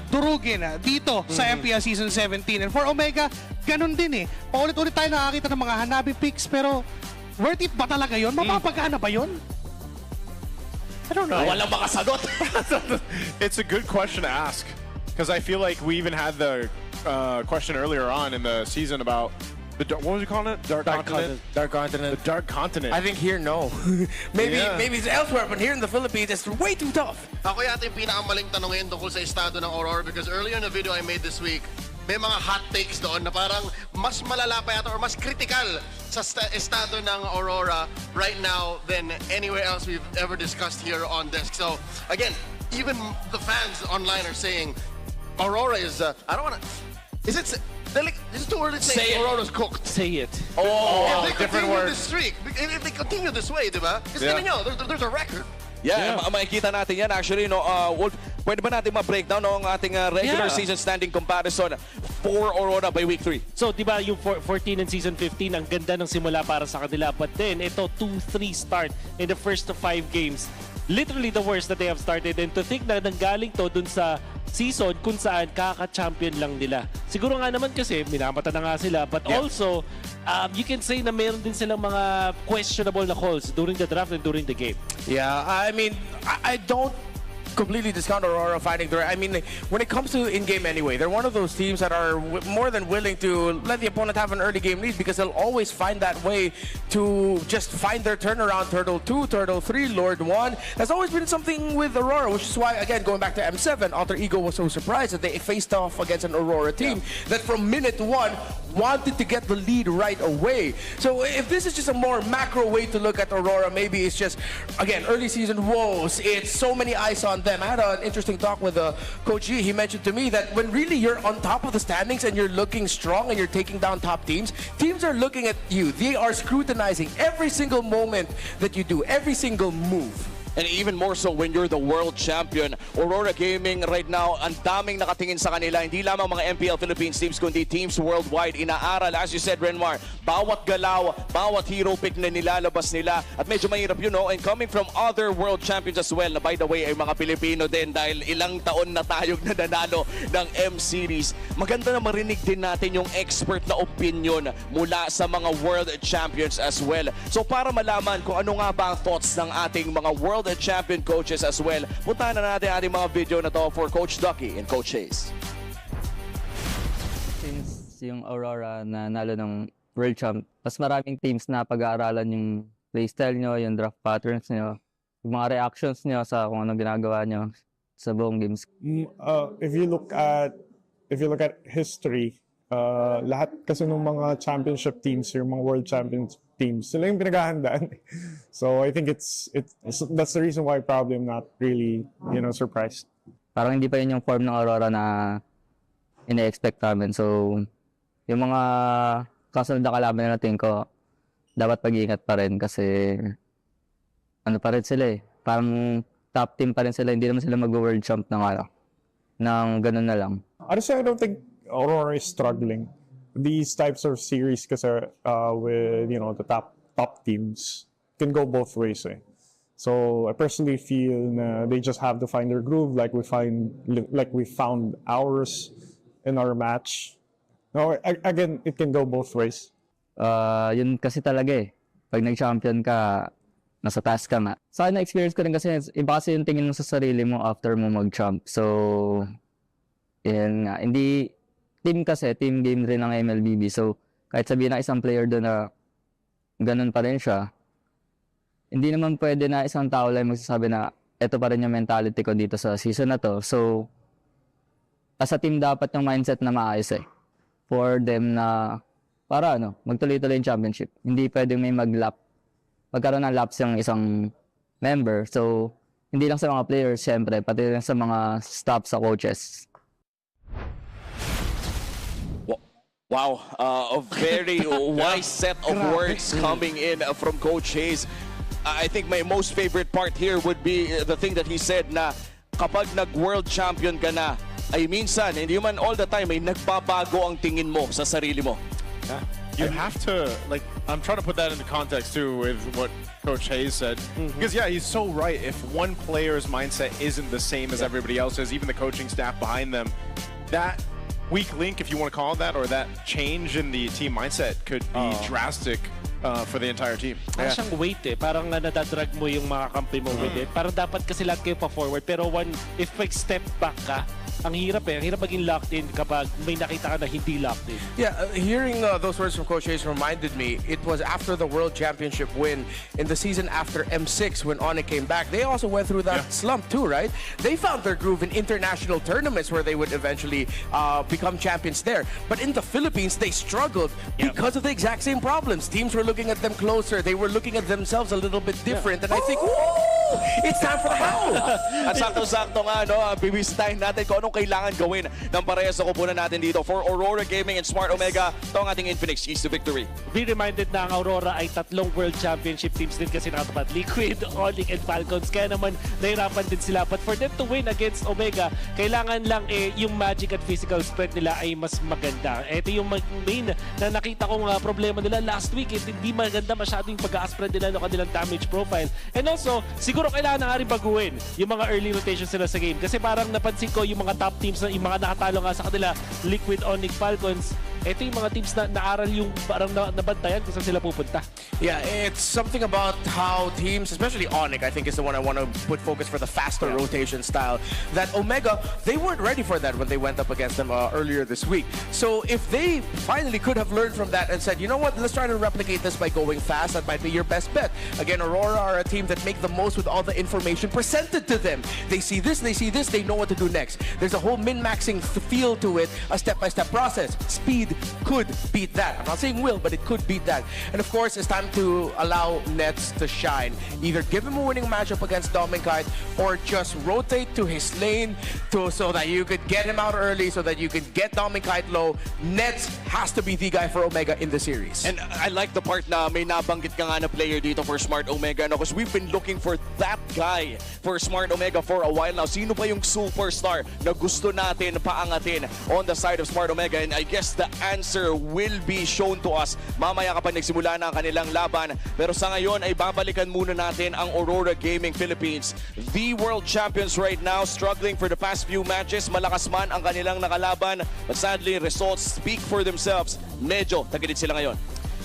durugin dito sa MPL Season 17. And for Omega, ganun din eh. Paulit-ulit tayo nakakita ng mga Hanabi picks, pero worth it ba talaga yun? Mapapagana ba yun? I don't know. Walang makasagot. It's a good question to ask because I feel like we even had the question earlier on in the season about what was you calling it? Dark Continent? Dark Continent. The Dark Continent. I think here, no. maybe it's elsewhere, but here in the Philippines, it's way too tough. Ako yata yung pinakamaling tanong ngayon tungkol sa estado ng Aurora because earlier in the video I made this week, may mga hot takes doon na parang mas malala pa yata or mas critical sa estado ng Aurora right now than anywhere else we've ever discussed here on Desk. So, again, even the fans online are saying Aurora is, I don't want to, is it too early to say Aurora's cooked? Say it. If they different continue word. this streak, if they continue this way, di ba? Kasi there's a record. Yeah, makikita natin yan actually. No, Wolf, pwede ba natin ma-breakdown ang ating regular season standing comparison for Aurora by week 3? So, di ba yung 14 and season 15, ang ganda ng simula para sa kanila. But then, ito 2-3 start in the first 5 games. Literally the worst that they have started. And to think na nanggaling to dun sa season kung saan kaka-champion lang nila. Siguro nga naman kasi minamata na nga sila, but also you can say na meron din silang mga questionable na calls during the draft and during the game. Yeah, I mean, I don't completely discount Aurora fighting through. I mean, when it comes to in-game anyway, they're one of those teams that are more than willing to let the opponent have an early game lead because they'll always find that way to just find their turnaround. Turtle 2, Turtle 3, Lord 1. That's always been something with Aurora, which is why, again, going back to M7, Alter Ego was so surprised that they faced off against an Aurora team that from minute 1 wanted to get the lead right away. So if this is just a more macro way to look at Aurora, maybe it's just, again, early season woes. It's so many eyes on them. I had an interesting talk with Coach G. He mentioned to me that when really you're on top of the standings and you're looking strong and you're taking down top teams, teams are looking at you. They are scrutinizing every single moment that you do, every single move. And even more so when you're the world champion. Aurora Gaming right now, ang daming nakatingin sa kanila. Hindi lamang mga MPL Philippines teams, kundi teams worldwide. Inaaral, as you said, Renmar, bawat galaw, bawat hero pick na nilalabas nila. At medyo mahirap yun, no? And coming from other world champions as well, na by the way, ay mga Pilipino din dahil ilang taon na tayong nananalo ng M-Series. Maganda na marinig din natin yung expert na opinion mula sa mga world champions as well. So para malaman kung ano nga ba ang thoughts ng ating mga world champion coaches as well, puntahan na natin ating mga video na to for Coach Ducky and Coach Hayes. Since yung Aurora na nalo ng World Champ, mas maraming teams na pag-aaralan yung playstyle nyo, yung draft patterns nyo, yung mga reactions nyo sa kung anong ginagawa nyo sa buong games. If you look at history, lahat kasi ng mga championship teams, yung mga world champions teams, sila yung pinaghahandaan. So I think it's that's the reason why probably I'm not really, surprised. Parang hindi pa yun yung form ng Aurora na ina-expect namin. So yung mga kasunod na kalaban natin ko, dapat pag-iingat pa rin kasi ano pa rin sila eh. Parang top team pa rin sila. Hindi naman sila mag-world champ ng ganun na lang. Honestly, I don't think Aurora is struggling. These types of series kasi with the top teams can go both ways. So I personally feel they just have to find their groove like we found ours in our match. No, again, it can go both ways. Yun kasi talaga eh. Pag nag-champion ka, nasa taas ka nga. Sa akin na-experience ko rin kasi iba kasi yung tingin mo sa sarili mo after mo mag-champ. So, yun nga. Hindi team kasi, team game rin ng MLBB. So, kahit sabihin ng isang player doon na ganun pa rin siya, hindi naman pwede na isang tao lang magsasabi na ito pa rin yung mentality ko dito sa season na to. So, as a team dapat yung mindset na maayos for them na para magtuloy-tuloy yung championship. Hindi pwedeng may magkaroon ng laps yung isang member. So, hindi lang sa mga players, syempre, pati rin sa mga staff, sa coaches. Wow, a very wise set of words coming in from Coach Hayes. I think my most favorite part here would be the thing that he said na kapag nag-world champion ka na, ay minsan, hindi man all the time, ay nagbabago ang tingin mo sa sarili mo. Yeah. You have to, like, I'm trying to put that into context too with what Coach Hayes said. Because, yeah, he's so right. If one player's mindset isn't the same as everybody else's, even the coaching staff behind them, that weak link, if you want to call it that, or that change in the team mindset could be drastic for the entire team. Parang siyang weight parang nadadrag mo yung mga kampi mo with it. Parang dapat kasi lahat kayo pa-forward. Pero if step back ka, ang hirap Ang hirap maging locked in kapag may nakita ka na hindi locked in. Yeah, hearing those words from Coach Hayes reminded me, it was after the World Championship win in the season after M6 when Onyx came back. They also went through that slump too, right? They found their groove in international tournaments where they would eventually become champions there. But in the Philippines, they struggled because of the exact same problems. Teams were looking at them closer. They were looking at themselves a little bit different. And I think, woo! It's time for the howl! At sakto-sakto nga, bibisitahin natin kung anong kailangan gawin ng parehas na kupunan natin dito. For Aurora Gaming and Smart Omega, ito ang ating Infinix keys to victory. Be reminded na ang Aurora ay 3 World Championship teams din kasi nakatapat. Liquid, Onyx, and Falcons. Kaya naman, nahirapan din sila. But for them to win against Omega, kailangan lang yung magic at physical spread nila ay mas maganda. Ito yung main na nakita kong problema nila last week. Hindi maganda masyado yung pag-a-spread nila ng kanilang damage profile. And also, siguro kailangan na nga rin baguhin yung mga early rotations nila sa game. Kasi parang napansin ko yung mga top teams na yung mga nakatalo nga sa kanila, Liquid, Onyx, Falcons, ito yung mga teams na naaral yung parang nabantayan kung saan sila pupunta. Yeah, it's something about how teams, especially Onyx, I think is the one I want to put focus for the faster rotation style, that Omega, they weren't ready for that when they went up against them earlier this week. So if they finally could have learned from that and said, you know what, let's try to replicate this by going fast, that might be your best bet. Again, Aurora are a team that make the most with all the information presented to them. They see this, they know what to do next. There's a whole min-maxing feel to it, a step-by-step process. Speed could beat that. I'm not saying will, but it could beat that. And of course, it's time to allow Nets to shine. Either give him a winning matchup against Dominkite or just rotate to his lane so that you could get him out early, so that you could get Dominkite low. Nets has to be the guy for Omega in the series. And I like the part na may nabanggit ka nga na player dito for Smart Omega, because we've been looking for that guy for Smart Omega for a while now. Sino pa yung superstar na gusto natin paangatin on the side of Smart Omega? And I guess the answer will be shown to us mamaya kapag nagsimula na ang kanilang laban. Pero sa ngayon ay babalikan muna natin ang Aurora Gaming Philippines. The world champions right now, struggling for the past few matches. Malakas man ang kanilang nakalaban, but sadly, results speak for themselves. Medyo tagilid sila ngayon.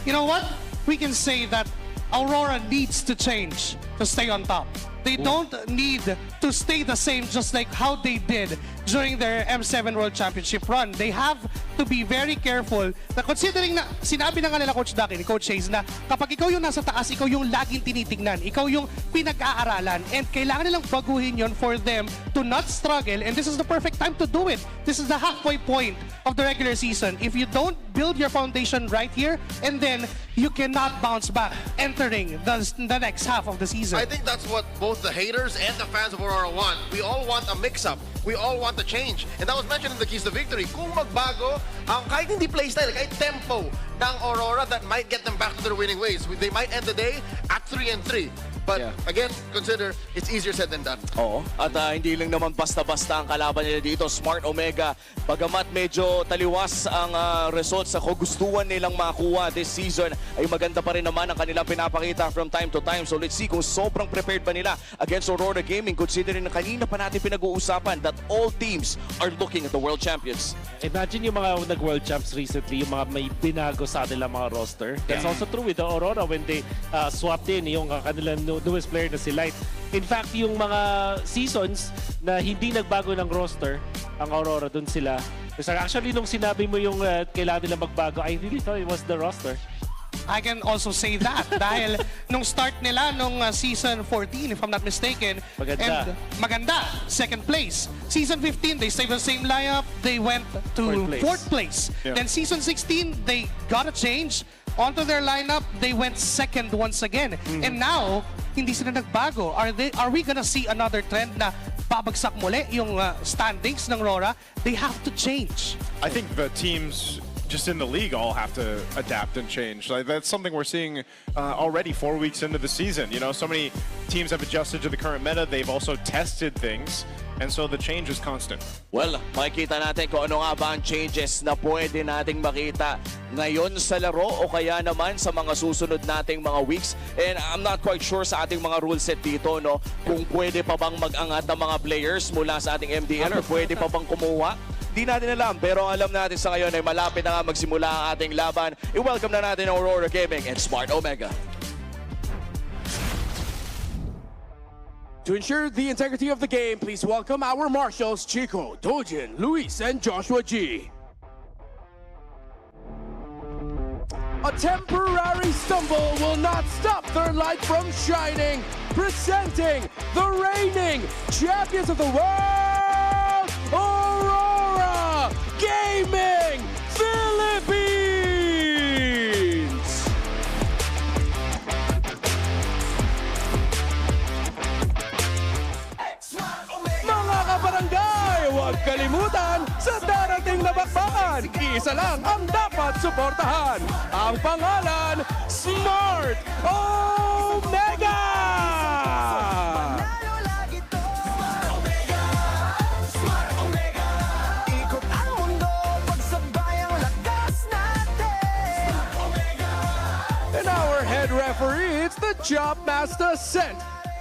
You know what? We can say that Aurora needs to change to stay on top. They don't need to stay the same just like how they did during their M7 World Championship run. They have to be very careful na considering na sinabi na nga nila Coach Ducky, ni Coach Hayes, na kapag ikaw yung nasa taas, ikaw yung laging tinitignan, ikaw yung pinag-aaralan, and kailangan nilang baguhin yon for them to not struggle, and this is the perfect time to do it. This is the halfway point of the regular season. If you don't build your foundation right here, and then you cannot bounce back entering the next half of the season. I think that's what both the haters and the fans of Aurora want. We all want a mix-up. We all want a change. And that was mentioned in the keys to victory. Kung magbago, kahit hindi playstyle, kahit tempo ng Aurora, that might get them back to their winning ways. They might end the day at 3-3. But again, consider it's easier said than done. Oo. At hindi lang naman basta-basta ang kalaban nila dito. Smart Omega, bagamat medyo taliwas ang results sa kagustuhan nilang makuha this season, ay maganda pa rin naman ang kanilang pinapakita from time to time. So let's see kung sobrang prepared ba nila against Aurora Gaming, considering na kanina pa natin pinag-uusapan that all teams are looking at the world champions. Imagine yung mga nag-world champs recently, yung mga may binago sa nila mga roster. That's also true with the Aurora when they swapped in yung kanilang newest player na si Light. In fact, yung mga seasons na hindi nagbago ng roster, ang Aurora, dun sila So actually, nung sinabi mo yung kailangan nila magbago, I really thought it was the roster. I can also say that dahil nung start nila nung season 14, if I'm not mistaken, Maganda. and maganda, second place. Season 15, they stayed the same lineup, they went to fourth place. Yeah. Then season 16, they got a change onto their lineup, they went second once again. And now, hindi sila nagbago. Are we gonna see another trend na babagsak muli yung standings ng RORA? They have to change. I think the teams just in the league all have to adapt and change. Like that's something we're seeing already 4 weeks into the season. You know, so many teams have adjusted to the current meta. They've also tested things. And so the change is constant. Well, makikita natin kung ano nga ba ang changes na pwede nating makita ngayon sa laro o kaya naman sa mga susunod nating mga weeks. And I'm not quite sure sa ating mga rule set dito, no, kung pwede pa bang mag-angat ng mga players mula sa ating MDL or pwede pa bang kumuha. Di natin alam, pero ang alam natin sa ngayon ay malapit na nga magsimula ang ating laban. I-welcome na natin ang Aurora Gaming and Smart Omega. To ensure the integrity of the game, please welcome our marshals, Chico, Dojin, Luis, and Joshua G. A temporary stumble will not stop their light from shining. Presenting the reigning champions of the world, Aurora Gaming Philippines! Mga kabarangay, huwag kalimutan sa darating na bakbakan. Isa lang ang dapat suportahan. Ang pangalan, Smart Omega! And our head referee, it's the Job Master Sent.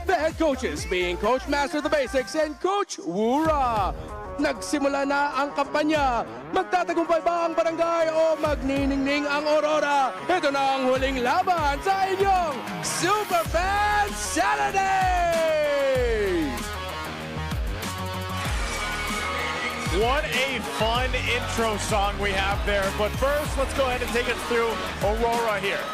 The head coaches being Coach Master the Basics and Coach Wura. Nagsimula na ang kampanya. Magtatagumpay ba ang barangay o magniningning ang Aurora? Ito na ang huling laban sa inyong Superfan Saturday! What a fun intro song we have there. But first, let's go ahead and take us through Aurora here.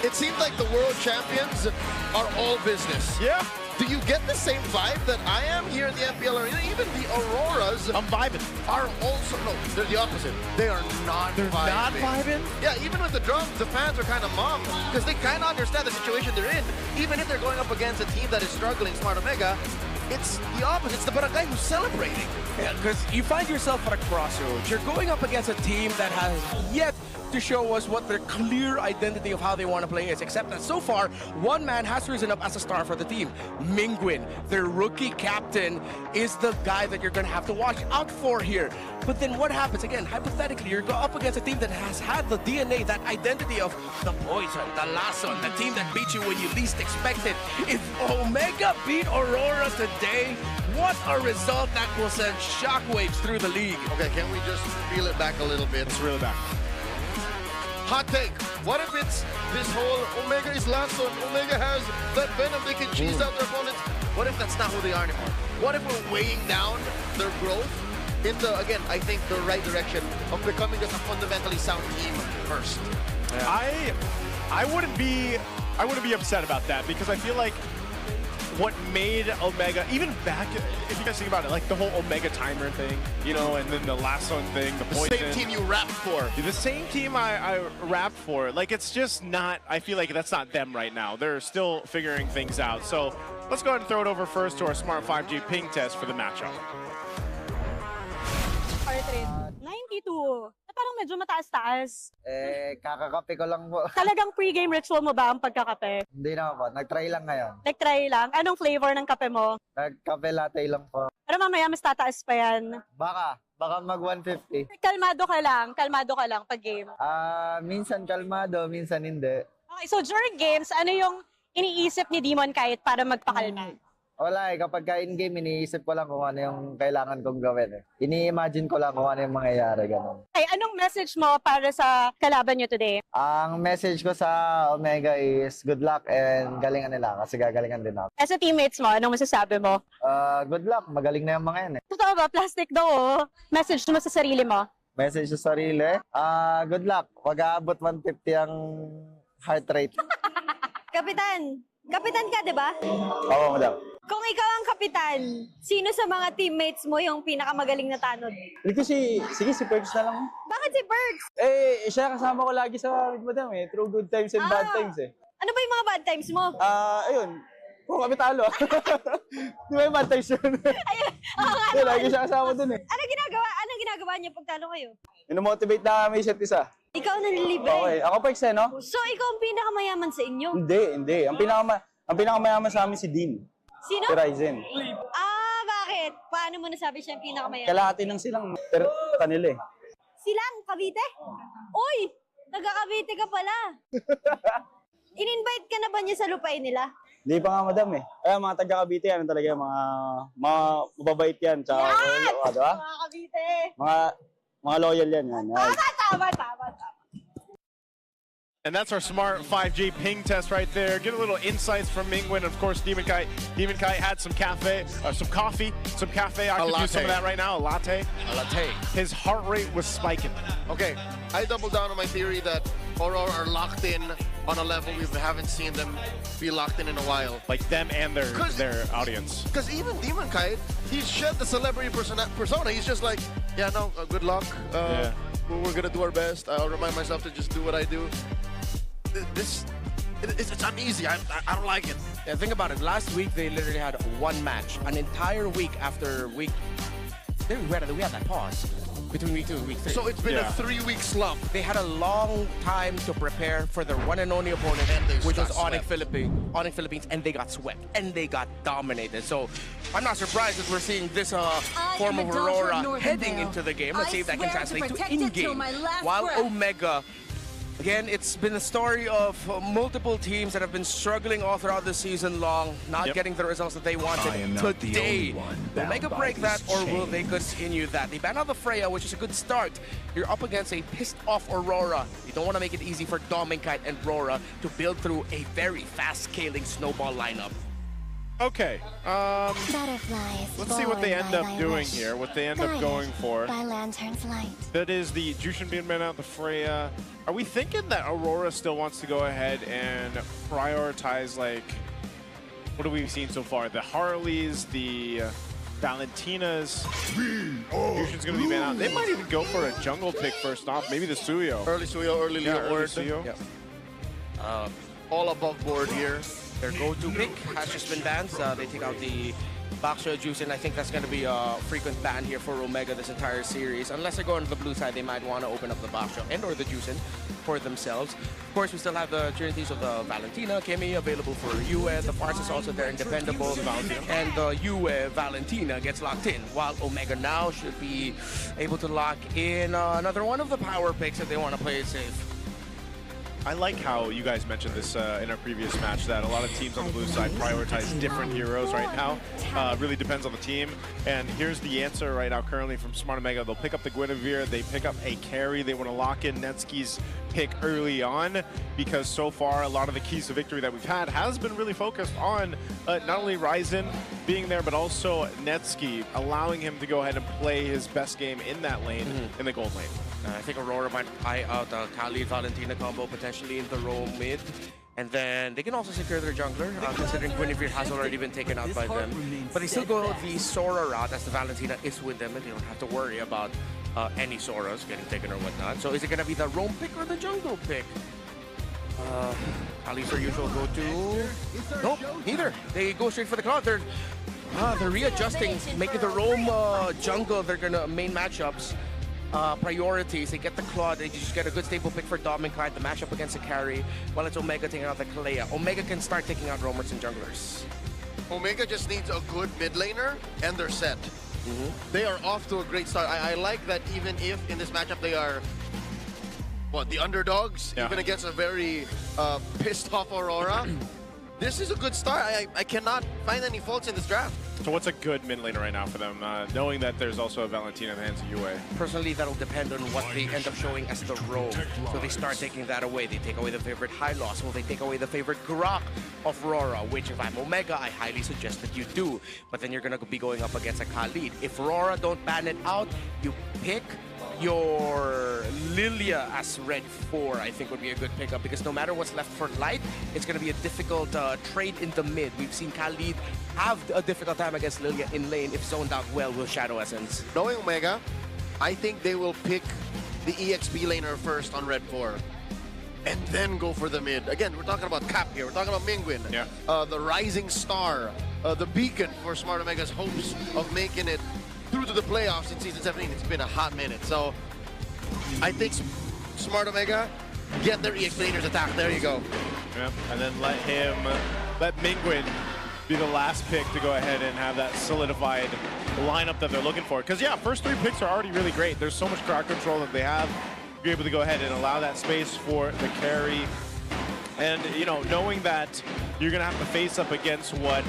It seems like the world champions are all business. Yeah. Do you get the same vibe that I am here in the MPL Arena? Even the Auroras I'm vibing. are also, no, they're the opposite. They are not They're vibing. not vibing? Yeah, even with the drums, the fans are kind of mum because they kind of understand the situation they're in. Even if they're going up against a team that is struggling, Smart Omega, it's the opposite. It's the barangay who's celebrating. Yeah, because you find yourself at a crossroads. You're going up against a team that has yet to show us what their clear identity of how they want to play is, except that so far, one man has risen up as a star for the team. Mingwin, their rookie captain, is the guy that you're going to have to watch out for here. But then what happens? Again, hypothetically, you're up against a team that has had the DNA, that identity of the poison, the lasso, the team that beat you when you least expect it. If Omega beat Aurora today, what a result that will send shockwaves through the league. Okay, can we just reel it back a little bit? Let's reel it back. Hot take. What if it's this whole Omega is lasso and Omega has that venom, they can cheese out their opponents? What if that's not who they are anymore? What if we're weighing down their growth in the, again, I think the right direction of becoming just a fundamentally sound team first? Yeah. I wouldn't be upset about that because I feel like what made Omega, even back, if you guys think about it, like the whole Omega timer thing, you know, and then the last one thing, the poison. The same team you rapped for. The same team I rapped for. Like, it's just not, I feel like that's not them right now. They're still figuring things out. So let's go ahead and throw it over first to our Smart 5G ping test for the matchup. Heart rate, 92. Parang medyo mataas-taas. Kakakape ko lang po. Talagang pre-game ritual mo ba ang pagkakape? Hindi na po. Nag-try lang ngayon. Nag-try lang? Anong flavor ng kape mo? Nag-kape latte lang po. Pero mamaya mas tataas pa yan. Baka mag 150. Kalmado ka lang pag game. Minsan kalmado, minsan hindi. Okay, so during games, ano yung iniisip ni Demon kahit para magpakalma? Wala eh, kapag ka in-game, iniisip ko lang kung ano yung kailangan kong gawin eh. Ini-imagine ko lang kung ano yung mangyayari, ganun. Ay, anong message mo para sa kalaban nyo today? Ang message ko sa Omega is good luck and galingan nila kasi gagalingan din ako. As a teammates mo, anong masasabi mo? Good luck, magaling na yung mga yan eh. Totoo ba? Plastic daw oh. Message mo sa sarili mo? Message sa sarili, good luck, wag aabot 150 ang heart rate. Kapitan! Kapitan ka, di ba? Oo, madam. Kung ikaw ang kapitan, sino sa mga teammates mo yung pinakamagaling na tanod? Sige, si Perks na lang. Bakit si Perks? Siya kasama ko lagi sa madam eh, through good times and bad times eh. Ano ba yung mga bad times mo? Ayun, kung kami talo. Di ba yung bad times yun? Ayun, oo nga Lagi naman. siya kasama dun eh. Anong ginagawa niya pag talo kayo? Inomotivate na kami isa't isa. Ikaw nanlilibre. Okay, ako Perks eh, no? So, ikaw ang pinakamayaman sa inyo? Hindi. Ang pinakamayaman sa amin si Dean. Sino? Si Ryzen. Bakit? Paano mo nasabi siya ang pinakamayaman? Kalahati lang silang pero kanila eh. Silang? Cavite? Uy! Taga-Cavite ka pala. In-invite ka na ba niya sa lupain nila? Hindi pa nga madam eh. Mga taga-Cavite yan talaga, mga mababait yan. Tsaka, diba? Mga Cavite! Mga loyal yan. Tama. And that's our smart 5G ping test right there. Get a little insights from Mingwen. Of course, Demon Kite. Demon Kite had some coffee. I could do some of that right now. A latte. His heart rate was spiking. Okay, I double down on my theory that Aurora are locked in on a level we haven't seen them be locked in a while. Like them and their audience. Because even Demon Kite, he's shed the celebrity persona. He's just like, yeah, no, good luck. We're gonna do our best. I'll remind myself to just do what I do. It's uneasy. I don't like it. Yeah, think about it. Last week they literally had one match, an entire week after week. We had that pause between week 2 and week 3. So it's been a 3-week slump. They had a long time to prepare for their one and only opponent, which was Onyx Philippines, and they got swept and they got dominated. So I'm not surprised that we're seeing this form of Aurora heading into the game. Let's see if that can translate to in-game. While Omega, again, it's been a story of multiple teams that have been struggling all throughout the season long, not getting the results that they wanted. Today, will Omega break that, or will they continue that? They ban out the Freya, which is a good start. You're up against a pissed-off Aurora. You don't want to make it easy for Dominkite and RORA to build through a very fast-scaling snowball lineup. Okay, let's see what they end up doing here, what they end up going for. That is the Jushin being banned out, the Freya. Are we thinking that Aurora still wants to go ahead and prioritize, like, what have we seen so far? The Harleys, the Valentinas. Jushin's going to be banned out. They might even go for a jungle pick first off, maybe the Suyo. Early Suyo, early Leo early Suyo. All above board here. Their go-to pick has just been banned. They take out the Baksha Juice, and I think that's going to be a frequent ban here for Omega this entire series. Unless they're going to the blue side, they might want to open up the Baksha and or the Juicin for themselves. Of course, we still have the Trinities of the Valentina, Kemi available for Yue. The Farce is also there and dependable. And the Yue Valentina gets locked in, while Omega now should be able to lock in another one of the power picks if they want to play it safe. I like how you guys mentioned this in our previous match, that a lot of teams on the blue side prioritize different heroes right now. Really depends on the team. And here's the answer right now currently from Smart Omega. They'll pick up the Guinevere, they pick up a carry. They want to lock in Netsuki's pick early on, because so far a lot of the keys to victory that we've had has been really focused on not only Ryzen being there, but also Netsuki, allowing him to go ahead and play his best game in that lane, in the gold lane. I think Aurora might eye out the Khalid-Valentina combo potentially in the row mid. And then they can also secure their jungler, considering Guinevere has already been taken out by them. But they still go the Sora route, as the Valentina is with them, and they don't have to worry about any Soras getting taken or whatnot. So is it going to be the roam pick or the jungle pick? Khalid's their usual go-to. Nope, neither. They go straight for the Cloud. They're readjusting, making the roam jungle their main matchups. Priorities. They get the Claude, they just get a good stable pick for Dominkite, the matchup against a carry, while it's Omega taking out the Kalea. Omega can start taking out roamers and junglers. Omega just needs a good mid laner, and they're set. They are off to a great start. I like that even if in this matchup they are, the underdogs, even against a very pissed off Aurora, this is a good start. I cannot find any faults in this draft. So what's a good mid laner right now for them, knowing that there's also a Valentina in the hands of UA? Personally, that'll depend on what they end up showing as the role. So they start taking that away. They take away the favorite high loss. Will they take away the favorite Grok of RORA? Which, if I'm Omega, I highly suggest that you do. But then you're going to be going up against a Khalid. If RORA don't ban it out, you pick your Lilia as red 4, I think would be a good pickup, because no matter what's left for light, it's going to be a difficult trade in the mid. We've seen Khalid have a difficult time against Lilia in lane if zoned out well with Shadow Essence. Knowing Omega, I think they will pick the EXP laner first on red 4 and then go for the mid. Again, we're talking about Cap here. We're talking about Mingwin, the rising star, the beacon for Smart Omega's hopes of making it through to the playoffs in Season 17. It's been a hot minute. So I think Smart Omega get their EXP laners attack. There you go. Yeah, and then let Mingwin be the last pick to go ahead and have that solidified lineup that they're looking for. Because, yeah, first 3 picks are already really great. There's so much crowd control that they have. You're able to go ahead and allow that space for the carry. And, you know, knowing that you're going to have to face up against what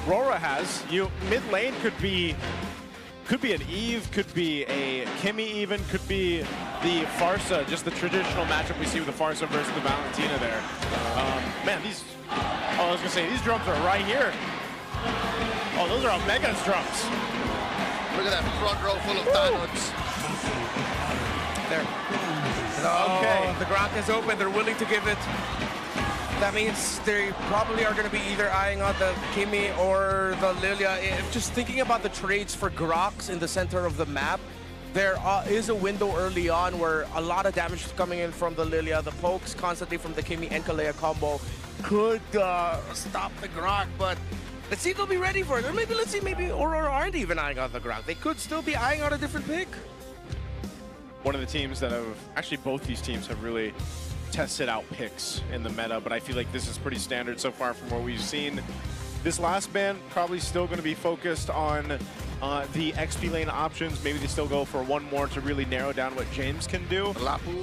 RORA has, mid lane could be an Eve, could be a Kimmy even, could be the Farsa, just the traditional matchup we see with the Farsa versus the Valentina there. Man, I was gonna say, these drums are right here. Oh, those are Omega's drums. Look at that front row full of Thanos. There. Okay. The Grok is open, they're willing to give it. That means they probably are going to be either eyeing out the Kimmy or the Lilia. Just thinking about the trades for Groks in the center of the map, there is a window early on where a lot of damage is coming in from the Lilia. The pokes constantly from the Kimmy and Kalea combo could stop the Grok, but let's see if they'll be ready for it. Or maybe let's see, maybe Aurora aren't even eyeing out the Grok. They could still be eyeing out a different pick. One of the teams that have, actually both these teams have really tested out picks in the meta, but I feel like this is pretty standard so far from what we've seen. This last ban probably still going to be focused on the XP lane options. Maybe they still go for one more to really narrow down what James can do. Lapu.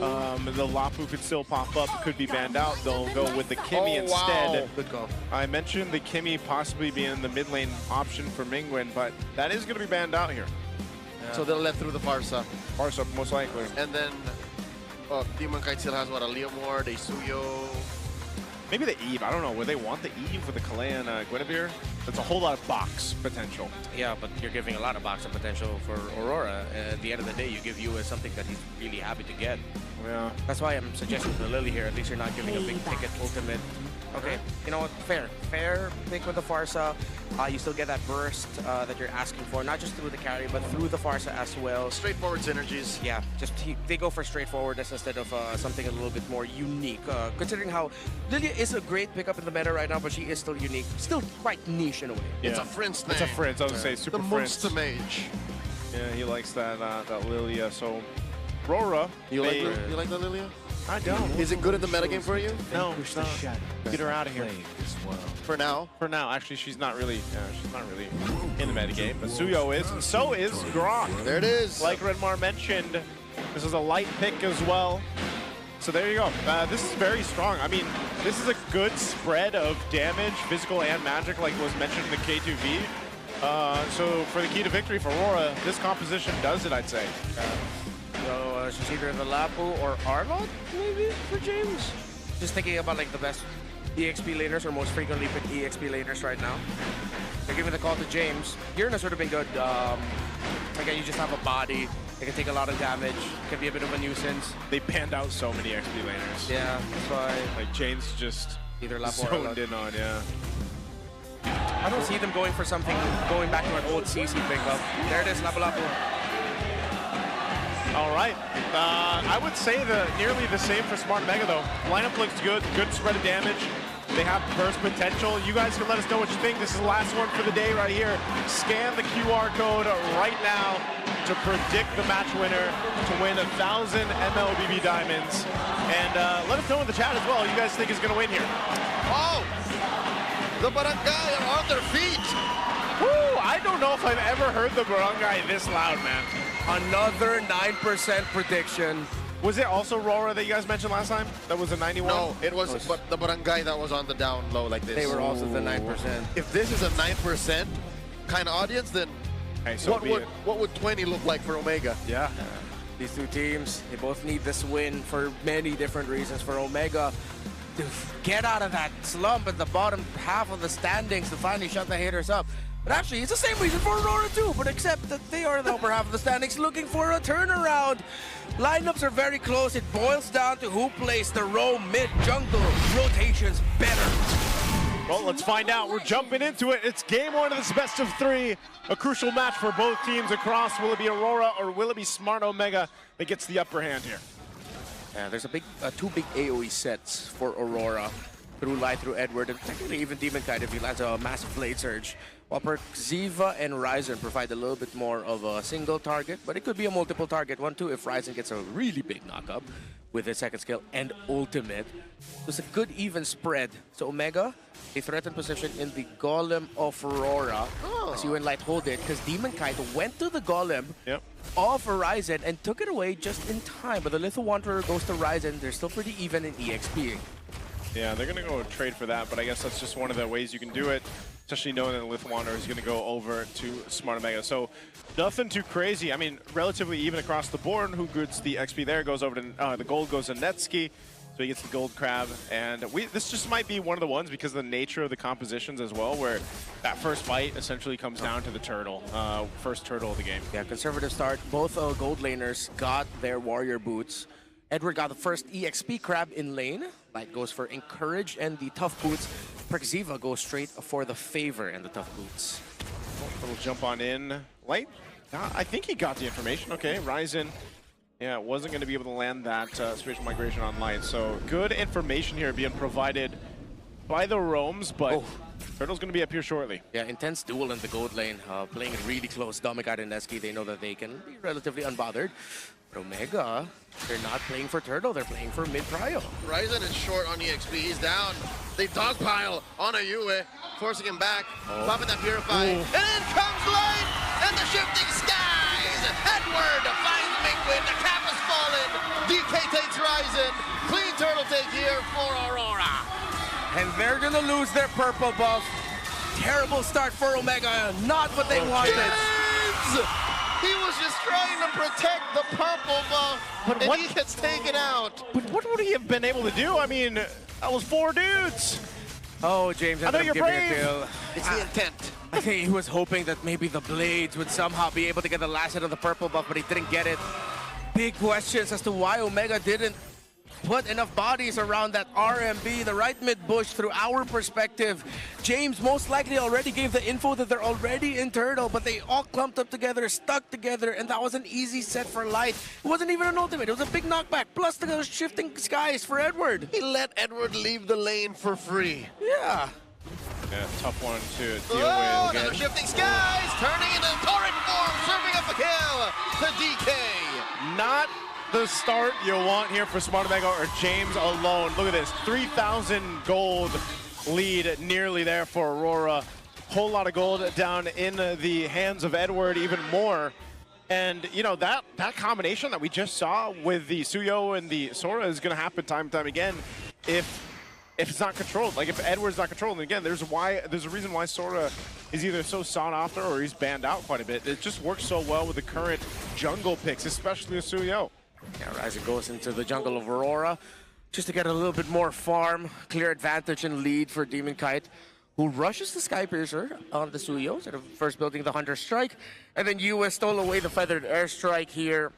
The Lapu could still pop up, could be banned out. They'll go with the Kimmy instead. Good call. I mentioned the Kimmy possibly being the mid lane option for Mingwin, but that is going to be banned out here. Yeah. So they'll let through the Farsa. Farsa, most likely. And then Demon Kite still has what, a Leomord, a Suyo. Maybe the Eve. I don't know. Would they want the Eve with the Kalea and Guinevere? That's a whole lot of box potential. Yeah, but you're giving a lot of box of potential for Aurora. At the end of the day, you give you something that he's really happy to get. Yeah. That's why I'm suggesting the Lily here. At least you're not giving a big ticket ultimate. Okay, you know what? Fair pick with the Farsa. You still get that burst that you're asking for, not just through the carry, but through the Farsa as well. Straightforward synergies. Yeah, just they go for straightforwardness instead of something a little bit more unique. Considering how Lilia is a great pickup in the meta right now, but she is still unique, still quite niche in a way. Yeah. It's a Prince thing. It's a Prince. I was gonna say super the Prince. Monster Mage. Yeah, he likes that Lilia. So RORA, you like the Lilia? I don't. Is it good in the metagame for you? No, it's not. Get her out of here. For now? For now. Actually, she's not really in the metagame. But Suyo is, and so is Grok. There it is. Like Redmar mentioned, this is a light pick as well. So there you go. This is very strong. I mean, this is a good spread of damage, physical and magic, like was mentioned in the K2V. So for the key to victory for Aurora, this composition does it, I'd say. So she's either the Lapu or Arnold, maybe, for James? Just thinking about like the best EXP laners or most frequently picked EXP laners right now. They're giving the call to James. Girna sort of been good. Again, you just have a body. It can take a lot of damage. Can be a bit of a nuisance. They panned out so many XP laners. Yeah, that's why. Like James just either Lapu or zoned in on, yeah. I don't see them going for something, going back to an old CC pickup. There it is, Lapu Lapu. All right. I would say nearly the same for Smart Omega, though. Lineup looks good. Good spread of damage. They have burst potential. You guys can let us know what you think. This is the last one for the day right here. Scan the QR code right now to predict the match winner to win 1,000 MLBB diamonds. And let us know in the chat as well who you guys think is going to win here. Oh! The Barangay are on their feet! Woo! I don't know if I've ever heard the Barangay this loud, man. Another 9% prediction. Was it also RORA that you guys mentioned last time? That was a 91? No, it was but the barangay that was on the down low like this. They were also the 9%. If this is a 9% kind of audience, then hey, so what would 20 look like for Omega? Yeah. These two teams, they both need this win for many different reasons. For Omega to get out of that slump at the bottom half of the standings to finally shut the haters up. But actually, it's the same reason for Aurora too, but except that they are in the upper half of the standings looking for a turnaround. Lineups are very close. It boils down to who plays the row, mid, jungle rotations better. Well, let's find out. We're jumping into it. It's game one of this best of 3. A crucial match for both teams across. Will it be Aurora or will it be Smart Omega that gets the upper hand here? Yeah, there's two big AoE sets for Aurora. Through Light, through Edward, and technically even Demon Kite if he lands a massive Blade Surge. While Ziva and Ryzen provide a little bit more of a single target, but it could be a multiple target one too if Ryzen gets a really big knockup with his second skill and ultimate. It's a good even spread. So Omega, a threatened position in the Golem of Aurora. As you and Light hold it, because Demon Kite went to the Golem of Ryzen and took it away just in time. But the Lethal Wanderer goes to Ryzen. They're still pretty even in EXP. Yeah, they're going to go trade for that, but I guess that's just one of the ways you can do it, especially knowing that the Lith Wanderer is going to go over to Smart Omega. So nothing too crazy. I mean, relatively even across the board. Who gets the XP there goes over to the gold goes to Netski, so he gets the gold crab. And this just might be one of the ones because of the nature of the compositions as well, where that first fight essentially comes down to the turtle, first turtle of the game. Yeah, conservative start. Both gold laners got their warrior boots. Edward got the first EXP crab in lane. Light goes for Encourage and the tough boots. Perkziva goes straight for the favor and the tough boots. Little jump on in. Light, I think he got the information. Okay, Ryzen, yeah, wasn't going to be able to land that spatial migration on Light. So good information here being provided by the Roams, but Turtle's going to be up here shortly. Yeah, intense duel in the gold lane. Playing it really close. Dominic and Neski, they know that they can be relatively unbothered. But Omega, they're not playing for Turtle, they're playing for mid-prio. Ryzen is short on EXP, he's down. They dogpile on a Yue, forcing him back, popping that Purify. And in comes Light, and the shifting skies! Edward finds Mingwin, the cap has fallen. DK takes Ryzen, clean Turtle take here for Aurora. And they're gonna lose their purple buff. Terrible start for Omega, not what they wanted. He was just trying to protect the purple buff, but he gets taken out. But what would he have been able to do? I mean, that was 4 dudes. Oh, James, I know you're brave. It's the intent. I think he was hoping that maybe the Blades would somehow be able to get the last hit of the purple buff, but he didn't get it. Big questions as to why Omega didn't put enough bodies around that RMB, the right mid bush, through our perspective. James most likely already gave the info that they're already in Turtle, but they all clumped up together, stuck together, and that was an easy set for Light. It wasn't even an ultimate, it was a big knockback, plus the shifting skies for Edward. He let Edward leave the lane for free. Yeah. Yeah, tough one to deal with. Now shifting skies, turning into torrent form, serving up a kill to DK. Not the start you want here for Smart Omega or James alone. Look at this, 3,000 gold lead nearly there for Aurora. Whole lot of gold down in the hands of Edward, even more. And you know, that combination that we just saw with the Suyo and the Sora is gonna happen time and time again if it's not controlled. Like if Edward's not controlled, and again, there's a reason why Sora is either so sought after or he's banned out quite a bit. It just works so well with the current jungle picks, especially the Suyo. Yeah, Ryzen goes into the jungle of Aurora just to get a little bit more farm. Clear advantage and lead for Demon Kite, who rushes the Skypiercer on the Suyo instead of first building the Hunter Strike. And then US stole away the Feathered Airstrike here.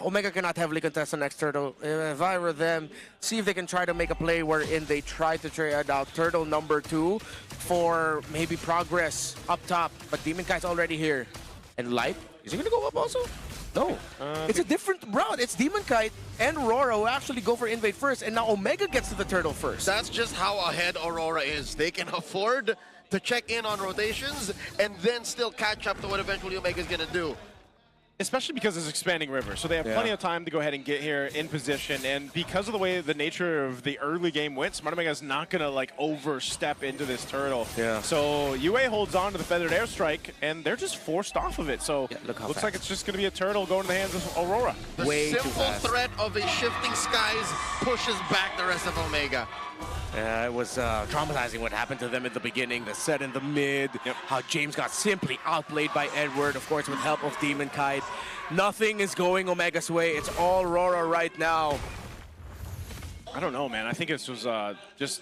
Omega cannot heavily contest the next Turtle. If I were them, see if they can try to make a play wherein they try to trade out Turtle number 2 for maybe progress up top. But Demon Kite's already here. And Light, is he going to go up also? No, it's a different route. It's Demon Kite and RORA who actually go for invade first, and now Omega gets to the turtle first. That's just how ahead Aurora is. They can afford to check in on rotations and then still catch up to what eventually Omega's gonna do. especially because it's expanding river, so they have plenty of time to go ahead and get here in position. And because of the way the nature of the early game went, Smart Omega is not gonna like overstep into this turtle. Yeah. So UA holds on to the feathered airstrike, and they're just forced off of it. So looks like it's just gonna be a turtle going to the hands of Aurora. The simple threat of a shifting skies pushes back the rest of Omega. Yeah, it was traumatizing what happened to them at the beginning, the set in the mid, how James got simply outplayed by Edward, of course, with help of Demon Kite. Nothing is going Omega's way. It's all RORA right now. I don't know, man. I think this was just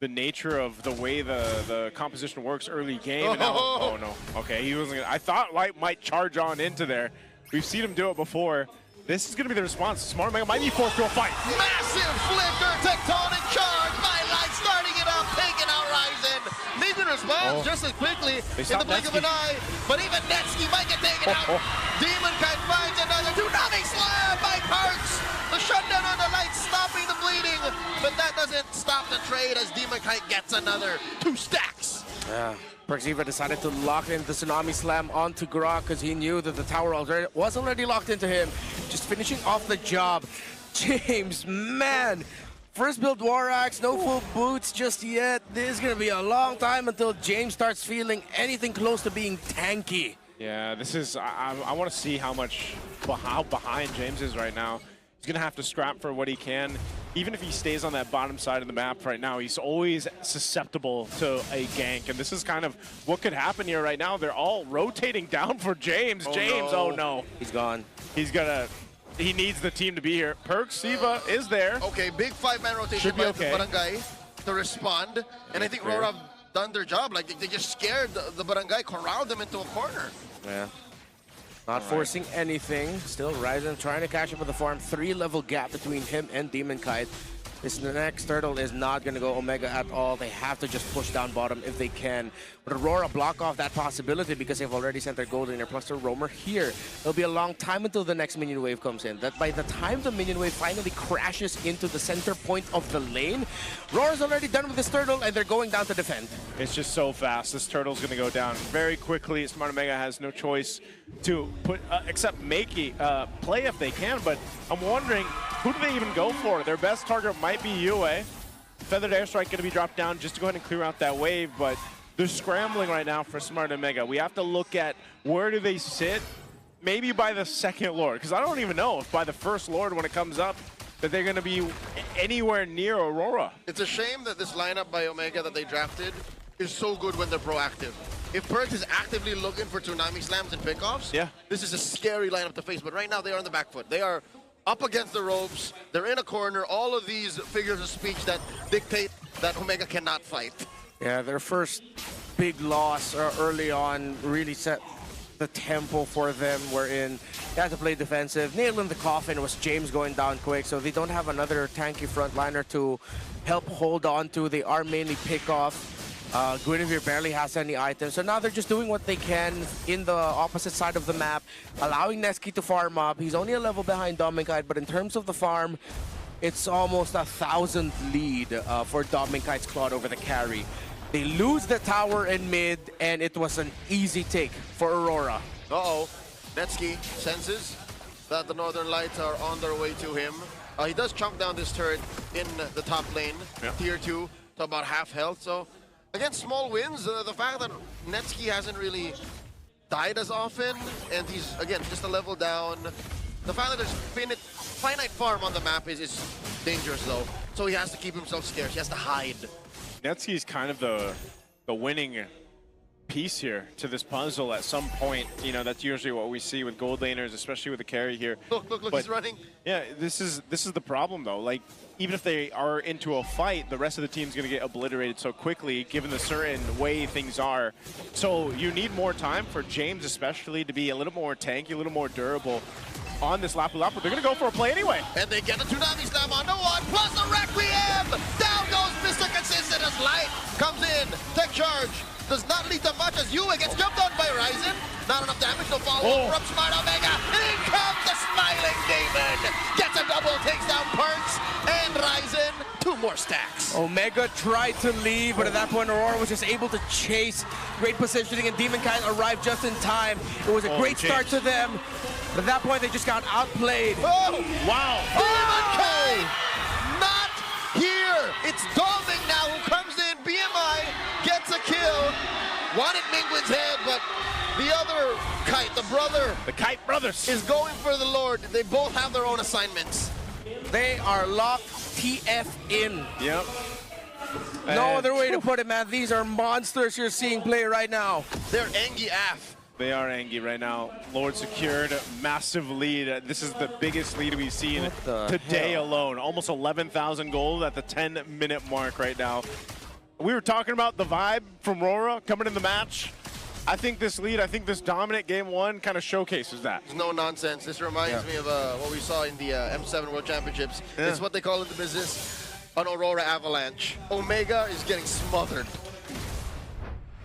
the nature of the way the composition works early game. And now, oh, no. Okay, he wasn't gonna, I thought Light might charge on into there. We've seen him do it before. This is going to be the response. Smart Omega might be forced to a fight. Massive flicker, tectonic charge by Light, starting it up, taking out Ryzen. Neither responds just as quickly in the blink of an eye, but even Netsky might get taken out. Demon Kite finds another tsunami slam by Parks. The shutdown on the Light stopping the bleeding, but that doesn't stop the trade as Demon Kite gets another 2 stacks. Yeah. Perks even decided to lock in the Tsunami Slam onto Grok because he knew that the tower was already locked into him. Just finishing off the job. James, man. First build War Axe, no full boots just yet. This is going to be a long time until James starts feeling anything close to being tanky. Yeah, this is, I want to see how behind James is right now. He's going to have to scrap for what he can. Even if he stays on that bottom side of the map right now, he's always susceptible to a gank. And this is kind of what could happen here right now. They're all rotating down for James. Oh no. He's gone. He needs the team to be here. Perks, Siva is there. Okay, big 5-man rotation by the Barangay to respond. And I think RORA have done their job. Like, they just scared the Barangay, corralled them into a corner. Yeah. Not forcing anything. Still Ryzen trying to catch up with the farm. 3-level gap between him and Demon Kite. This next turtle is not going to go Omega at all. They have to just push down bottom if they can. But Aurora block off that possibility because they've already sent their gold laner plus their roamer here. It'll be a long time until the next minion wave comes in. That by the time the minion wave finally crashes into the center point of the lane, Aurora's already done with this turtle and they're going down to defend. It's just so fast. This turtle's going to go down very quickly. Smart Omega has no choice to put except make play if they can. But I'm wondering, who do they even go for? Their best target might be UA. Feathered Airstrike going to be dropped down just to go ahead and clear out that wave, but they're scrambling right now for Smart Omega. We have to look at where do they sit, maybe by the second Lord, because I don't even know if by the first Lord when it comes up that they're going to be anywhere near Aurora. It's a shame that this lineup by Omega that they drafted is so good when they're proactive. If Perks is actively looking for Tsunami Slams and pickoffs, this is a scary lineup to face, but right now they are on the back foot. They are up against the ropes, they're in a corner, all of these figures of speech that dictate that Omega cannot fight. Yeah, their first big loss early on really set the tempo for them, wherein they had to play defensive. Nail in the coffin was James going down quick, so they don't have another tanky frontliner to help hold on to. They are mainly pick-off. Guinevere barely has any items, so now they're just doing what they can in the opposite side of the map, allowing Nesky to farm up. He's only a level behind Dominkite, but in terms of the farm, it's almost 1,000 lead for Dominkite's Claude over the carry. They lose the tower in mid, and it was an easy take for Aurora. Uh-oh. Netsky senses that the Northern Lights are on their way to him. He does chunk down this turret in the top lane, tier 2, to about half health, so again, small wins. The fact that Netsky hasn't really died as often, and he's, again, just a level down. The fact that there's finite farm on the map is dangerous, though. So he has to keep himself scarce. He has to hide. Netsky's kind of the winning piece here to this puzzle at some point. You know, that's usually what we see with gold laners, especially with the carry here. Look, but he's running. Yeah, this is the problem, though. Like, even if they are into a fight, the rest of the team's going to get obliterated so quickly, given the certain way things are. So you need more time for James especially to be a little more tanky, a little more durable on this Lapu Lapu. They're going to go for a play anyway. And they get a Tsunami Slam on the one, plus a Requiem! Down goes Mr. Consistent as Light comes in. Tech charge does not lead to much as Yue gets jumped on by Ryzen. Not enough damage, no follow-up from Smart Omega. In comes the Smiling Demon. Gets a double, takes down Perks, and Ryzen 2 more stacks. Omega tried to leave, but at that point, Aurora was just able to chase. Great positioning, and Demon Kite arrived just in time. It was a great start to them, but at that point, they just got outplayed. Oh! Wow! Demon Kite! Not here! It's Doming now who comes in. BMI gets a kill. Wanted Mingwin's head, but the other Kite, the brother, the Kite brothers, is going for the Lord. They both have their own assignments. They are locked TF in. Yep. No other way to put it, man. These are monsters you're seeing play right now. They're Engie AF. They are angry right now. Lord secured a massive lead. This is the biggest lead we've seen today alone. Almost 11,000 gold at the 10-minute mark right now. We were talking about the vibe from RORA coming in the match. I think this lead, I think this dominant game 1 kind of showcases that. It's no nonsense. This reminds me of what we saw in the M7 World Championships. It's what they call in the business an Aurora Avalanche. Omega is getting smothered.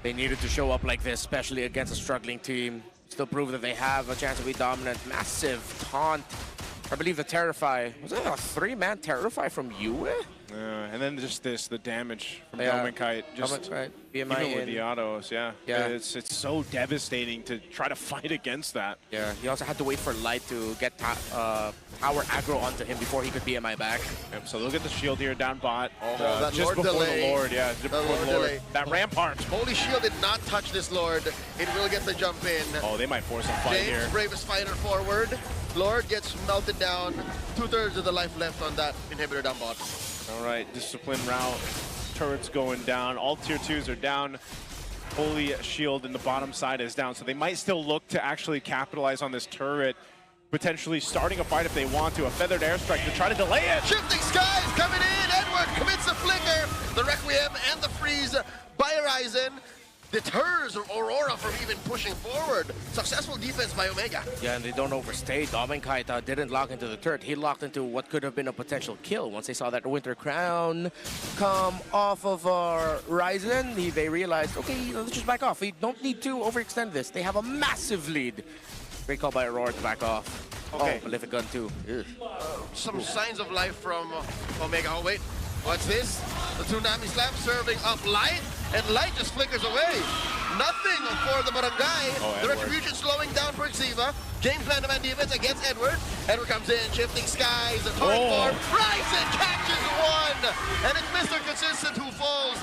They needed to show up like this, especially against a struggling team. Still prove that they have a chance to be dominant. Massive taunt. I believe the Terrify. Was it a 3-man Terrify from Yue? And then just the damage from Doming Kite. Just BMI even with in. the autos, it's so devastating to try to fight against that. Yeah, he also had to wait for Light to get power aggro onto him before he could BMI back. Yep, so look at the shield here down bot. That just Lord before delay. the Lord, just before the Lord. Delay. That Rampart. Holy Shield did not touch this Lord. It will get the jump in. Oh, they might force a fight James, here. bravest fighter forward. Lord gets melted down. 2/3 of the life left on that inhibitor down bot. All right, discipline route. Turrets going down. All tier 2s are down. Holy Shield in the bottom side is down. So they might still look to actually capitalize on this turret, potentially starting a fight if they want to. A feathered airstrike to try to delay it. Shifting Skies coming in. Edward commits the flicker. The Requiem and the freeze by Horizon deters Aurora from even pushing forward. Successful defense by Omega. Yeah, and they don't overstay. Doming Kite didn't lock into the turret. He locked into what could have been a potential kill. Once they saw that Winter Crown come off of Ryzen, they realized, okay, let's just back off. We don't need to overextend this. They have a massive lead. Great call by Aurora to back off. Okay. Oh, Malefic Gun too. Some signs of life from Omega. Oh, wait. What's this? The Tsunami Slam serving up Light, and Light just flickers away. Nothing for the Barangay. The Retribution slowing down for Xiva. Game plan to man defense against Edward. Edward comes in, shifting skies, a torrent form. Ryzen catches one, and it's Mr. Consistent who falls.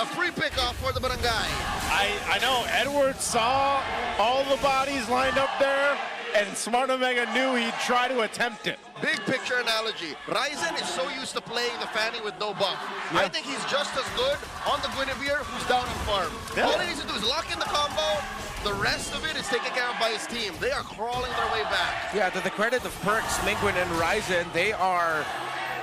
A free pickoff for the Barangay. I know, Edward saw all the bodies lined up there, and Smart Omega knew he'd try to attempt it. Big picture analogy. Ryzen is so used to playing the Fanny with no buff. I think he's just as good on the Guinevere who's down on farm. All he needs to do is lock in the combo. The rest of it is taken care of by his team. They are crawling their way back. Yeah, to the credit of Perks, Mingwin, and Ryzen, they are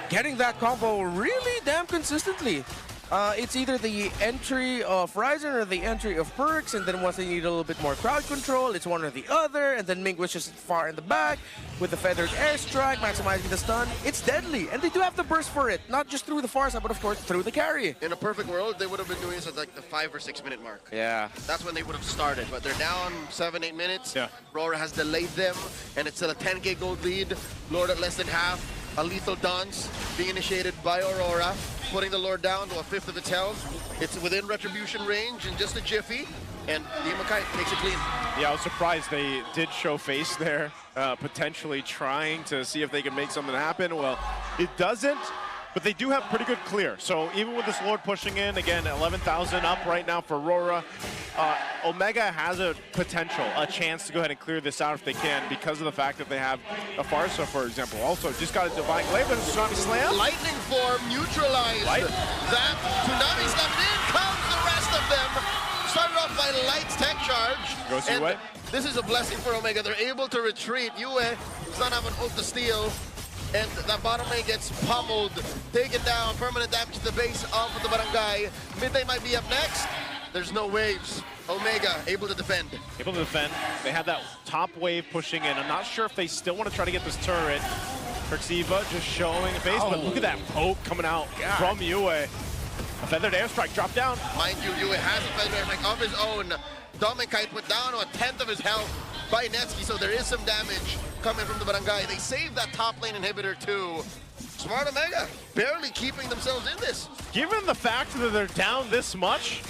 getting that combo really damn consistently. It's either the entry of Ryzen or the entry of Perks, and then once they need a little bit more crowd control, it's one or the other, and then Mingwin's just far in the back with the feathered airstrike, maximizing the stun. It's deadly, and they do have the burst for it, not just through the far side, but of course through the carry. In a perfect world, they would have been doing this at like the 5 or 6 minute mark. Yeah. That's when they would have started, but they're down 7-8 minutes. RORA has delayed them, and it's still a 10k gold lead. Lord at less than half. A lethal dance being initiated by Aurora, putting the Lord down to a 5th of its health. It's within Retribution range in just a jiffy, and Demon Kite takes it clean. Yeah, I was surprised they did show face there, potentially trying to see if they can make something happen. Well, it doesn't, but they do have pretty good clear. So even with this Lord pushing in, again, 11,000 up right now for RORA, Omega has a potential, a chance to go ahead and clear this out if they can, because of the fact that they have a Farsa, for example. Also, just got a Divine Glaive and a Tsunami Slam. Lightning form neutralized. That Tsunami Slam in comes the rest of them. Started off by Light's tech charge. Goes and Yue. This is a blessing for Omega. They're able to retreat. Yue does not have an ult to steal. And that bottom lane gets pummeled, taken down, permanent damage to the base of the Barangay. Midday might be up next. There's no waves. Omega able to defend. Able to defend. They have that top wave pushing in. I'm not sure if they still want to try to get this turret. Perxiva just showing a face, but look at that poke coming out from Yue. A feathered airstrike dropped down. Mind you, Yue has a feathered airstrike of his own. Doming Kite put down to a 10th of his health by Netsky, so there is some damage coming from the Barangay. They saved that top lane inhibitor too. Smart Omega barely keeping themselves in this. Given the fact that they're down this much,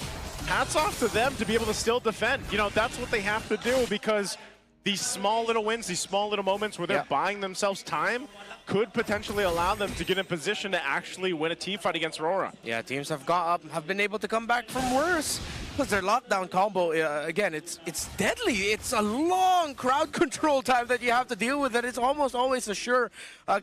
hats off to them to be able to still defend. You know, that's what they have to do, because these small little wins, these small little moments where they're buying themselves time could potentially allow them to get in position to actually win a team fight against RORA. Yeah, teams have got up, have been able to come back from worse. Because their lockdown combo, again, it's deadly. It's a long crowd control time that you have to deal with, and it's almost always a sure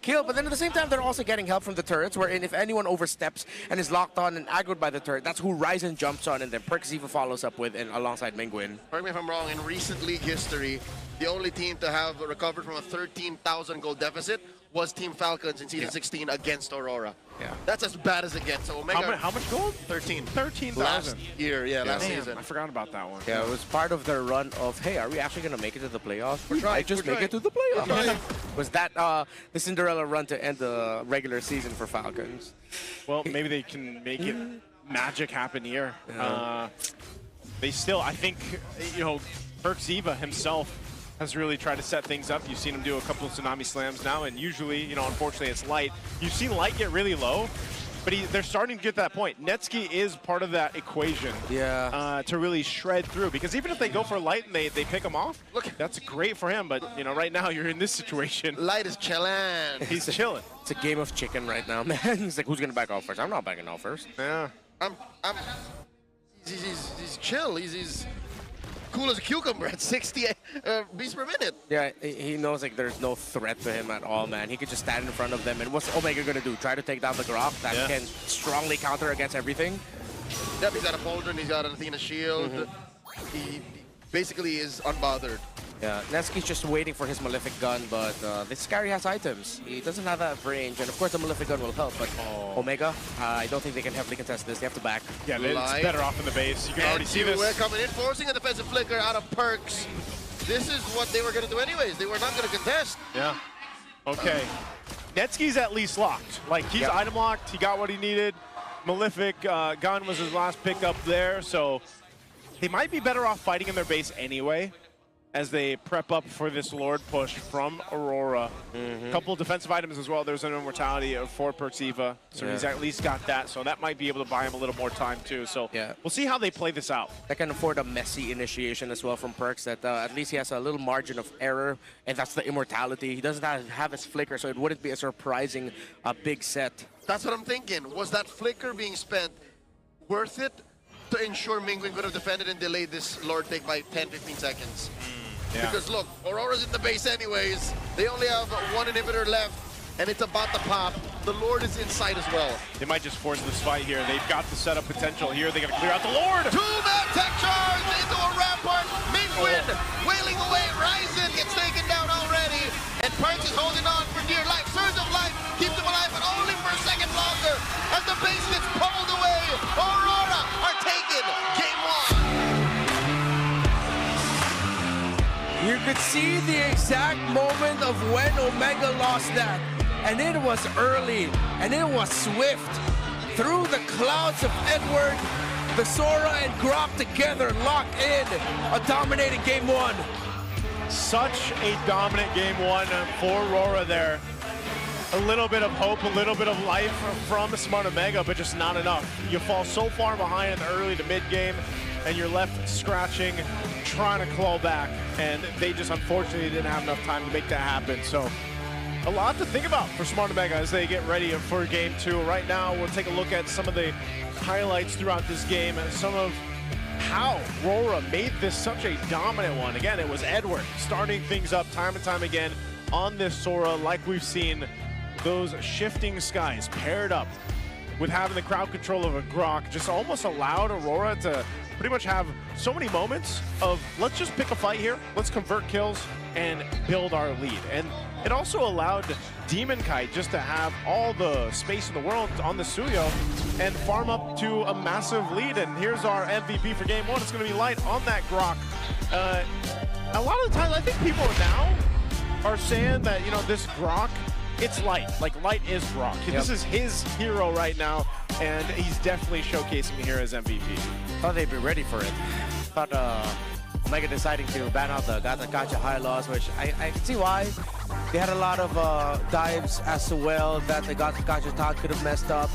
kill. But then at the same time, they're also getting help from the turrets, wherein if anyone oversteps and is locked on and aggroed by the turret, that's who Ryzen jumps on, and then Perxiva follows up with, and alongside Mingwin. Correct me if I'm wrong, in recent league history, the only team to have recovered from a 13,000 goal deficit was Team Falcons in Season 16 against Aurora. Yeah. That's as bad as it gets. So Omega, how much gold? 13. 13,000. Last year, last Damn, season. I forgot about that one. Yeah, it was part of their run of, hey, are we actually going to make it to the playoffs? We're trying, Just we're make it to the playoffs. Was that the Cinderella run to end the regular season for Falcons? Well, maybe they can make it magic happen here. They still, I think, you know, Perxiva himself has really tried to set things up. You've seen him do a couple of Tsunami Slams now, and usually, you know, unfortunately it's Light. You've seen Light get really low, but they're starting to get that point. Netsky is part of that equation to really shred through, because even if they go for Light and they pick him off, look, that's great for him, but, you know, right now you're in this situation. Light is chilling. He's chilling. It's a game of chicken right now, man. He's like, who's going to back off first? I'm not backing off first. Yeah. He's chill. He's cool as a cucumber at 60 beats per minute. Yeah, he knows like there's no threat to him at all, man. He could just stand in front of them, and what's Omega gonna do? Try to take down the Grok that can strongly counter against everything? Yep, he's got a Pauldron, he's got an Athena shield. He basically is unbothered. Yeah, Netsky's just waiting for his Malefic Gun, but this Scary has items. He doesn't have that range, and of course the Malefic Gun will help, but Omega, I don't think they can heavily contest this. They have to back. Yeah, it's better off in the base. You can already see this. We're coming in, forcing a defensive flicker out of Perks. This is what they were going to do anyways. They were not going to contest. Yeah. Okay. Netsky's at least locked. Like, he's item locked. He got what he needed. Malefic Gun was his last pickup there, so they might be better off fighting in their base anyway, as they prep up for this Lord push from Aurora. A couple defensive items as well. There's an immortality for Perxiva, so he's at least got that. So that might be able to buy him a little more time too. So we'll see how they play this out. They can afford a messy initiation as well from Perks, that at least he has a little margin of error, and that's the immortality. He doesn't have his flicker, so it wouldn't be a surprising big set. That's what I'm thinking. Was that flicker being spent worth it to ensure Mingwin could have defended and delayed this Lord take by 10-15 seconds? Because look, Aurora's in the base anyways. They only have one inhibitor left, and it's about to pop. The Lord is inside as well. They might just force this fight here. They've got the setup potential here. They got to clear out the Lord. Two-man tech charge into a rampart. Mingwin wailing away. Ryzen gets taken down already, and Perks is holding on for dear life. Surge of life keeps him alive, but only for a second longer. As the base gets pulled away, Aurora are taken. Game 1. You could see the exact moment of when Omega lost that. And it was early, and it was swift. Through the clouds of Edward, the Sora and Grok together locked in a dominating Game 1. Such a dominant Game 1 for Aurora there. A little bit of hope, a little bit of life from Smart Omega, but just not enough. You fall so far behind in the early to mid game, and you're left scratching, trying to claw back, and they just unfortunately didn't have enough time to make that happen. So a lot to think about for Smart Omega as they get ready for Game 2. Right now, we'll take a look at some of the highlights throughout this game and some of how RORA made this such a dominant one. Again, it was Edward starting things up time and time again on this Sora, like we've seen those shifting skies paired up with having the crowd control of a Grok just almost allowed Aurora to pretty much have so many moments of, let's just pick a fight here, let's convert kills and build our lead. And it also allowed Demon Kite just to have all the space in the world on the Suyo and farm up to a massive lead. And here's our MVP for Game 1. It's going to be Light on that Grok. A lot of the times, I think people now are saying that, you know, this Grok, it's Light. Like, Light is Grok. This is his hero right now, and he's definitely showcasing here as MVP. Thought they'd be ready for it. Thought Omega deciding to ban out the Gata Gacha high loss, which I can see why. They had a lot of dives as well that the Gajatan could have messed up.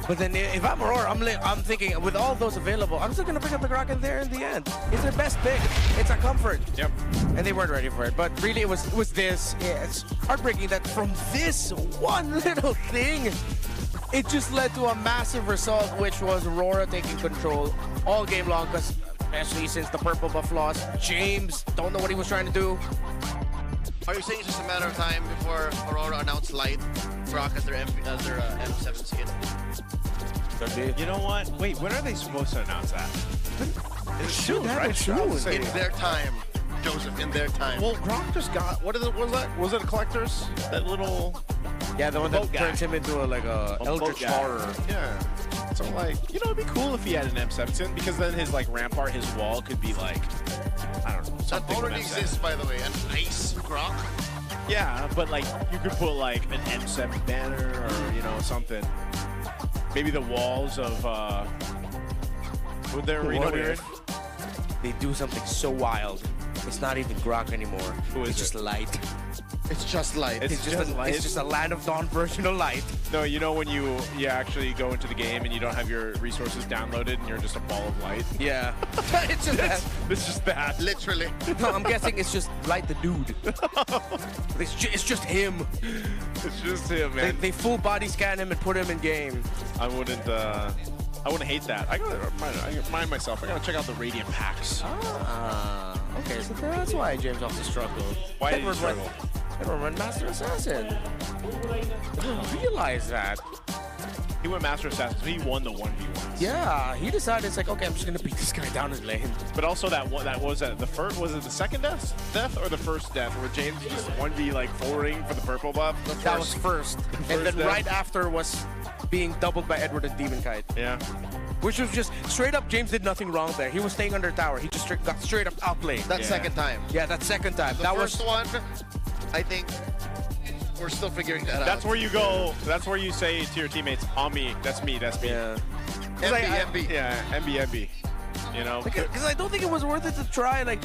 But then if I'm Aurora, I'm thinking with all those available, I'm still gonna pick up the Kraken there in the end. It's their best pick. It's a comfort. Yep. And they weren't ready for it. But really, it was this. Yeah, it's heartbreaking that from this one little thing, it just led to a massive result, which was Aurora taking control all game long. Because especially since the purple buff lost, James don't know what he was trying to do. Are you saying it's just a matter of time before Aurora announced Light Brock as their M7 skin? You know what? Wait, when are they supposed to announce that? It should happen soon. In their time, Joseph, in their time. Well, Brock just got, what was that? Was it a collector's? That little... Yeah, the one that turns him into a Eldritch Horror. Yeah. So like, you know, it'd be cool if he had an M17 because then his like Rampart, his wall could be like, I don't know, That something with already M7. exists, by the way, an ice Grok. Yeah, but like you could put like an M7 banner or, you know, something. Maybe the walls of with their arena What we're in. if they do something so wild? It's not even Grok anymore. Who is it's it? just Light. It's just Light. It's just Light. It's just a Land of Dawn version of Light. No, you know when you actually go into the game and you don't have your resources downloaded and you're just a ball of light? Yeah. It's just that. It's just that. Literally. No, I'm guessing it's just Light the dude. It's just him. It's just him, man. They full body scan him and put him in game. I wouldn't hate that. I gotta remind myself. I gotta check out the Radiant packs. Okay, so that's why James often struggled. Why did he struggle? Edward went Master Assassin. I didn't realize that. He went Master Assassin, so he won the 1v1s. Yeah, he decided it's like, okay, I'm just gonna beat this guy down his lane. But also that was the first, was it the second death or the first death where James just 1v like forwarding for the purple buff? That was first. And then right after was being doubled by Edward and Demon Kite. Yeah. Which was just straight up, James did nothing wrong there. He was staying under tower. He just got straight up outplayed. That second time. Yeah, that second time. The first one, I think we're still figuring that out. That's where you go. That's where you say to your teammates, "On me, that's me, that's me." Yeah. MB. Yeah, MB. You know, because I don't think it was worth it to try. Like,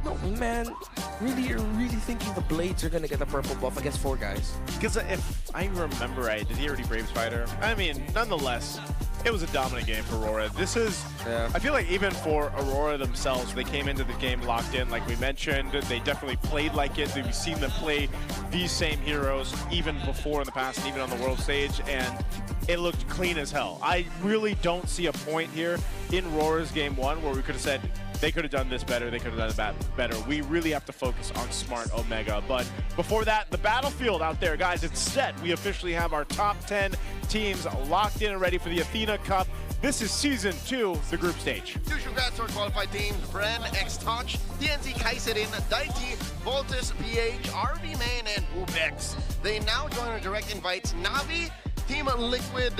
no, man. Really, you're really thinking the Blades are gonna get the purple buff against 4 guys? Because if I remember right, did he already Brave Spider? I mean, nonetheless, it was a dominant game for Aurora. This is, I feel like even for Aurora themselves, they came into the game locked in, like we mentioned. They definitely played like it. We've seen them play these same heroes even before in the past and even on the world stage, and it looked clean as hell. I really don't see a point here in Aurora's game 1 where we could have said, they could have done this better, they could have done that better. We really have to focus on smart Omega. But before that, the battlefield out there, guys, it's set. We officially have our top 10 teams locked in and ready for the Athena Cup. This is Season 2, the group stage. Huge congrats to our qualified teams, Bren, X-Touch, TNC Kaiserin, Daiti, Voltus, PH, RV Main, and Ubex. They now join our direct invites, Navi, Team Liquid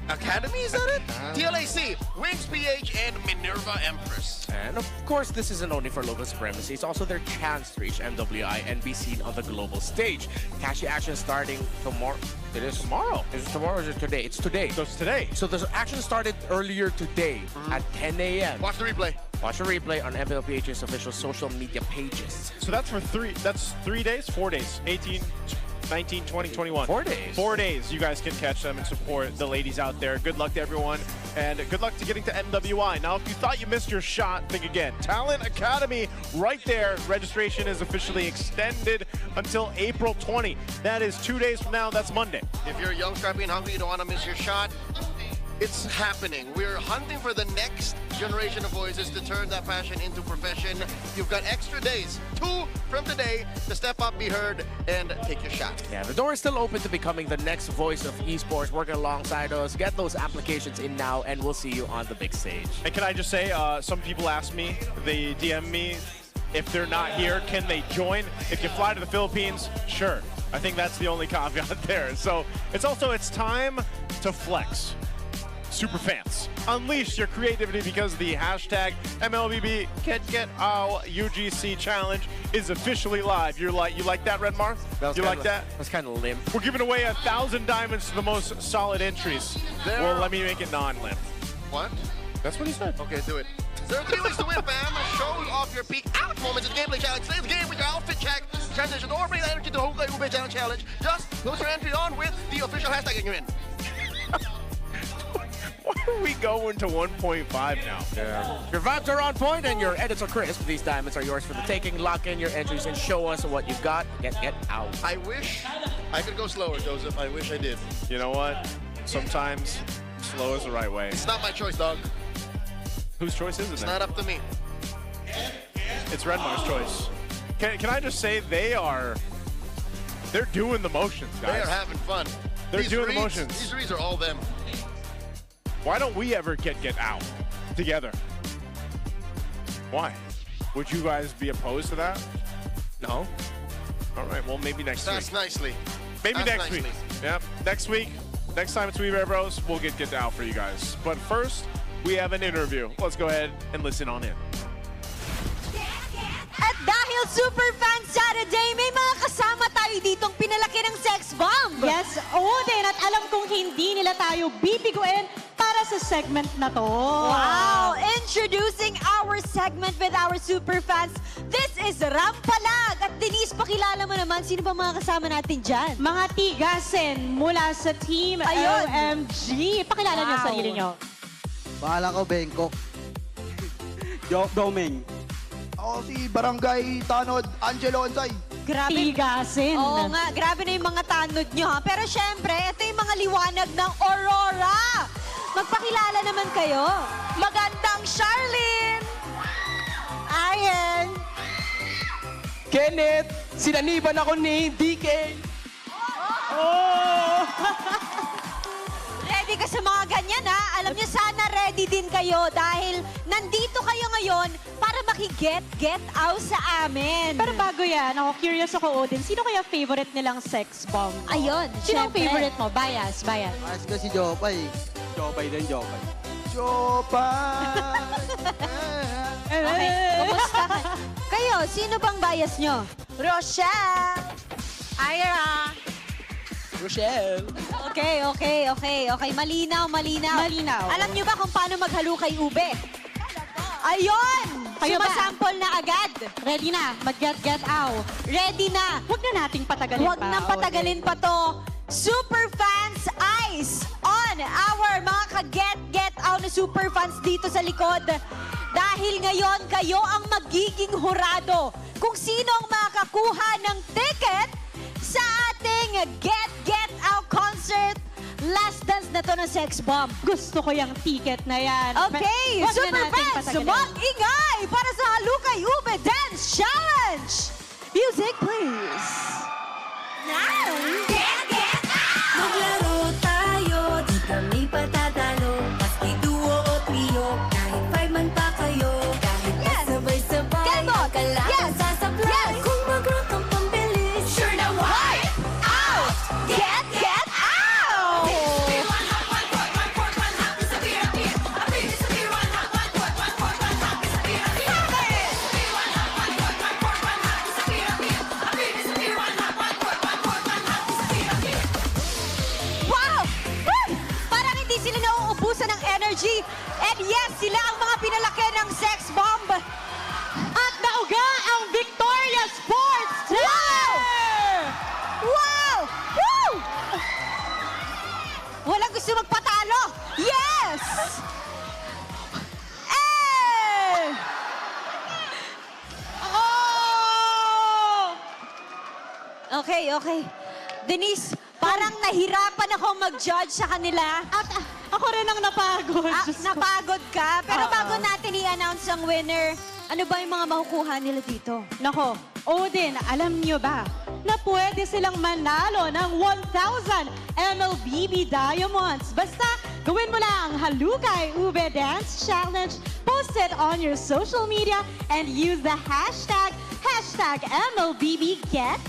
Academy, is that it? TLAC, Wings PH, and Minerva Empress. And of course, this isn't only for local supremacy, it's also their chance to reach MWI and be seen on the global stage. Cashy action starting tomorrow. It is tomorrow. Is it tomorrow or is it today? It's today. So it's today. So the action started earlier today at 10 a.m. Watch the replay. Watch the replay on MPL PH's official social media pages. So that's for 3 days, 4 days, 18, 19, 20, 21. 4 days. 4 days. You guys can catch them and support the ladies out there. Good luck to everyone, and good luck to getting to MWI. Now, if you thought you missed your shot, think again. Talent Academy right there. Registration is officially extended until April 20. That is 2 days from now. That's Monday. If you're young, scrappy, and hungry, you don't want to miss your shot, it's happening. We're hunting for the next generation of voices to turn that passion into profession. You've got extra days, 2 from today, to step up, be heard, and take your shot. Yeah, the door is still open to becoming the next voice of esports, working alongside us. Get those applications in now, and we'll see you on the big stage. And can I just say, some people ask me, they DM me, if they're not here, can they join? If you fly to the Philippines, sure. I think that's the only caveat there. So it's time to flex. Super fans, unleash your creativity because the hashtag MLBB Get Our UGC challenge is officially live. You like that, Redmar? You like that? That's kind of limp. We're giving away 1,000 diamonds to the most solid entries. Well, let me make it non-limp. What? That's what he said. Okay, do it. There are 3 ways to win, fam. Show off your peak out moments in gameplay challenge. Play the game with your outfit check, transition, or bring that energy to Hukay Ube Challenge Challenge. Just post your entry on with the official hashtag and you're in. Why are we going to 1.5 now? Yeah. Your vibes are on point and your edits are crisp. These diamonds are yours for the taking. Lock in your entries and show us what you've got. Get out. I wish I could go slower, Joseph. I wish I did. You know what? Sometimes slow is the right way. It's not my choice, dog. Whose choice is it? It's then? not up to me. It's Redmar's choice. Can I just say they're doing the motions, guys. They are having fun. They're These doing reads, the motions. These reads are all them. Why don't we ever get out together? Why? Would you guys be opposed to that? No. All right, well, maybe next That's week. nicely. Maybe That's next nicely. week. Yeah, next week. Next time it's We Rare Bros, we'll get out for you guys. But first, we have an interview. Let's go ahead and listen on in. At dahil Super Fan Saturday, may mga kasama tayo ditong pinalaki ng sex bomb. Yes, Odin, at alam kong hindi nila tayo bibiguin para sa segment na to. Wow! Introducing our segment with our super fans. This is Rampalag. At Denise, pakilala mo naman, sino ba mga kasama natin dyan? Mga tigasin mula sa Team Ayun. OMG. Pakilala niyo Wow. sarili niyo. Bahala ko, Bangkok. Domeng. Ako si Barangay Tanod, Angelo Onsay. Grabe. Tigasin. Oo nga, grabe na yung mga tanod nyo ha. Pero syempre, ito yung mga liwanag ng Aurora. Magpakilala naman kayo. Magandang Charlene. Ayan. Kenneth, sinaniban ako ni DK. Oh! Ready ka sa mga ganyan ha? Alam niyo, sana ready din kayo dahil nandito kayo ngayon para maki-get out sa amin. Pero bago yan, ako curious ako, Odin, sino kaya favorite nilang sex bomb? Ayun, Sino ang syempre. favorite mo? Bias. Ayos ko si Jopay. Jopay din, Jopay. Jopay! Okay, kumusta? Kayo, sino bang bias nyo? Rochelle! Ira! Rochelle! Okay. Malinaw. Alam niyo ba kung paano maghalukay ube? Ayun! Kayo ba? Sumasample na agad. Ready na, mag-get out. Ready na. Huwag na nating patagalin Huwag pa. nang patagalin pa to. Super fans eyes on our mga ka-get out na super fans dito sa likod. Dahil ngayon, kayo ang magiging hurado kung sino ang makakuha ng ticket sa ating Get Out concert. Last dance na to ng Sex Bomb. Gusto ko yung ticket na yan. Okay, Huwag na super nating fans, patagalin. mag-ingay para sa Halukay Ube Dance Challenge. Music, please. Now, Maglaro tayo, di kami patatalo. Maski duo o trio, kahit 5 man pa kayo. Kahit sabay-sabay, Kembot! kailangan Yes! sasablay. Yes! Kung mag-rock ang pambilis, sure na wipe out! Get out! Wow! Woo! Parang hindi sila nauubusan ng energy. And yes, sila ang mga pinalaki ng Sex Bomb. At nauga ang Victoria Sports Tower! Wow! Woo! Walang gusto magpatalo. Yes! Eh! Oh! Okay. Denise, parang nahirapan ako mag-judge sa kanila. At ako rin ang napagod. Diyos ko. Napagod ka. Pero Oo. bago natin i-announce ang winner, ano ba yung mga makukuha nila dito? Nako, Odin, alam niyo ba na pwede silang manalo ng 1,000 MLBB Diamonds? Basta gawin mo lang Halukay Ube Dance Challenge, post it on your social media, and use the hashtag MLBB Get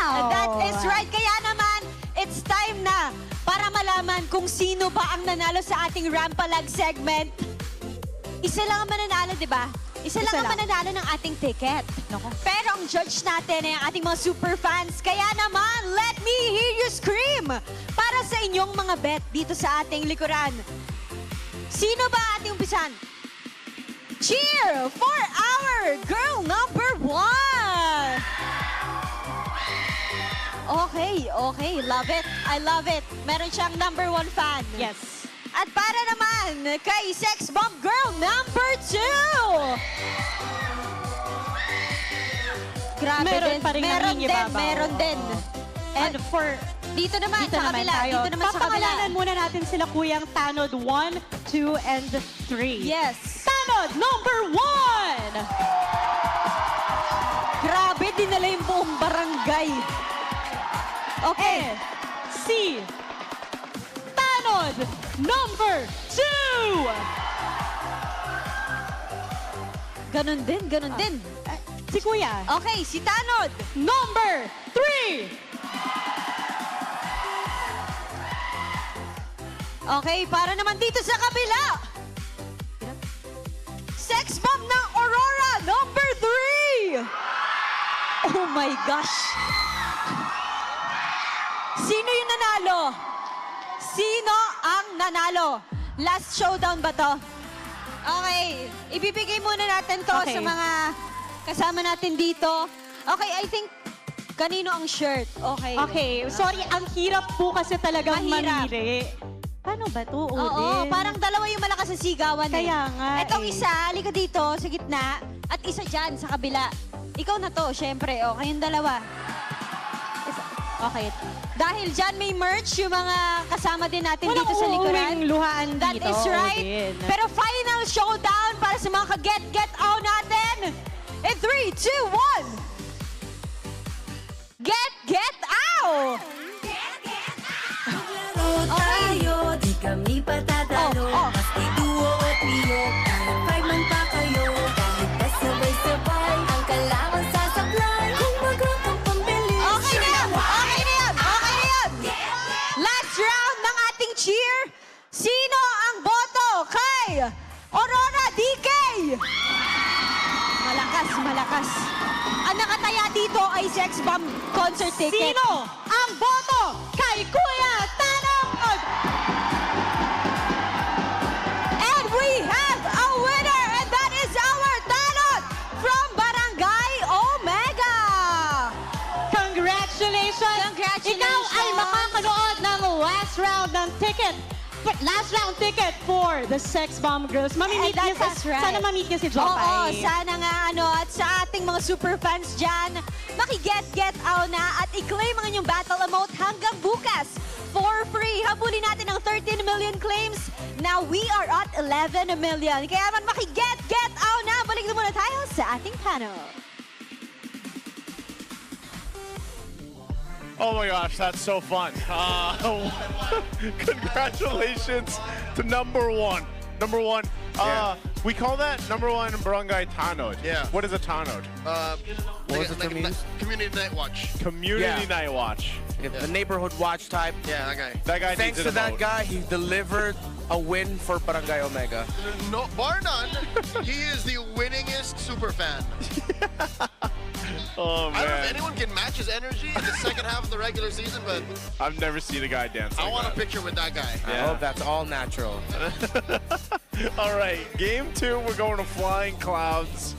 Out. That is right. Kaya naman, it's time na para malaman kung sino ba ang nanalo sa ating Rampalag segment. Isa lang ang mananalo, di ba? Isa lang ang mananalo ng ating ticket. Pero ang judge natin ay ang ating mga super fans. Kaya naman, let me hear you scream para sa inyong mga bet dito sa ating likuran. Sino ba ating umpisan? cheer for our girl number 1. Okay, okay. Love it. I love it. Meron siyang number 1 fan. Yes. At para naman kay Sex Bomb Girl number 2. Grabe Meron din. pa rin Meron din. nangingibabaw. Meron din. And for Dito naman, dito sa naman kabila. tayo. Dito naman sa kabila. Papangalanan muna natin sila Kuyang Tanod 1, 2, and 3. Yes. Tanod number 1! Grabe, dinala yung buong barangay. Okay. Si Tanod number 2! Ganon din, ganon din. Si Kuya. Okay, si Tanod. Number 3! Okay, para naman dito sa kabila. Sex bomb ng Aurora, number 3! Oh my gosh. Sino yung nanalo? Sino ang nanalo? Last showdown ba to? Okay, ibibigay muna natin to Okay. sa mga kasama natin dito. Okay, I think kanino ang shirt? Okay. Okay, sorry, ang hirap po kasi talagang Mahirap. mamili. Paano ba to, Oo, Odin? parang dalawa yung malakas sa sigawan. Kaya nga Itong eh. isa, halika dito sa gitna, at isa dyan sa kabila. Ikaw na to, syempre. O, kayong dalawa. Okay. Dahil dyan may merch yung mga kasama din natin Walang dito sa likuran. uuwing luhaan That dito, is right. Odin. Pero final showdown para sa mga ka-get-get-out natin. In 3, 2, 1. Get-get-out! Maglaro tayo, di kami patatalo. Maski duo o trio, kahit 5 man pa kayo. Kahit pasabay-sabay, ang kalaban sasablay. Kung mag-rock ang pambili. Okay na yan! Okay na yan! Okay na yan! Last round ng ating cheer. Sino ang boto kay Aurora DK? Malakas, malakas. Ang nakataya dito ay Sex Bomb concert ticket. Sino ang boto kay Kuya Tanod? And we have a winner, and that is our Tanod from Barangay Omega. Congratulations! Congratulations! Ikaw ay makakanood ng last round ng ticket. Last round ticket for the Sex Bomb Girls. Mamimit And niya that is right. Sana mamit niya si Oo, Jopay. sana nga at sa ating mga super fans dyan, maki-get out na at i-claim ang inyong battle emote hanggang bukas for free. Habulin natin ang 13 million claims. Now we are at 11 million. Kaya man maki-get out na. Balik na muna tayo sa ating panel. Oh my gosh, that's so fun. Congratulations to number 1. Number 1. We call that number 1 Barangay Tanod. Yeah. What is a Tanod? What was it for me? Community Night Watch. Community Yeah. Night Watch. The neighborhood watch type. Yeah, that guy. That guy Thanks needs to an that emote. guy, he delivered a win for Barangay Omega. No, bar none, he is the winningest super fan. Oh I don't know if man, anyone can match his energy in the second half of the regular season, but I've never seen a guy dance I like want a that. picture with that guy. I hope that's all natural. All right, game 2, we're going to Flying Clouds.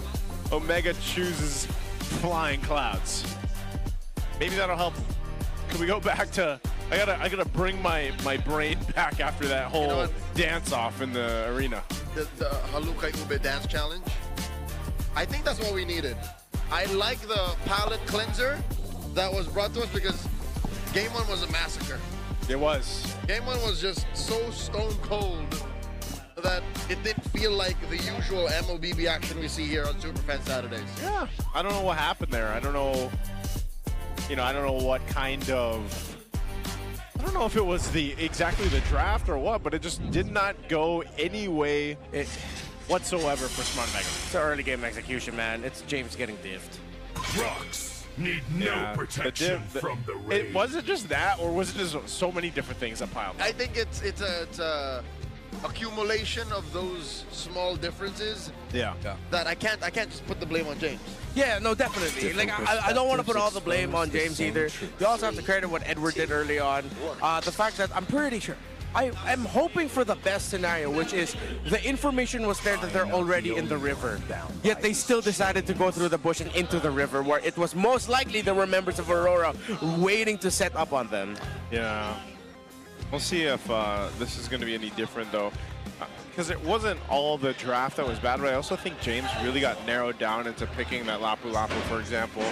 Omega chooses Flying Clouds. Maybe that'll help. Can we go back to? I gotta bring my brain back after that whole what? dance off in the arena. The Halukay Ube dance challenge. I think that's what we needed. I like the palate cleanser that was brought to us because game 1 was a massacre. It was. Game 1 was just so stone cold that it didn't feel like the usual MOBB action we see here on Superfan Saturdays. Yeah. I don't know what happened there. I don't know. I don't know what kind of. I don't know if it was exactly the draft or what, but it just did not go any way whatsoever for Smart Mega. It's an early game execution, man. It's James getting diffed. Rocks need no protection from the rain. Was it just that, or was it just so many different things that piled up? I think it's a accumulation of those small differences Yeah. that I can't just put the blame on James. Yeah, no, definitely. Like, I don't want to put all the blame on James either. You also have to credit what Edward did early on. The fact that I'm pretty sure I'm hoping for the best scenario, which is the information was there that they're already in the river. Yet they still decided to go through the bush and into the river, where it was most likely there were members of Aurora waiting to set up on them. Yeah. We'll see if this is going to be any different, though. Because it wasn't all the draft that was bad, but I also think James really got narrowed down into picking that Lapu Lapu, for example,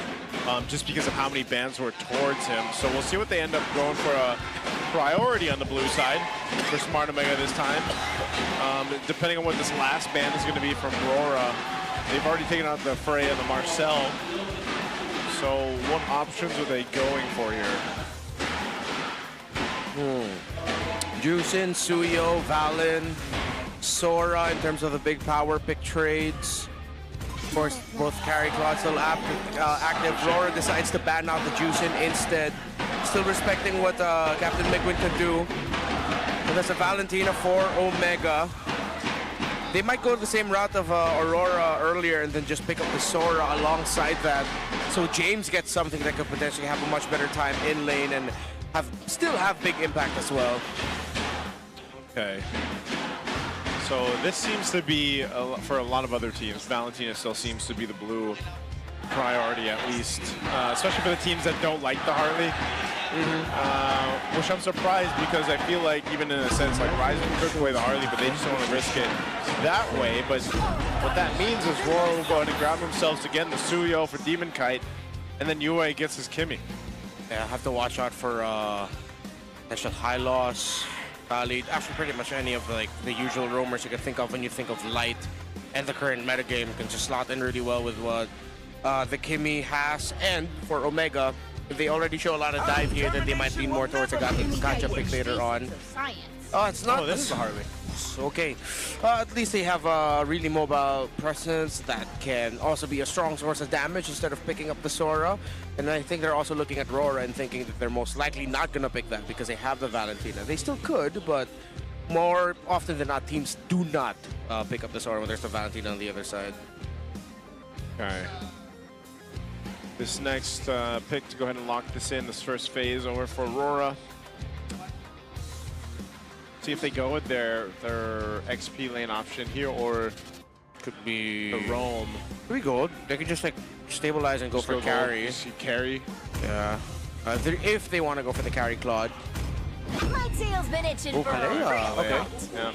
just because of how many bans were towards him. So we'll see what they end up going for a priority on the blue side for Smart Omega this time. Depending on what this last ban is going to be from RORA, they've already taken out the Freya and the Marcel. So what options are they going for here? Juicin, Suyo, Valen, Sora in terms of the big power pick trades. Of course, both carry claws still active. RORA decides to ban out the Juicin instead. Still respecting what Captain Migwin could do. And there's a Valentina for Omega. They might go the same route of Aurora earlier and then just pick up the Sora alongside that. So James gets something that could potentially have a much better time in lane and still have big impact as well. Okay. So this seems to be, for a lot of other teams, Valentina still seems to be the blue priority at least, especially for the teams that don't like the Harley. Which I'm surprised because I feel like even in a sense like Ryzen could play the Harley, but they just don't want to risk it that way. But what that means is RORA will go ahead and grab themselves again the Suyo for Demon Kite, and then Yue gets his Kimmy. Yeah, have to watch out for high loss. Actually, pretty much any of the usual roamers you can think of when you think of Light, and the current metagame can just slot in really well with what the Kimmy has. And for Omega, if they already show a lot of dive here, then they might lean more towards a gotcha pick later on. Oh, it's not. Oh, this is a Harley. Okay, at least they have a really mobile presence that can also be a strong source of damage instead of picking up the Sora. And I think they're also looking at RORA and thinking that they're most likely not going to pick that because they have the Valentina. They still could, but more often than not, teams do not pick up the Sora when there's the Valentina on the other side. Okay. This next pick to go ahead and lock this in, this first phase over for RORA. See if they go with their XP lane option here, or could be the roam. Could be gold. They could just stabilize and go for carry. Carry. Yeah. If they want to go for the carry Claude. My tail's been itching for Kalea. Okay. Yeah.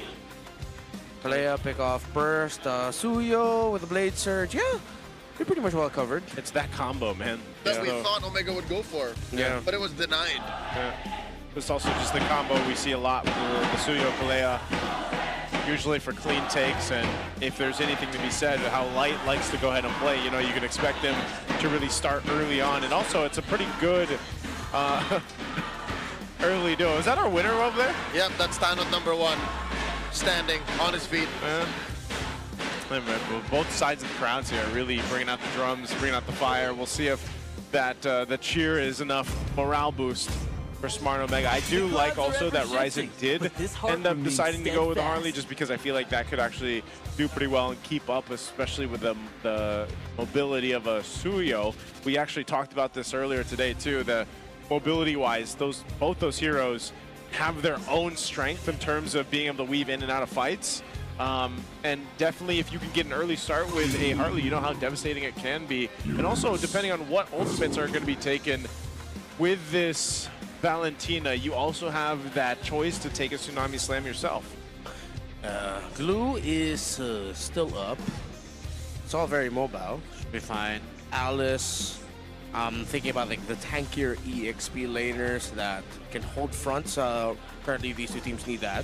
Kalea pick off burst. Suyo with the blade surge. Yeah. They're pretty much well covered. It's that combo, man. That's what we thought Omega would go for. Yeah. But it was denied. Yeah. It's also just the combo we see a lot with the Suyo Kalea, usually for clean takes, and if there's anything to be said how Light likes to go ahead and play, you know, you can expect him to really start early on, and also it's a pretty good early duo. Is that our winner over there? Yep, that's stand on #1, standing on his feet. Both sides of the crowds here are really bringing out the drums, bringing out the fire. We'll see if that the cheer is enough morale boost for Smart Omega. I do like also that Ryzen did end up deciding to go with the Harley, just because I feel like that could actually do pretty well and keep up, especially with the mobility of a Suyo. We actually talked about this earlier today too. The mobility-wise, both those heroes have their own strength in terms of being able to weave in and out of fights. And definitely if you can get an early start with a Harley, you know how devastating it can be. And also, depending on what ultimates are going to be taken with this Valentina, you also have that choice to take a Tsunami Slam yourself. Glue is still up. It's all very mobile. Should be fine. Alice, thinking about the tankier EXP laners that can hold fronts. Currently, these two teams need that.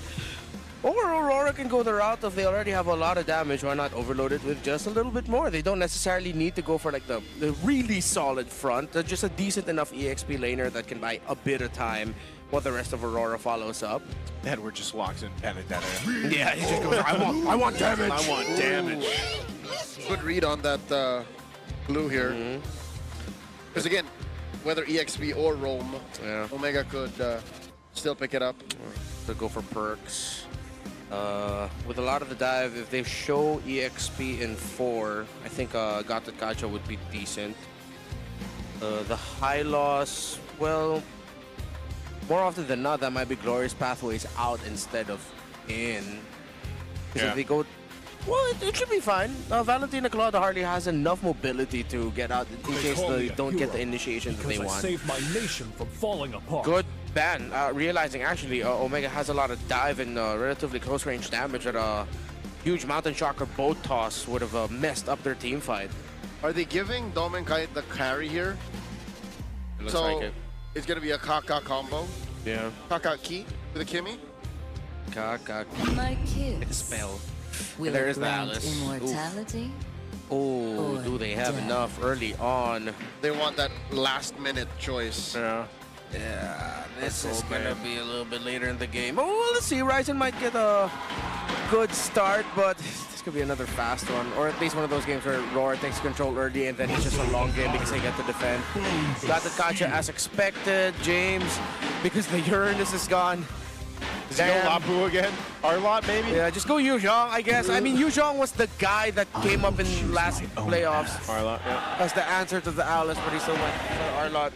Or Aurora can go the route of they already have a lot of damage. Why not overload it with just a little bit more? They don't necessarily need to go for the really solid front. They're just a decent enough EXP laner that can buy a bit of time while the rest of Aurora follows up. Edward just walks in Benedetta. Yeah, he just goes, I want damage. I want damage. Good read on that blue here. Because again, whether EXP or roam, Omega could still pick it up. To go for perks. With a lot of the dive, if they show EXP in 4, I think Gata Gacha would be decent. The high loss, well, more often than not, that might be Glorious Pathways out instead of in. Because if they go, well, it should be fine. Valentina Claude hardly has enough mobility to get out in case they don't get the initiation that they want. Saved my nation from falling apart. Good ban. Realizing actually Omega has a lot of dive and relatively close range damage that a huge Mountain Shocker boat toss would have messed up their team fight. Are they giving Dom and Kite the carry here? It looks so like it. It's going to be a Kaka combo. Yeah. Kaka Ki with a Kimmy. Kaka. My kids. Like a spell. Will And there it is the grant Alice. immortality? Oh, or do they have death? enough early on? They want that last minute choice. Yeah. Yeah, this is gonna be a little bit later in the game. Oh, well, let's see. Ryzen might get a good start, but this could be another fast one, or at least one of those games where RORA takes control early and then it's just a long game because they get to defend. Got the Kacha as expected. James, because the Uranus is gone. Does he go Lapu again? Arlot, maybe? Yeah, just go Yuzhong, I guess. I mean, Yuzhong was the guy that came up in last playoffs. Arlot, yeah. As the answer to the Alice, but he still went for Arlot.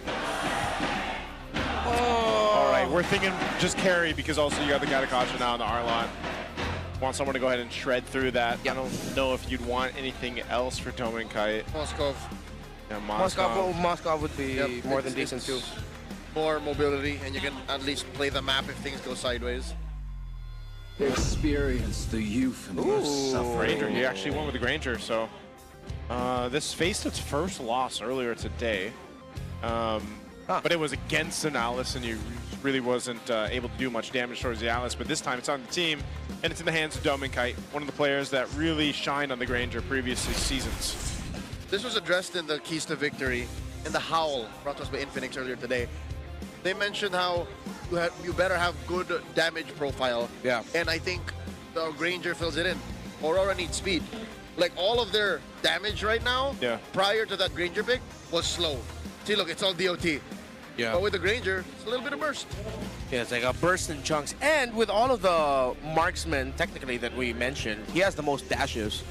All right, we're thinking just carry because also you got the Gatakacha now on the Arlot. Want someone to go ahead and shred through that. I don't know if you'd want anything else for Dome and Kite. Moskov. Yeah, Moskov would be more than decent too. More mobility, and you can at least play the map if things go sideways. Experience the youth and the suffering. Granger, he actually went with the Granger, so this faced its first loss earlier today. But it was against an Alice, and he really wasn't able to do much damage towards the Alice. But this time it's on the team, and it's in the hands of Dome and Kite, one of the players that really shined on the Granger previous seasons. This was addressed in the Keys to Victory, in the Howl, brought to us by Infinix earlier today. They mentioned how you better have good damage profile. Yeah. And I think the Granger fills it in. Aurora needs speed. Like, all of their damage right now, prior to that Granger pick, was slow. See, look, it's all DOT. Yeah. But with the Granger, it's a little bit of burst. Yeah, it's like a burst in chunks. And with all of the marksmen, technically, that we mentioned, he has the most dashes.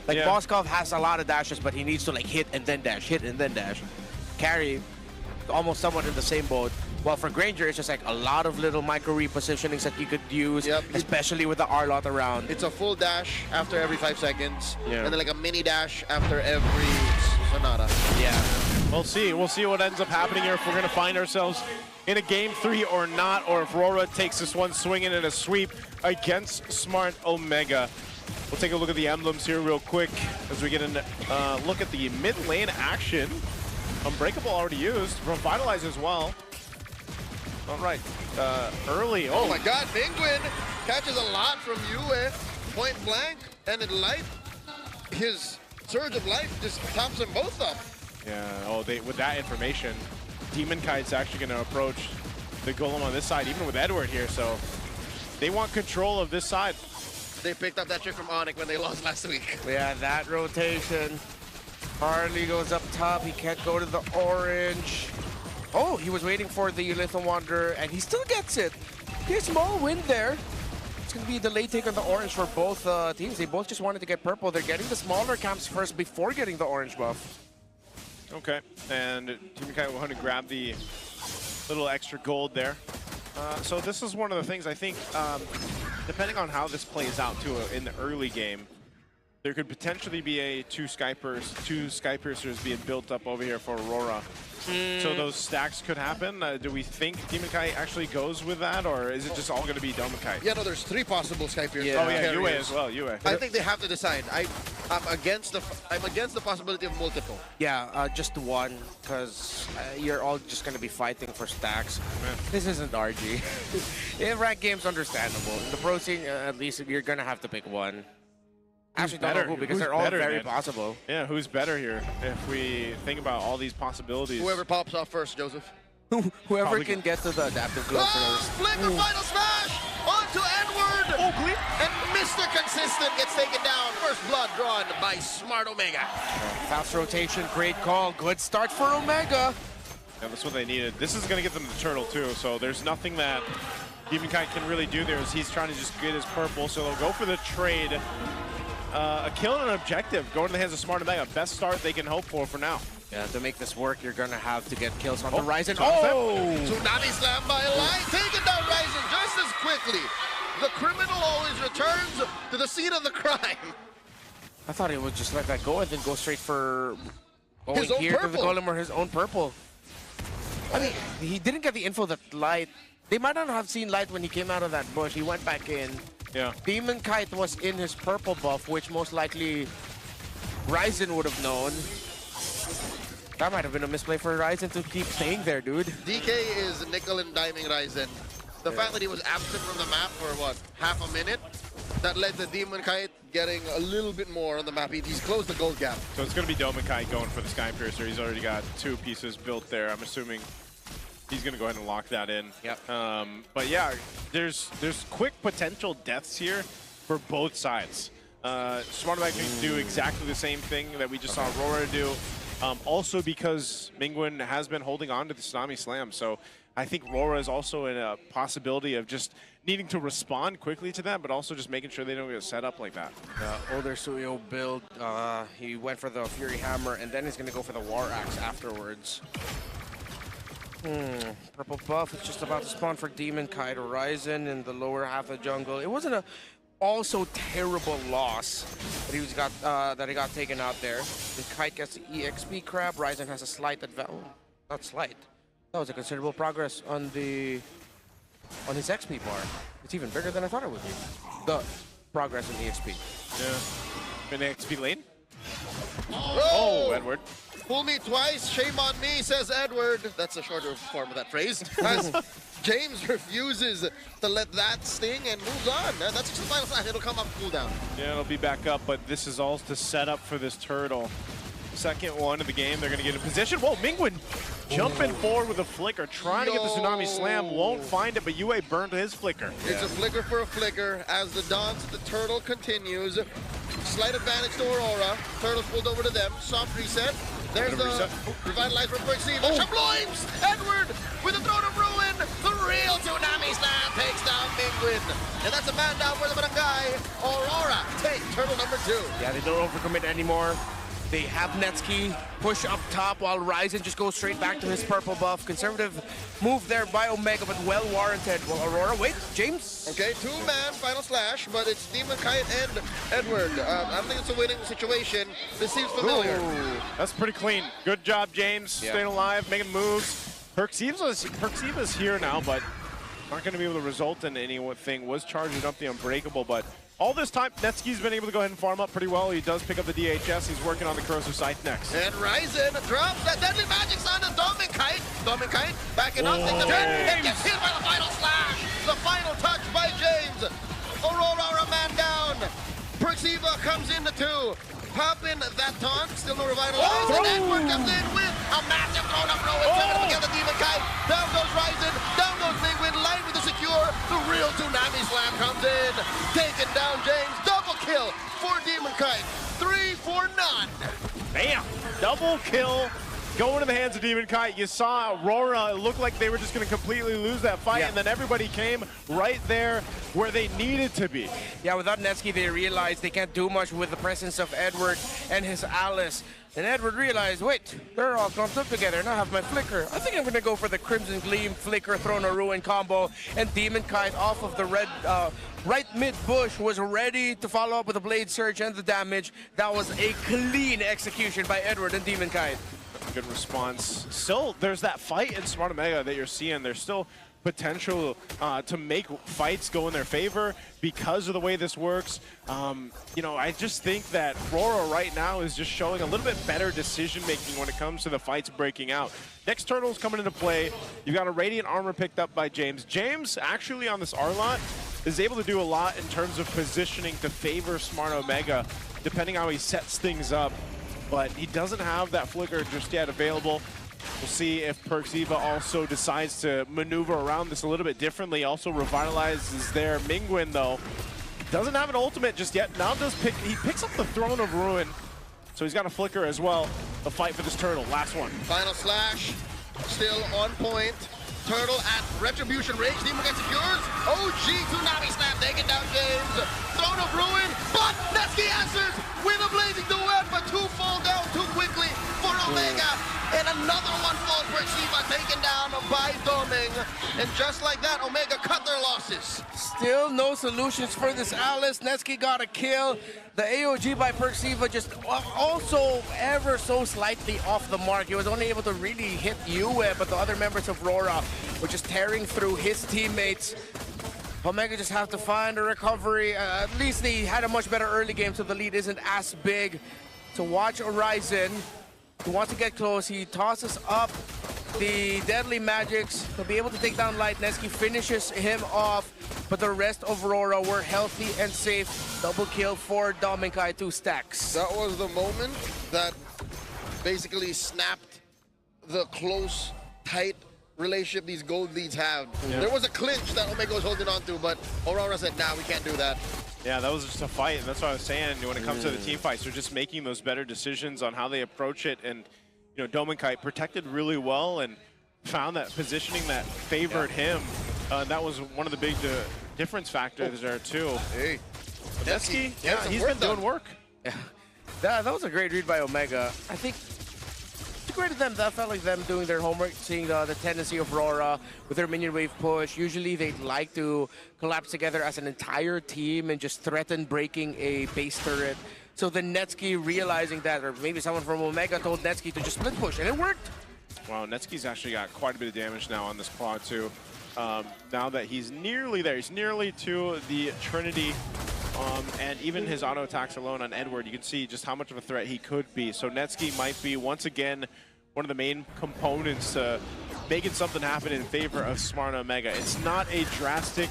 Like, Moskov has a lot of dashes, but he needs to, like, hit and then dash, hit and then dash. Carry, almost somewhat in the same boat. Well, for Granger, it's just like a lot of little micro repositionings that you could use, especially with the Arlot around. It's a full dash after every 5 seconds, Yeah. and then like a mini dash after every Sonata. Yeah. We'll see. We'll see what ends up happening here, if we're going to find ourselves in a game 3 or not, or if RORA takes this one swinging in a sweep against Smart Omega. We'll take a look at the emblems here real quick as we get a look at the mid lane action. Unbreakable already used. Revitalize as well. All right, early. Oh my God, Penguin catches a lot from Yue, point blank, and in life, his surge of life just tops them both up. Yeah, with that information, Demon Kite's actually going to approach the Golem on this side, even with Edward here, so they want control of this side. They picked up that trick from Onyx when they lost last week. Yeah, that rotation. Harley goes up top, he can't go to the orange. Oh, he was waiting for the Lethal Wanderer, and he still gets it. Okay, small win there. It's going to be the late take on the orange for both teams. They both just wanted to get purple. They're getting the smaller camps first before getting the orange buff. Okay, and Team Kite will want to grab the little extra gold there. So this is one of the things I think, depending on how this plays out too in the early game, there could potentially be a two Sky Piercers being built up over here for Aurora. So those stacks could happen. Do we think Demon Kite actually goes with that, or is it just all going to be Dome Kite? Yeah, no, there's 3 possible Sky Piercers. Oh yeah, Yue as well, Yue. I think they have to decide. I'm against the possibility of multiple. Yeah, just one, because you're all just going to be fighting for stacks. This isn't RG. In ranked games, understandable. In the pro scene, at least you're going to have to pick one. Actually, don't know who, because they're all very possible. Yeah, who's better here if we think about all these possibilities? Whoever pops off first, Joseph. Whoever can get to the adaptive glove first. Flick the final smash onto Edward! And Mr. Consistent gets taken down. First blood drawn by Smart Omega. Fast rotation, great call. Good start for Omega. Yeah, that's what they needed. This is going to get them the turtle too, so there's nothing that Demon Kite can really do there as he's trying to just get his purple, so they'll go for the trade. A kill and an objective going to the hands of Smart Omega. Best start they can hope for now. Yeah, to make this work, you're gonna have to get kills on the Ryzen. Tsunami slam by Light, taking down Ryzen just as quickly. The criminal always returns to the scene of the crime. I thought he would just let that go and then go straight for His own here to the purple. golem or his own purple. I mean, he didn't get the info that Light. They might not have seen Light when he came out of that bush. He went back in. Yeah. Demon Kite was in his purple buff, which most likely Ryzen would have known. That might have been a misplay for Ryzen to keep staying there, dude. DK is nickel and diming Ryzen. The fact that he was absent from the map for, what, half a minute, that led to Demon Kite getting a little bit more on the map. He's closed the gold gap. So it's going to be Demon Kite going for the Sky Piercer. He's already got 2 pieces built there. I'm assuming he's going to go ahead and lock that in. Yep. But yeah, there's quick potential deaths here for both sides. Smart can do exactly the same thing that we just saw RORA do. Also because Mingwen has been holding on to the Tsunami Slam, so I think RORA is also in a possibility of just needing to respond quickly to that, but also just making sure they don't get set up like that. Older Suyo build, he went for the Fury Hammer, and then he's going to go for the War Axe afterwards. Purple buff is just about to spawn for Demon Kite. Ryzen in the lower half of the jungle. It wasn't a also terrible loss that he got taken out there. The Kite gets the EXP crab. Ryzen has a slight advantage. Not slight. That was a considerable progress on his XP bar. It's even bigger than I thought it would be. The progress in EXP. Yeah. In the XP lane? Oh, Edward. Fool me twice, shame on me, says Edward. That's a shorter form of that phrase. As James refuses to let that sting and moves on. And that's just the final side. It'll come up cooldown. Yeah, it'll be back up, but this is all to set up for this turtle. Second one of the game, they're going to get in position. Whoa, Mingwen jumping forward with a flicker, trying to get the Tsunami Slam, won't find it, but UA burned his flicker. It's a flicker for a flicker as the dance of the turtle continues. Slight advantage to Aurora. Turtles pulled over to them. Soft reset. There's the revitalized from Perceiver. Shabloims! Edward with the Throne of Ruin. The real Tsunami Slam takes down Mingwen. And that's a man down for the barangay. Aurora take turtle number 2. Yeah, they don't overcommit anymore. They have Netsky push up top while Ryzen just goes straight back to his purple buff. Conservative move there by Omega, but well warranted. Well, Aurora, wait, James? Okay, 2-man final slash, but it's Demon Kite and Edward. I don't think it's a winning situation. This seems familiar. Ooh, that's pretty clean. Good job, James. Yeah. Staying alive, making moves. Perceiva's here now, but not going to be able to result in anything. Was charging up the Unbreakable, but all this time, Netsky's been able to go ahead and farm up pretty well. He does pick up the DHS. He's working on the Corrosive Scythe next. And Ryzen drops that Deadly Magic on the Demon Kite. Demon Kite backing up, takes the hit, and gets hit by the final slash. The final touch by James. Aurora a man down. Perceiva comes in the 2. Popping that taunt, still no revitalize, and Edward comes in with a massive thrown up row and 7 to get the Demon Kite. Down goes Ryzen, down goes Mingwen, line with the secure. The real Tsunami Slam comes in. Taking down James, double kill for Demon Kite. 3 for none. Bam! Double kill going to the hands of Demon Kite. You saw Aurora, it looked like they were just going to completely lose that fight, and then everybody came right there where they needed to be. Yeah, without Netsky, they realized they can't do much with the presence of Edward and his Alice. And Edward realized, wait, they're all clumped up together, and I have my flicker. I think I'm going to go for the Crimson Gleam, Flicker, Throne of Ruin combo, and Demon Kite off of the red right mid bush was ready to follow up with the Blade Surge and the damage. That was a clean execution by Edward and Demon Kite. Good response. Still, there's that fight in Smart Omega that you're seeing. There's still potential to make fights go in their favor because of the way this works. You know, I just think that RORA right now is just showing a little bit better decision-making when it comes to the fights breaking out. Next Turtle's coming into play. You've got a Radiant Armor picked up by James. James, actually on this R-Lot, is able to do a lot in terms of positioning to favor Smart Omega, depending how he sets things up. But he doesn't have that flicker just yet available. We'll see if Perceiva also decides to maneuver around this a little bit differently. Also revitalizes there. Mingwen, though, doesn't have an ultimate just yet. Now he picks up the Throne of Ruin, so he's got a flicker as well. The fight for this turtle, last one. Final slash, still on point. Turtle at Retribution Rage. Demon gets secures. OG Tsunami Slam taking down James. Throne of Ruin, but Netsky answers with a blazing duet, but 2 fall down too quickly for Omega. Another one falls for Siva, taken down by Doming. And just like that, Omega cut their losses. Still no solutions for this Alice. Netsky got a kill. The AOG by Perksiva just also ever so slightly off the mark. He was only able to really hit Yue, but the other members of RORA were just tearing through his teammates. Omega just have to find a recovery. At least they had a much better early game, so the lead isn't as big. To watch Horizon, who wants to get close, he tosses up the Deadly Magics. He'll be able to take down Light. Netsky finishes him off, but the rest of RORA were healthy and safe. Double kill for Dominkai, 2 stacks. That was the moment that basically snapped the close, tight relationship these gold leads have. Yeah. There was a clinch that Omega was holding on to, but Aurora said, nah, we can't do that. Yeah, that was just a fight, and that's what I was saying. When it comes to the team fights, they're just making those better decisions on how they approach it. And you know, Dominkai protected really well and found that positioning that favored him. That was one of the big difference factors there too. Hey, Netsky, yeah, he's been doing work. Yeah, that was a great read by Omega. I think to credit them, that felt like them doing their homework, seeing the tendency of RORA with their minion wave push. Usually they'd like to collapse together as an entire team and just threaten breaking a base turret. So then Netsky realizing that, or maybe someone from Omega told Netsky to just split push, and it worked. Wow, Netsky's actually got quite a bit of damage now on this quad too. Now that he's nearly there, he's nearly to the Trinity, and even his auto attacks alone on Edward, you can see just how much of a threat he could be. So Netsky might be, once again, one of the main components to making something happen in favor of Smart Omega. It's not a drastic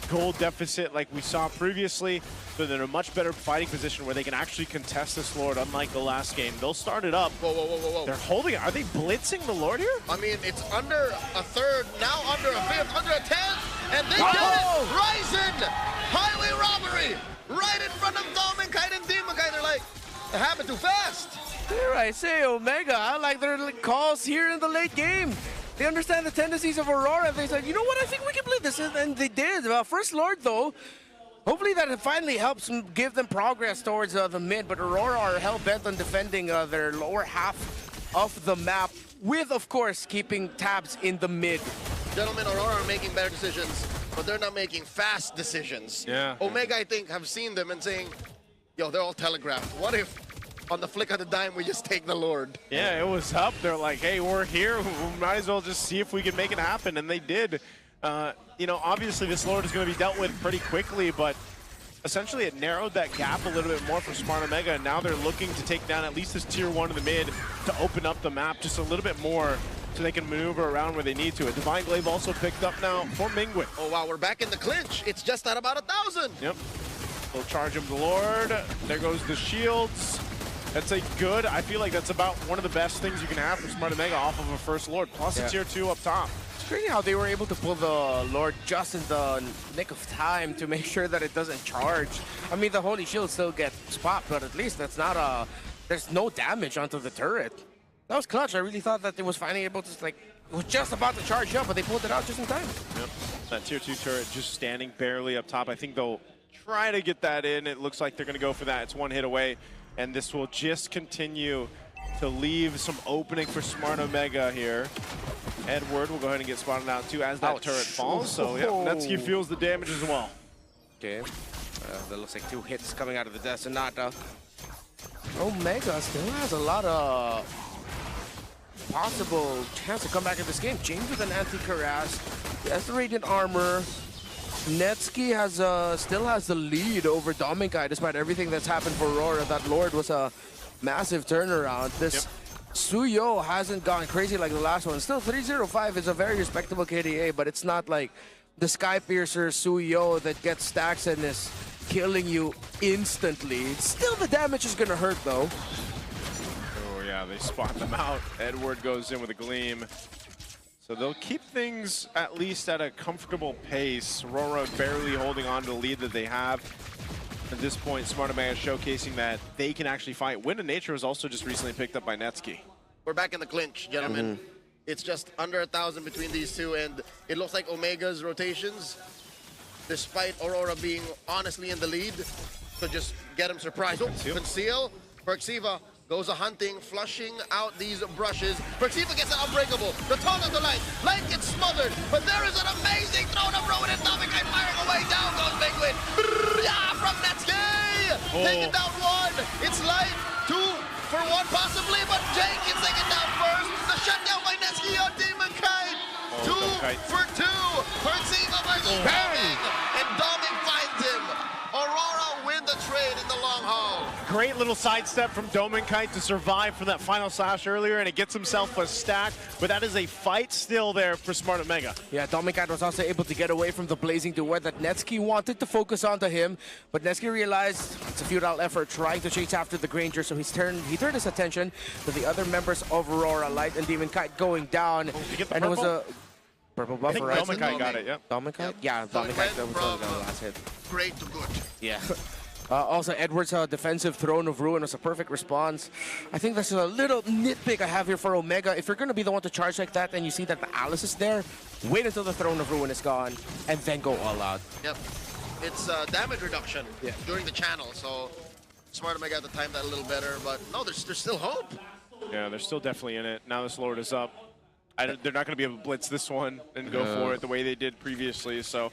gold deficit like we saw previously, but they're in a much better fighting position where they can actually contest this Lord, unlike the last game. They'll start it up. Whoa, whoa, whoa, whoa, whoa. They're holding it. Are they blitzing the Lord here? I mean, it's under a third, now under a fifth, under a 10th, and they did it! Ryzen! Highway robbery! Right in front of Dominkai and Dominkai. They're like, it happened too fast. Here I say, Omega, I like their calls here in the late game. They understand the tendencies of Aurora. They said, you know what, I think we can play this. And they did. First Lord, though, hopefully that finally helps give them progress towards the mid. But Aurora are hell-bent on defending their lower half of the map with, of course, keeping tabs in the mid. Gentlemen, Aurora are making better decisions, but they're not making fast decisions. Yeah. Omega, I think, have seen them and saying, yo, they're all telegraphed. What if on the flick of the dime, we just take the Lord? Yeah, it was up. They're like, hey, we're here. We might as well just see if we can make it happen. And they did. You know, obviously this Lord is going to be dealt with pretty quickly, but essentially it narrowed that gap a little bit more for Smart Omega. And now they're looking to take down at least this tier 1 in the mid to open up the map just a little bit more so they can maneuver around where they need to. A Divine Glaive also picked up now for Mingwin. Oh, wow, we're back in the clinch. It's just at about 1,000. Yep. They'll charge him the Lord. There goes the shields. That's a good, I feel like that's about one of the best things you can have for Smart Omega off of a first Lord, plus a tier 2 up top. It's crazy how they were able to pull the Lord just in the nick of time to make sure that it doesn't charge. I mean, the Holy Shield still gets popped, but at least that's not there's no damage onto the turret. That was clutch. I really thought that it was finally able to, like, it was just about to charge up, but they pulled it out just in time. Yep. That tier 2 turret just standing barely up top. I think they'll try to get that in. It looks like they're going to go for that. It's one hit away, and this will just continue to leave some opening for Smart Omega here. Edward will go ahead and get spotted out too as that turret falls. So yeah, Netsky feels the damage as well. Okay, that looks like 2 hits coming out of the Destinata. Omega still has a lot of possible chance to come back in this game. James with an anti-harass. He has the Radiant Armor. Netsky has still has the lead over Dominkai despite everything that's happened for Aurora. That Lord was a massive turnaround. This Suyo hasn't gone crazy like the last one. Still 305 is a very respectable KDA, but it's not like the Sky Piercer Suyo that gets stacks and is killing you instantly. Still the damage is gonna hurt though. Oh yeah, they spot them out. Edward goes in with a gleam. So they'll keep things at least at a comfortable pace. Aurora barely holding on to the lead that they have. At this point, Smart Omega showcasing that they can actually fight. Wind of Nature was also just recently picked up by Netsky. We're back in the clinch, gentlemen. It's just under 1,000 between these two, and it looks like Omega's rotations, despite Aurora being honestly in the lead, could just get him surprised. Oh, Conceal, Perksiva goes a-hunting, flushing out these brushes. Perxiva gets an unbreakable. The tone of the light. Light gets smothered, but there is an amazing throw to Rowan and Dominic firing away. Down goes Penguin. From Netsky! Taking down one. It's Light. Two for one possibly, but Jake gets taken down first. The shutdown by Netsky on Demon Kite. Two for two. Perxiva versus Dominic, and Dominic finds him. Aurora win the trade in the long haul. Great little sidestep from Dominkite to survive from that final slash earlier, and it gets himself a stack, but that is a fight still there for Smart Omega. Yeah, Dominkite was also able to get away from the blazing duet that Netsky wanted to focus onto him, but Netsky realized it's a futile effort trying to chase after the Granger, so he turned his attention to the other members of Aurora, Light and Demonkite going down. And it was a purple buff, I think right? Dominkite got it, yep. Dominkite? Yeah, Dominkite was the last hit. Great to good. Yeah. Also, Edward's defensive Throne of Ruin was a perfect response. I think that's a little nitpick I have here for Omega. If you're going to be the one to charge like that and you see that the Alice is there, wait until the Throne of Ruin is gone and then go all out. Yep. It's damage reduction during the channel, so Smart Omega had to time that a little better, but no, there's still hope. Yeah, they're still definitely in it. Now this Lord is up. They're not going to be able to blitz this one and go for it the way they did previously. So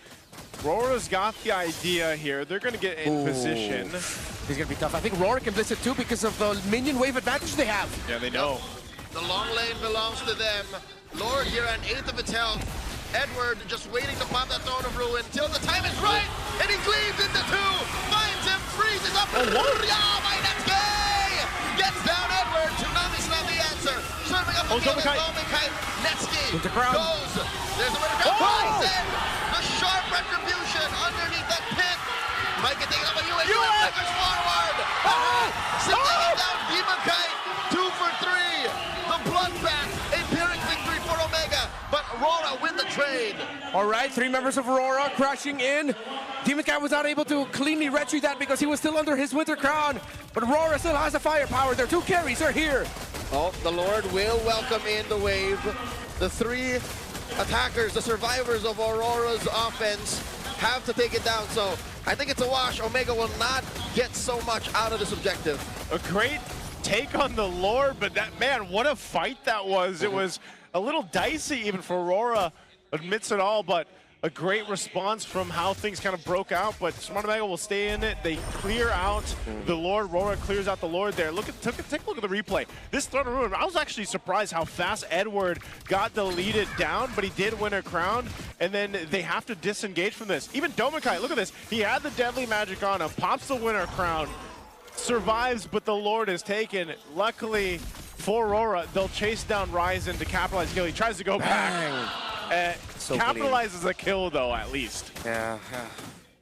Rora's got the idea here. They're going to get in position. He's going to be tough. I think Rora can blitz it too because of the minion wave advantage they have. Yeah, they know. The long lane belongs to them. Lord here at 8th of its health. Edward just waiting to pop that Throne of Ruin till the time is right. And he cleaves into two. Finds him, freezes up. By Netsky! Gets down Edward. Tsunami's not the answer. Serving up the field is Dominkite. Netsky goes. There's a winner grab. Ryzen! The sharp retribution underneath that pit. Might get taken up by US. US flickers forward. Sitting down Demonkite. 2 for 3. The bloodbath. A Pyrrhic victory for Omega. But Aurora win the trade. All right, 3 members of Aurora crashing in. Demonkite was not able to cleanly retreat that because he was still under his Winter Crown. But Aurora still has the firepower. Their 2 carries are here. Oh, the Lord will welcome in the wave. The 3 attackers, the survivors of Aurora's offense, have to take it down. So I think it's a wash. Omega will not get so much out of this objective. A great take on the Lord, but that, man, what a fight that was. It was a little dicey even for Aurora, admits it all, but a great response from how things kind of broke out. But Smart Omega will stay in it. They clear out the Lord. Aurora clears out the Lord there. Take a look at the replay. This Throne of Ruin, I was actually surprised how fast Edward got deleted down, but he did win a crown, and then they have to disengage from this. Even Dominkite, look at this. He had the Deadly Magic on him, pops the winner crown, survives, but the Lord is taken. Luckily for Aurora, they'll chase down Ryzen to capitalize kill. He tries to go back. So capitalizes a kill, though, at least. Yeah.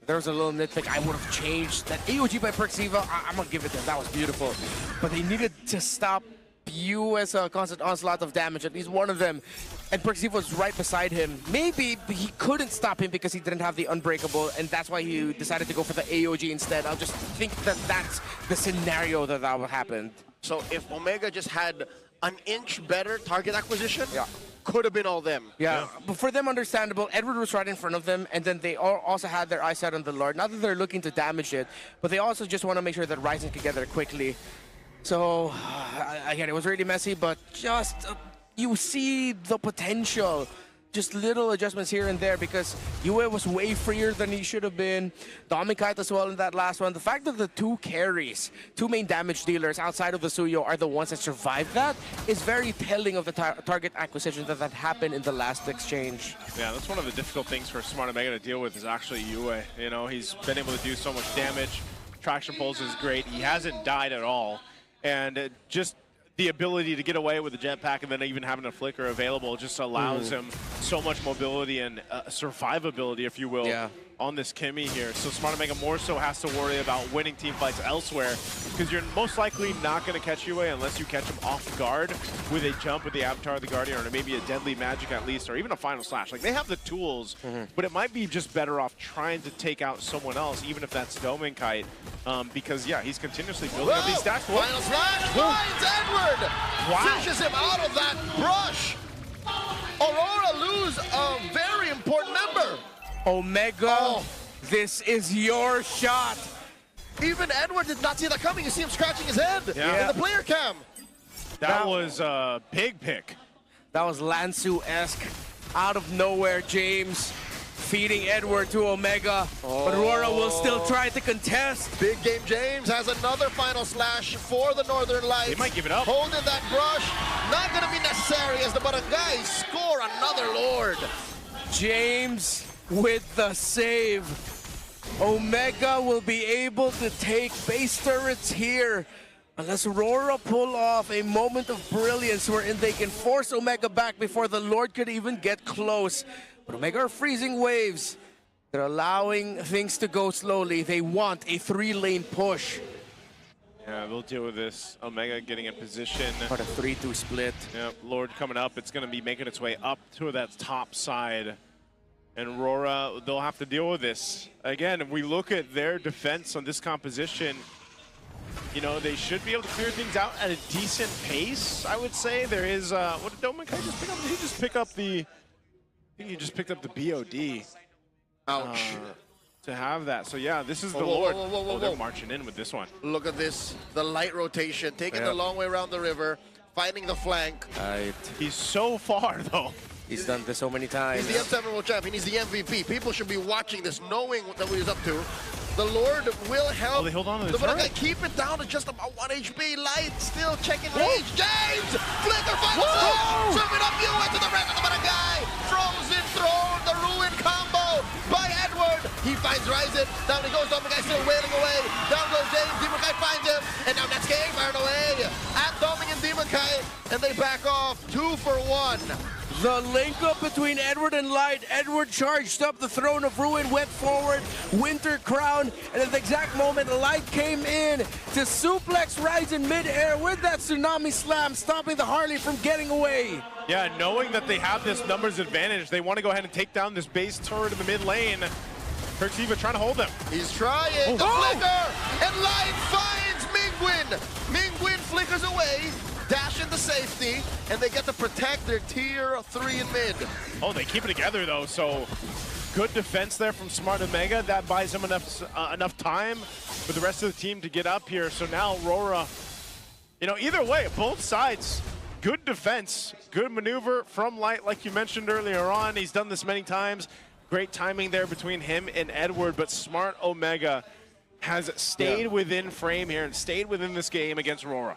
There was a little nitpick. I would have changed that AOG by Perxiva. I'm going to give it to them. That was beautiful. But they needed to stop US constant onslaught of damage, at least one of them. And Perxiva was right beside him. Maybe he couldn't stop him because he didn't have the Unbreakable, and that's why he decided to go for the AOG instead. I'll just think that that's the scenario that happened. So if Omega just had an inch better target acquisition, could have been all them. Yeah, but for them, understandable. Edward was right in front of them, and then they also had their eyes set on the Lord. Not that they're looking to damage it, but they also just want to make sure that Ryzen could get there quickly. So, again, it was really messy, but just you see the potential. Just little adjustments here and there because Yue was way freer than he should have been. Dominkite as well in that last one. The fact that the 2 carries, 2 main damage dealers outside of the Suyo are the ones that survived that is very telling of the target acquisition that happened in the last exchange. Yeah, that's one of the difficult things for Smart Omega to deal with is actually Yue. You know, he's been able to do so much damage. Traction pulse is great. He hasn't died at all. And just the ability to get away with the jetpack and then even having a flicker available just allows him so much mobility and survivability, if you will, on this Kimmy here. So Smart Omega more so has to worry about winning team fights elsewhere because you're most likely not going to catch Yue unless you catch him off guard with a jump with the Avatar of the Guardian or maybe a Deadly Magic at least, or even a Final Slash. Like, they have the tools, but it might be just better off trying to take out someone else, even if that's Dominkite, because, yeah, he's continuously building up these stacks. Final Slash finds Edward! Fishes him out of that brush! Aurora lose a very important member! Omega, this is your shot. Even Edward did not see that coming. You see him scratching his head in the player cam. That was a big pick. That was Lansu-esque. Out of nowhere, James feeding Edward to Omega. But RORA will still try to contest. Big game James has another final slash for the Northern Lights. They might give it up. Holding that brush. Not going to be necessary as the Barangay score another Lord. James with the save. Omega will be able to take base turrets here. Unless RORA pull off a moment of brilliance wherein they can force Omega back before the Lord could even get close. But Omega are freezing waves. They're allowing things to go slowly. They want a 3-lane push. Yeah, they'll deal with this. Omega getting in position. For the 3-2 split. Yeah, Lord coming up. It's going to be making its way up to that top side. And RORA, they'll have to deal with this. Again, if we look at their defense on this composition, you know, they should be able to clear things out at a decent pace, I would say. There is, what did Dominkai just pick up? Did he just pick up the, I think he just picked up the BOD. Ouch. To have that. So yeah, this is the Lord. They're marching in with this one. Look at this, the light rotation, taking the long way around the river, finding the flank. He's so far though. He's done this so many times. He's the M7 World Champion, he's the MVP. People should be watching this, knowing what he's up to. The Lord will help. They hold on to the Barangay keep it down to just about 1 HP. Light still checking range. James! Flicker final slash! Serving up you into the rest of the Barangay. Frozen throne, the ruin combo by Edward. He finds Ryzen. Down he goes. Dominkai still wailing away. Down goes James. Demonkai finds him. And now Netsuke fired away at Doming and Demonkai. And they back off 2 for 1. The link up between Edward and Light. Edward charged up the Throne of Ruin, went forward, Winter Crown, and at the exact moment, Light came in to suplex Rise in midair with that Tsunami Slam, stopping the Harley from getting away. Yeah, knowing that they have this numbers advantage, they want to go ahead and take down this base turret in the mid lane. Perxiva trying to hold them. He's trying to flicker, and Light finds Mingwin. Mingwin flickers away. Dash into safety, and they get to protect their tier 3 in mid. Oh, they keep it together though, so good defense there from Smart Omega. That buys them enough time for the rest of the team to get up here. So now RORA, you know, either way, both sides, good defense, good maneuver from Light, like you mentioned earlier on. He's done this many times. Great timing there between him and Edward, but Smart Omega has stayed within frame here and stayed within this game against RORA.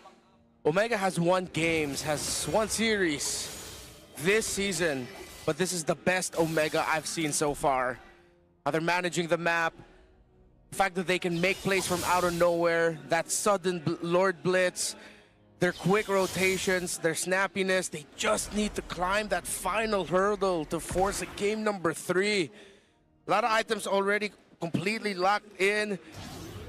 Omega has won games, has won series this season, but this is the best Omega I've seen so far. How they're managing the map, the fact that they can make plays from out of nowhere, that sudden Lord Blitz, their quick rotations, their snappiness. They just need to climb that final hurdle to force a game number 3. A lot of items already completely locked in.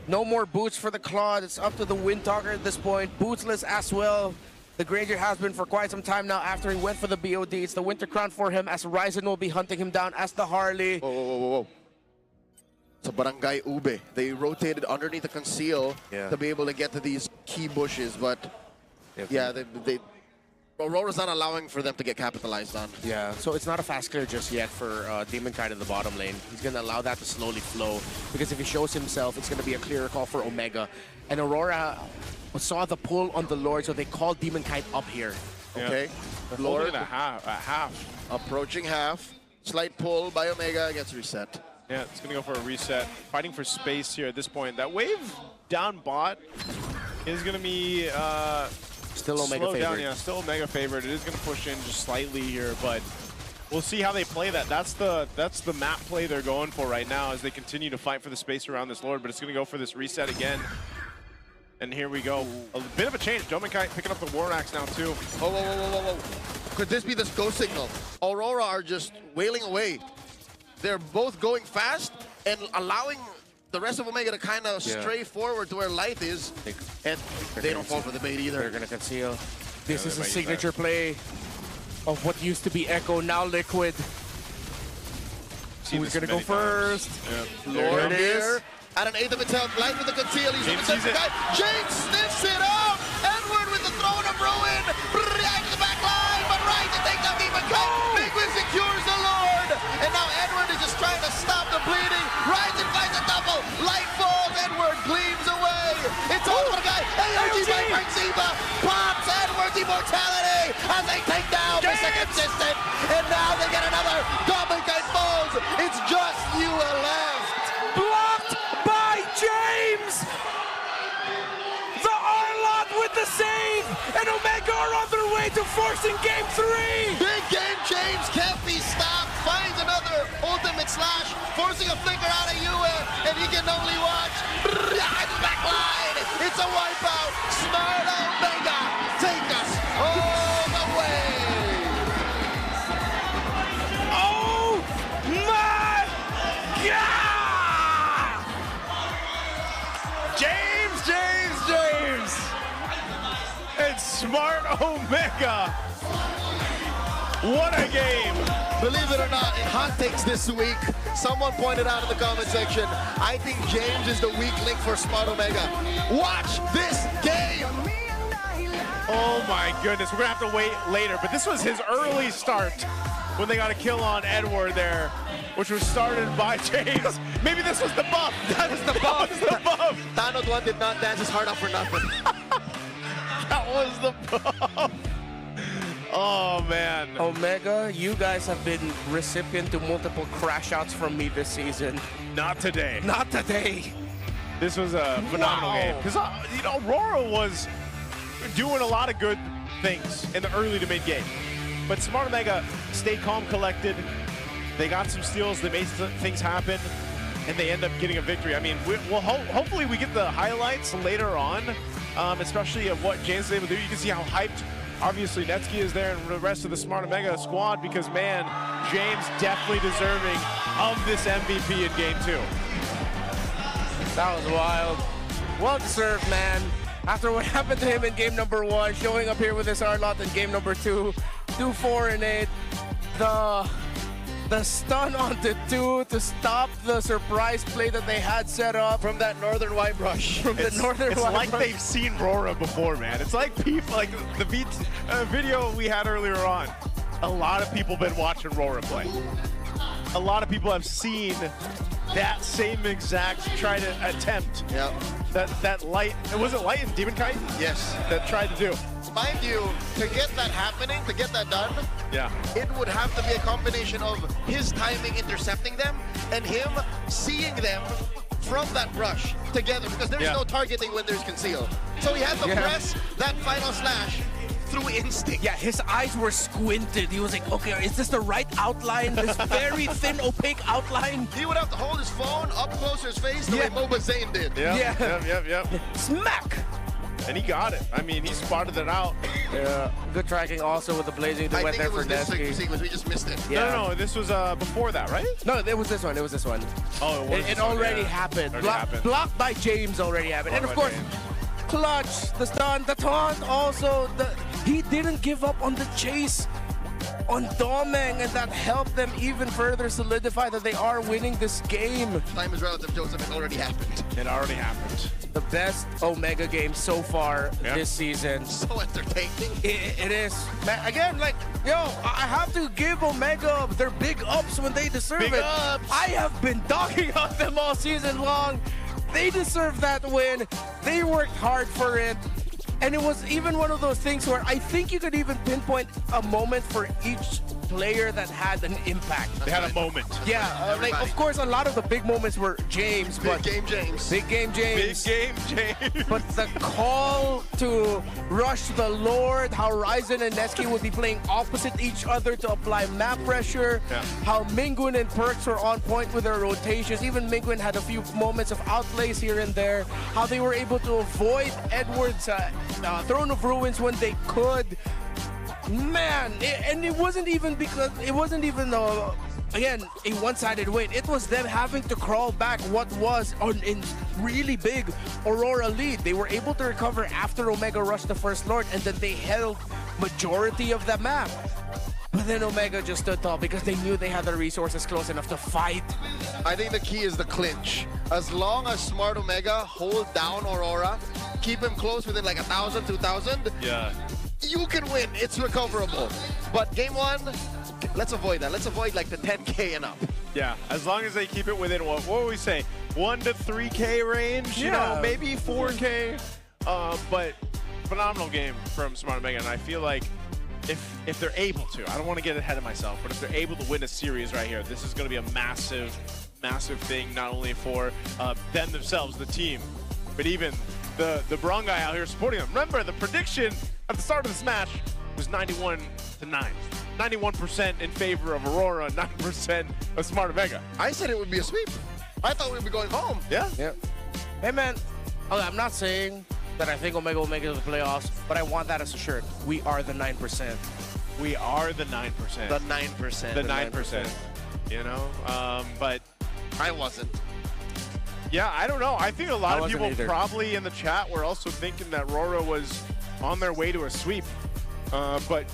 No more boots for the Claude. It's up to the Windtalker at this point. Bootsless as well. The Granger has been for quite some time now after he went for the BOD. It's the Winter Crown for him as Ryzen will be hunting him down as the Harley. Whoa. It's a Barangay Ube. They rotated underneath the conceal to be able to get to these key bushes, but RORA's not allowing for them to get capitalized on. Yeah, so it's not a fast clear just yet for Demonkai in the bottom lane. He's going to allow that to slowly flow, because if he shows himself, it's going to be a clearer call for Omega. And Aurora saw the pull on the Lord, so they called Demonkai up here. Okay, Lord at half. Approaching half. Slight pull by Omega, gets reset. Yeah, it's going to go for a reset. Fighting for space here at this point. That wave down bot is going to be... Still Omega favored. Yeah, still Omega favored. It is going to push in just slightly here, but we'll see how they play that. That's the map play they're going for right now as they continue to fight for the space around this Lord, but it's going to go for this reset again. And here we go. A bit of a change. Dominkai picking up the War Axe now too. Whoa. Could this be this go signal? Aurora are just wailing away. They're both going fast and allowing the rest of Omega to kind of stray forward to where Light is, and they don't fall for the bait either. They're going to conceal. This is a signature play of what used to be Echo, now Liquid. Who's going to go first? Lord is at an 8th of its health. Light with the conceal. He's with the guy. James sniffs it up. Edward with the Throne of Ruin. Right to the back line, but right to take down Demonkai. Mingwin secures the Lord. And now Edward is just trying to stop the bleeding. Ryzen finds a double. Light falls. Edward gleams by Ziba, pops Edwards immortality as they take down Mr. Consistent, and now they get another double kite falls. It's just you left. Blocked by James! The R-Lot with the save! And Omega are on their way to forcing Game 3! Big game James can't be stopped. Finds another ultimate slash, forcing a flicker out of Yue, and he can only watch. Backline! It's a wipeout! Smart Omega take us all the way! Oh my God! James! It's Smart Omega. What a game. Believe it or not, in hot takes this week, someone pointed out in the comment section, I think James is the weak link for Smart Omega. Watch this game! Oh my goodness, we're gonna have to wait later, but this was his early start when they got a kill on Edward there, which was started by James. Maybe this was the buff. That was the buff. That was the buff. Thanos 1 did not dance his heart out for nothing. That was the buff. Oh man. Omega, you guys have been recipient to multiple crash outs from me this season. Not today. Not today. This was a phenomenal game. Because, you know, RORA was doing a lot of good things in the early to mid game. But Smart Omega stayed calm, collected. They got some steals, they made things happen, and they end up getting a victory. I mean, we'll hopefully we get the highlights later on, especially of what James is able to do. You can see how hyped, obviously, Netsky is there and the rest of the Smart Omega squad because, man, James definitely deserving of this MVP in Game 2. That was wild. Well deserved, man. After what happened to him in game number 1, showing up here with his R-Lot in game number 2, 2-4 and 8. The stun on the 2 to stop the surprise play that they had set up from that Northern White Rush. It's like they've seen RORA before, man. It's like people, like the video we had earlier on. A lot of people been watching RORA play. A lot of people have seen that same exact attempt. Yep. That light, was it light and Demon Kite? Yes. That tried to do. Mind you, to get that happening, to get that done, yeah, it would have to be a combination of his timing intercepting them and him seeing them from that rush together because there's no targeting when there's conceal. So he had to press that final slash through instinct. Yeah, his eyes were squinted. He was like, okay, is this the right outline? This very thin, opaque outline? He would have to hold his phone up close to his face the way Moba Zane did. Yep. Smack! And he got it. I mean, he spotted it out. Yeah. Good tracking also with the blazing that went there for Nesky. Sequence. We just missed it. Yeah. No, this was before that, right? No, it was this one. It was this one. Oh, it already happened. Blocked by James already happened. And of course, clutch, the stun, the taunt also. He didn't give up on the chase on Domeng, and that helped them even further solidify that they are winning this game. Time is relative, Joseph. It already happened. It already happened. The best Omega game so far this season. So entertaining. It is. Man, again, like, yo, I have to give Omega their big ups when they deserve it. Ups. I have been dogging on them all season long. They deserve that win. They worked hard for it. And it was even one of those things where I think you could even pinpoint a moment for each player that had an impact. They had a moment. Yeah, like, of course, a lot of the big moments were James. Big game James. Big game James. Big game James. But the call to rush the Lord, how Ryzen and Nesky would be playing opposite each other to apply map pressure, how Mingwin and Perks were on point with their rotations. Even Mingwin had a few moments of outplays here and there. How they were able to avoid Edwards' Throne of Ruins when they could. Man, it wasn't even again, a one-sided win. It was them having to crawl back what was in really big Aurora lead. They were able to recover after Omega rushed the First Lord, and then they held majority of the map. But then Omega just stood tall because they knew they had the resources close enough to fight. I think the key is the clinch. As long as Smart Omega hold down Aurora, keep him close within like 1,000, 2,000, you can win. It's recoverable. But game 1, let's avoid that. Let's avoid like the 10K and up. Yeah, as long as they keep it within, what would we say, 1 to 3K range? You know, maybe 4K. But phenomenal game from Smart Omega, and I feel like if they're able to, I don't want to get ahead of myself, but if they're able to win a series right here, this is going to be a massive thing, not only for them themselves, the team, but even the Barangay out here supporting them. Remember, the prediction at the start of this match was 91-9. 91% in favor of Aurora, 9% of Smart Omega. I said it would be a sweep. I thought we'd be going home. Yeah. Hey, man, okay, I'm not saying that I think Omega will make it to the playoffs, but I want that as a shirt. We are the 9%. We are the 9%. The 9%. The 9%. You know, but I wasn't. Yeah, I don't know. I think a lot of people either. probably in the chat were also thinking that RORA was on their way to a sweep. But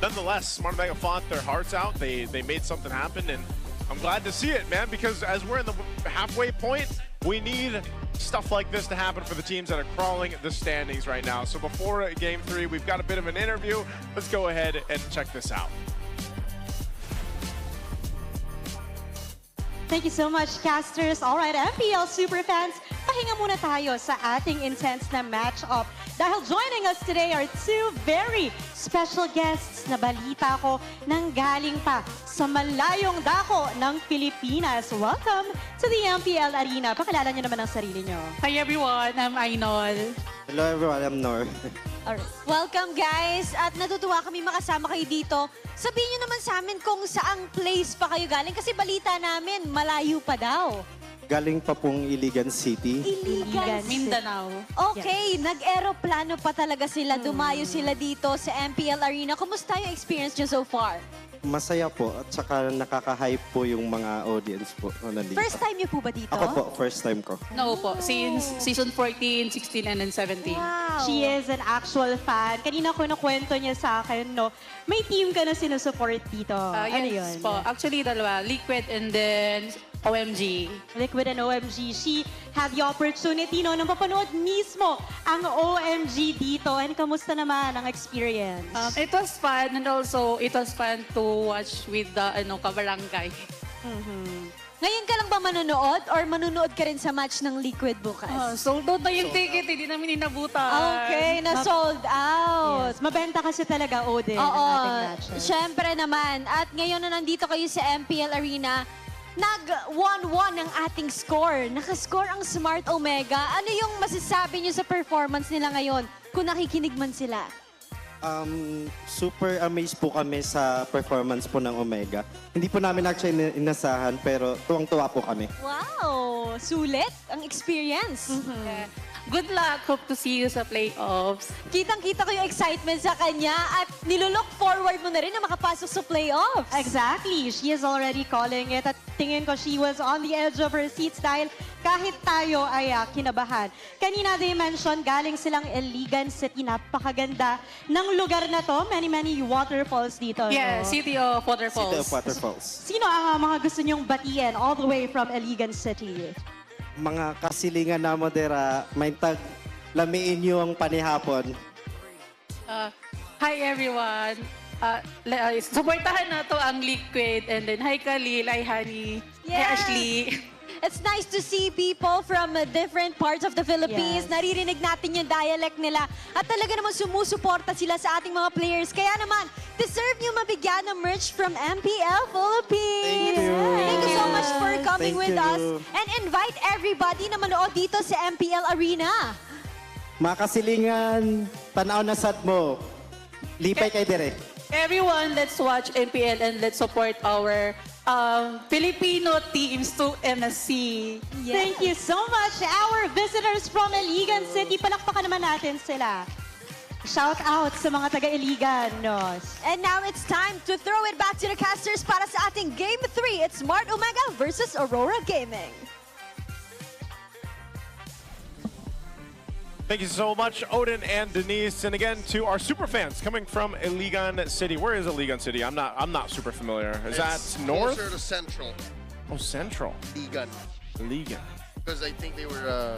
nonetheless, Smart Omega fought their hearts out. They made something happen, and I'm glad to see it, man, because as we're in the halfway point, we need stuff like this to happen for the teams that are crawling the standings right now. So before Game 3, we've got a bit of an interview. Let's go ahead and check this out. Thank you so much, casters. All right, MPL Superfans, pahinga muna tayo sa ating intense na match-up. Dahil joining us today are two very special guests na balita ko nang galing pa sa malayong dako ng Pilipinas. Welcome to the MPL Arena. Pakilala niyo naman ang sarili niyo. Hi everyone, I'm Ainol. Hello everyone, I'm Nor. Alright. Welcome guys at natutuwa kami makasama kayo dito. Sabihin nyo naman sa amin kung saang place pa kayo galing kasi balita namin malayo pa daw. Galing pa pong Iligan City. Iligan, Mindanao. Okay, nag-aeroplano pa talaga sila. Dumayo sila dito sa MPL Arena. Kumusta yung experience nyo so far? Masaya po at saka nakaka-hype po yung mga audience po na nandito. First time nyo po ba dito? Ako po, first time ko. No po, since season 14, 16, and then 17. Wow. She is an actual fan. Kanina ko nakwento niya sa akin, no? May team ka na sinusupport dito. Ano Yes yun? po, actually dalawa, Liquid and then OMG. Liquid and OMG. She had the opportunity, no, nang mapanood mismo ang OMG dito. And kamusta naman ang experience? It was fun and also it was fun to watch with the kabarangay. Ngayon ka lang ba manonood or manonood ka rin sa match ng Liquid bukas? Sold out na yung ticket, hindi namin inabutan. Okay, na-sold out. Yes. Mabenta kasi talaga, Odin, ang Oo, ating matches. syempre naman. At ngayon na nandito kayo sa MPL Arena, nag-1-1 ang ating score. Nakascore ang Smart Omega. Ano yung masasabi nyo sa performance nila ngayon kung nakikinig man sila? Super amazed po kami sa performance po ng Omega. Hindi po namin actually inasahan pero tuwang-tuwa po kami. Wow! Sulit ang experience. Yeah. Good luck. Hope to see you sa playoffs. Kitang-kita ko yung excitement sa kanya at nilulook forward mo na rin na makapasok sa playoffs. Exactly. She is already calling it. At tingin ko she was on the edge of her seats dahil kahit tayo ay kinabahan. Kanina they mentioned galing silang Iligan City. Napakaganda ng lugar na to. Many waterfalls dito. Yeah, no? City of Waterfalls. City of Waterfalls. Sino ang mga gusto nyong batiin all the way from Iligan City? Mga kasilingan na modera, may tag lamiin nyo ang panihapon. Hi everyone. Supportahan na to ang Liquid and then hi Khalil, hi Honey, hi Ashley. It's nice to see people from different parts of the Philippines. Yes. Naririnig natin yung dialect nila. At talaga naman sumusuporta sila sa ating mga players. Kaya naman, deserve nyo mabigyan ng merch from MPL Philippines. Thank you. Thank you so much for coming Thank with you. us. And invite everybody na manood dito sa MPL Arena. Mga kasilingan, tanaw na sad mo. Lipay kay dire. Everyone, let's watch MPL and let's support our Filipino teams to MSC. Yes. Thank you so much, our visitors from Iligan City. Palakpakan naman natin sila. Shout out sa mga taga-Iligan. No? And now it's time to throw it back to the casters para sa ating Game 3. It's Smart Omega versus Aurora Gaming. Thank you so much, Odin and Denise, and again to our super fans coming from Iligan City. Where is Iligan City? I'm not super familiar. Is that north? Closer to Central. Oh, Central. Iligan. Iligan. Because I think they were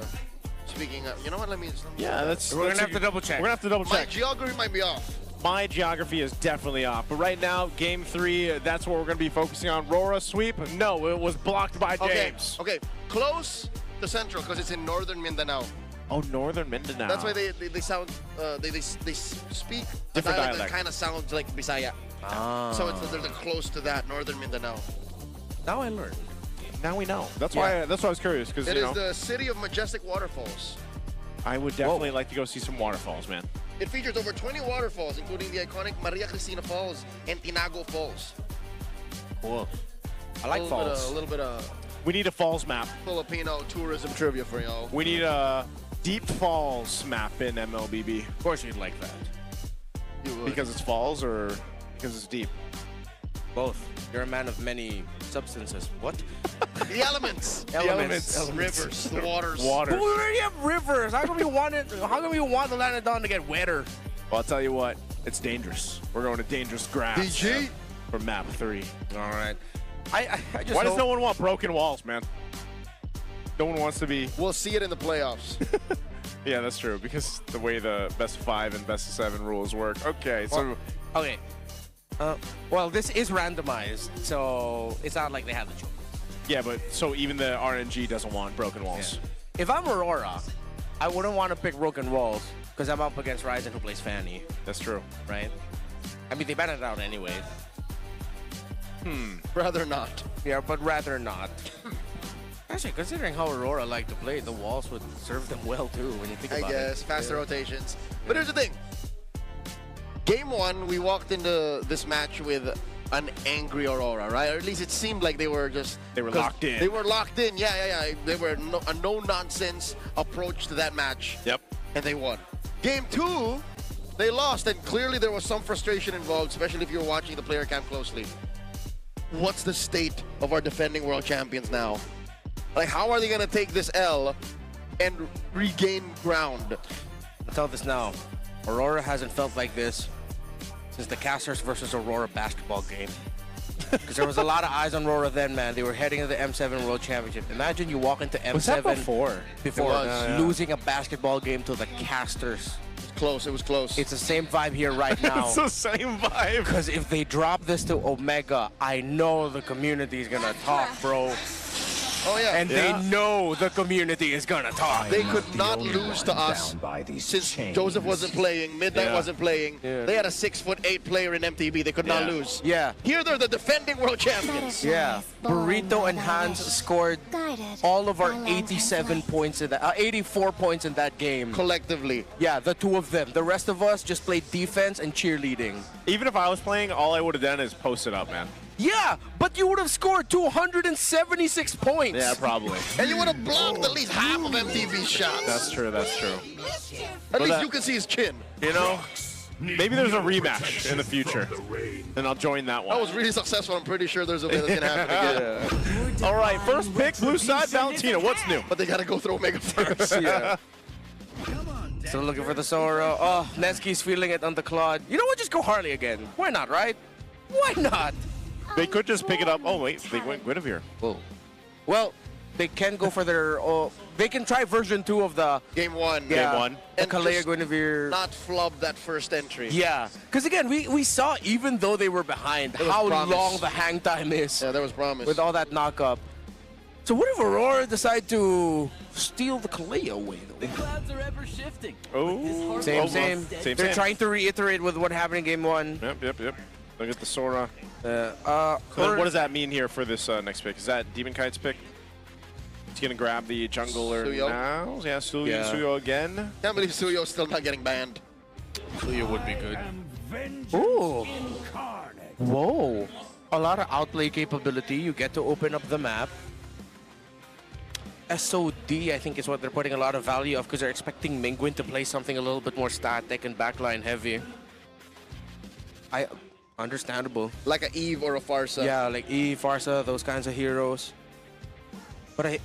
speaking up. You know what? Let me Yeah, We're gonna have to double check. We're gonna have to double My check. geography might be off. My geography is definitely off. But right now, Game 3, that's what we're going to be focusing on. RORA sweep? No, it was blocked by James. Okay, close to Central because it's in northern Mindanao. Oh, Northern Mindanao. That's why they sound they speak a Different dialect that dialect. kind of sounds like Bisaya. Ah. So they're close to that, Northern Mindanao. Now I learned. Now we know. That's why I was curious because It you is know the city of majestic waterfalls. I would definitely like to go see some waterfalls, man. It features over 20 waterfalls, including the iconic Maria Cristina Falls and Tinago Falls. Cool. I like falls. A little bit of We need a falls map. Filipino tourism trivia for y'all. We need a deep falls map in MLBB. Of course you'd like that. You would. Because it's falls or because it's deep? Both. You're a man of many substances. What? The elements. Elements. Rivers. The waters. Waters. But we already have rivers. How come you want it? How come you want the Lanadon to get wetter? Well, I'll tell you what. It's dangerous. We're going to dangerous grass. BG? For map 3. All right. I just Why does hope- no one want broken walls, man? No one wants to be. We'll see it in the playoffs. Yeah, that's true. Because the way the best of 5 and best of 7 rules work. Okay, so Okay. Well, this is randomized, so it's not like they have the choice. yeah, but so even the RNG doesn't want broken walls. If I'm Aurora, I wouldn't want to pick broken walls because I'm up against Ryzen who plays Fanny, That's true. right? I mean, they banned it out anyway. Rather not. Yeah, but rather not. Actually, considering how Aurora like to play, the walls would serve them well too when you think I about it. guess. Faster rotations. But here's the thing. Game 1, we walked into this match with an angry Aurora, right? Or at least it seemed like they were just... They were 'cause locked in. They were locked in, yeah. They were a no-nonsense approach to that match. Yep. And they won. Game 2, they lost, and clearly there was some frustration involved, especially if you were watching the player cam closely. What's the state of our defending world champions now? Like, how are they going to take this L and regain ground? I'll tell this now. Aurora hasn't felt like this since the Casters versus Aurora basketball game. Because there was a lot of eyes on Aurora then, man. They were heading to the M7 World Championship. Imagine you walk into M7 Was that before? before It was, losing a basketball game to the Casters. It was close. It's the same vibe here right now. It's the same vibe. Because if they drop this to Omega, I know the community is gonna talk, bro. Oh, yeah. And they know the community is gonna talk. They could not lose to us since Joseph wasn't playing, Midnight wasn't playing. They had a 6'8" player in MTB. They could not lose. Yeah. Here they're the defending world champions. Yeah. Burrito and Hans scored all of our 87 points in that, 84 points in that game. Collectively. Yeah, the two of them. The rest of us just played defense and cheerleading. Even if I was playing, all I would have done is post it up, man. Yeah, but you would have scored 276 points. Yeah, probably. And you would have blocked at least half of MTV's shots. That's true, that's true. At least that- you can see his chin. You know, maybe there's a rematch in the future, and I'll join that That one. was really successul. I'm pretty sure there's a way that's going to happen again. All right, first pick, blue side, Valentino. What's new? But they got to go through Omega first. Yeah. Still looking for the Sora. Oh, Nesky's feeling it on the Claude. You know what? Just go Harley again. Why not, right? Why not? They could just pick it up. Oh, wait, they went Guinevere. Whoa. Well, they can go for their... they can try version 2 of the... Game 1. Yeah, Game 1. The And Kalea just Guinevere. Not flub that first entry. Yeah. Because again, we saw, even though they were behind, There was how promise. long the hang time is. Yeah, there was promise. With all that knock-up. So what if Aurora decide to steal the Kalea away, though? Clouds are ever shifting. Oh, Same. They're trying to reiterate with what happened in Game 1. Yep. Look at the Sora. So what does that mean here for this next pick? Is that Demon Kite's pick? He's going to grab the jungler Suyo. now. Yeah, Yeah. Suyo again. Can't believe Suyo's still not getting banned. Suyo would be good. Ooh. Whoa. A lot of outplay capability. You get to open up the map. SOD, I think, is what they're putting a lot of value of because they're expecting Mingwin to play something a little bit more static and backline heavy. Understandable. Like a Eve or a Farsa. Yeah, like Eve, Farsa, those kinds of heroes. But I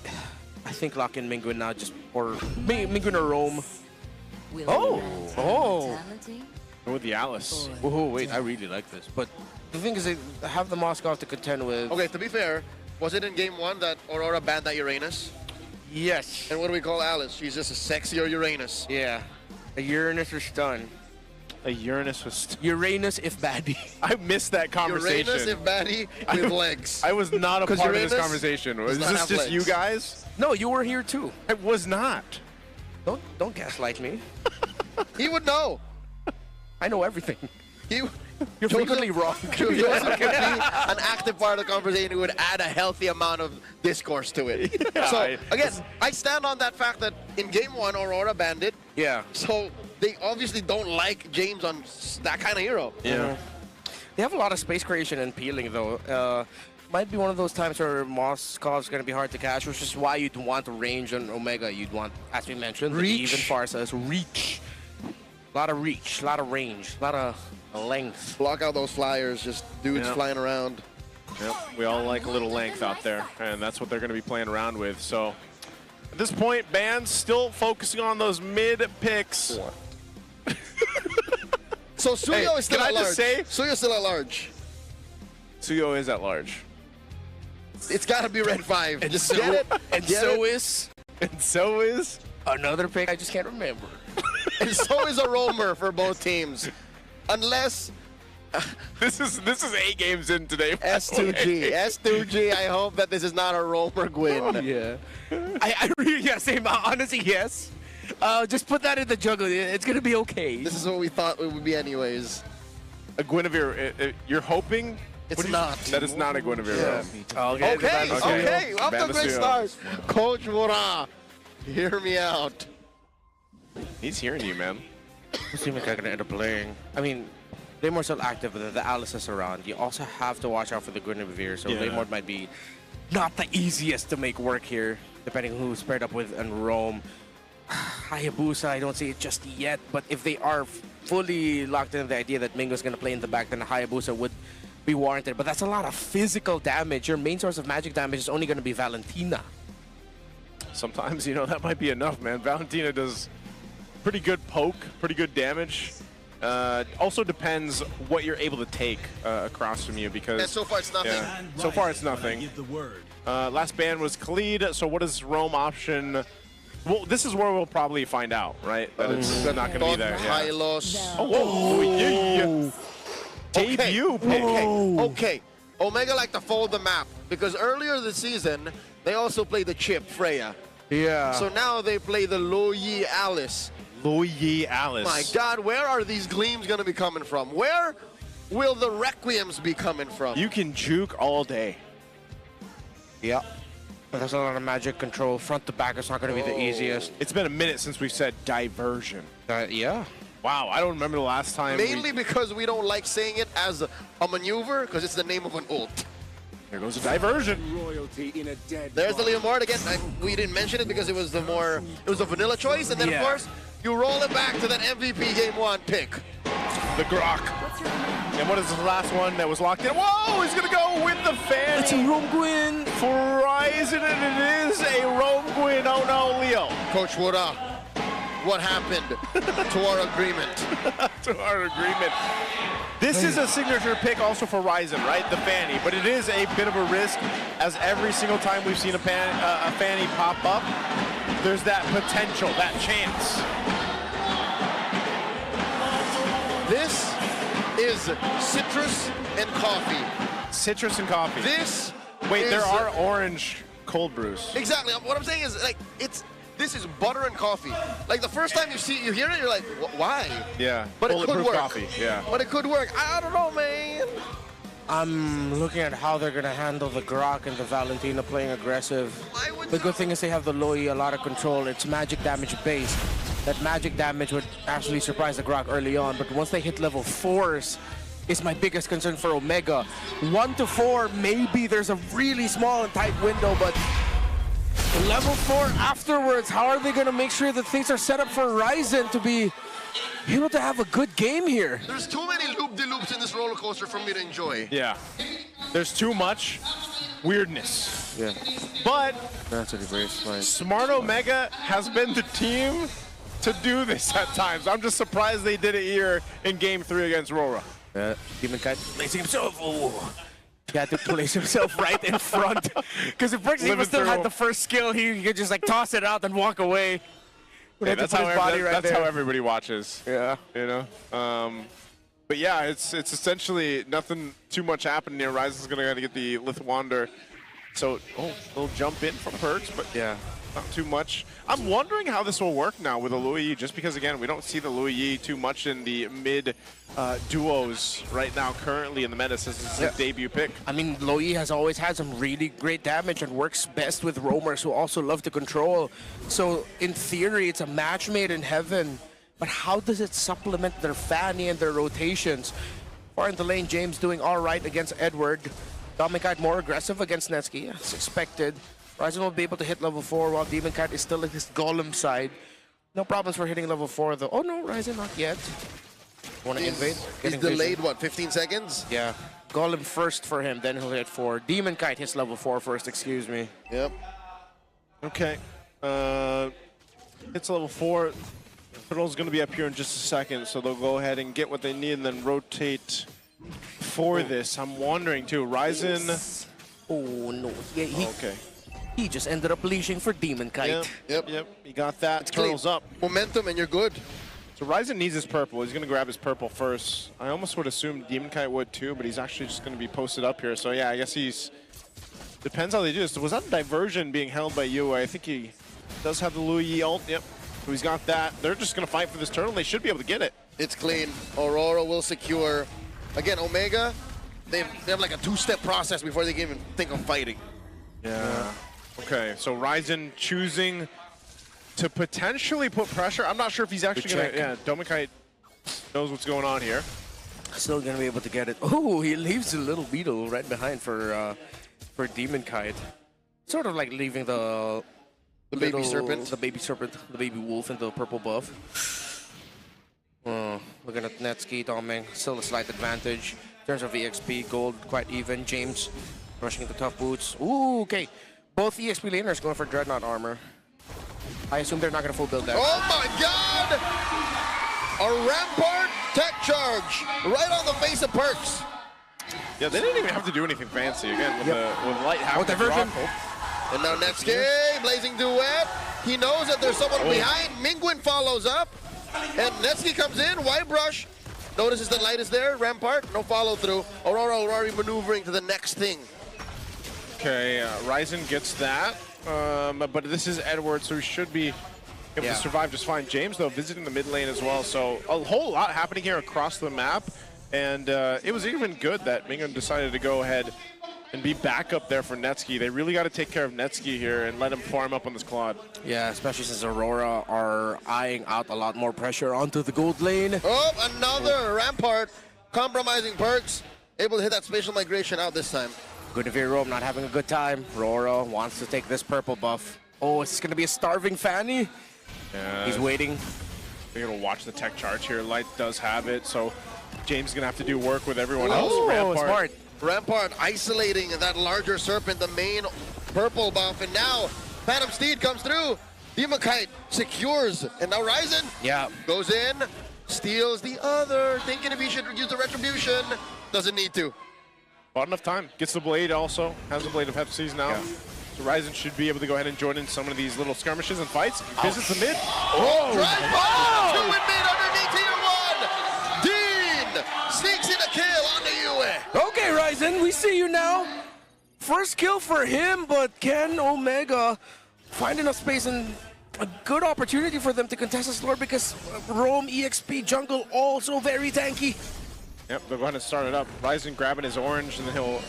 think lock in Mingwin now, just or Mingwin or Rome. Oh. Go with the Alice. Oh, wait, I really like this. But the thing is, they have the Moscow to contend with. Okay, to be fair, was it in Game 1 that Aurora banned that Uranus? Yes. And what do we call Alice? She's just a sexier Uranus. Yeah. A Uranus or stun. A Uranus was... Uranus if baddie. I missed that conversation. Uranus if baddie with legs. I was not a part of this Uranus conversation. does Was not this have just legs. you guys? No, you were here too. I was not. Don't gaslight me. He would know. I know everything. You're frequently wrong. Joseph could be an active part of the conversation who would add a healthy amount of discourse to it. So, again, I stand on that fact that in Game 1, Aurora banned it. Yeah. So, they obviously don't like James on that kind of hero. Yeah. They have a lot of space creation and peeling, though. Might be one of those times where Moscow's going to be hard to catch, which is why you'd want range on Omega. You'd want, as we mentioned, Reach. even Farsa's reach. A lot of reach, a lot of range, a lot of length. Block out those flyers, just dudes Yeah. flying around. Yep, we all like a little length out there, and that's what they're going to be playing around with. So at this point, Band's still focusing on those mid picks. So Suyo is still can at I large. just say? Suyo's still at large. Suyo is at large. It's got to be red 5. And Just so, get it. and Get so it. is And so is another pick I just can't remember. And so is a roamer for both teams. Unless this is 8 games in today. S2G. S2G, I hope that this is not a roamer Gwyn. Oh, yeah. I really gotta say, honestly, yes. Just put that in the jungle. It's gonna be okay. This is what we thought it would be anyways. A Guinevere, you're hoping? It's not. That is not a Guinevere. Yeah. Okay, Okay. Off to a great start. Coach Wora, hear me out. He's hearing you, man. Who's team are gonna end up playing? I mean, Laymore's still active, but the Alice is around. You also have to watch out for the Guinevere, so Laymore might be not the easiest to make work here, depending who's paired up with and Rome. Hayabusa, I don't see it just yet, but if they are fully locked in the idea that Mingo's gonna play in the back, then Hayabusa would be warranted. But that's a lot of physical damage. Your main source of magic damage is only gonna be Valentina. Sometimes, that might be enough, man. Valentina does pretty good poke, pretty good damage. Also depends what you're able to take across from you, because... And so far it's nothing. Yeah, so far it's nothing. Last ban was Khalid, so what is Rome option? Well, this is where we'll probably find out, right? That it's not going to be there. Yeah. Hylos. Oh, yeah. Debut pick. Okay. Omega like to fold the map, because earlier this season, they also played the chip, Freya. Yeah. So now they play the Loyi Alice. Loyi Alice. My God, where are these gleams going to be coming from? Where will the Requiems be coming from? You can juke all day. Yeah. But there's a lot of magic control. Front to back is not going to be the easiest. It's been a minute since we've said diversion. Yeah. Wow, I don't remember the last time. Mainly because we don't like saying it as a maneuver, because it's the name of an ult. There goes a diversion. Royalty in a dead There's the Leomord again. We didn't mention it because it was the vanilla choice, and then of course you roll it back to that MVP Game 1 pick. The Grok. And what is the last one that was locked in? Whoa, he's gonna go with the fan. It's a Rome Gwyn. For Ryzen, and it is a Rome Gwyn. Oh no, Leo. Coach Wora, what happened to our agreement? To our agreement. This is a signature pick also for Ryzen, right? The Fanny, but it is a bit of a risk, as every single time we've seen a Fanny pop up, there's that potential, that chance. This is citrus and coffee. Citrus and coffee. This Wait, is, there are orange cold brews. Exactly. What I'm saying is, like, this is butter and coffee. Like, the first time you hear it, you're like, why? Yeah. But it could Bulletproof work. coffee. Yeah. But it could work. I don't know, man. I'm looking at how they're going to handle the Grok and the Valentina playing aggressive. The good thing is they have the Loyi, a lot of control. It's magic damage based. That magic damage would actually surprise the Grok early on, but once they hit level 4s, is my biggest concern for Omega. 1 to 4, maybe there's a really small and tight window, but level 4 afterwards, how are they going to make sure that things are set up for Ryzen to be able to have a good game here? There's too many loop-de-loops in this roller coaster for me to enjoy. Yeah. There's too much weirdness. Yeah. But that's what very smart. Smart Omega has been the team to do this at times. I'm just surprised they did it here in Game 3 against RORA. Demon Kite placing himself. Oh, he had to place himself right in front. Because if Brooks even still had the first skill, he could just like toss it out and walk away. Yeah, that's how everybody watches. Yeah. But yeah, it's essentially nothing too much happening here. Ryzen's gonna get the Lithwander. So, they'll jump in from Perks, but yeah. Not too much. I'm wondering how this will work now with the Louis Yi, just because, again, we don't see the Louis Yi too much in the mid duos right now currently in the meta since this is his debut pick. I mean, Louis has always had some really great damage and works best with roamers who also love to control. So, in theory, it's a match made in heaven. But how does it supplement their Fanny and their rotations? Far in the lane, James doing all right against Edward. Dominicate more aggressive against Netsky, as expected. Ryzen will be able to hit level 4 while Demon Cat is still at his Golem side. No problems for hitting level 4 though. Oh no, Ryzen not yet. Want to invade? He's delayed, what, 15 seconds? Yeah. Golem first for him, then he'll hit 4. Demon Kite hits level 4 first, excuse me. Yep. Okay. Hits level 4. Turtle's going to be up here in just a second, so they'll go ahead and get what they need and then rotate for this. I'm wondering too, Ryzen... Oh no. Yeah, okay. He just ended up leashing for Demon Kite. Yep. He got that. Turtle's up. Momentum and you're good. So Ryzen needs his purple. He's going to grab his purple first. I almost would assume Demon Kite would too, but he's actually just going to be posted up here. So yeah, I guess he's... Depends how they do this. Was that a diversion being held by Yue? I think he does have the Louis Yi ult. Yep. So he's got that. They're just going to fight for this turtle. They should be able to get it. It's clean. Aurora will secure. Again, Omega, they have like a two-step process before they can even think of fighting. Yeah. Okay, so Ryzen choosing to potentially put pressure. I'm not sure if he's actually going to... Yeah, Domikite knows what's going on here. Still going to be able to get it. Oh, he leaves a little beetle right behind for Demon Kite. Sort of like leaving the baby serpent. The baby serpent, the baby wolf in the purple buff. Looking at Netsky, Doming, still a slight advantage. In terms of EXP, gold quite even. James rushing into tough boots. Ooh, okay. Both EXP laners going for Dreadnought armor. I assume they're not going to full build that. Oh my god! A Rampart tech charge right on the face of Perks. Yeah, they didn't even have to do anything fancy again with light half diversion. And now Netsky, blazing duet. He knows that there's someone behind. Mingwin follows up. And Netsky comes in, white brush. Notices the light is there, Rampart, no follow through. Aurora already maneuvering to the next thing. Okay, Ryzen gets that, but this is Edward, so he should be able to survive just fine. James, though, visiting the mid lane as well, so a whole lot happening here across the map, and it was even good that Mingan decided to go ahead and be back up there for Netsky. They really got to take care of Netsky here and let him farm up on this Claude. Yeah, especially since Aurora are eyeing out a lot more pressure onto the gold lane. Oh, another Rampart compromising Perks. Able to hit that spatial migration out this time. Good to Rome not having a good time. Aurora wants to take this purple buff. Oh, it's going to be a starving Fanny. Yeah. He's waiting. We're going to watch the tech charge here. Light does have it, so James is going to have to do work with everyone else. Oh, smart. Rampart isolating that larger serpent, the main purple buff, and now Phantom Steed comes through. Demokite secures, and now Ryzen goes in, steals the other, thinking if he should use the retribution, doesn't need to. Bought enough time. Gets the blade also, has the blade of Hepsies now. Yeah. So Ryzen should be able to go ahead and join in some of these little skirmishes and fights. Visits the mid. Oh, drive bomb! Two in mid underneath tier 1. Dean sneaks in a kill on the Yue. Okay, Ryzen, we see you now. First kill for him, but can Omega find enough space and a good opportunity for them to contest this lord because Rome, EXP, jungle also very tanky. Yep, they're going to start it up. Ryzen grabbing his orange, and then he'll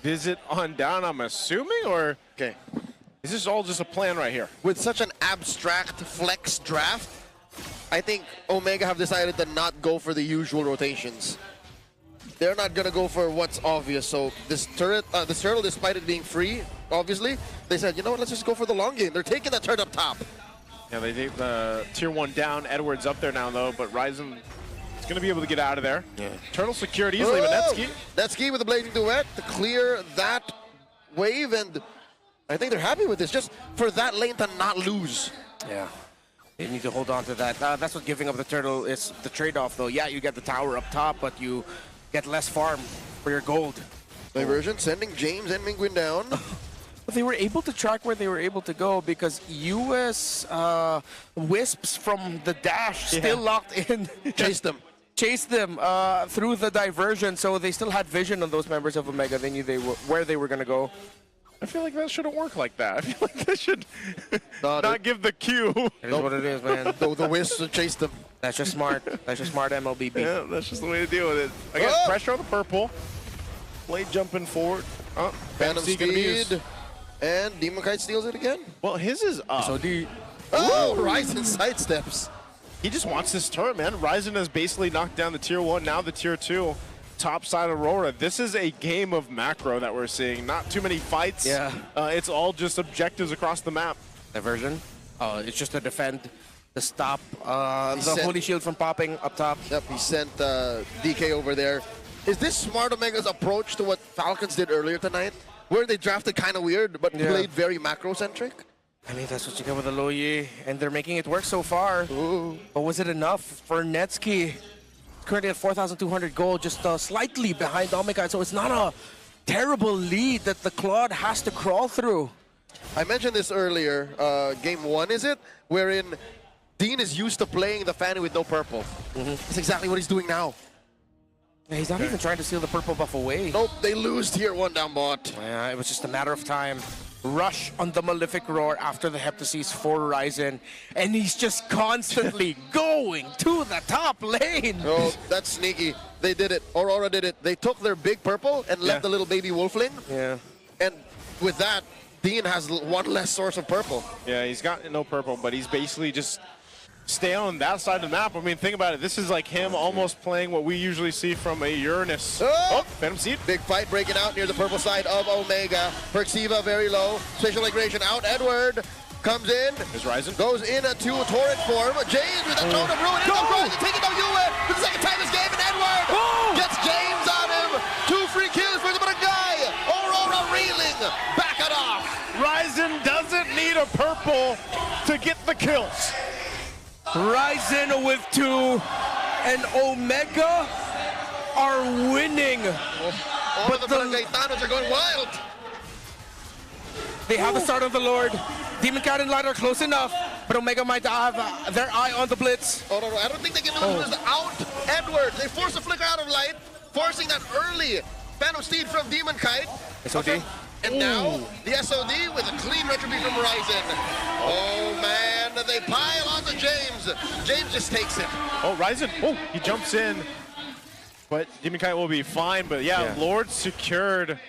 visit on down, I'm assuming, or... Okay. Is this all just a plan right here? With such an abstract flex draft, I think Omega have decided to not go for the usual rotations. They're not going to go for what's obvious, so this turret, this turtle, despite it being free, obviously, they said, you know what, let's just go for the long game. They're taking that turret up top. Yeah, they take the tier 1 down. Edward's up there now, though, but Ryzen... He's going to be able to get out of there. Yeah. Turtle secured easily with Netsky. Netsky with the blazing duet to clear that wave, and I think they're happy with this, just for that lane to not lose. Yeah. They need to hold on to that. That's what giving up the turtle is the trade-off, though. Yeah, you get the tower up top, but you get less farm for your gold. Diversion sending James and Mingwin down. But they were able to track where they were able to go because US Wisps from the dash still locked in. Chased them. Chased them through the diversion, so they still had vision on those members of Omega. They knew where they were going to go. I feel like that shouldn't work like that. I feel like they should not give the cue. It is what it is, man. The whiz chased them. That's just smart. That's just smart MLB. Yeah, that's just the way to deal with it. Again, pressure on the purple. Blade jumping forward. Phantom Fantasy gonna be used. speed. And Demon Kite steals it again. Well, his is up. So the Ryzen sidesteps. He just wants this turret, man. Ryzen has basically knocked down the tier 1, now the tier 2. Top side Aurora. This is a game of macro that we're seeing. Not too many fights. Yeah. It's all just objectives across the map. Diversion. It's just to defend, to stop the Holy Shield from popping up top. Yep, he sent DK over there. Is this Smart Omega's approach to what Falcons did earlier tonight? Where they drafted kind of weird, but played very macro-centric? I mean, that's what you get with the Loyi, and they're making it work so far. Ooh. But was it enough for Netsky? Currently at 4,200 gold, just slightly behind Omega, so it's not a terrible lead that the Claude has to crawl through. I mentioned this earlier, game 1 is it? Wherein Dean is used to playing the Fanny with no purple. That's exactly what he's doing now. Yeah, he's not even trying to steal the purple buff away. Nope, they lose tier 1 down bot. Yeah, it was just a matter of time. Rush on the Malefic Roar after the Heptasis for Ryzen, and he's just constantly going to the top lane. Oh, that's sneaky. They did it. Aurora did it. They took their big purple and left the little baby wolfling. Yeah. And with that, Dean has one less source of purple. Yeah, he's got no purple, but he's basically just stay on that side of the map. I mean, think about it. This is like him almost playing what we usually see from a Uranus. Oh, Phantom Seed. Big fight breaking out near the purple side of Omega. Perxiva very low. Spatial migration out. Edward comes in. Is Ryzen. Goes in to torrent form. James with a throne of ruin. Ryzen taking down Yue for the second time this game. And Edward gets James on him. 2 free kills for the guy. Aurora reeling. Back it off. Ryzen doesn't need a purple to get the kills. Ryzen with 2, and Omega are winning. All of the Barangaytanos are going wild. They have the start of the Lord. Demon Cat and Light are close enough, but Omega might have their eye on the Blitz. Oh, no. I don't think they can lose this out. Edward, they force a flicker out of Light, forcing that early Phantom Steed from Demon Kite. SOD. And now, the SOD with a clean retribution from Ryzen. Oh, man, they pile onto James. James just takes it. Oh, Ryzen. Oh, he jumps in. But Demon Kite will be fine. But yeah, Lord secured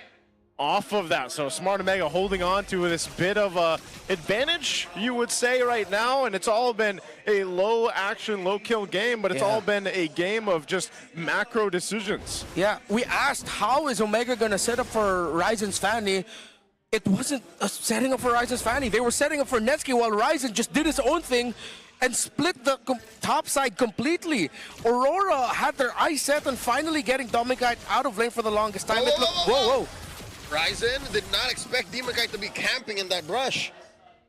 off of that. So Smart Omega holding on to this bit of a advantage, you would say, right now. And it's all been a low action, low kill game, but it's all been a game of just macro decisions. Yeah, we asked how is Omega going to set up for Ryzen's Fanny. It wasn't a setting up for Ryzen's Fanny. They were setting up for Netsky while Ryzen just did his own thing and split the top side completely. Aurora had their eyes set on finally getting Dominicite out of lane for the longest time. Whoa. Ryzen did not expect Demon Kite to be camping in that brush.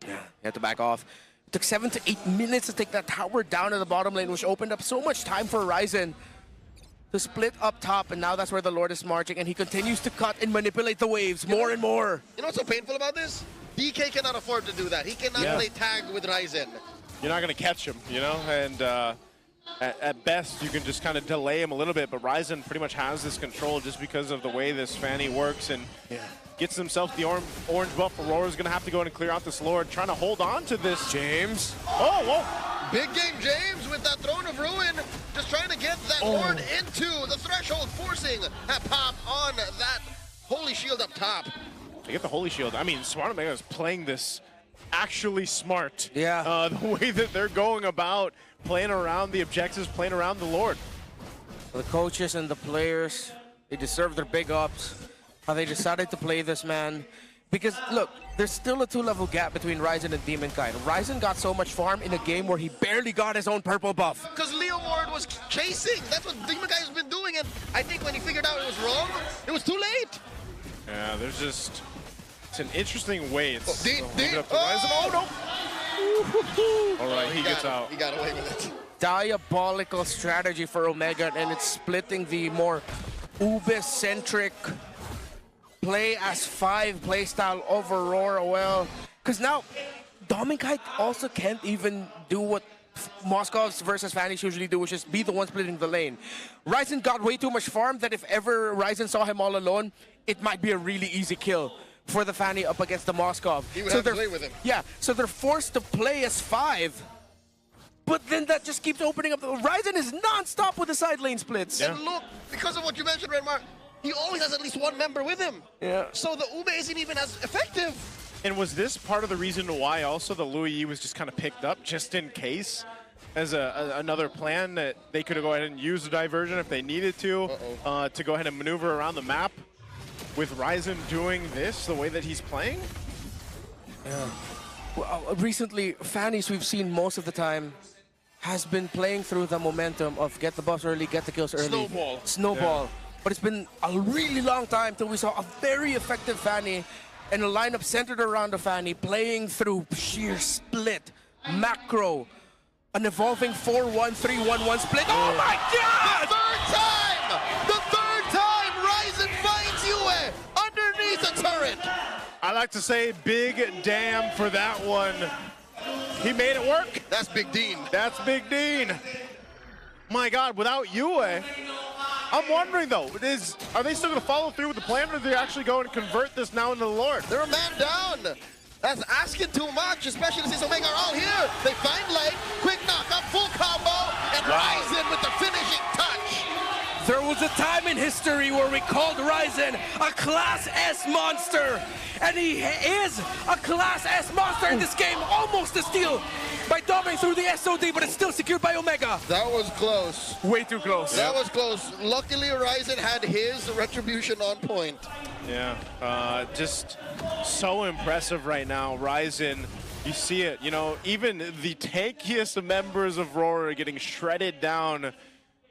Yeah, he had to back off. It took 7 to 8 minutes to take that tower down in the bottom lane, which opened up so much time for Ryzen to split up top, and now that's where the Lord is marching, and he continues to cut and manipulate the waves more and more. You know what's so painful about this? DK cannot afford to do that. He cannot play tag with Ryzen. You're not going to catch him, you know, and at best you can just kind of delay him a little bit, but Ryzen pretty much has this control just because of the way this Fanny works and gets himself the orange buff. Aurora's going to have to go in and clear out this Lord, trying to hold on to this. James. Oh, whoa. Big game James with that Throne of Ruin, just trying to get that Lord into the threshold, forcing that pop on that Holy Shield up top. They get the Holy Shield. I mean, Smart Omega is playing this actually smart. Yeah. The way that they're going about playing around the objectives, playing around the Lord. The coaches and the players, they deserve their big ups. How they decided to play this, man. Because, look, there's still a 2-level gap between Ryzen and Demon Kite. Ryzen got so much farm in a game where he barely got his own purple buff. Because Leo Ward was chasing. That's what Demon Kite has been doing. And I think when he figured out it was wrong, it was too late. Yeah, there's just... It's an interesting way. It's leave it up to Ryzen. Oh, no. All right, he gets out. He got away with it. Diabolical strategy for Omega, and it's splitting the more Ube-centric play as 5 playstyle of Aurora. Well, because now Dominicite also can't even do what Moscow's versus Fanny's usually do, which is be the one splitting the lane. Ryzen got way too much farm that if ever Ryzen saw him all alone, it might be a really easy kill. for the Fanny up against the Moskov. He would have to play with him. Yeah, so they're forced to play as 5. But then that just keeps opening up. Ryzen is non-stop with the side lane splits. And look, because of what you mentioned, Redmar, he always has at least one member with him. Yeah. So the Ube isn't even as effective. And was this part of the reason why also the Louis Yi was just kind of picked up just in case as another plan that they could go ahead and use the diversion if they needed to go ahead and maneuver around the map with Ryzen doing this the way that he's playing? Yeah. Well, recently, Fannies we've seen most of the time has been playing through the momentum of get the buffs early, get the kills early. Snowball. Yeah. But it's been a really long time till we saw a very effective Fanny and a lineup centered around the Fanny playing through sheer split, macro, an evolving 4-1-3-1-1 split. Oh my God! The third time Ryzen finds Yue underneath the turret. I like to say big damn for that one. He made it work. That's Big Dean. That's Big Dean. My God, without Yue, I'm wondering though, are they still going to follow through with the plan, or do they actually go and convert this now into the Lord? They're a man down. That's asking too much, especially since Omega are all here. They find light, quick knockup, full combo, and Ryzen with the finishing touch. There was a time in history where we called Ryzen a Class S monster, and he is a Class S monster in this game, almost a steal by doming through the SOD, but it's still secured by Omega. That was close. Way too close. That was close. Luckily, Ryzen had his retribution on point. Yeah, just so impressive right now. Ryzen, you see it, you know, even the tankiest of members of RORA are getting shredded down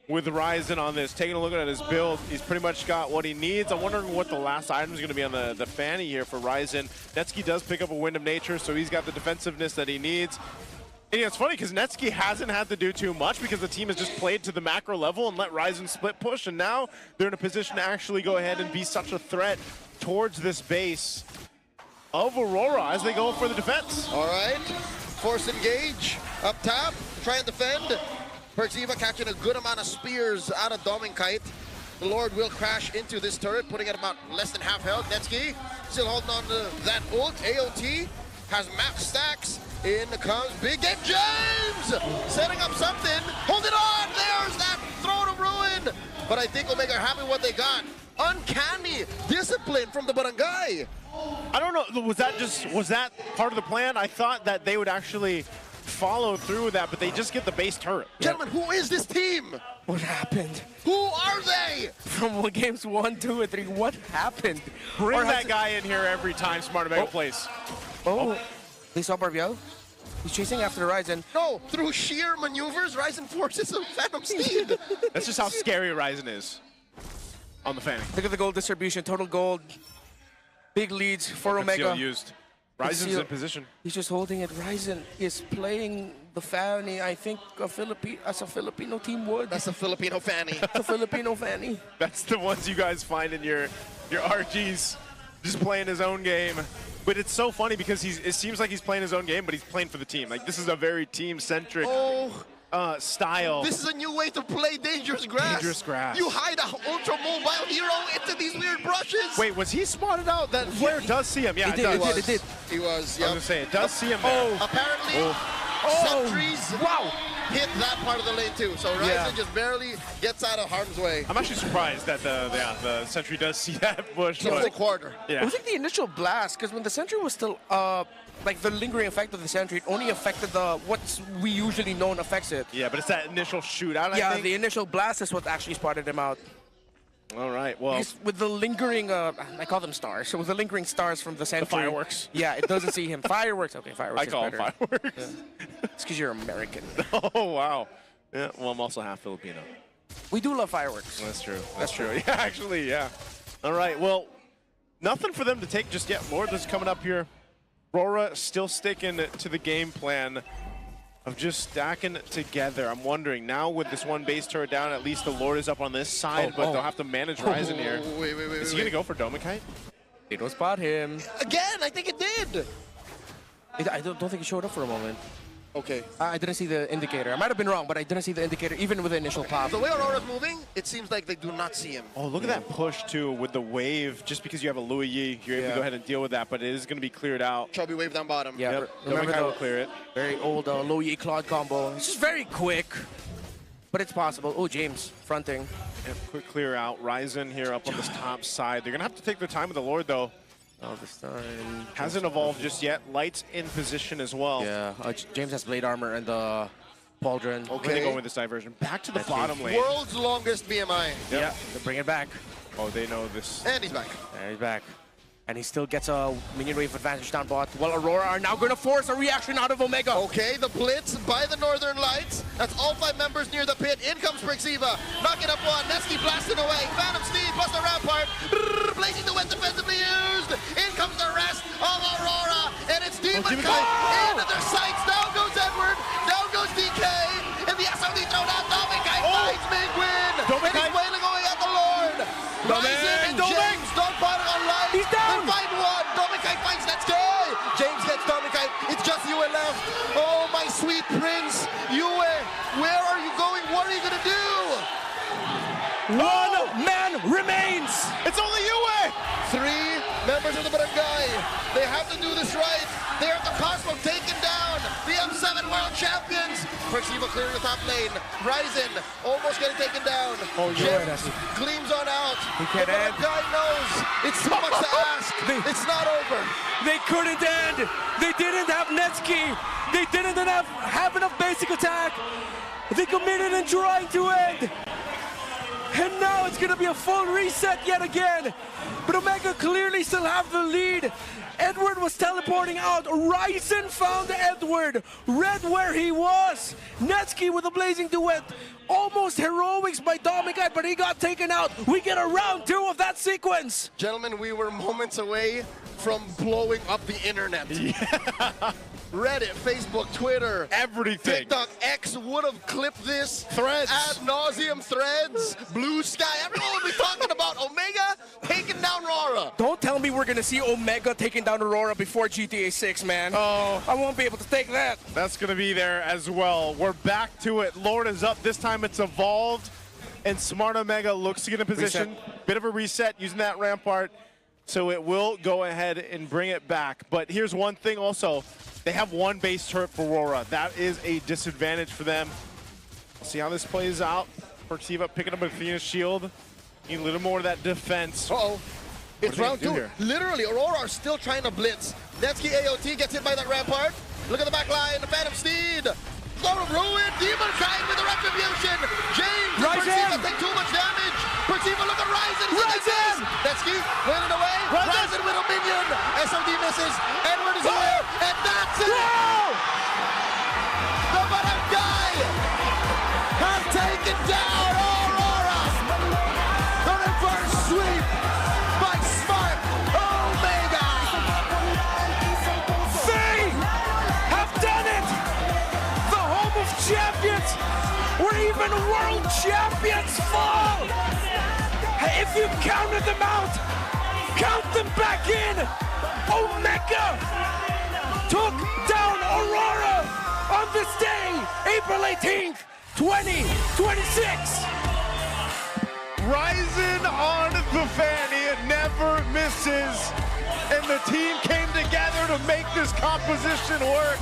with Ryzen on this. Taking a look at his build, he's pretty much got what he needs. I'm wondering what the last item is going to be on the Fanny here for Ryzen. Netsky does pick up a Wind of Nature, so he's got the defensiveness that he needs. And yeah, it's funny because Netsky hasn't had to do too much because the team has just played to the macro level and let Ryzen split push, and now they're in a position to actually go ahead and be such a threat towards this base of Aurora as they go for the defense. All right, force engage, up top, try and defend. Perxiva catching a good amount of spears out of Doming Kite. The Lord will crash into this turret, putting at about less than half health. Netsky still holding on to that ult. AOT has max stacks. In comes Big Game James! Setting up something. Hold it on! There's that throne of ruin! But I think Omega are happy with what they got. Uncanny discipline from the barangay. I don't know, was that part of the plan? I thought that they would actually follow through with that, but they just get the base turret. Gentlemen, who is this team? What happened? Who are they? From games 1, 2, and 3, what happened? Bring that guy in here every time Smart Omega plays. They saw Barbiel. He's chasing after Ryzen. No, through sheer maneuvers, Ryzen forces a Phantom Steed. That's just how scary Ryzen is on the Fanny. Look at the gold distribution, total gold. Big leads for Omega. Used. Ryzen's in position. He's just holding it. Ryzen is playing the Fanny, I think, as a Filipino team would. That's a Filipino Fanny. A Filipino Fanny. That's the ones you guys find in your RGs. Just playing his own game. But it's so funny because it seems like he's playing his own game, but he's playing for the team. Like, this is a very team-centric style. This is a new way to play Dangerous Grass. Dangerous Grass. You hide an ultra-mobile hero into these weird brushes. Wait, was he spotted out? That Flare does see him. Yeah, it did. He was, yeah. I was going to say, it does see him there. Apparently, sentries hit that part of the lane too. So Ryzen just barely gets out of harm's way. I'm actually surprised that the sentry does see that bush. The whole quarter. Yeah. It was like the initial blast, because when the sentry was still like the lingering effect of the sentry, it only affected what we usually known affects it. Yeah, but it's that initial shootout, I think. Yeah, the initial blast is what actually spotted him out. All right, well. Because with the lingering, I call them stars, so with the lingering stars from the sentry. The fireworks. Yeah, it doesn't see him. Fireworks, okay, fireworks I call them fireworks. Yeah. It's because you're American. Oh, wow. Yeah, well, I'm also half Filipino. We do love fireworks. That's true. That's true. Yeah, actually, yeah. All right, well, nothing for them to take just yet. More that's coming up here. RORA still sticking to the game plan of just stacking together. I'm wondering, now with this one base turret down, at least the Lord is up on this side, but they'll have to manage Ryzen here. Wait. Is he going to go for Domikite? They don't spot him. Again, I think it did. I don't think he showed up for a moment. Okay. I didn't see the indicator. I might have been wrong, but I didn't see the indicator even with the initial pop. The way Aurora's moving, it seems like they do not see him. Oh, look at that push, too, with the wave. Just because you have a Louis Yi, you're able to go ahead and deal with that, but it is going to be cleared out. Chubby wave down bottom. Yeah, Yep. remember will clear it. very old Louis Yi Claude combo. It's just very quick, but it's possible. Oh, James fronting. Yep, quick clear out. Ryzen here up on this top side. They're going to have to take their time with the Lord, though. Oh, this time. Hasn't evolved just yet. Light's in position as well. Yeah, James has blade armor and the pauldron. Okay. Going with this diversion. Back to the bottom lane. World's longest BMI. Yep. Yeah, they bring it back. Oh, they know this. And he's back. And he's back. And he still gets a minion wave advantage down bot. Well, Aurora are now going to force a reaction out of Omega. Okay, the blitz by the Northern Lights. That's all 5 members near the pit. In comes Prixiva. Knocking up one. Nevsky blasting away. Phantom Steed plus the Rampart. Blazing the wet defensively used. In comes the rest of Aurora. And it's Demon Kite into their sights. Down goes Edward. Down goes DK. And the SRD thrown out. Domikai finds Mingwin. And he's wailing away at the Lord. Ryzen and James don't bottom on light. He's down. They find one. Domikai finds Netsuke. James gets Domikai. It's just Yue left. Oh, my sweet prince. Yue, where are you going? What are you going to do? One man remains. It's only Yue. 3 members of the barangay. They have to do this right. They're at the cusp of taking down the M7 World Champions. Prixiva clearing the top lane. Ryzen almost getting taken down. Oh, James gleams on out. He The can't end. barangay knows it's too much to ask. It's not over. They couldn't end. They didn't have Netsuki. They didn't have enough basic attack. They committed in trying to end. And now it's going to be a full reset yet again. But Omega clearly still have the lead. Edward was teleporting out. Ryzen found Edward. Read where he was. Netsuki with a blazing duet. Almost heroics by Domikai, but he got taken out. We get a round 2 of that sequence. Gentlemen, we were moments away from blowing up the internet. Reddit, Facebook, Twitter, everything. TikTok, X would have clipped this. Threads. Ad nauseum threads. Blue Sky. Everyone would be talking about Omega taking down RORA. Don't tell me we're going to see Omega taking down Aurora before GTA 6, man. Oh. I won't be able to take that. That's going to be there as well. We're back to it. Lord is up. This time it's evolved. And Smart Omega looks to get in position. Bit of a reset using that Rampart. So it will go ahead and bring it back. But here's one thing also. They have one base turret for RORA. That is a disadvantage for them. We'll see how this plays out. Prixiva picking up Athena's shield. Need a little more of that defense. Uh-oh. It's round 2. Here? Literally, Aurora are still trying to blitz. Nevsky AOT gets hit by that Rampart. Look at the back line. The Phantom Steed. Throne of Ruin. Demon Kite with the Retribution. James. Prixiva take too much damage. Prixiva, look at Ryzen. Ryzen! Nevsky wailing away. Ryzen with a minion. SOD misses. Edward is away. And that's it. The barangay have taken down Aurora. The reverse sweep by Smart Omega. They have done it! The home of champions, where even world champions fall! If you counted them out, count them back in! Omega took down Aurora on this day, April 18th, 2026! Ryzen on the fanny, it never misses. And the team came together to make this composition work.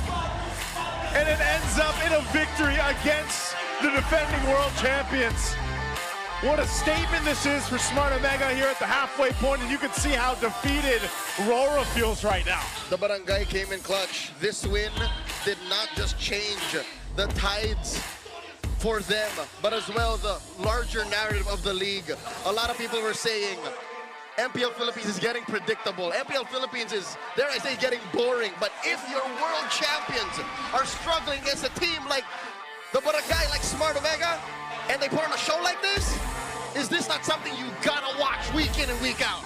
And it ends up in a victory against the defending world champions. What a statement this is for Smart Omega here at the halfway point, and you can see how defeated RORA feels right now. The barangay came in clutch. This win did not just change the tides for them, but as well the larger narrative of the league. A lot of people were saying MPL Philippines is getting predictable. MPL Philippines is, dare I say, getting boring. But if your world champions are struggling against a team like the barangay, like Smart Omega, and they put on a show like this, is this not something you gotta watch week in and week out?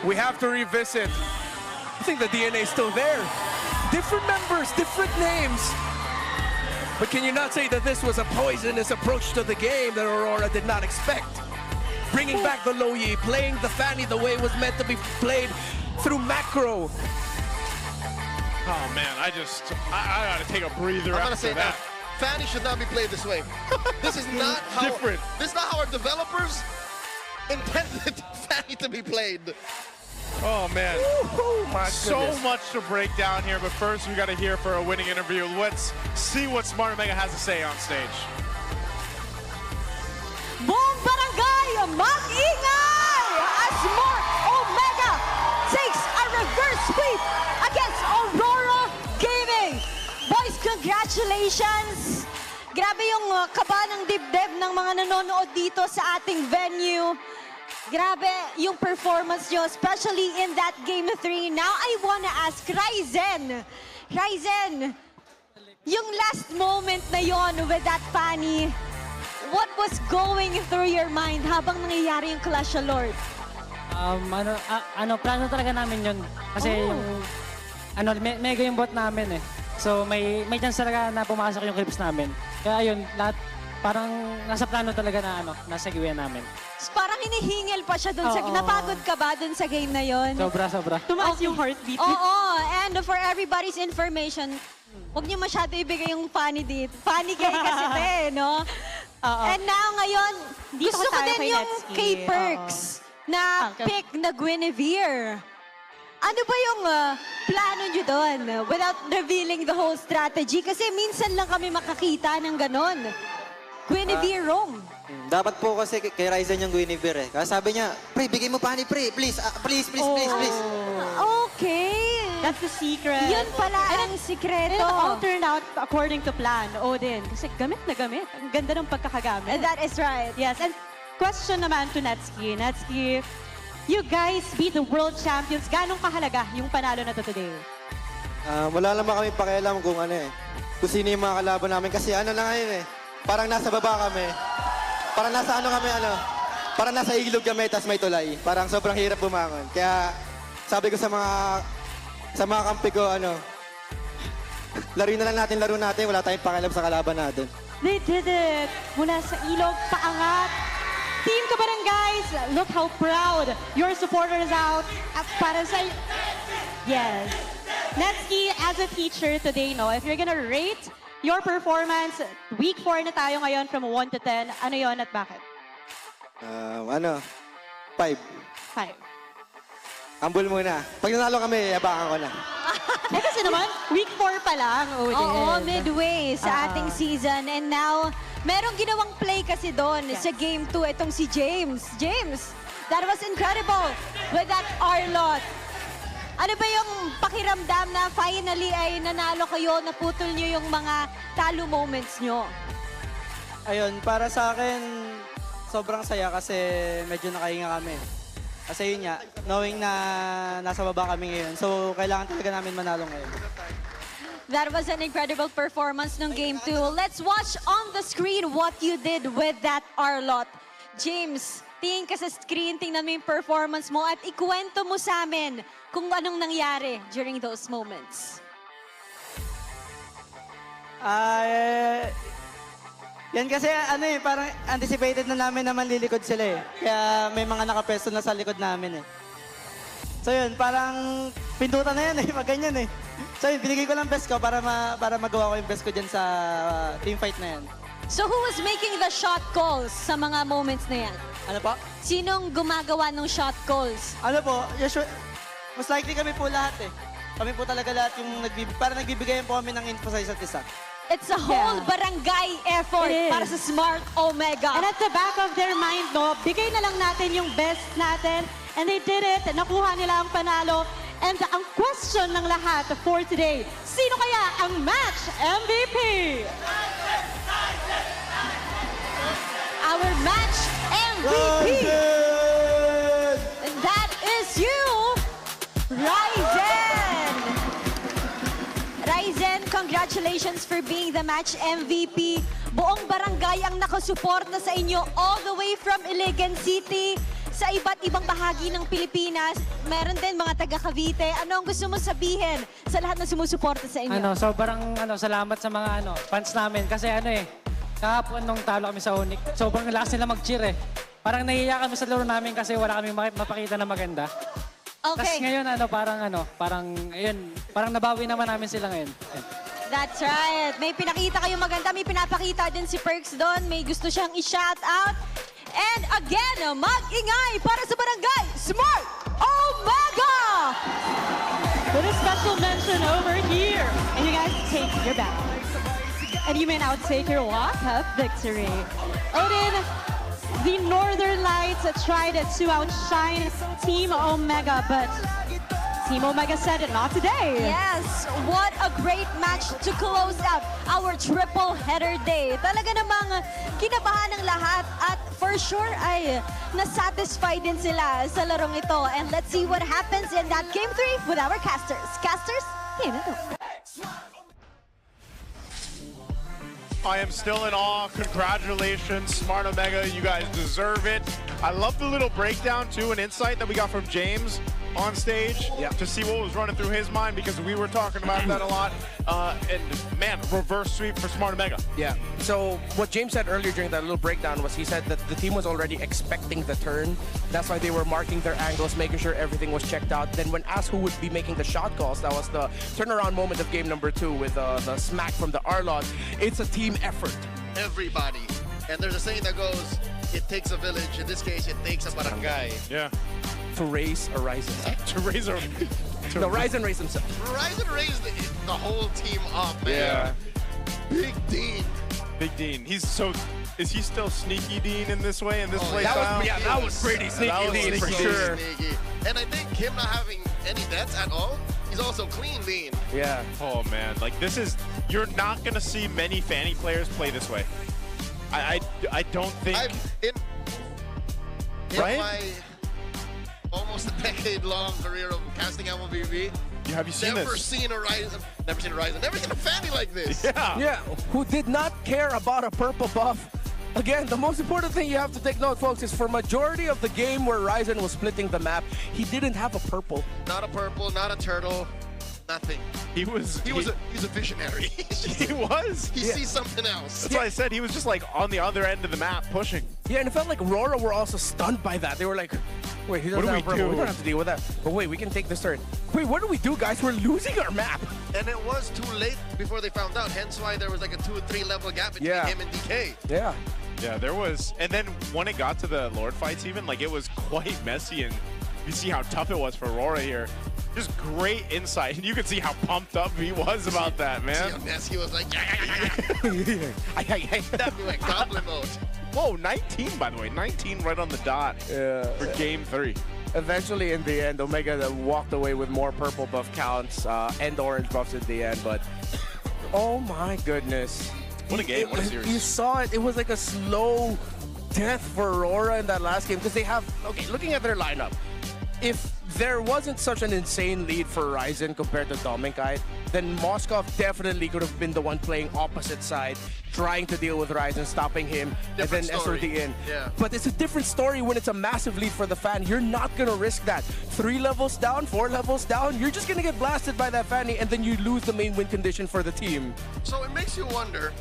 We have to revisit. I think the DNA is still there. Different members, different names. But can you not say that this was a poisonous approach to the game that Aurora did not expect? Bringing back the low yi, playing the fanny the way it was meant to be played through macro. Oh man, I gotta take a breather I'm gonna after say that. Fanny should not be played this way. This is not how Different. This is not how our developers intended Fanny to be played. Oh man, my so goodness. much to break down here. But first, we gotta hear for a winning interview. Let's see what Smart Omega has to say on stage. Buong barangay, mag-ingay! As Smart Omega takes a reverse sweep against Aurora Gaming. Boys, congratulations! Grabe yung kaba ng dibdib ng mga nanonood dito sa ating venue. Grabe yung performance nyo, especially in that Game 3. Now, I wanna ask Ryzen. Ryzen, yung last moment na yon with that Fanny, what was going through your mind habang nangyayari yung Clash of Lord? Plano talaga namin yun. Kasi yung, mega yung bot namin eh. So may chance talaga na pumasok yung clips namin. Kaya yun, lahat parang nasa plano talaga na nasa giveaway namin. Parang hinihingil pa siya dun sa... Oo. Napagod ka ba dun sa game na yon? Sobra. Tumaas yung heartbeat. Oo, and for everybody's information, huwag niyo masyado ibigay yung Fanny dito. Fanny kayo kasi te, no? And now ngayon, Dito gusto ko tayo din kay yung Netsky. kay Perks na pick na Guinevere. Ano ba yung plano nyo doon without revealing the whole strategy? Kasi minsan lang kami makakita ng ganon. Guinevere wrong. Dapat po kasi kay Ryzen yung Guinevere eh. Kasi sabi niya, pre, bigay mo Fanny, pre. Please, please. Okay. That's the secret. Yun pala ang sikreto. And it all turned out according to plan, Odin. Kasi gamit na gamit. Ang ganda ng pagkakagamit. And that is right. Yes, and question naman to Netsky. Netsky, you guys beat the world champions. Ganong kahalaga yung panalo na to today? Wala naman kami pakialam kung kung sino yung mga kalaban namin. Kasi lang ngayon eh. Parang nasa baba kami. Parang nasa parang nasa ilog kami, tas may tulay. Parang sobrang hirap bumangon. Kaya sabi ko sa mga kampi ko, laro natin, wala tayong pakialam sa kalaban natin. They did it! Mula sa ilog, paangat. Team Kabarangays, look how proud your supporters out. At para sa... Yes. Netsky, as a teacher today, if you're gonna rate your performance, week 4 na tayo ngayon from 1 to 10, ano yon at bakit? 5. 5. Ambul muna. Pag nanalo kami, yabangan ko na. Kasi naman, week 4 pa lang, Odin. Oo, midway sa ating season. And now, merong ginawang play kasi doon sa Game 2. Itong si James. James, that was incredible with that Arlot. Ano ba yung pakiramdam na finally ay nanalo kayo, naputol nyo yung mga talo moments nyo? Ayun, para sa akin, sobrang saya kasi medyo nakahinga kami. Kasi yun nga, knowing na nasa baba kami ngayon. So, kailangan talaga namin manalo ngayon. That was an incredible performance ng Game 2. Let's watch on the screen what you did with that Arlot. James, tingin ka sa screen, tingnan mo yung performance mo at ikwento mo sa amin kung anong nangyari during those moments. Yan kasi parang anticipated na namin na manlilikod sila eh. Kaya may mga nakapesto na sa likod namin eh. So yun, parang pindutan na yan eh, pag ganyan eh. So yun, binigay ko lang best ko para magawa ko yung best ko dyan sa team fight na yan. So who was making the shot calls sa mga moments na yan? Ano po? Sinong gumagawa ng shot calls? Ano po, most likely kami po lahat eh. Kami po talaga lahat yung nagbibigayan po kami ng info sa isa't isa. It's a whole barangay effort It is. para sa Smart Omega. And at the back of their mind, bigay na lang natin yung best natin. And they did it. Nakuha nila ang panalo. And ang question ng lahat for today, sino kaya ang match MVP? Our match MVP! And that is you, Ryzen! Ryzen, congratulations for being the match MVP. Buong barangay ang nakasuporta sa inyo all the way from Iligan City sa iba't ibang bahagi ng Pilipinas. Meron din mga taga Cavite. Ano ang gusto mo sabihin sa lahat na sumusuporta sa inyo? Sobrang salamat sa mga fans namin kasi kahapon nung talo kami sa Onyx, sobrang lakas nila mag-cheer eh. Parang nahiya kami sa laro namin kasi wala kami mapakita na maganda. Okay. Tapos ngayon parang ayun, parang nabawi naman namin sila ngayon. That's right. May pinakita kayong maganda. May pinapakita din si Perks doon. May gusto siyang i-shout out. And again, mag-ingay para sa barangay Smart Omega! With a special mention over here. And you guys take your bow. And you may now take your walk of victory. Odin, the Northern Lights tried to outshine Team Omega, but Team Omega said not today. Yes, what a great match to close out our triple header day. Talaga namang kinabahan ng lahat at for sure ay nasatisfy din sila sa larong ito. And let's see what happens in that game 3 with our casters. Casters, yun na to. I am still in awe. Congratulations, Smart Omega. You guys deserve it. I love the little breakdown, too, and insight that we got from James on stage to see what was running through his mind, because we were talking about that a lot. And man, reverse sweep for Smart Omega. Yeah. So what James said earlier during that little breakdown was he said that the team was already expecting the turn. That's why they were marking their angles, making sure everything was checked out. Then when asked who would be making the shot calls, that was the turnaround moment of game number 2 with the smack from the R-Lot. It's a team effort. Everybody. And there's a saying that goes, it takes a village. In this case, it takes a barangay. Yeah. To raise a Ryzen. To raise a... No, Ryzen raised himself. Ryzen raised the whole team up, man. Yeah. Big Dean. Big Dean. He's so... Is he still Sneaky Dean in this way, in this play that style? was, yeah, that was pretty Sneaky Dean for sure. Sneaky. And I think him not having any deaths at all, he's also clean Dean. Yeah. Oh, man. Like, this is... You're not going to see many Fanny players play this way. I don't think... In right? my almost a decade-long career of casting MLBB, have you seen never this? seen a Ryzen, never seen a Fanny like this. Yeah, who did not care about a purple buff. Again, the most important thing you have to take note, folks, is for majority of the game where Ryzen was splitting the map, he didn't have a purple. Not a purple, not a turtle, nothing. He's a visionary. He was. He sees something else. That's why I said he was just like on the other end of the map pushing. Yeah, and it felt like RORA were also stunned by that. They were like, wait, he doesn't have purple. We don't have to deal with that. But wait, we can take this turn. Wait, what do we do, guys? We're losing our map. And it was too late before they found out, hence why there was like a 2 or 3 level gap between him and DK. Yeah. Yeah, there was. And then when it got to the Lord fights even, like it was quite messy, and you see how tough it was for RORA here. Just great insight, and you can see how pumped up he was about that, man. He was like, that went goblin mode. Whoa, 19 by the way, 19 right on the dot for game 3. Eventually, in the end, Omega walked away with more purple buff counts and orange buffs in the end, but oh my goodness. What a game, what a series. You saw it, it was like a slow death for Aurora in that last game, because they have, okay, looking at their lineup, if there wasn't such an insane lead for Ryzen compared to Dominkite, then Moskov definitely could have been the one playing opposite side, trying to deal with Ryzen, stopping him, Different and then story. SOD in. Yeah. But it's a different story when it's a massive lead for the fan. You're not going to risk that. 3 levels down, 4 levels down, you're just going to get blasted by that Fanny, and then you lose the main win condition for the team. So it makes you wonder,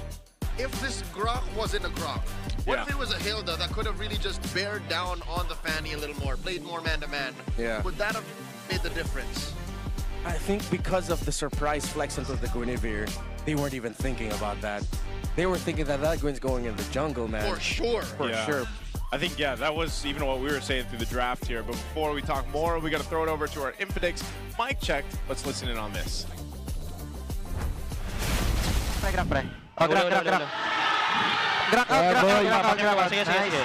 if this Grok wasn't a Grok, what if it was a Hilda that could have really just bared down on the Fanny a little more, played more man-to-man? Yeah. Would that have made the difference? I think because of the surprise flex into the Guinevere, they weren't even thinking about that. They were thinking that Gwyn's going in the jungle, man. For sure. For sure. I think, yeah, that was even what we were saying through the draft here. But before we talk more, we got to throw it over to our Infinix mic check. Let's listen in on this. Grab out. Sige.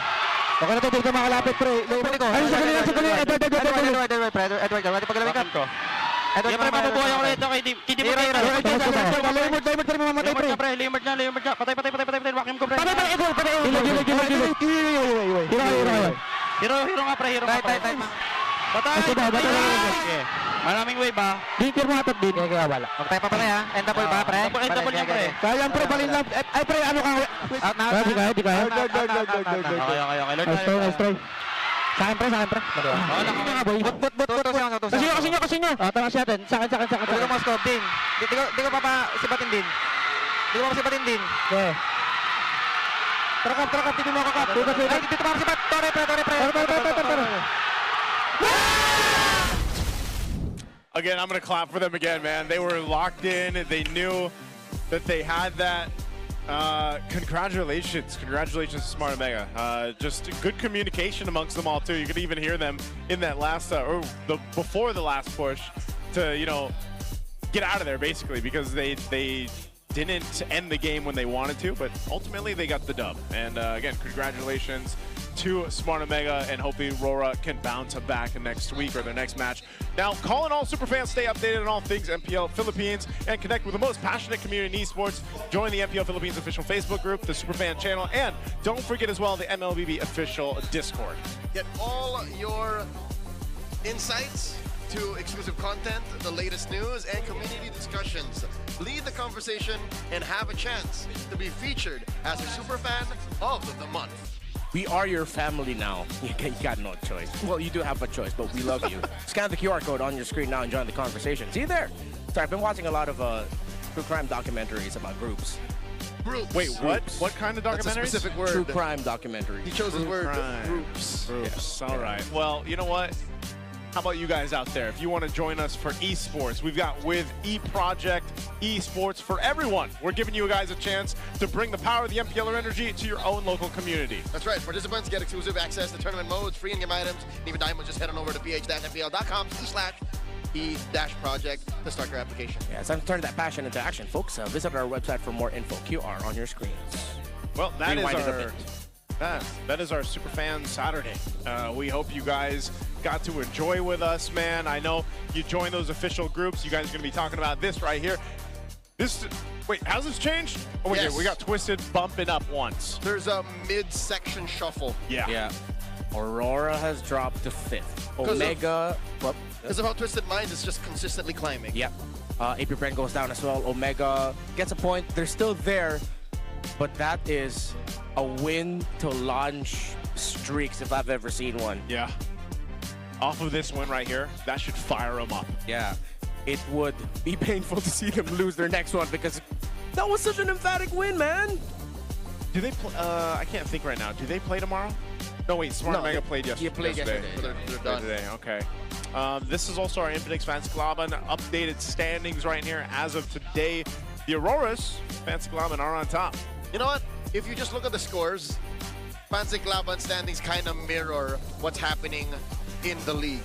Okay na to, dito makalapit, pre. Ay, sandali. Edward, paglalawin ka. Edward, pre, mabubuhay ako ulit. Okay, hindi mo kayo. Limard, pre, mamamatay, pre. Limard na. Patay. Vacuum ko, pre. Patay, Edward. Hero nga, pre. Patay. Maraming wave ba? Dito mo atat din. Kaya wala. Magtay pa pala ha. Endable ba, pre? Endable niya, pre. Kaya pre, balin lang. Ay, pre, ano ka? Out na. Di kaya. Okay. Let's try. Sa akin, pre. Oo, nakaboy. Bot. Kasi nyo. Tama siya natin. Sa akin. Dito mo, stop din. Di ko papasibatin din. Okay. Trakap. Dito mo kakap. Ay, dito mo sibat. Tore. Again, I'm going to clap for them again, man. They were locked in. They knew that they had that. Congratulations to Smart Omega. Just good communication amongst them all too. You could even hear them in that last, before the last push to, you know, get out of there basically, because they didn't end the game when they wanted to, but ultimately they got the dub. And again, congratulations to Smart Omega, and hopefully RORA can bounce back next week or their next match. Now, calling all superfans, stay updated on all things MPL Philippines and connect with the most passionate community in esports. Join the MPL Philippines official Facebook group, the Superfan channel, and don't forget as well the MLBB official Discord. Get all your insights to exclusive content, the latest news, and community discussions. Lead the conversation and have a chance to be featured as a Superfan of the month. We are your family now. You got no choice. Well, you do have a choice, but we love you. Scan the QR code on your screen now and join the conversation. See you there. Sorry, I've been watching a lot of true crime documentaries about groups. Groups. Wait, what? What kind of documentaries? That's a specific word. True crime documentaries. He chose his word. Groups. Yes. All right. Well, you know what? How about you guys out there? If you want to join us for esports, we've got with eProject Esports for everyone. We're giving you guys a chance to bring the power of the MPLer energy to your own local community. That's right. Participants get exclusive access to tournament modes, free in-game items, and even diamonds. Just head on over to ph-mpl.com/e-project to start your application. Yeah, it's time to turn that passion into action, folks. Visit our website for more info. QR on your screens. Well, that is our Superfan Saturday. We hope you guys got to enjoy with us, man. I know you join those official groups. You guys are going to be talking about this right here. Wait, has this changed? Oh, wait, yes. We got Twisted bumping up once. There's a mid-section shuffle. Yeah. Aurora has dropped to 5th. Omega... Because of how Twisted Minds is just consistently climbing. Yep. APBR goes down as well. Omega gets a point. They're still there, but that is a win to launch streaks if I've ever seen one. Yeah. Off of this win right here, that should fire them up. Yeah. It would be painful to see them lose their next one because that was such an emphatic win, man. Do they play? I can't think right now. Do they play tomorrow? No, wait. Smart Omega played yesterday. You played yesterday. They're done. Today, okay. This is also our Infinix Fansklaven updated standings right here as of today. The Auroras, Fansklaven, are on top. You know what? If you just look at the scores, Fansklaven standings kind of mirror what's happening in the league.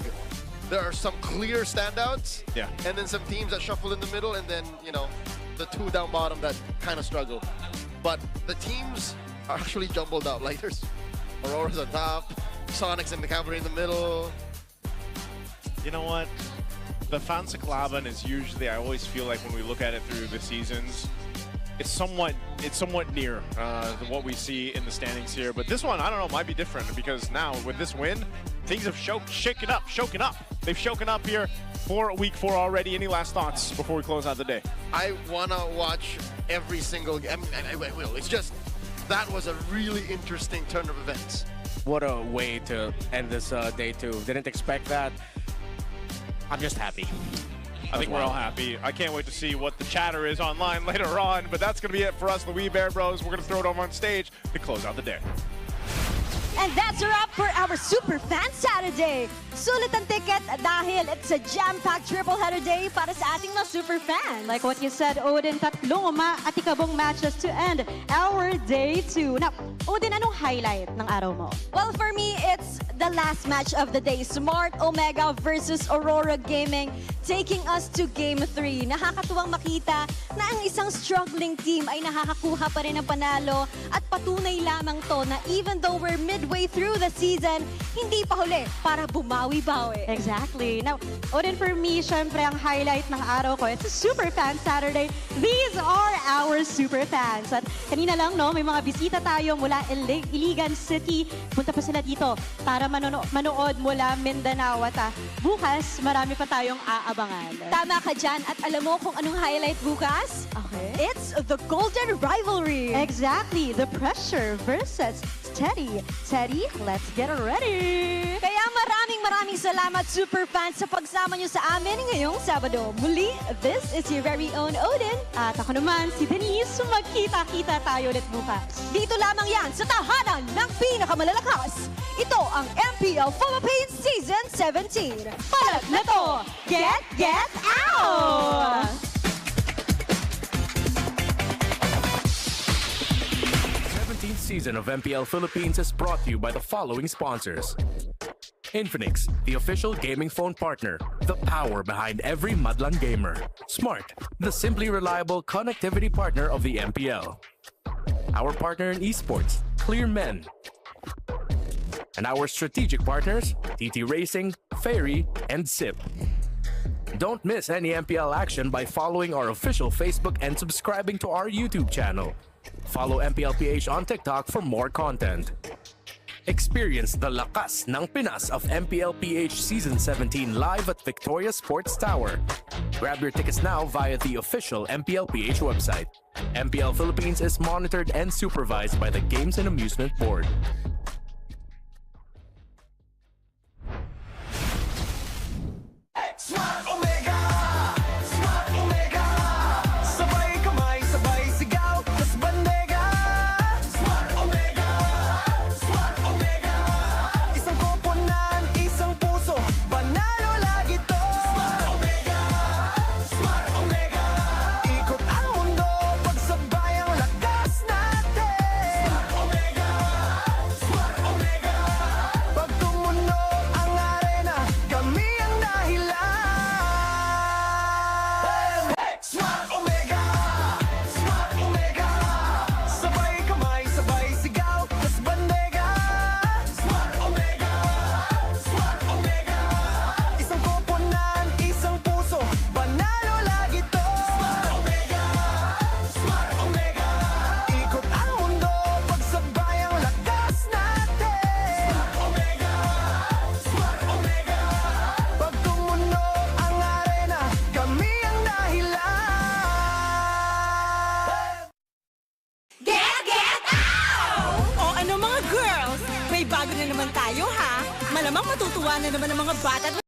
There are some clear standouts, and then some teams that shuffle in the middle, and then, you know, the two down bottom that kind of struggle. But the teams are actually jumbled up. Like, there's Aurora's on top, Sonics and the Cavalry in the middle. You know what? The Fansklaven is usually, I always feel like when we look at it through the seasons, it's somewhat near what we see in the standings here. But this one, I don't know, might be different because now with this win, things have shaken up. They've shaken up here for week 4 already. Any last thoughts before we close out the day? I want to watch every single game. I will. It's just, that was a really interesting turn of events. What a way to end this day 2. Didn't expect that. I'm just happy. I think we're all happy. I can't wait to see what the chatter is online later on, but that's going to be it for us, the We Bear Bros. We're going to throw it over on stage to close out the day. And that's a wrap for our Super Fan Saturday. Sulit ang ticket dahil it's a jam-packed triple-header day para sa ating mga super fans. Like what you said, Odin, tatlong maatikabong matches to end our day 2. Now, Odin, anong highlight ng araw mo? Well, for me, it's the last match of the day. Smart Omega versus Aurora Gaming taking us to Game 3. Nakakatuwang makita na ang isang struggling team ay nakakakuha pa rin ng panalo at patunay lamang to na even though we're midway through the season, hindi pa huli para bumawi-bawi. Exactly. Now, Odin, for me, syempre ang highlight ng araw ko, it's a Super Fan Saturday. These are our super fans. At kanina lang, no, may mga bisita tayo mula Iligan City. Punta pa sila dito para manood mula Mindanao. At bukas, marami pa tayong aabangan. Tama ka dyan. At alam mo kung anong highlight bukas? Okay. It's the Golden Rivalry. Exactly. The Pressure versus Teddy. Teddy, let's get ready! Kaya maraming salamat, super fans, sa pagsama nyo sa amin ngayong Sabado. Muli, this is your very own Odin. At ako naman, si Denise. Magkita-kita tayo ulit bukas. Dito lamang yan sa tahanan ng pinakamalalakas. Ito ang MPL Philippines Season 17. Palat na to! Get out! 17th season of MPL Philippines is brought to you by the following sponsors. Infinix, the official gaming phone partner, the power behind every Madlang gamer. Smart, the simply reliable connectivity partner of the MPL. Our partner in esports, Clear Men. And our strategic partners, TT Racing, Ferry, and SIP. Don't miss any MPL action by following our official Facebook and subscribing to our YouTube channel. Follow MPL PH on TikTok for more content. Experience the lakas ng Pinas of MPL PH Season 17 live at Victoria Sports Tower. Grab your tickets now via the official MPL PH website. MPL Philippines is monitored and supervised by the Games and Amusement Board. Smart Omega! Smart Omega! Sabay kamay, sabay sigaw, tas bandega! Smart Omega! Smart Omega! Isang koponan, isang puso, panalo lagi to! Smart Omega! Smart Omega! Ikot ang mundo, pagsabay ang lakas natin! Smart Omega! Smart Omega! Pag tumunog ang arena, kami ang dahilan! Smart Omega! Smart Omega! Sabay kamay, sabay sigaw, tas bandega! Smart Omega! Smart Omega! Isang koponan, isang puso, panalo lagi to! Smart Omega! Smart Omega! Ikot ang mundo, pagsabay ang lakas natin! Smart Omega! Smart Omega! Pag tumunog ang arena, kami ang dahilan! Get out! O ano mga girls, may bago na naman tayo ha? Malamang matutuwa na naman ang mga bata.